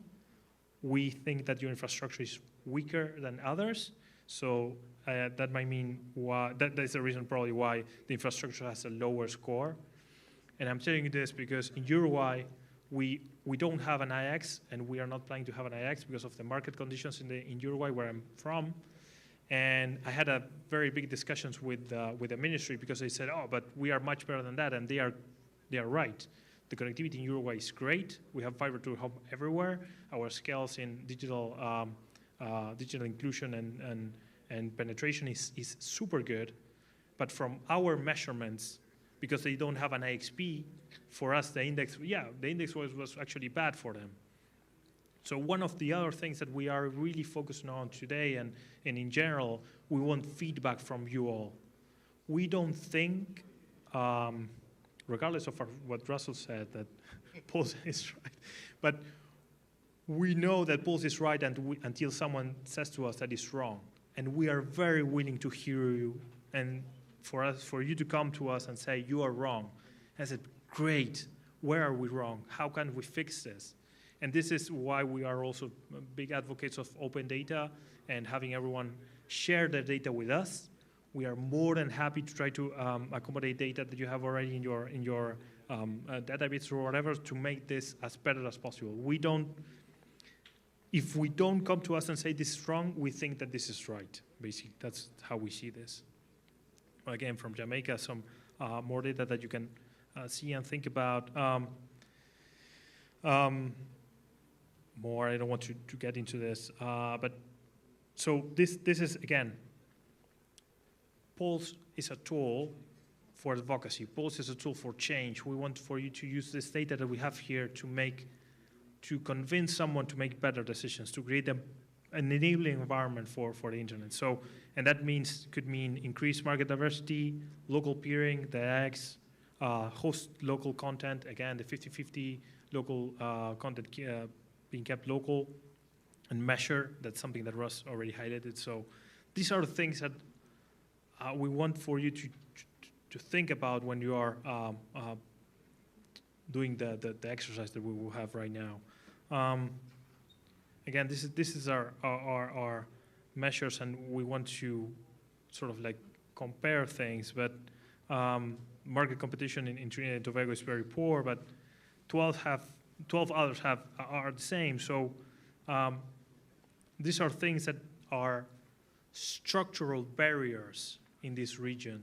we think that your infrastructure is weaker than others. So that might mean why, that's the reason probably why the infrastructure has a lower score. And I'm telling you this because in Uruguay, we don't have an IX, and we are not planning to have an IX because of the market conditions in Uruguay, where I'm from. And I had a very big discussions with the ministry because they said, oh, but we are much better than that, and they are right. The connectivity in Uruguay is great. We have fiber to the home everywhere. Our scales in digital inclusion and penetration is super good. But from our measurements, because they don't have an IXP, for us the index was actually bad for them. So one of the other things that we are really focusing on today and in general, we want feedback from you all. We don't think, regardless of what Russell said, that Pulse is right, but we know that Pulse is right until someone says to us that it's wrong. And we are very willing to hear you and for you to come to us and say, you are wrong. I said, great, where are we wrong? How can we fix this? And this is why we are also big advocates of open data and having everyone share their data with us. We are more than happy to try to accommodate data that you have already in your database or whatever to make this as better as possible. If we don't come to us and say this is wrong, we think that this is right. Basically, that's how we see this. Again, from Jamaica, some more data that you can see and think about. More, I don't want to get into this, but so this is, again, Pulse is a tool for advocacy. Pulse is a tool for change. We want for you to use this data that we have here to convince someone to make better decisions, to create an enabling environment for the internet. So, and that could mean increased market diversity, local peering, the X, host local content, again, the 50-50 local content being kept local, and measure. That's something that Russ already highlighted. So these are the things that we want for you to think about when you are doing the exercise that we will have right now. Again, this is our measures, and we want to sort of like compare things, but market competition in Trinidad and Tobago is very poor, but 12 others are the same. So these are things that are structural barriers in this region.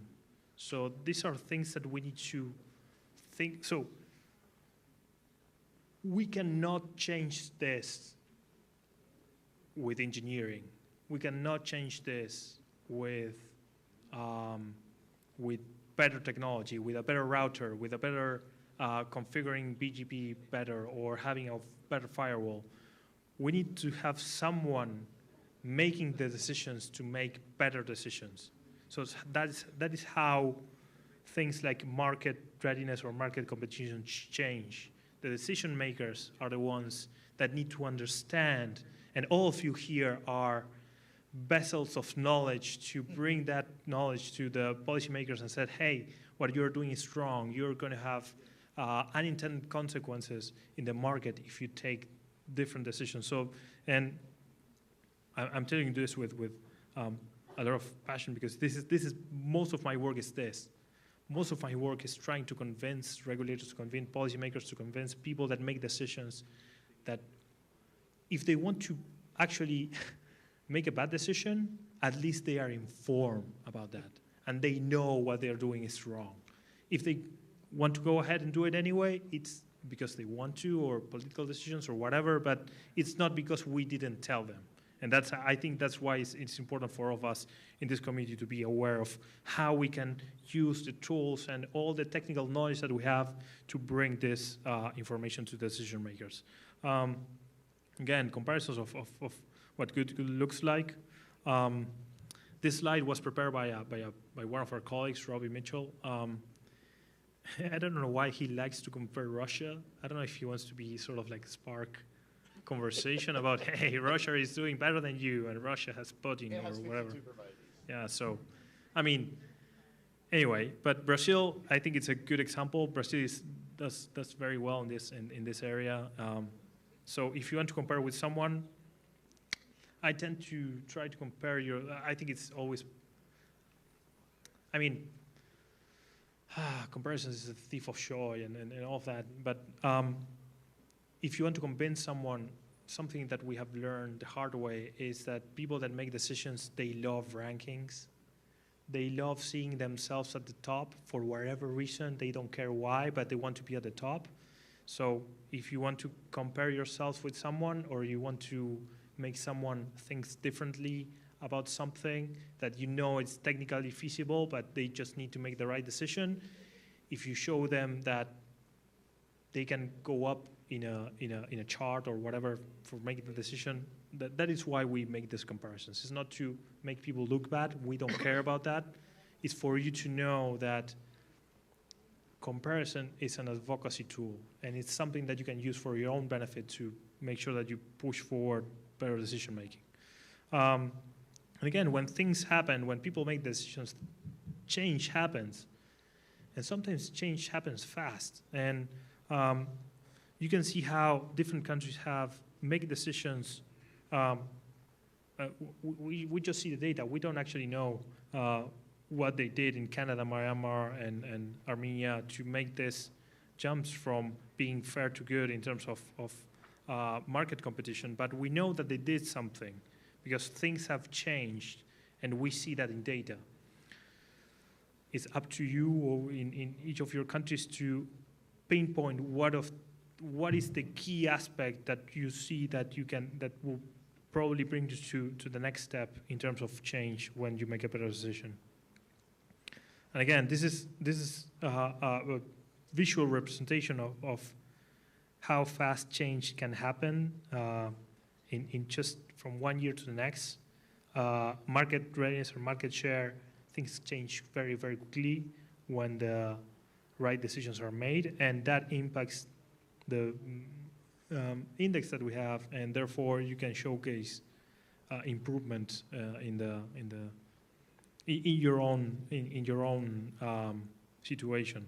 So these are things that we need to think. So we cannot change this with engineering. We cannot change this with better technology, with a better router, with a better configuring BGP better, or having a better firewall. We need to have someone making the decisions to make better decisions. So that is how things like market readiness or market competition change. The decision makers are the ones that need to understand, and all of you here are vessels of knowledge to bring that knowledge to the policymakers and said, hey, what you're doing is wrong. You're going to have unintended consequences in the market if you take different decisions. So, and I'm telling you this with a lot of passion, because this is most of my work is this. Most of my work is trying to convince regulators, to convince policymakers, to convince people that make decisions that if they want to actually make a bad decision, at least they are informed about that and they know what they're doing is wrong. If they want to go ahead and do it anyway, it's because they want to, or political decisions or whatever, but it's not because we didn't tell them. And I think that's why it's important for all of us in this community to be aware of how we can use the tools and all the technical knowledge that we have to bring this information to decision makers. Again, comparisons of what good looks like. This slide was prepared by one of our colleagues, Robbie Mitchell. I don't know why he likes to compare Russia. I don't know if he wants to be sort of like spark conversation about, hey, Russia is doing better than you, and Russia has Putin or whatever. Yeah, so, I mean, anyway, but Brazil, I think it's a good example. Brazil does very well in this area. So if you want to compare with someone, I tend to try to compare I think it's always, I mean, comparison is a thief of joy and all of that, but if you want to convince someone, something that we have learned the hard way is that people that make decisions, they love rankings. They love seeing themselves at the top for whatever reason. They don't care why, but they want to be at the top. So if you want to compare yourself with someone, or you want to make someone think differently about something that you know it's technically feasible, but they just need to make the right decision, if you show them that they can go up in a chart or whatever for making the decision. That is why we make these comparisons. It's not to make people look bad. We don't care about that. It's for you to know that comparison is an advocacy tool, and it's something that you can use for your own benefit to make sure that you push forward better decision making. And again, when things happen, when people make decisions, change happens. And sometimes change happens fast. And you can see how different countries have made decisions. We just see the data. We don't actually know what they did in Canada, Myanmar, and Armenia to make this jumps from being fair to good in terms of market competition. But we know that they did something because things have changed, and we see that in data. It's up to you or in each of your countries to pinpoint what is the key aspect that you see that will probably bring you to the next step in terms of change when you make a better decision. And again, this is a visual representation of how fast change can happen in just from 1 year to the next. Market readiness or market share, things change very, very quickly when the right decisions are made, and that impacts the index that we have, and therefore you can showcase improvement in your own situation.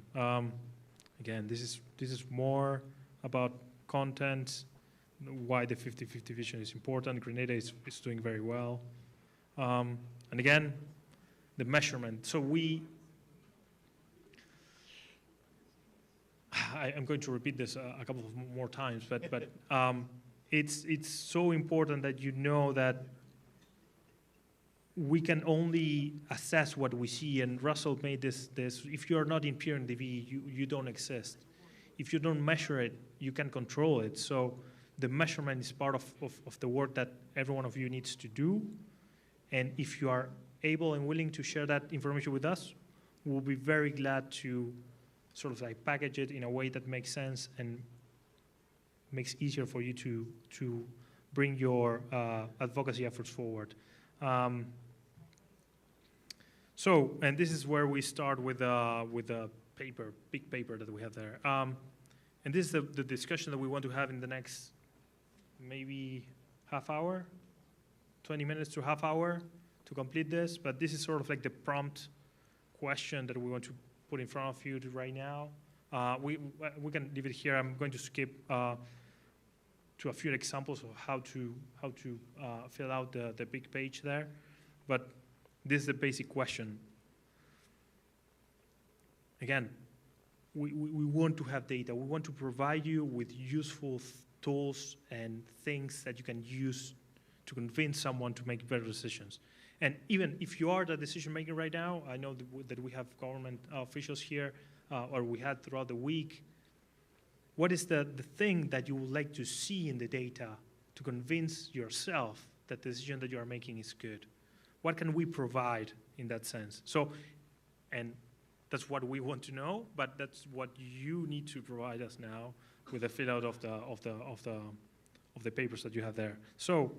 Again, this is more about content, why the 50-50 vision is important. Grenada is doing very well, and again, the measurement. So I'm going to repeat this a couple of more times, but it's so important that you know that we can only assess what we see, and Russell made this if you're not in peer NDV, you don't exist. If you don't measure it, you can control it. So the measurement is part of the work that every one of you needs to do, and if you are able and willing to share that information with us, we'll be very glad to sort of like package it in a way that makes sense and makes it easier for you to bring your advocacy efforts forward. So, and this is where we start with a paper, big paper that we have there. And this is the discussion that we want to have in the next maybe half hour, 20 minutes to half hour to complete this. But this is sort of like the prompt question that we want to put in front of you right now. We can leave it here. I'm going to skip to a few examples of how to fill out the big page there. But this is the basic question. Again, we want to have data. We want to provide you with useful tools and things that you can use to convince someone to make better decisions. And even if you are the decision maker right now, I know that we have government officials here, or we had throughout the week. What is the thing that you would like to see in the data to convince yourself that the decision that you are making is good? What can we provide in that sense? So, and that's what we want to know, but that's what you need to provide us now with the fill out of the papers that you have there. So,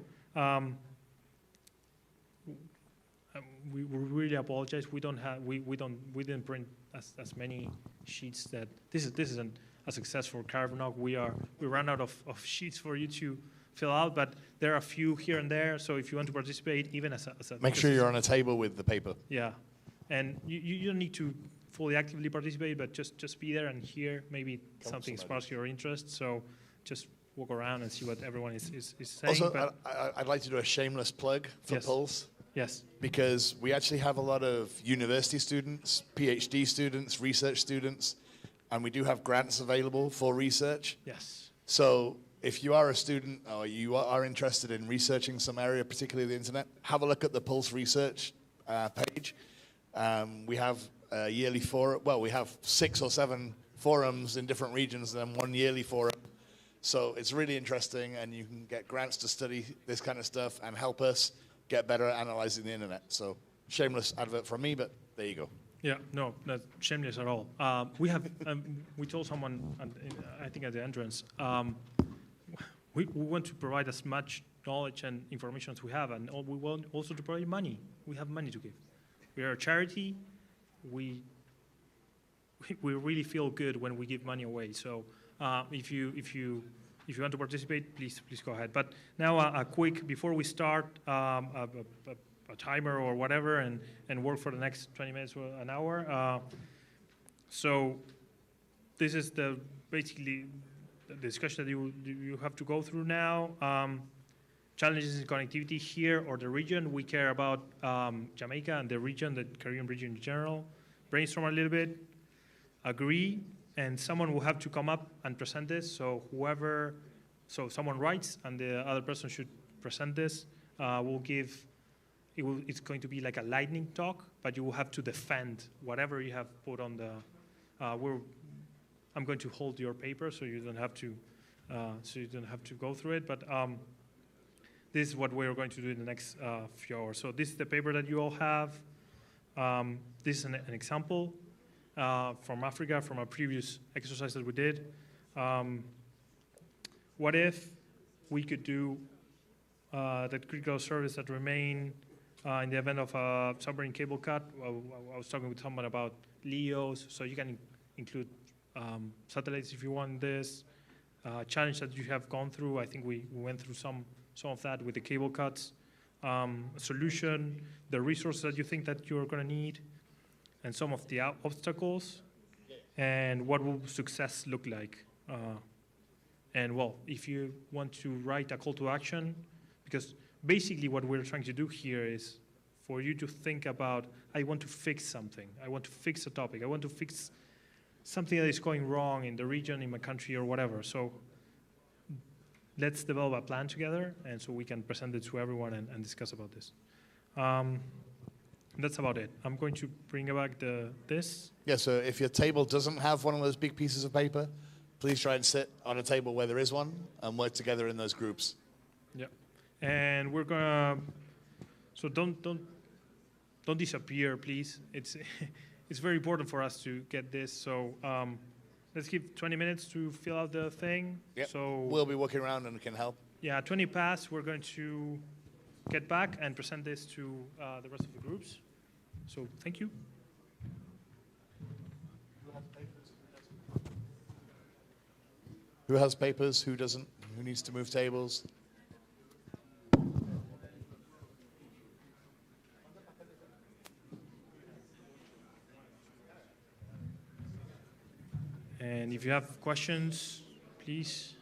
we really apologize. We didn't print as many sheets. That this isn't a success for CaribNOG. We ran out of sheets for you to fill out, but there are a few here and there. So if you want to participate, even as a make sure you're on a table with the paper. Yeah, and you don't need to fully actively participate, but just be there and hear. Maybe something sparks your interest. So just walk around and see what everyone is saying. Also, I'd like to do a shameless plug for Pulse. Yes. Because we actually have a lot of university students, PhD students, research students, and we do have grants available for research. Yes. So if you are a student or you are interested in researching some area, particularly the internet, have a look at the Pulse Research page. We have a yearly forum. Well, we have 6 or 7 forums in different regions and then 1 yearly forum. So it's really interesting, and you can get grants to study this kind of stuff and help us get better at analyzing the internet. So shameless advert from me, but there you go. Yeah, no, that's shameless at all. We told someone, I think at the entrance, we want to provide as much knowledge and information as we have, and we want also to provide money. We have money to give. We are a charity. We really feel good when we give money away. So if you want to participate, please go ahead. But now a quick, before we start, a timer or whatever, and work for the next 20 minutes or an hour. So this is basically the discussion that you have to go through now. Challenges in connectivity here or the region. We care about Jamaica and the region, the Caribbean region in general. Brainstorm a little bit, agree, and someone will have to come up and present this. So someone writes and the other person should present this. It's going to be like a lightning talk, but you will have to defend whatever you have put on the. I'm going to hold your paper so you don't have to go through it. But this is what we're going to do in the next few hours. So this is the paper that you all have. This is an example from Africa, from a previous exercise that we did. What if we could do that critical service that remain in the event of a submarine cable cut? I was talking with someone about LEOs, so you can include satellites if you want this. Challenge that you have gone through, I think we went through some of that with the cable cuts. Solution, the resources that you think that you're going to need, and some of the obstacles, and what will success look like. And well, if you want to write a call to action, because basically what we're trying to do here is for you to think about, I want to fix something. I want to fix a topic. I want to fix something that is going wrong in the region, in my country, or whatever. So let's develop a plan together, and so we can present it to everyone and discuss about this. That's about it. I'm going to bring back this. Yeah, so if your table doesn't have one of those big pieces of paper, please try and sit on a table where there is one and work together in those groups. Yeah, and we're gonna. So don't disappear, please. It's very important for us to get this. So let's give 20 minutes to fill out the thing. Yep. So we'll be walking around and can help. Yeah, 20 past. We're going to get back and present this to the rest of the groups. So thank you. Who has papers? Who doesn't? Who needs to move tables? And if you have questions, please.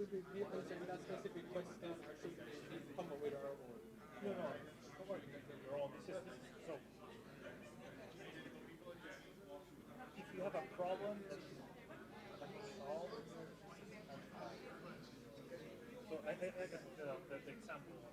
should we be answering that specific question, or should we come up with our own? No, no, don't worry, your own systems. So, if you have a problem that you solve, so I got the example.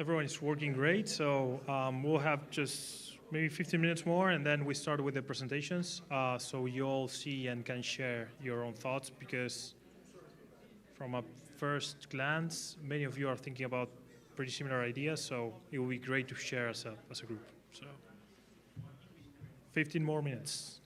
everyone is working great. So we'll have just maybe 15 minutes more, and then we start with the presentations. So you all see and can share your own thoughts, because from a first glance, many of you are thinking about pretty similar ideas. So it will be great to share as a group. So 15 more minutes.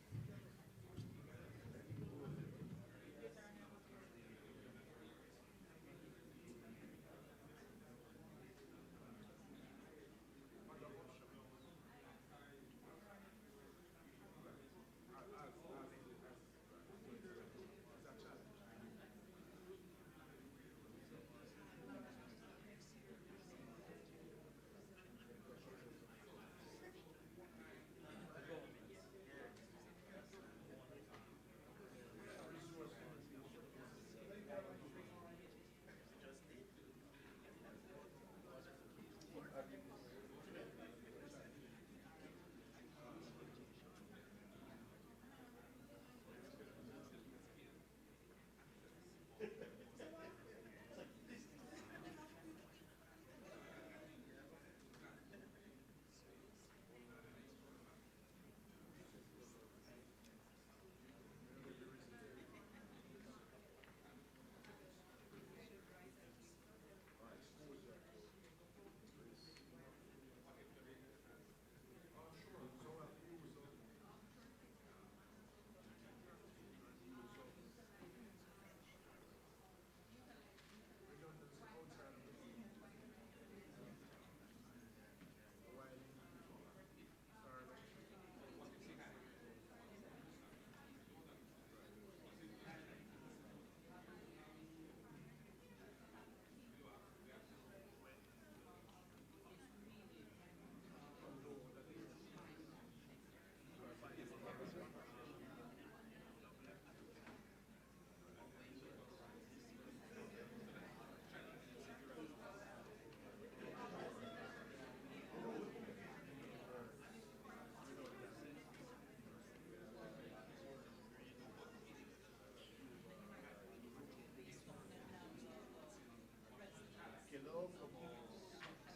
Quedó como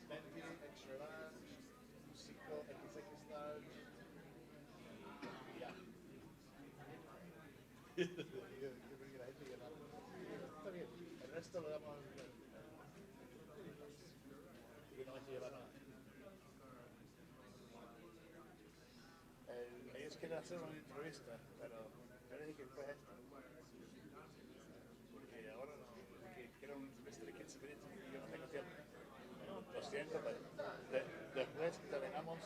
20 extra large, 5 XX large. Ya. Yo creo que la gente ya no. Está bien, el resto lo damos. Y no hay que llevar nada. Ellos quieren hacer una entrevista, pero yo le dije que fue esto. Porque ahora no, porque quiero una entrevista de 15 minutos y yo no tengo tiempo. Lo siento, pero después que terminamos.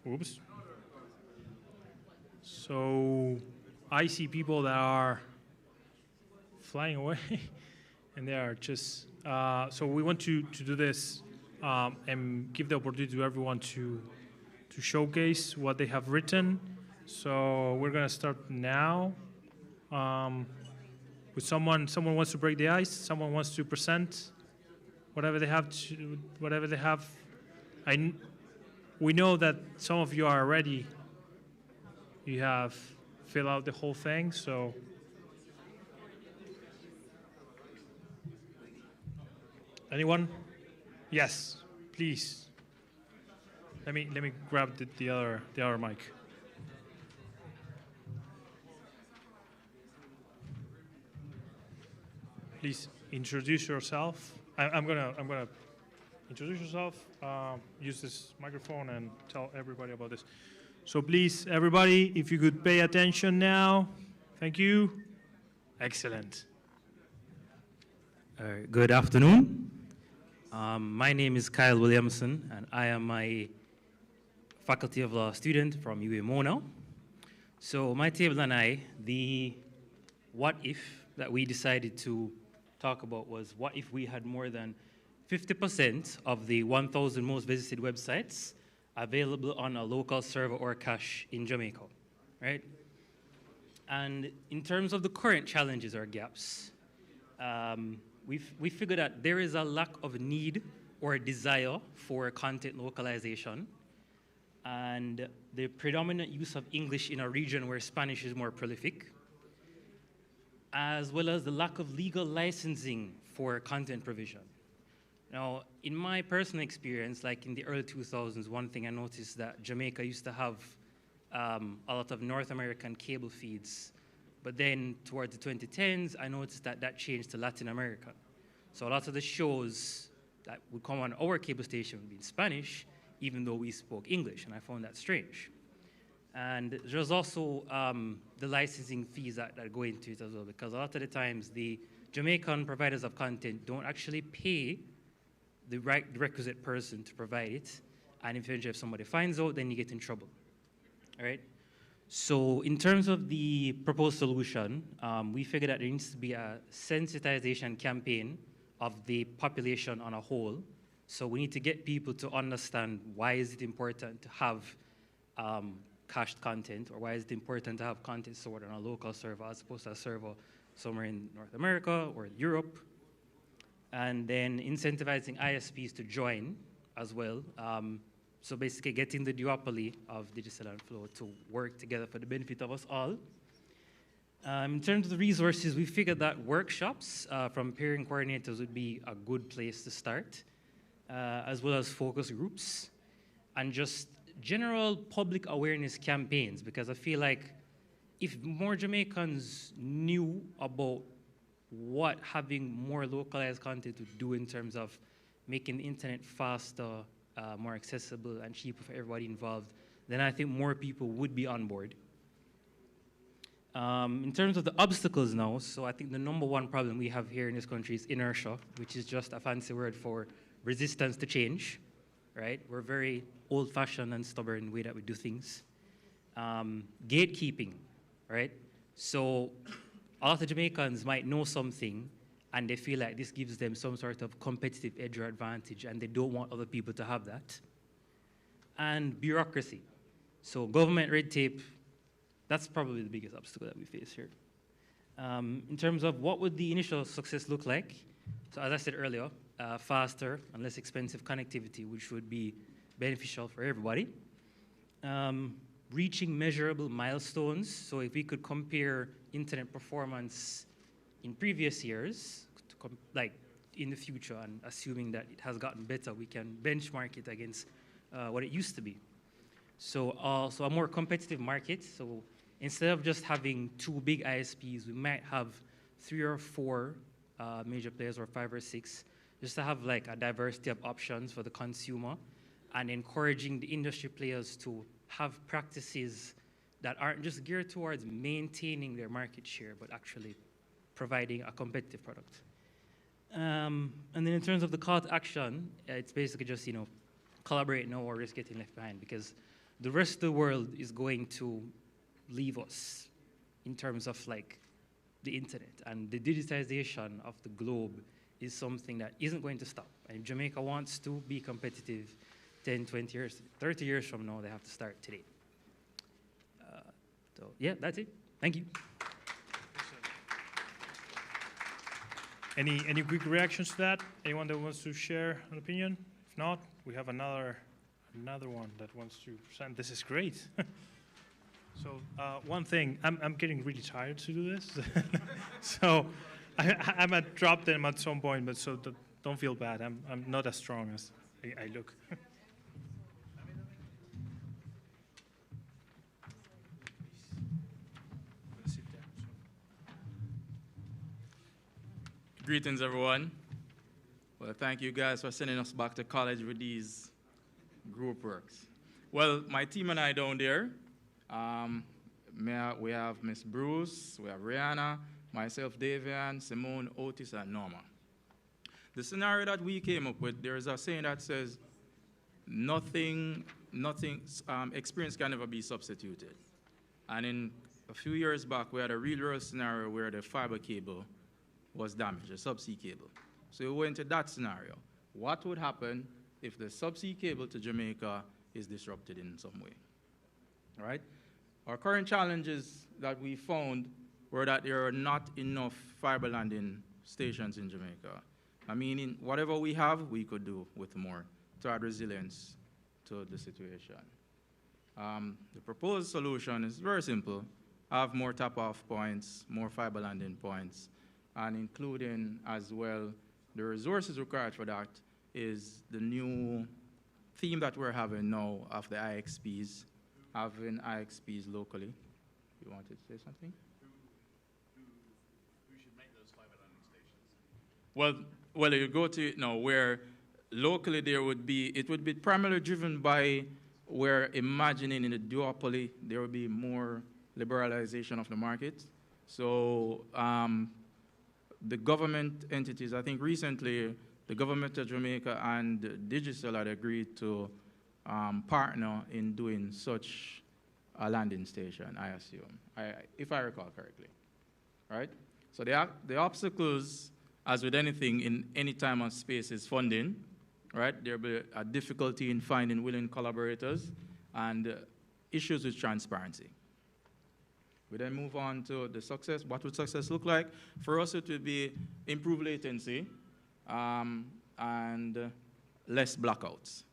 Oops. So I see people that are flying away, and they are just. So we want to do this and give the opportunity to everyone to showcase what they have written. So we're gonna start now. With someone wants to break the ice. Someone wants to present whatever they have. We know that some of you are already. You have filled out the whole thing, so. Anyone? Yes, please. Let me grab the other mic. Please introduce yourself. I'm gonna introduce yourself. Use this microphone and tell everybody about this. So please, everybody, if you could pay attention now. Thank you. Excellent. Good afternoon. My name is Kyle Williamson, and I am a faculty of law student from UA Mona. So my table and I, the what if that we decided to talk about was what if we had more than 50% of the 1,000 most visited websites available on a local server or cache in Jamaica, right? And in terms of the current challenges or gaps, we figured that there is a lack of need or desire for content localization, and the predominant use of English in a region where Spanish is more prolific, as well as the lack of legal licensing for content provision. Now, in my personal experience, like in the early 2000s, one thing I noticed that Jamaica used to have a lot of North American cable feeds. But then towards the 2010s, I noticed that that changed to Latin America. So a lot of the shows that would come on our cable station would be in Spanish, even though we spoke English, and I found that strange. And there's also the licensing fees that go into it as well, because a lot of the times the Jamaican providers of content don't actually pay the requisite person to provide it, and eventually if somebody finds out, then you get in trouble, all right? So in terms of the proposed solution, we figured that there needs to be a sensitization campaign of the population on a whole. So we need to get people to understand why is it important to have cached content, or why is it important to have content stored on a local server as opposed to a server somewhere in North America or Europe. And then incentivizing ISPs to join as well. So basically getting the duopoly of digital and flow to work together for the benefit of us all. In terms of the resources, we figured that workshops from peering coordinators would be a good place to start, as well as focus groups, and just general public awareness campaigns, because I feel like if more Jamaicans knew about what having more localized content would do in terms of making the internet faster, more accessible and cheaper for everybody involved, then I think more people would be on board. In terms of the obstacles now, so I think the number one problem we have here in this country is inertia, which is just a fancy word for resistance to change, right? We're very old-fashioned and stubborn in the way that we do things. Gatekeeping, right? So a lot of Jamaicans might know something and they feel like this gives them some sort of competitive edge or advantage, and they don't want other people to have that. And bureaucracy. So government red tape, that's probably the biggest obstacle that we face here. In terms of what would the initial success look like, so as I said earlier, faster and less expensive connectivity, which would be beneficial for everybody. Reaching measurable milestones, so if we could compare internet performance in previous years, like in the future, and assuming that it has gotten better, we can benchmark it against what it used to be. So also a more competitive market. So instead of just having 2 big ISPs, we might have 3 or 4 major players, or 5 or 6, just to have like a diversity of options for the consumer, and encouraging the industry players to have practices that aren't just geared towards maintaining their market share, but actually providing a competitive product. And then in terms of the call to action, it's basically just, collaborate now or risk getting left behind, because the rest of the world is going to leave us in terms of like the internet, and the digitization of the globe is something that isn't going to stop. And if Jamaica wants to be competitive 10, 20 years, 30 years from now, they have to start today. So yeah, that's it. Thank you. Any quick reactions to that? Anyone that wants to share an opinion? If not, we have another one that wants to present. This is great. So one thing, I'm getting really tired to do this. So I might drop them at some point, but so don't feel bad. I'm not as strong as I look. Greetings, everyone. Well, thank you guys for sending us back to college with these group works. Well, my team and I down there, we have Miss Bruce, we have Rihanna, myself, Davian, Simone, Otis, and Norma. The scenario that we came up with, there is a saying that says, nothing nothing, experience can never be substituted. And in a few years back, we had a real scenario where the fiber cable was damaged, a subsea cable. So we went into that scenario. What would happen if the subsea cable to Jamaica is disrupted in some way? All right? Our current challenges that we found were that there are not enough fiber landing stations in Jamaica. I mean, in whatever we have, we could do with more to add resilience to the situation. The proposed solution is very simple. Have more tap-off points, more fiber landing points, and including as well the resources required for that is the new theme that we're having now of the IXPs, having IXPs locally. You wanted to say something? Who should make those fiber landing stations? Well, you go to it now where locally there would be, it would be primarily driven by where imagining in the duopoly there would be more liberalization of the market. So the government entities, I think recently the government of Jamaica and Digital had agreed to partner in doing such a landing station, I assume, if I recall correctly, right? So the obstacles, as with anything in any time and space, is funding, right? There will be a difficulty in finding willing collaborators and issues with transparency. We then move on to the success. What would success look like? For us, it would be improved latency and less blackouts.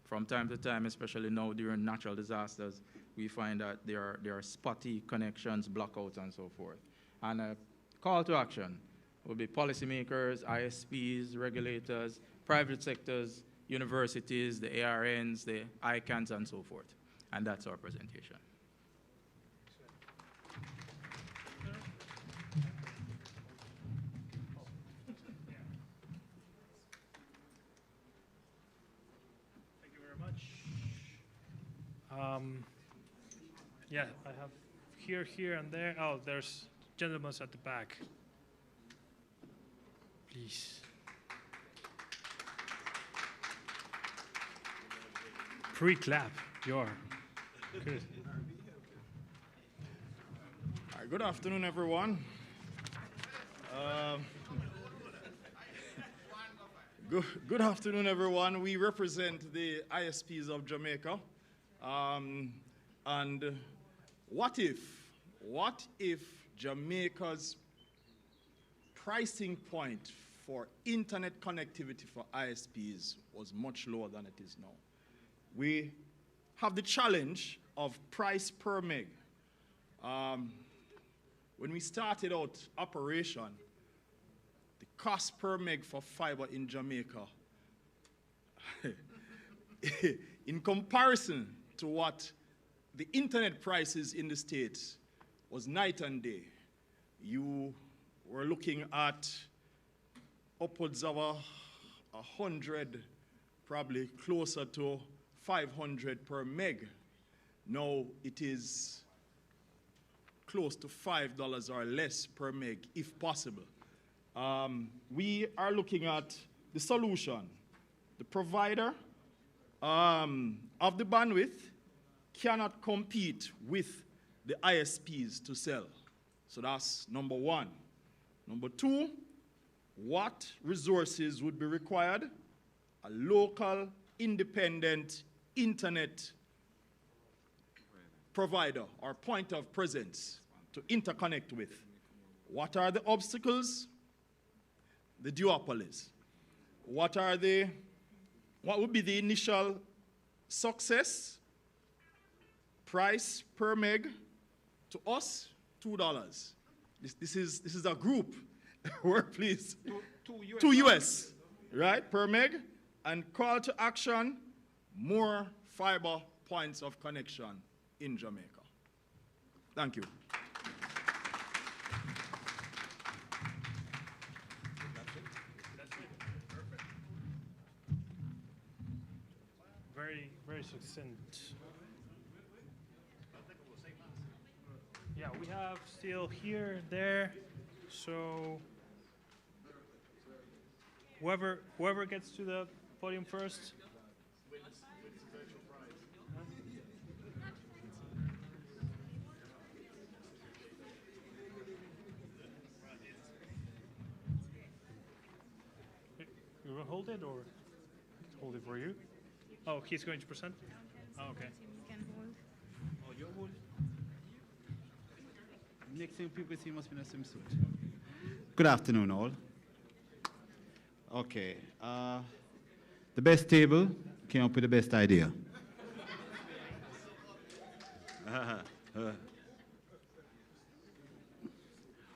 From time to time, especially now during natural disasters, we find that there are spotty connections, blackouts, and so forth. And a call to action would be policymakers, ISPs, regulators, private sectors, universities, the ARNs, the ICANNs, and so forth. And that's our presentation. Thank you very much. Yeah, I have here, and there. Oh, there's gentlemen at the back. Please. Pre-clap. You're good. All right, good afternoon, everyone. Good afternoon, everyone. We represent the ISPs of Jamaica. And what if Jamaica's pricing point for internet connectivity for ISPs was much lower than it is now? We have the challenge of price per meg. When we started out operation, the cost per meg for fiber in Jamaica, in comparison to what the internet prices in the States, was night and day. You were looking at upwards of 100, probably closer to 500 per meg. Now it is close to $5 or less per meg, if possible. We are looking at the solution. The provider of the bandwidth cannot compete with the ISPs to sell. So that's number one. Number two, what resources would be required? A local, independent internet provider or point of presence to interconnect with. What are the obstacles? The duopolies. What would be the initial success? Price per meg to us, $2. This is a group workplace. Two US, right, per meg. And call to action, more fiber points of connection in Jamaica. Thank you. Very, very succinct. Yeah, we have still here, there. So whoever gets to the podium first. hold it or hold it for you? Oh, he's going to present? Oh, okay. Oh, you hold. Next thing people see must be in a swimsuit. Good afternoon, all. Okay. The best table came up with the best idea.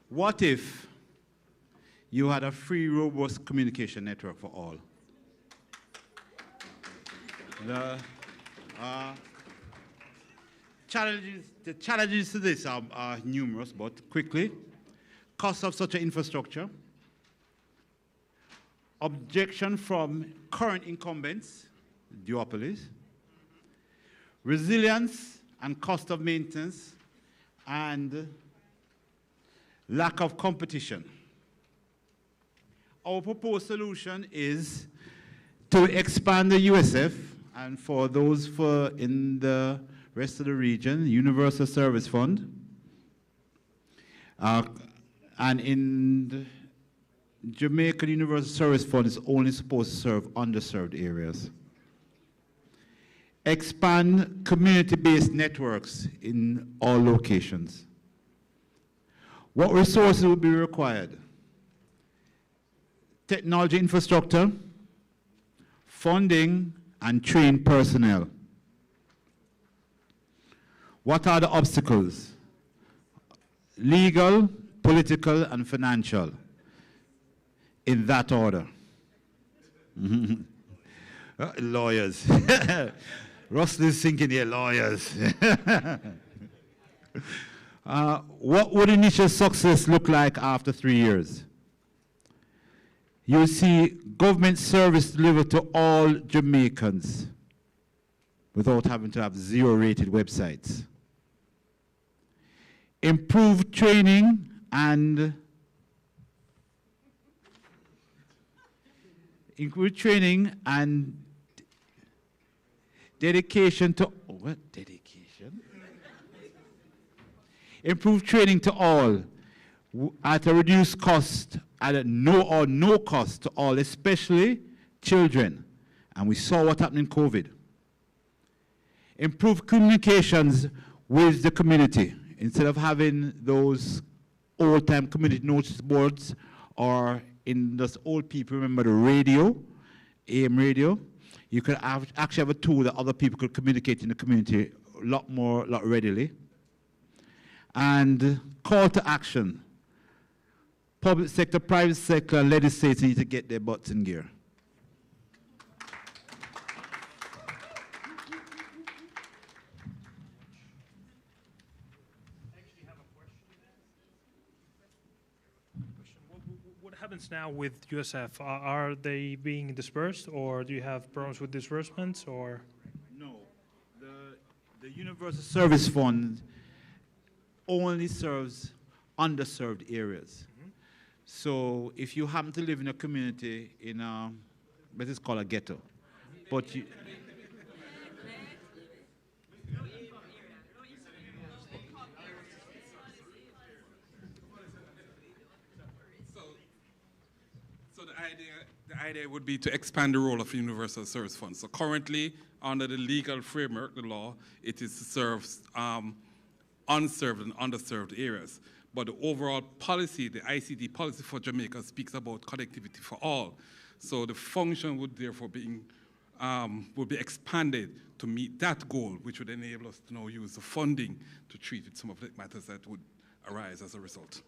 What if you had a free, robust communication network for all? The challenges to this are numerous, but quickly. Cost of such an infrastructure. Objection from current incumbents, duopolies. Resilience and cost of maintenance, and lack of competition. Our proposed solution is to expand the USF, and for those in the rest of the region, Universal Service Fund, and in the Jamaican Universal Service Fund is only supposed to serve underserved areas. Expand community-based networks in all locations. What resources will be required? Technology infrastructure, funding, and trained personnel. What are the obstacles? Legal, political, and financial, in that order. Lawyers. Russell is thinking here, lawyers. What would initial success look like after 3 years? You'll see government service delivered to all Jamaicans without having to have zero-rated websites. Improved training and dedication to what dedication? Improved training to all at a reduced cost, at no cost to all, especially children. And we saw what happened in COVID. Improve communications with the community. Instead of having those old-time community notice boards, or in those old people, remember the radio, AM radio, you could actually have a tool that other people could communicate in the community a lot readily. And call to action. Public sector, private sector, and legislators need to get their butts in gear. What happens now with USF? Are they being dispersed, or do you have problems with disbursements, or? No. The Universal Service Fund only serves underserved areas. So if you happen to live in a community in a, let's call a ghetto, but you, So the idea would be to expand the role of Universal Service Fund. So currently, under the legal framework, the law, it is to serve unserved and underserved areas. But the overall policy, the ICT policy for Jamaica, speaks about connectivity for all. So the function would therefore be expanded to meet that goal, which would enable us to now use the funding to treat with some of the matters that would arise as a result.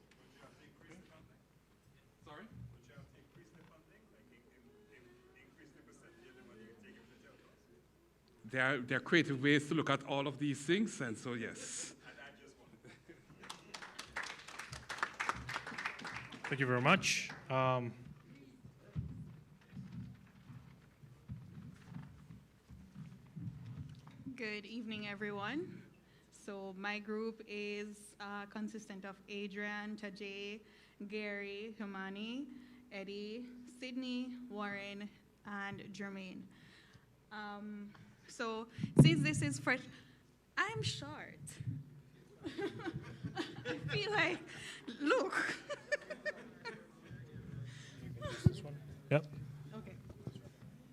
Sorry? There are creative ways to look at all of these things, and so yes. Thank you very much. Good evening, everyone. So my group is consistent of Adrian, Tajay, Gary, Humani, Eddie, Sydney, Warren, and Jermaine. So since this is fresh, I'm short. I feel like, look. This one? Yep. Okay.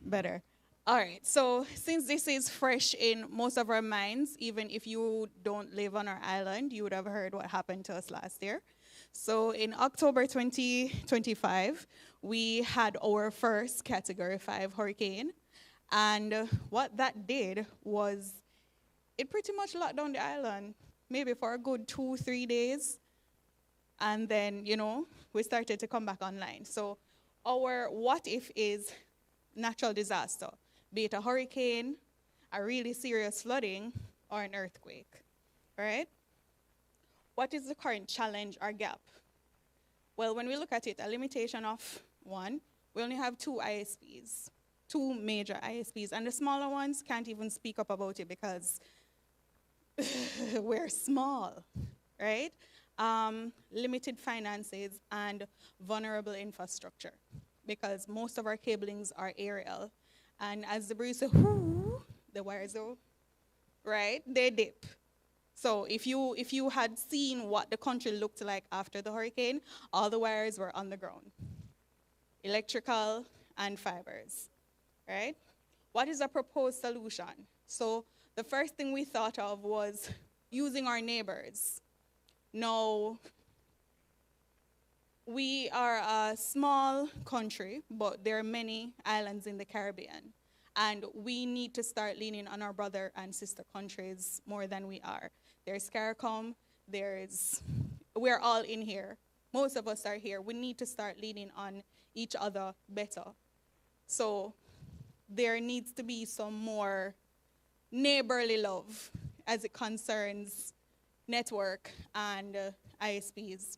Better. All right, so since this is fresh in most of our minds, even if you don't live on our island, you would have heard what happened to us last year. So in October 2025, we had our first Category 5 hurricane. And what that did was it pretty much locked down the island, maybe for a good 2-3 days. And then, you know, we started to come back online. So our what if is natural disaster, be it a hurricane, a really serious flooding, or an earthquake, right? What is the current challenge or gap? Well, when we look at it, a limitation of one, we only have 2 ISPs, 2 major ISPs, and the smaller ones can't even speak up about it because we're small, right? Limited finances and vulnerable infrastructure because most of our cablings are aerial. And as the breeze says, whoo, the wires go, right? They dip. So if you had seen what the country looked like after the hurricane, all the wires were on the ground. Electrical and fibers, right? What is a proposed solution? So the first thing we thought of was using our neighbors. Now, we are a small country, but there are many islands in the Caribbean. And we need to start leaning on our brother and sister countries more than we are. There's CARICOM, we're all in here. Most of us are here. We need to start leaning on each other better. So there needs to be some more neighborly love as it concerns network and ISPs.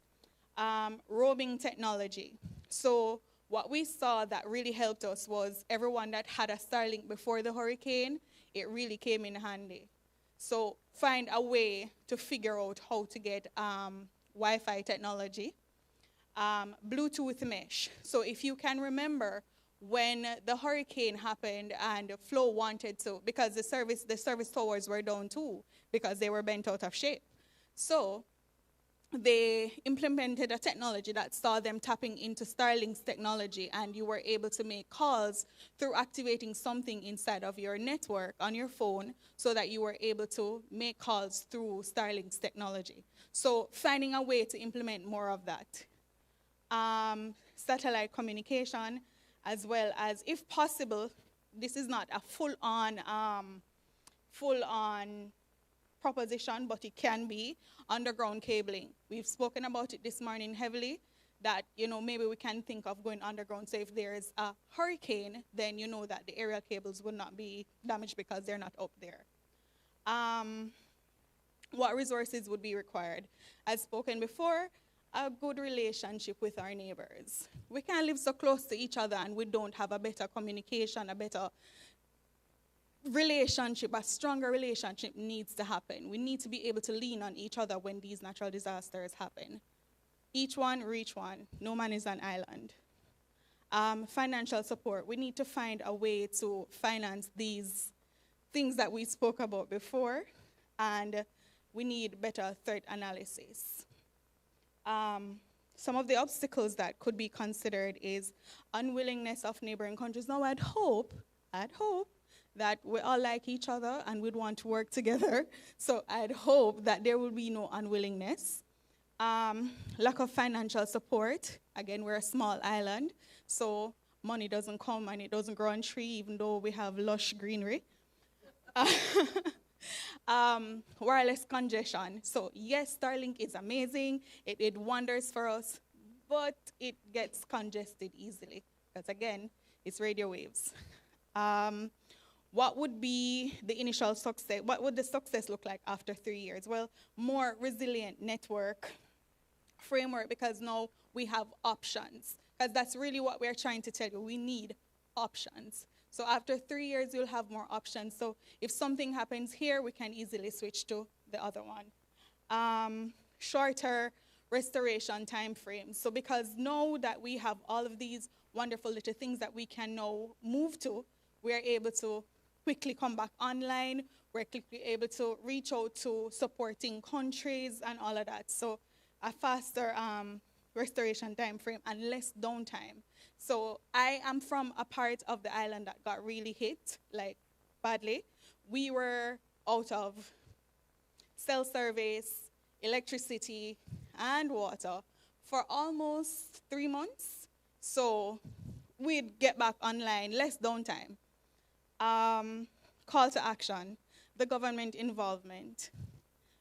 Roaming technology. So what we saw that really helped us was everyone that had a Starlink before the hurricane, it really came in handy. So find a way to figure out how to get Wi-Fi technology. Bluetooth mesh. So if you can remember when the hurricane happened and Flow wanted to, because the service towers were down too, because they were bent out of shape. So they implemented a technology that saw them tapping into Starlink's technology, and you were able to make calls through activating something inside of your network on your phone so that you were able to make calls through Starlink's technology. So finding a way to implement more of that. Satellite communication, as well as, if possible, this is not a full-on proposition, but it can be underground cabling. We've spoken about it this morning heavily, that, you know, maybe we can think of going underground. So if there is a hurricane, then you know that the aerial cables will not be damaged because they're not up there. What resources would be required? As spoken before, a good relationship with our neighbors. We can't live so close to each other and we don't have a better communication, a better relationship, a stronger relationship needs to happen. We need to be able to lean on each other when these natural disasters happen. Each one, reach one. No man is an island. Financial support. We need to find a way to finance these things that we spoke about before, and we need better threat analysis. Some of the obstacles that could be considered is unwillingness of neighboring countries. Now, I'd hope that we all like each other and we'd want to work together. So I'd hope that there will be no unwillingness. Lack of financial support. Again, we're a small island, so money doesn't come and it doesn't grow on tree, even though we have lush greenery. Wireless congestion. So yes, Starlink is amazing. It did wonders for us, but it gets congested easily because, again, it's radio waves. What would be the initial success? What would the success look like after 3 years? Well, more resilient network framework, because now we have options. Because that's really what we're trying to tell you. We need options. So after 3 years, you'll have more options. So if something happens here, we can easily switch to the other one. Shorter restoration time frames. So because now that we have all of these wonderful little things that we can now move to, we are able to quickly come back online. We're quickly able to reach out to supporting countries and all of that. So a faster restoration time frame and less downtime. So I am from a part of the island that got really hit, like badly. We were out of cell service, electricity, and water for almost 3 months. So we'd get back online, less downtime. Call to action, the government involvement.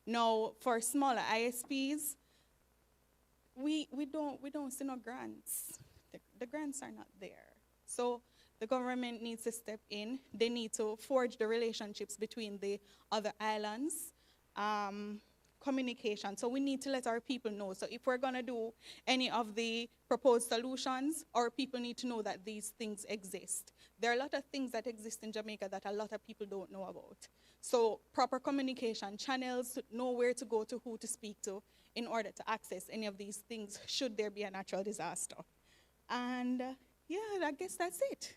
Now, for smaller ISPs, we don't see no grants. The grants are not there. So the government needs to step in. They need to forge the relationships between the other islands. Communication. So we need to let our people know. So if we're going to do any of the proposed solutions, our people need to know that these things exist. There are a lot of things that exist in Jamaica that a lot of people don't know about. So proper communication channels, know where to go to, who to speak to in order to access any of these things should there be a natural disaster. And yeah, I guess that's it.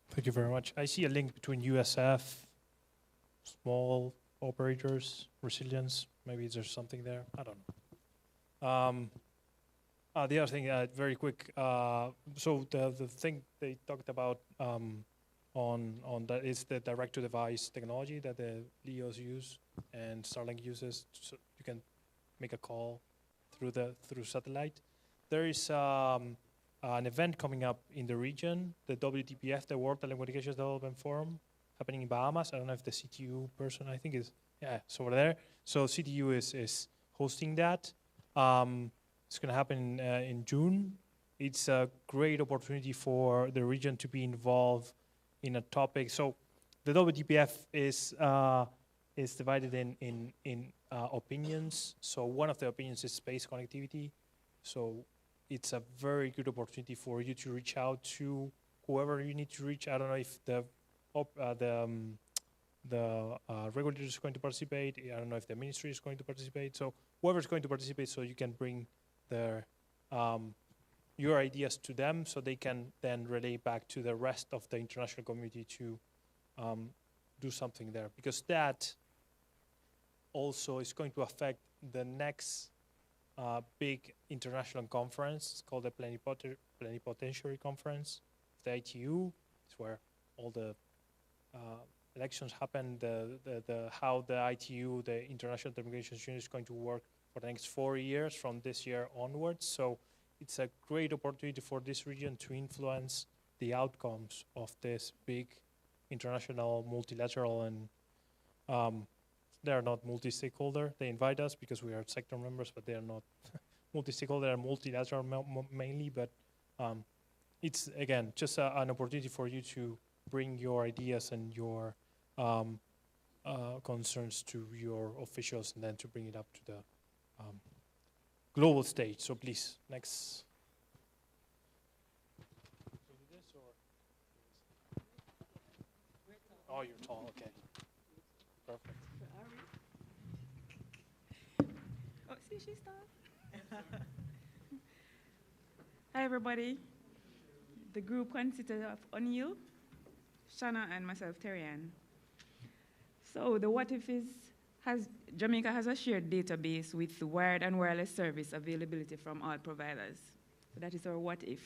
Thank you very much. I see a link between USF, small operators, resilience. Maybe there's something there. I don't know. The other thing, very quick. So the thing they talked about on that is the direct-to-device technology that the LEOs use and Starlink uses. So you can make a call through satellite. There is an event coming up in the region, the WTPF, the World Telecommunications Development Forum, happening in Bahamas. I don't know if the CTU person, I think is, yeah, it's over there. So CTU is hosting that. It's going to happen in June. It's a great opportunity for the region to be involved in a topic. So the WTPF is divided in opinions. So one of the opinions is space connectivity. So it's a very good opportunity for you to reach out to whoever you need to reach. I don't know if the regulator is going to participate. I don't know if the ministry is going to participate. So whoever is going to participate, so you can bring their your ideas to them, so they can then relay back to the rest of the international community to do something there. Because that also is going to affect the next big international conference. It's called the Plenipotentiary Conference, the ITU. It's where all the elections happen. How the ITU, the International Telecommunications Union, is going to work for the next 4 years from this year onwards. So it's a great opportunity for this region to influence the outcomes of this big international multilateral, and they are not multi-stakeholder. They invite us because we are sector members, but they are not multi-stakeholder. They are multilateral mainly, but it's, again, just an opportunity for you to bring your ideas and your concerns to your officials, and then to bring it up to the global stage. So please, next. Oh, you're tall, okay. Perfect. Oh, see, she's tall. Hi, everybody. The group consisted of O'Neill, Shanna, and myself, Terrian. So the what if is, Jamaica has a shared database with wired and wireless service availability from all providers. So that is our what if.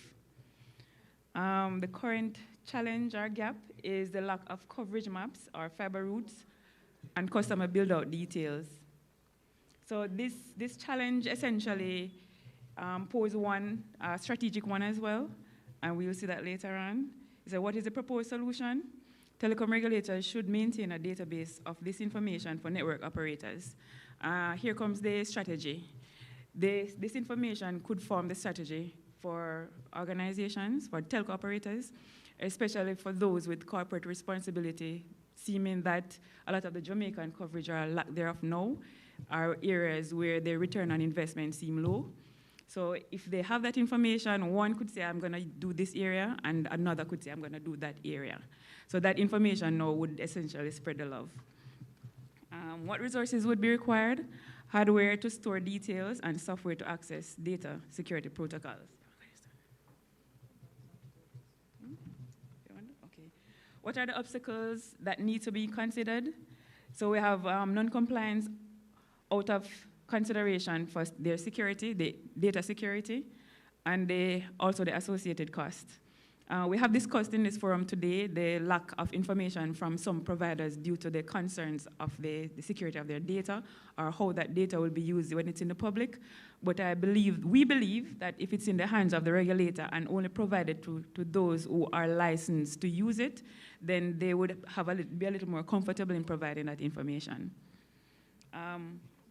The current challenge or gap is the lack of coverage maps or fiber routes and customer build-out details. So this challenge essentially poses one strategic one as well, and we'll see that later on. So what is the proposed solution? Telecom regulators should maintain a database of this information for network operators. Here comes the strategy. This information could form the strategy for organizations, for telco operators, especially for those with corporate responsibility, seeming that a lot of the Jamaican coverage or lack thereof now are areas where the return on investment seem low. So if they have that information, one could say, I'm going to do this area, and another could say, I'm going to do that area. So that information now would essentially spread the love. What resources would be required? Hardware to store details and software to access data security protocols. Okay. What are the obstacles that need to be considered? So we have non-compliance out of consideration for their security, the data security, and also the associated cost. We have discussed in this forum today the lack of information from some providers due to the concerns of the security of their data or how that data will be used when it's in the public. But we believe that if it's in the hands of the regulator and only provided to those who are licensed to use it, then they would be a little more comfortable in providing that information.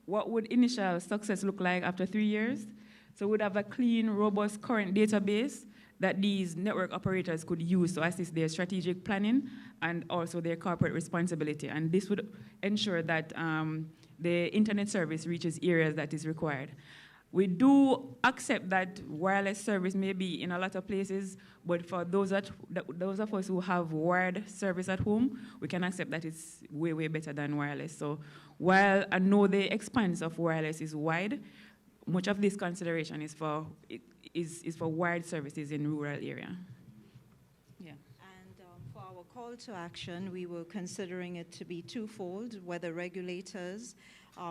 What would initial success look like after 3 years? So we'd have a clean, robust current database that these network operators could use to assist their strategic planning and also their corporate responsibility. And this would ensure that the internet service reaches areas that is required. We do accept that wireless service may be in a lot of places, but for those of us who have wired service at home, we can accept that it's way, way better than wireless. So while I know the expanse of wireless is wide, much of this consideration is for wired services in rural area. Yeah. And for our call to action, we were considering it to be twofold, whether regulators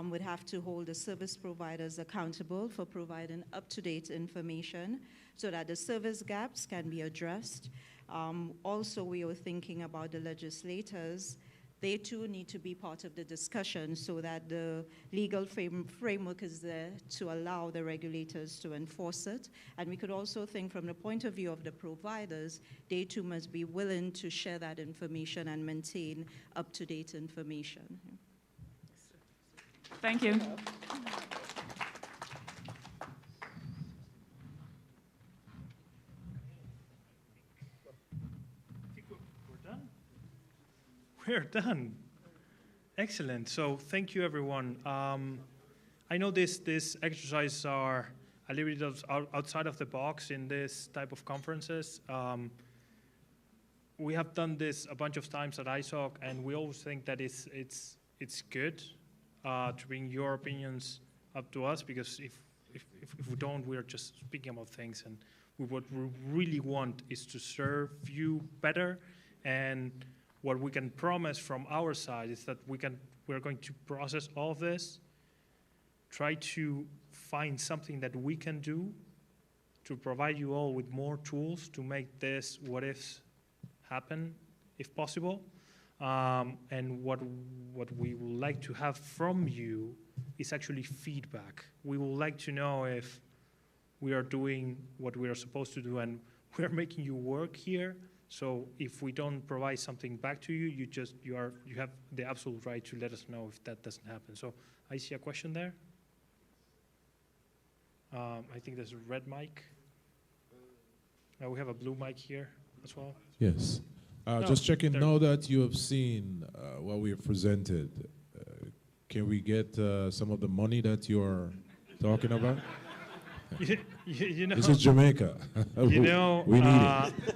would have to hold the service providers accountable for providing up-to-date information so that the service gaps can be addressed. Also, we were thinking about the legislators. They too need to be part of the discussion so that the legal framework is there to allow the regulators to enforce it. And we could also think from the point of view of the providers, they too must be willing to share that information and maintain up-to-date information. Thank you. We're done. Excellent. So thank you, everyone. I know these exercises are a little bit outside of the box in this type of conferences. We have done this a bunch of times at ISOC, and we always think that it's good to bring your opinions up to us, because if we don't, we're just speaking about things, and what we really want is to serve you better. And what we can promise from our side is that we're going to process all of this, try to find something that we can do to provide you all with more tools to make this what ifs happen, if possible. And what we would like to have from you is actually feedback. We would like to know if we are doing what we are supposed to do, and we are making you work here. So if we don't provide something back to you, you have the absolute right to let us know if that doesn't happen. So I see a question there. I think there's a red mic. We have a blue mic here as well. Yes. Just checking, now that you have seen what we have presented, can we get some of the money that you are talking about? You know, this is Jamaica. You know, we need it.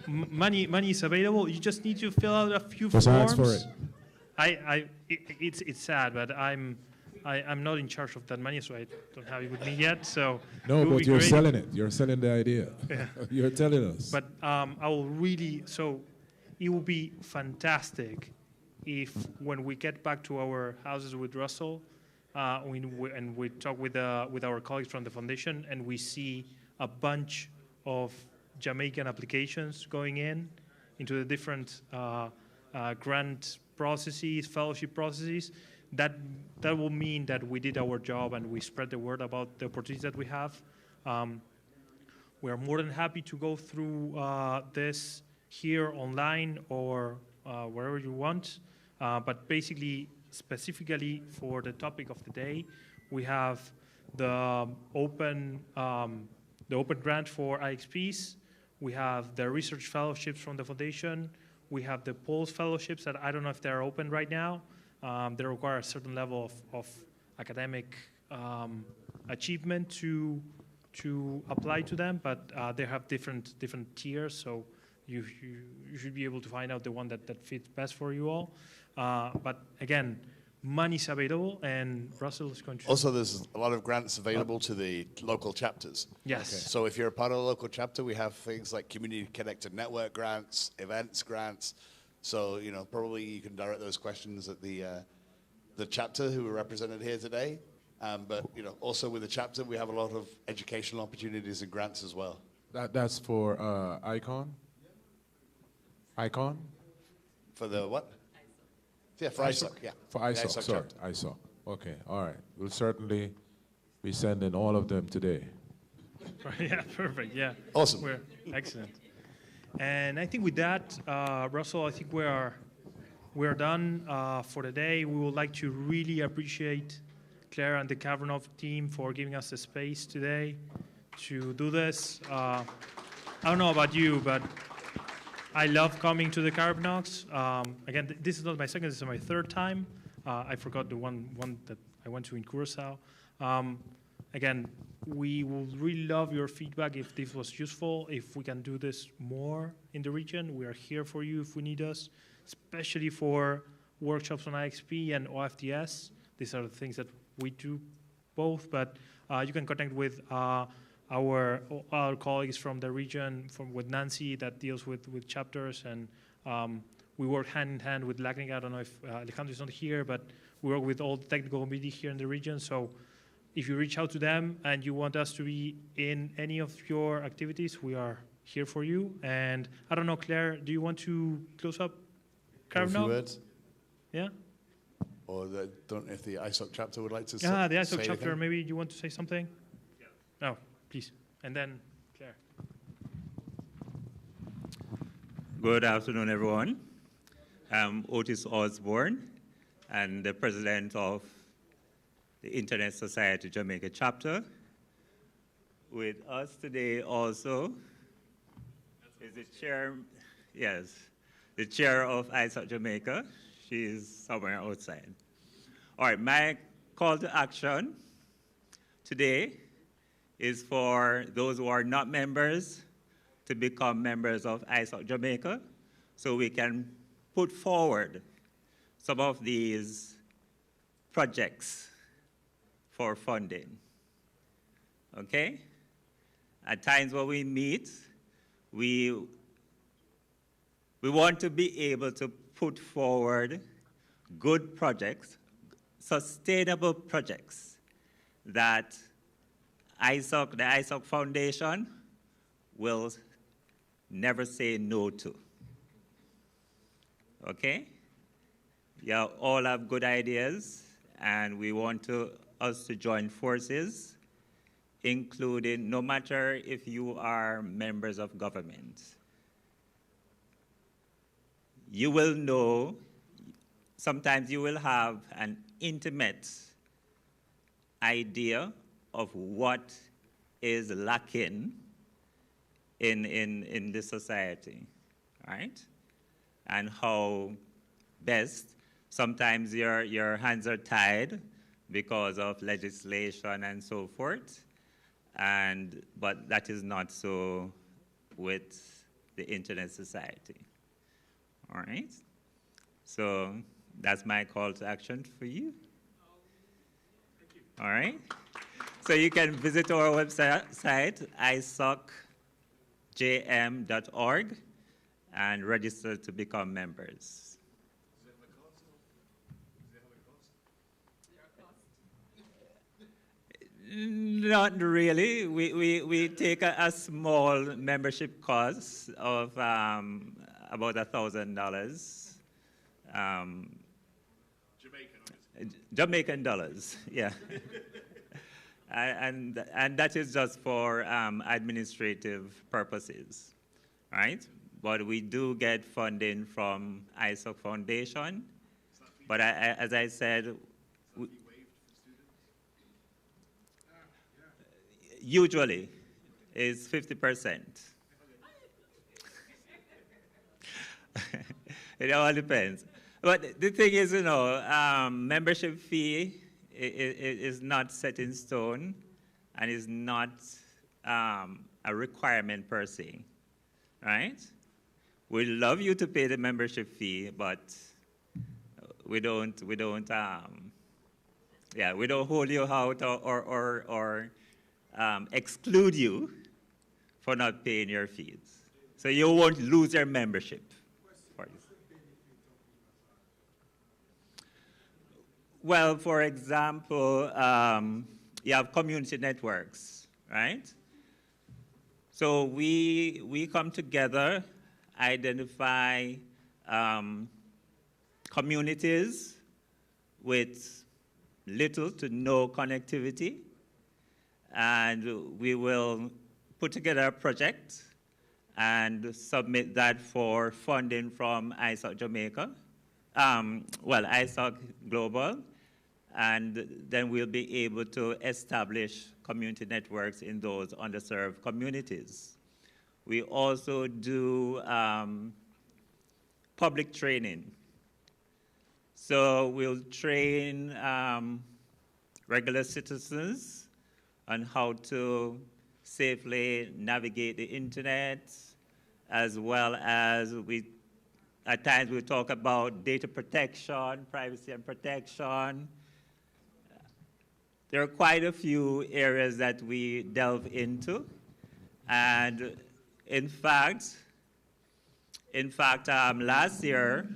Money is available. You just need to fill out a few just forms. ask for it. It's sad, but I'm not in charge of that money, so I don't have it with me yet. So no, but you're selling it. You're selling the idea. Yeah. You're telling us. But I will really. So it will be fantastic if, when we get back to our houses with Russell, and we talk with our colleagues from the foundation, and we see a bunch of Jamaican applications going into the different grant processes, fellowship processes. That will mean that we did our job and we spread the word about the opportunities that we have. We are more than happy to go through this here online or wherever you want. But basically, specifically for the topic of the day, we have the open grant for IXPs. We have the research fellowships from the foundation. We have the Pulse fellowships that I don't know if they're open right now. They require a certain level of academic achievement to apply to them, but they have different tiers, so you should be able to find out the one that fits best for you all. But again, money's available, and Russell is going to... Also, there's a lot of grants available to the local chapters. Yes. Okay. So if you're a part of a local chapter, we have things like Community Connected Network grants, events grants. So, probably you can direct those questions at the the chapter who are represented here today. But also with the chapter, we have a lot of educational opportunities and grants as well. That's for ICON? ICON? For the what? Yeah, for ISOC, yeah. For The ISOC, sorry, chapter. ISOC. Okay, all right. We'll certainly be sending all of them today. Yeah, perfect. Yeah. Awesome. Excellent. And I think with that, Russell, I think we're done for the day. We would like to really appreciate Claire and the CaribNOG team for giving us the space today to do this. I don't know about you, but I love coming to the CaribNOGs. Again, this is not my second, this is my third time. I forgot the one that I went to in Curacao. Again, we would really love your feedback if this was useful, if we can do this more in the region. We are here for you if we need us, especially for workshops on IXP and OFDS. These are the things that we do both, but you can connect with our colleagues from the region, with Nancy that deals with chapters, and we work hand in hand with LACNIC. I don't know if Alejandro is not here, but we work with all the technical community here in the region. So if you reach out to them and you want us to be in any of your activities, we are here for you. And I don't know, Claire, do you want to close up A few CaribNOG? words? Yeah? Or don't know if the ISOC chapter would like to The say ISOC chapter, anything? maybe you want to say something? No, please. And then Claire. Good afternoon, everyone. I'm Otis Osborne, and the president of the Internet Society Jamaica chapter. With us today also is the chair, the chair of ISOC Jamaica. She's somewhere outside. All right, my call to action today is for those who are not members to become members of ISOC Jamaica, so we can put forward some of these projects for funding. Okay? At times when we meet, we want to be able to put forward good projects, sustainable projects that the ISOC Foundation will never say no to. Okay? You all have good ideas, and we want us to join forces, including no matter if you are members of government. You will know, sometimes you will have an intimate idea of what is lacking in the society, right? And how best, sometimes your hands are tied because of legislation and so forth, but that is not so with the Internet Society. All right? So that's my call to action for you. All right? So you can visit our website, isocjm.org, and register to become members. Not really. We take a small membership cost of about $1,000. Jamaican dollars, yeah. and that is just for administrative purposes, right? But we do get funding from ISOC Foundation. But as I said, usually is 50%. It all depends. But the thing is, membership fee is not set in stone and is not a requirement per se, right? We love you to pay the membership fee, but we don't hold you out or exclude you for not paying your fees. So you won't lose your membership. Well, for example, you have community networks, right? So we come together, identify communities with little to no connectivity, and we will put together a project and submit that for funding from ISOC Jamaica, ISOC Global, and then we'll be able to establish community networks in those underserved communities. We also do public training. So we'll train regular citizens on how to safely navigate the internet, as well as at times we talk about data protection, privacy and protection. There are quite a few areas that we delve into, and in fact, last year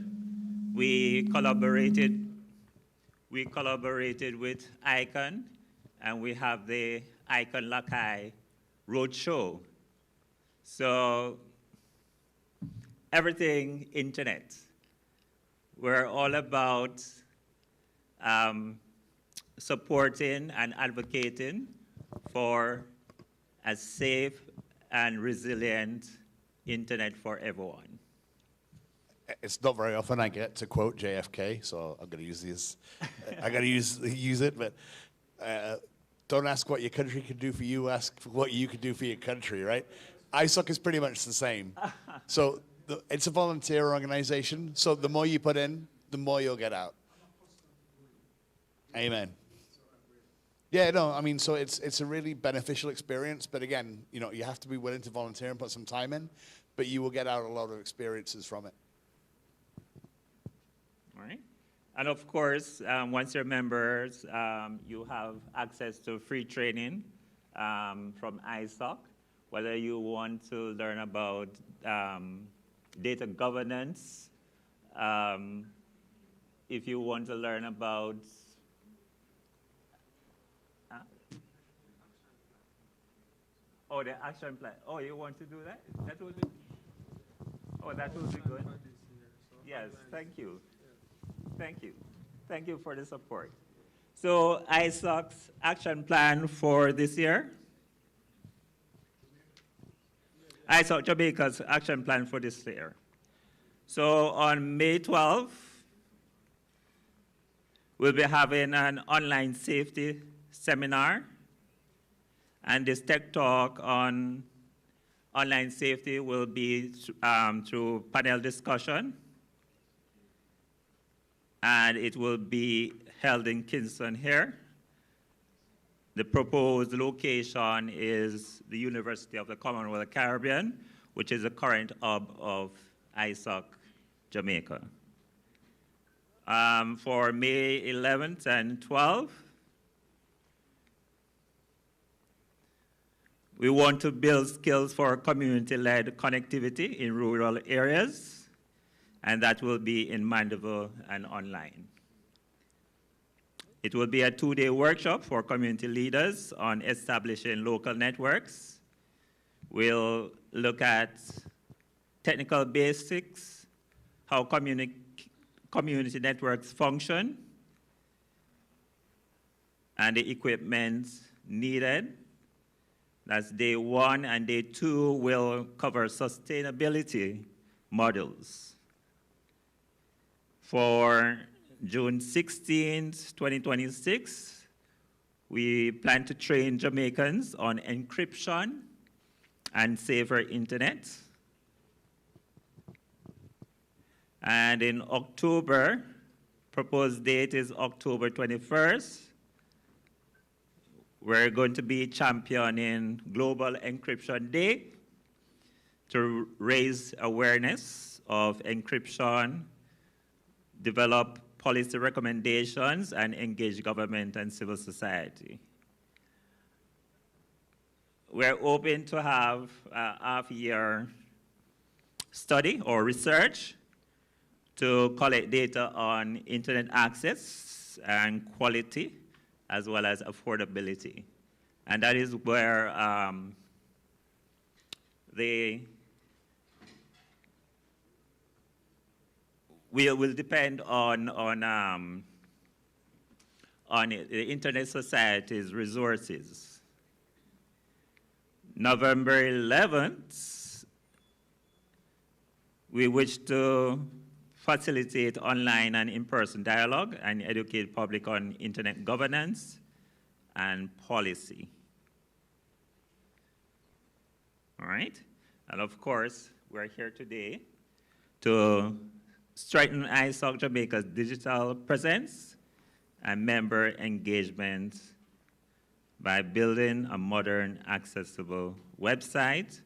we collaborated with ICON, and we have the ICON Lakai Roadshow. So everything internet. We're all about supporting and advocating for a safe and resilient internet for everyone. It's not very often I get to quote JFK, so I'm going to use this. I got to use it, but don't ask what your country can do for you. Ask what you can do for your country, right? ISOC is pretty much the same. So it's a volunteer organization. So the more you put in, the more you'll get out. Amen. Yeah, no, I mean, so it's a really beneficial experience. But again, you know, you have to be willing to volunteer and put some time in, but you will get out a lot of experiences from it. All right. And of course, once you're members, you have access to free training from ISOC, whether you want to learn about data governance, if you want to learn about the action plan. Oh, you want to do that? That would be, that would be good. Yes, thank you. Thank you. Thank you for the support. So ISOC's action plan for this year. ISOC Jamaica's action plan for this year. So on May 12th, we'll be having an online safety seminar. And this tech talk on online safety will be through panel discussion. And it will be held in Kingston here. The proposed location is the University of the Commonwealth Caribbean, which is the current hub of ISOC Jamaica. For May 11th and 12th, we want to build skills for community-led connectivity in rural areas, and that will be in Mandeville and online. It will be a 2-day workshop for community leaders on establishing local networks. We'll look at technical basics, how community networks function, and the equipment needed. That's day 1, and day 2 will cover sustainability models. For June 16th, 2026, we plan to train Jamaicans on encryption and safer internet. And in October, proposed date is October 21st. We're going to be championing Global Encryption Day to raise awareness of encryption, develop policy recommendations, and engage government and civil society. We're open to have a half-year study or research to collect data on internet access and quality, as well as affordability. And that is where will depend on the Internet Society's resources. November 11th, we wish to facilitate online and in-person dialogue and educate public on internet governance and policy. All right? And of course, we're here today to strengthen ISOC Jamaica's digital presence and member engagement by building a modern, accessible website,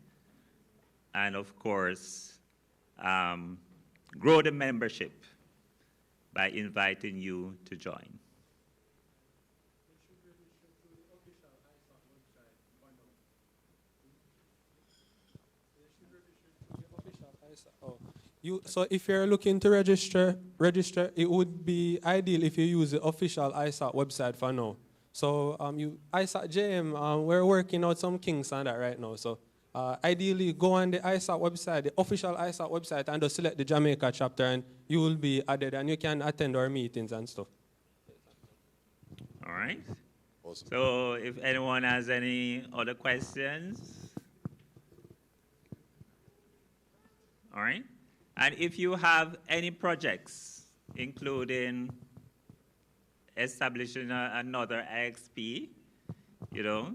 and of course, grow the membership by inviting you to join. So if you're looking to register, it would be ideal if you use the official ISOC website for now. So ISOC JM, we're working out some kinks on that right now. So ideally, go on the ISOC website, the official ISOC website, and just select the Jamaica chapter, and you will be added, and you can attend our meetings and stuff. All right. Awesome. So if anyone has any other questions. All right. And if you have any projects, including establishing another IXP, you know,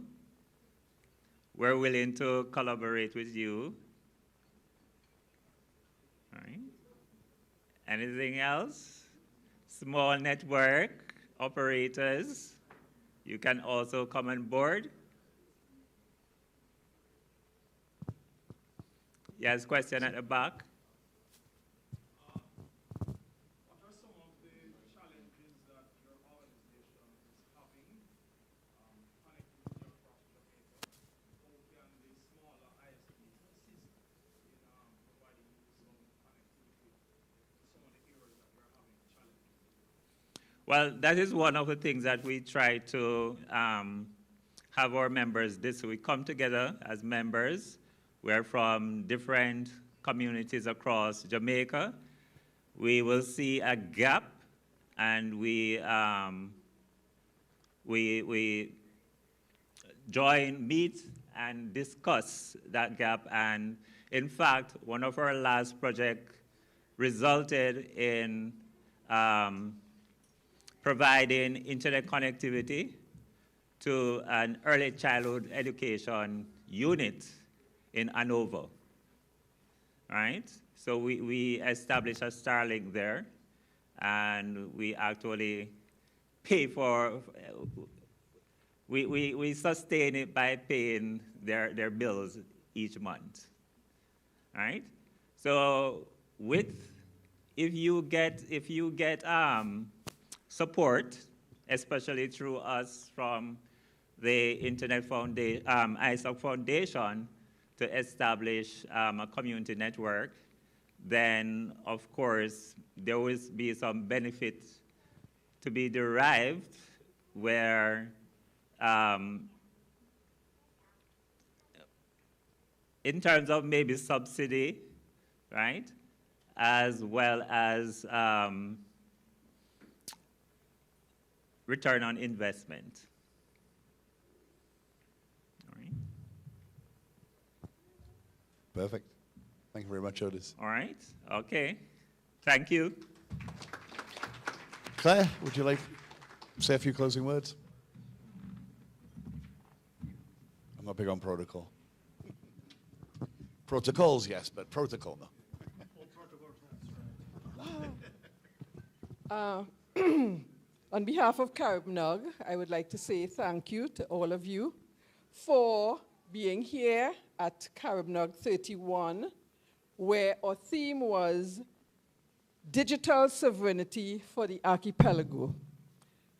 we're willing to collaborate with you. All right. Anything else? Small network operators, you can also come on board. Yes, question at the back. Well, that is one of the things that we try to have our members this week come together as members. We're from different communities across Jamaica. We will see a gap, and we join, meet, and discuss that gap. And in fact, one of our last projects resulted in providing internet connectivity to an early childhood education unit in Hanover. All right? So we established a Starlink there, and we actually pay for, we sustain it by paying their bills each month. All right? So if you get support, especially through us from the Internet Foundation, ISOC Foundation, to establish a community network, then of course there will be some benefit to be derived where in terms of maybe subsidy, right, as well as return on investment. All right. Perfect. Thank you very much, Otis. All right. Okay. Thank you. Claire, would you like to say a few closing words? I'm not big on protocol. Protocols, yes, but protocol, no. On behalf of CaribNOG, I would like to say thank you to all of you for being here at CaribNOG 31, where our theme was Digital Sovereignty for the Archipelago.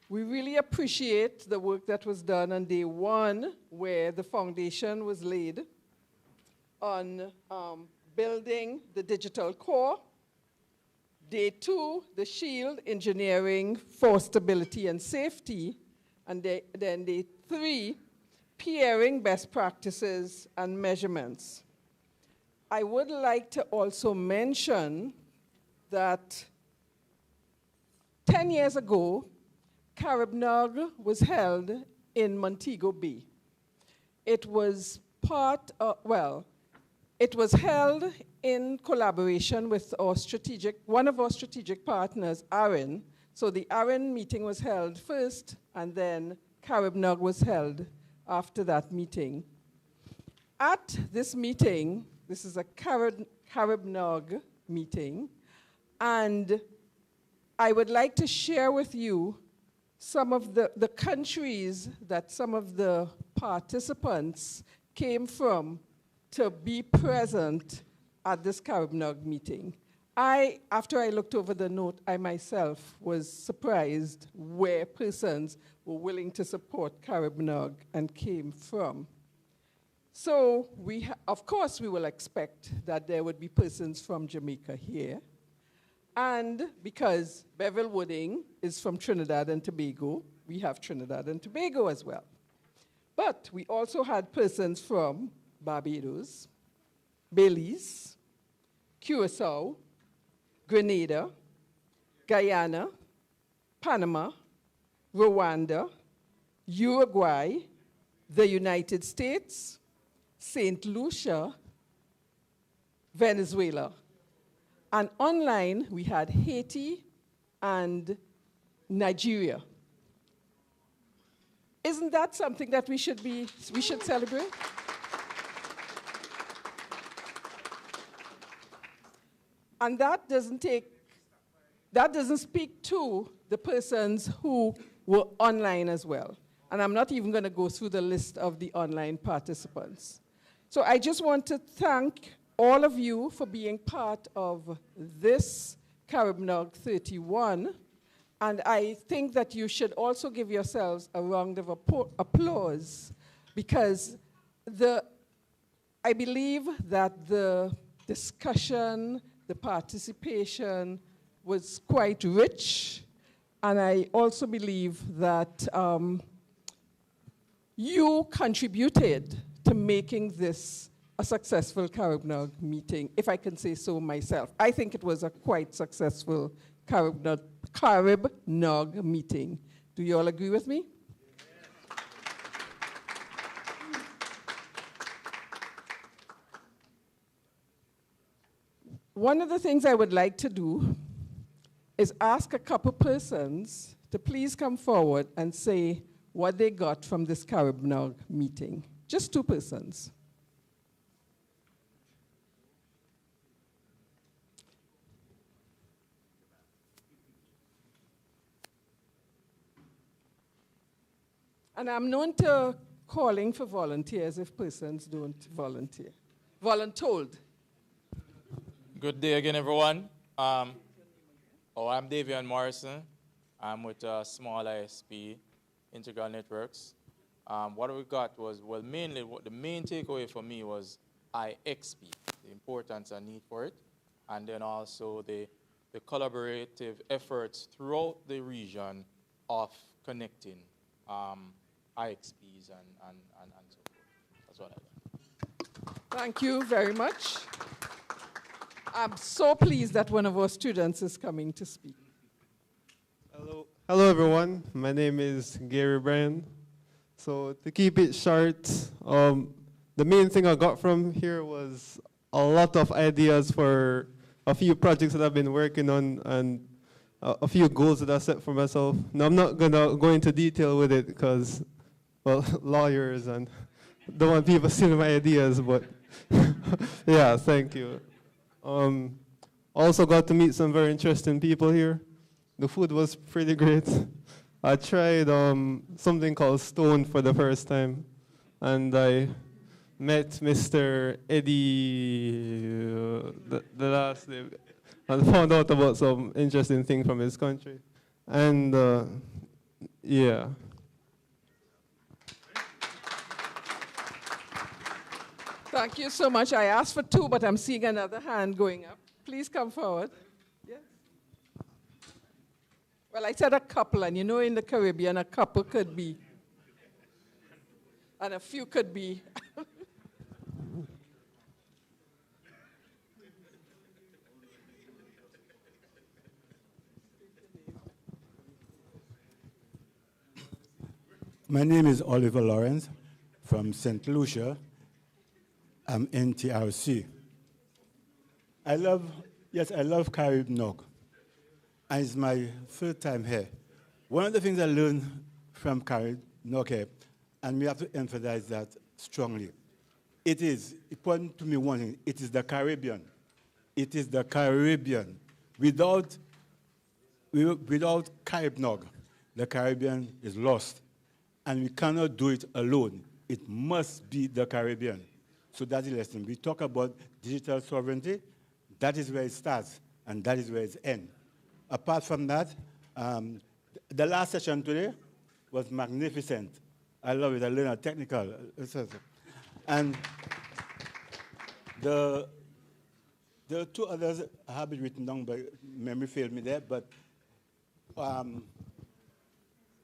We really appreciate the work that was done on day one, where the foundation was laid on building the digital core, Day 2, the shield, engineering for stability and safety. And then day 3, peering best practices and measurements. I would like to also mention that 10 years ago, CaribNOG was held in Montego Bay. It was it was held in collaboration with one of our strategic partners, ARIN. So the ARIN meeting was held first, and then CaribNOG was held after that meeting. At this meeting, this is a CaribNOG meeting, and I would like to share with you some of the countries that some of the participants came from to be present at this CaribNOG meeting. After I looked over the note, I myself was surprised where persons were willing to support CaribNOG and came from. So of course we will expect that there would be persons from Jamaica here. And because Bevel Wooding is from Trinidad and Tobago, we have Trinidad and Tobago as well. But we also had persons from Barbados, Belize, Curacao, Grenada, Guyana, Panama, Rwanda, Uruguay, the United States, St. Lucia, Venezuela. And online, we had Haiti and Nigeria. Isn't that something that we should celebrate? And that doesn't speak to the persons who were online as well. And I'm not even going to go through the list of the online participants. So I just want to thank all of you for being part of this CaribNOG 31. And I think that you should also give yourselves a round of applause, because I believe that the discussion, the participation was quite rich. And I also believe that you contributed to making this a successful CaribNOG meeting, if I can say so myself. I think it was a quite successful CaribNOG meeting. Do you all agree with me? One of the things I would like to do is ask a couple persons to please come forward and say what they got from this CaribNOG meeting. Just 2 persons. And I'm known to calling for volunteers if persons don't volunteer. Voluntold. Good day again, everyone. I'm Davian Morrison. I'm with Small ISP, Integral Networks. What we got was, well, mainly, the main takeaway for me was IXP, the importance and need for it, and then also the collaborative efforts throughout the region of connecting IXPs and so forth. That's what I got. Thank you very much. I'm so pleased that one of our students is coming to speak. Hello everyone. My name is Gary Bryan. So to keep it short, the main thing I got from here was a lot of ideas for a few projects that I've been working on and a few goals that I set for myself. Now I'm not gonna go into detail with it because, well, lawyers and don't want people stealing my ideas, but yeah, thank you. Also got to meet some very interesting people here. The food was pretty great. I tried something called Stone for the first time, and I met Mr. Eddie the last day, and found out about some interesting things from his country. And yeah. Thank you so much. I asked for 2, but I'm seeing another hand going up. Please come forward. Yes. Well, I said a couple, and you know in the Caribbean, a couple could be, and a few could be. My name is Oliver Lawrence from St. Lucia. I'm NTRC. I love CaribNOG, and it's my third time here. One of the things I learned from CaribNOG here, and we have to emphasize that strongly, it pointed to me one thing, it is the Caribbean. It is the Caribbean. Without CaribNOG, the Caribbean is lost. And we cannot do it alone. It must be the Caribbean. So that's the lesson. We talk about digital sovereignty. That is where it starts, and that is where it ends. Apart from that, the last session today was magnificent. I love it. I learned a technical. And the two others I have it written down, but memory failed me there. But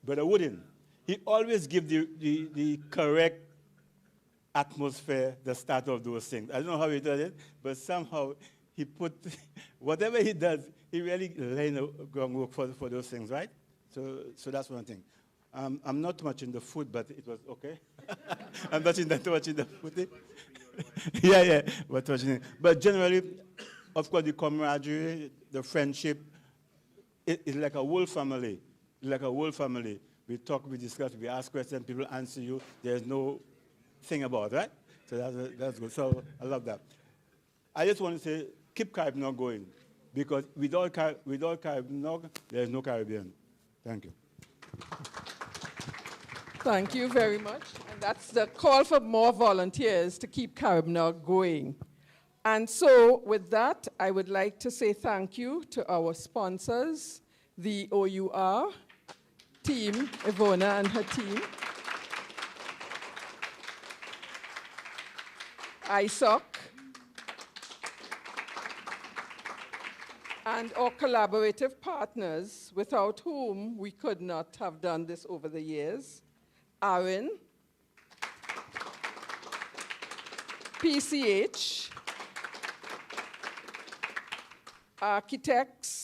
Brother Wooden, he always gives the correct atmosphere, the start of those things. I don't know how he does it, but somehow he put, whatever he does, he really laying the groundwork for those things, right? So that's one thing. I'm not much in the food, but it was okay. I'm not too much in the food. yeah, but generally, of course, the camaraderie, the friendship, it's like a whole family. It's like a whole family. We talk, we discuss, we ask questions, people answer you. There's no thing about it, right? So that's good. So I love that. I just want to say, keep CaribNOG going, because without CaribNOG, there's no Caribbean. Thank you. Thank you very much. And that's the call for more volunteers to keep CaribNOG going. And so with that, I would like to say thank you to our sponsors, the OUR team, Ivona and her team, ISOC, and our collaborative partners, without whom we could not have done this over the years, ARIN, PCH, Architects,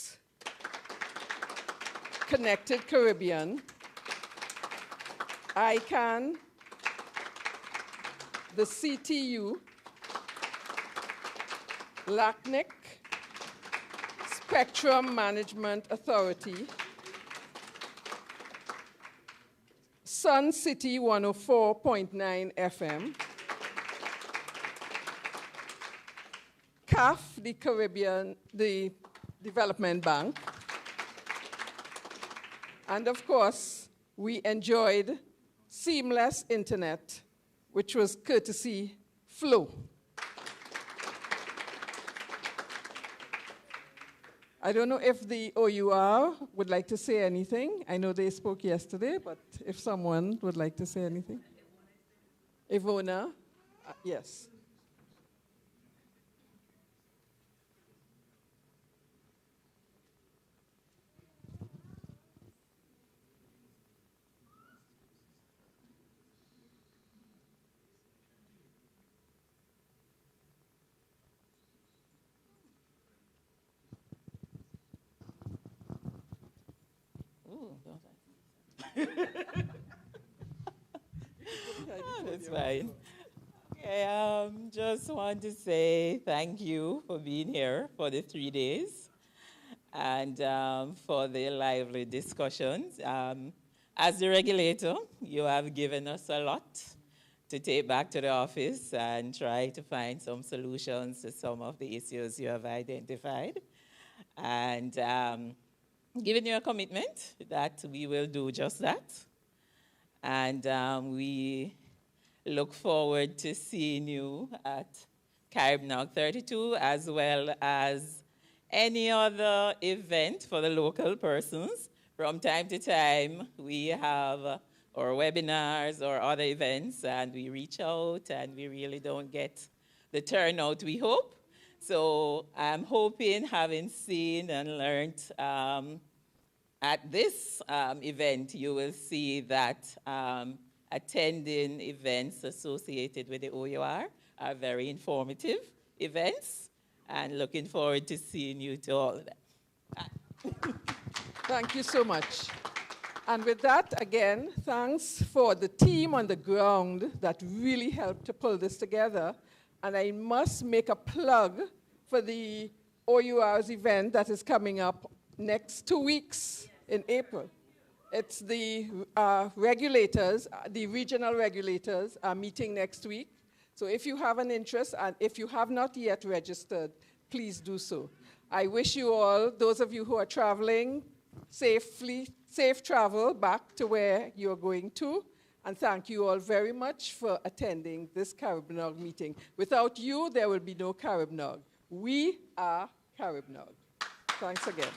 Connected Caribbean, ICANN, the CTU, LACNIC, Spectrum Management Authority, Sun City 104.9 FM, CAF, the Caribbean, the Development Bank, and of course, we enjoyed seamless internet, which was courtesy Flow. I don't know if the OUR would like to say anything. I know they spoke yesterday, but if someone would like to say anything. Ivona, yes. That's fine. Okay, just want to say thank you for being here for the 3 days and for the lively discussions. As the regulator, you have given us a lot to take back to the office and try to find some solutions to some of the issues you have identified. And giving you a commitment that we will do just that. And we look forward to seeing you at CaribNOG 32, as well as any other event for the local persons. From time to time, we have our webinars or other events, and we reach out, and we really don't get the turnout we hope. So I'm hoping, having seen and learned At this event, you will see that attending events associated with the OUR are very informative events, and looking forward to seeing you to all of that. Thank you so much. And with that, again, thanks for the team on the ground that really helped to pull this together. And I must make a plug for the OUR's event that is coming up next 2 weeks in April. It's the regulators, the regional regulators are meeting next week. So if you have an interest and if you have not yet registered, please do so. I wish you all, those of you who are traveling, safe travel back to where you're going to. And thank you all very much for attending this CaribNOG meeting. Without you, there will be no CaribNOG. We are CaribNOG. Thanks again.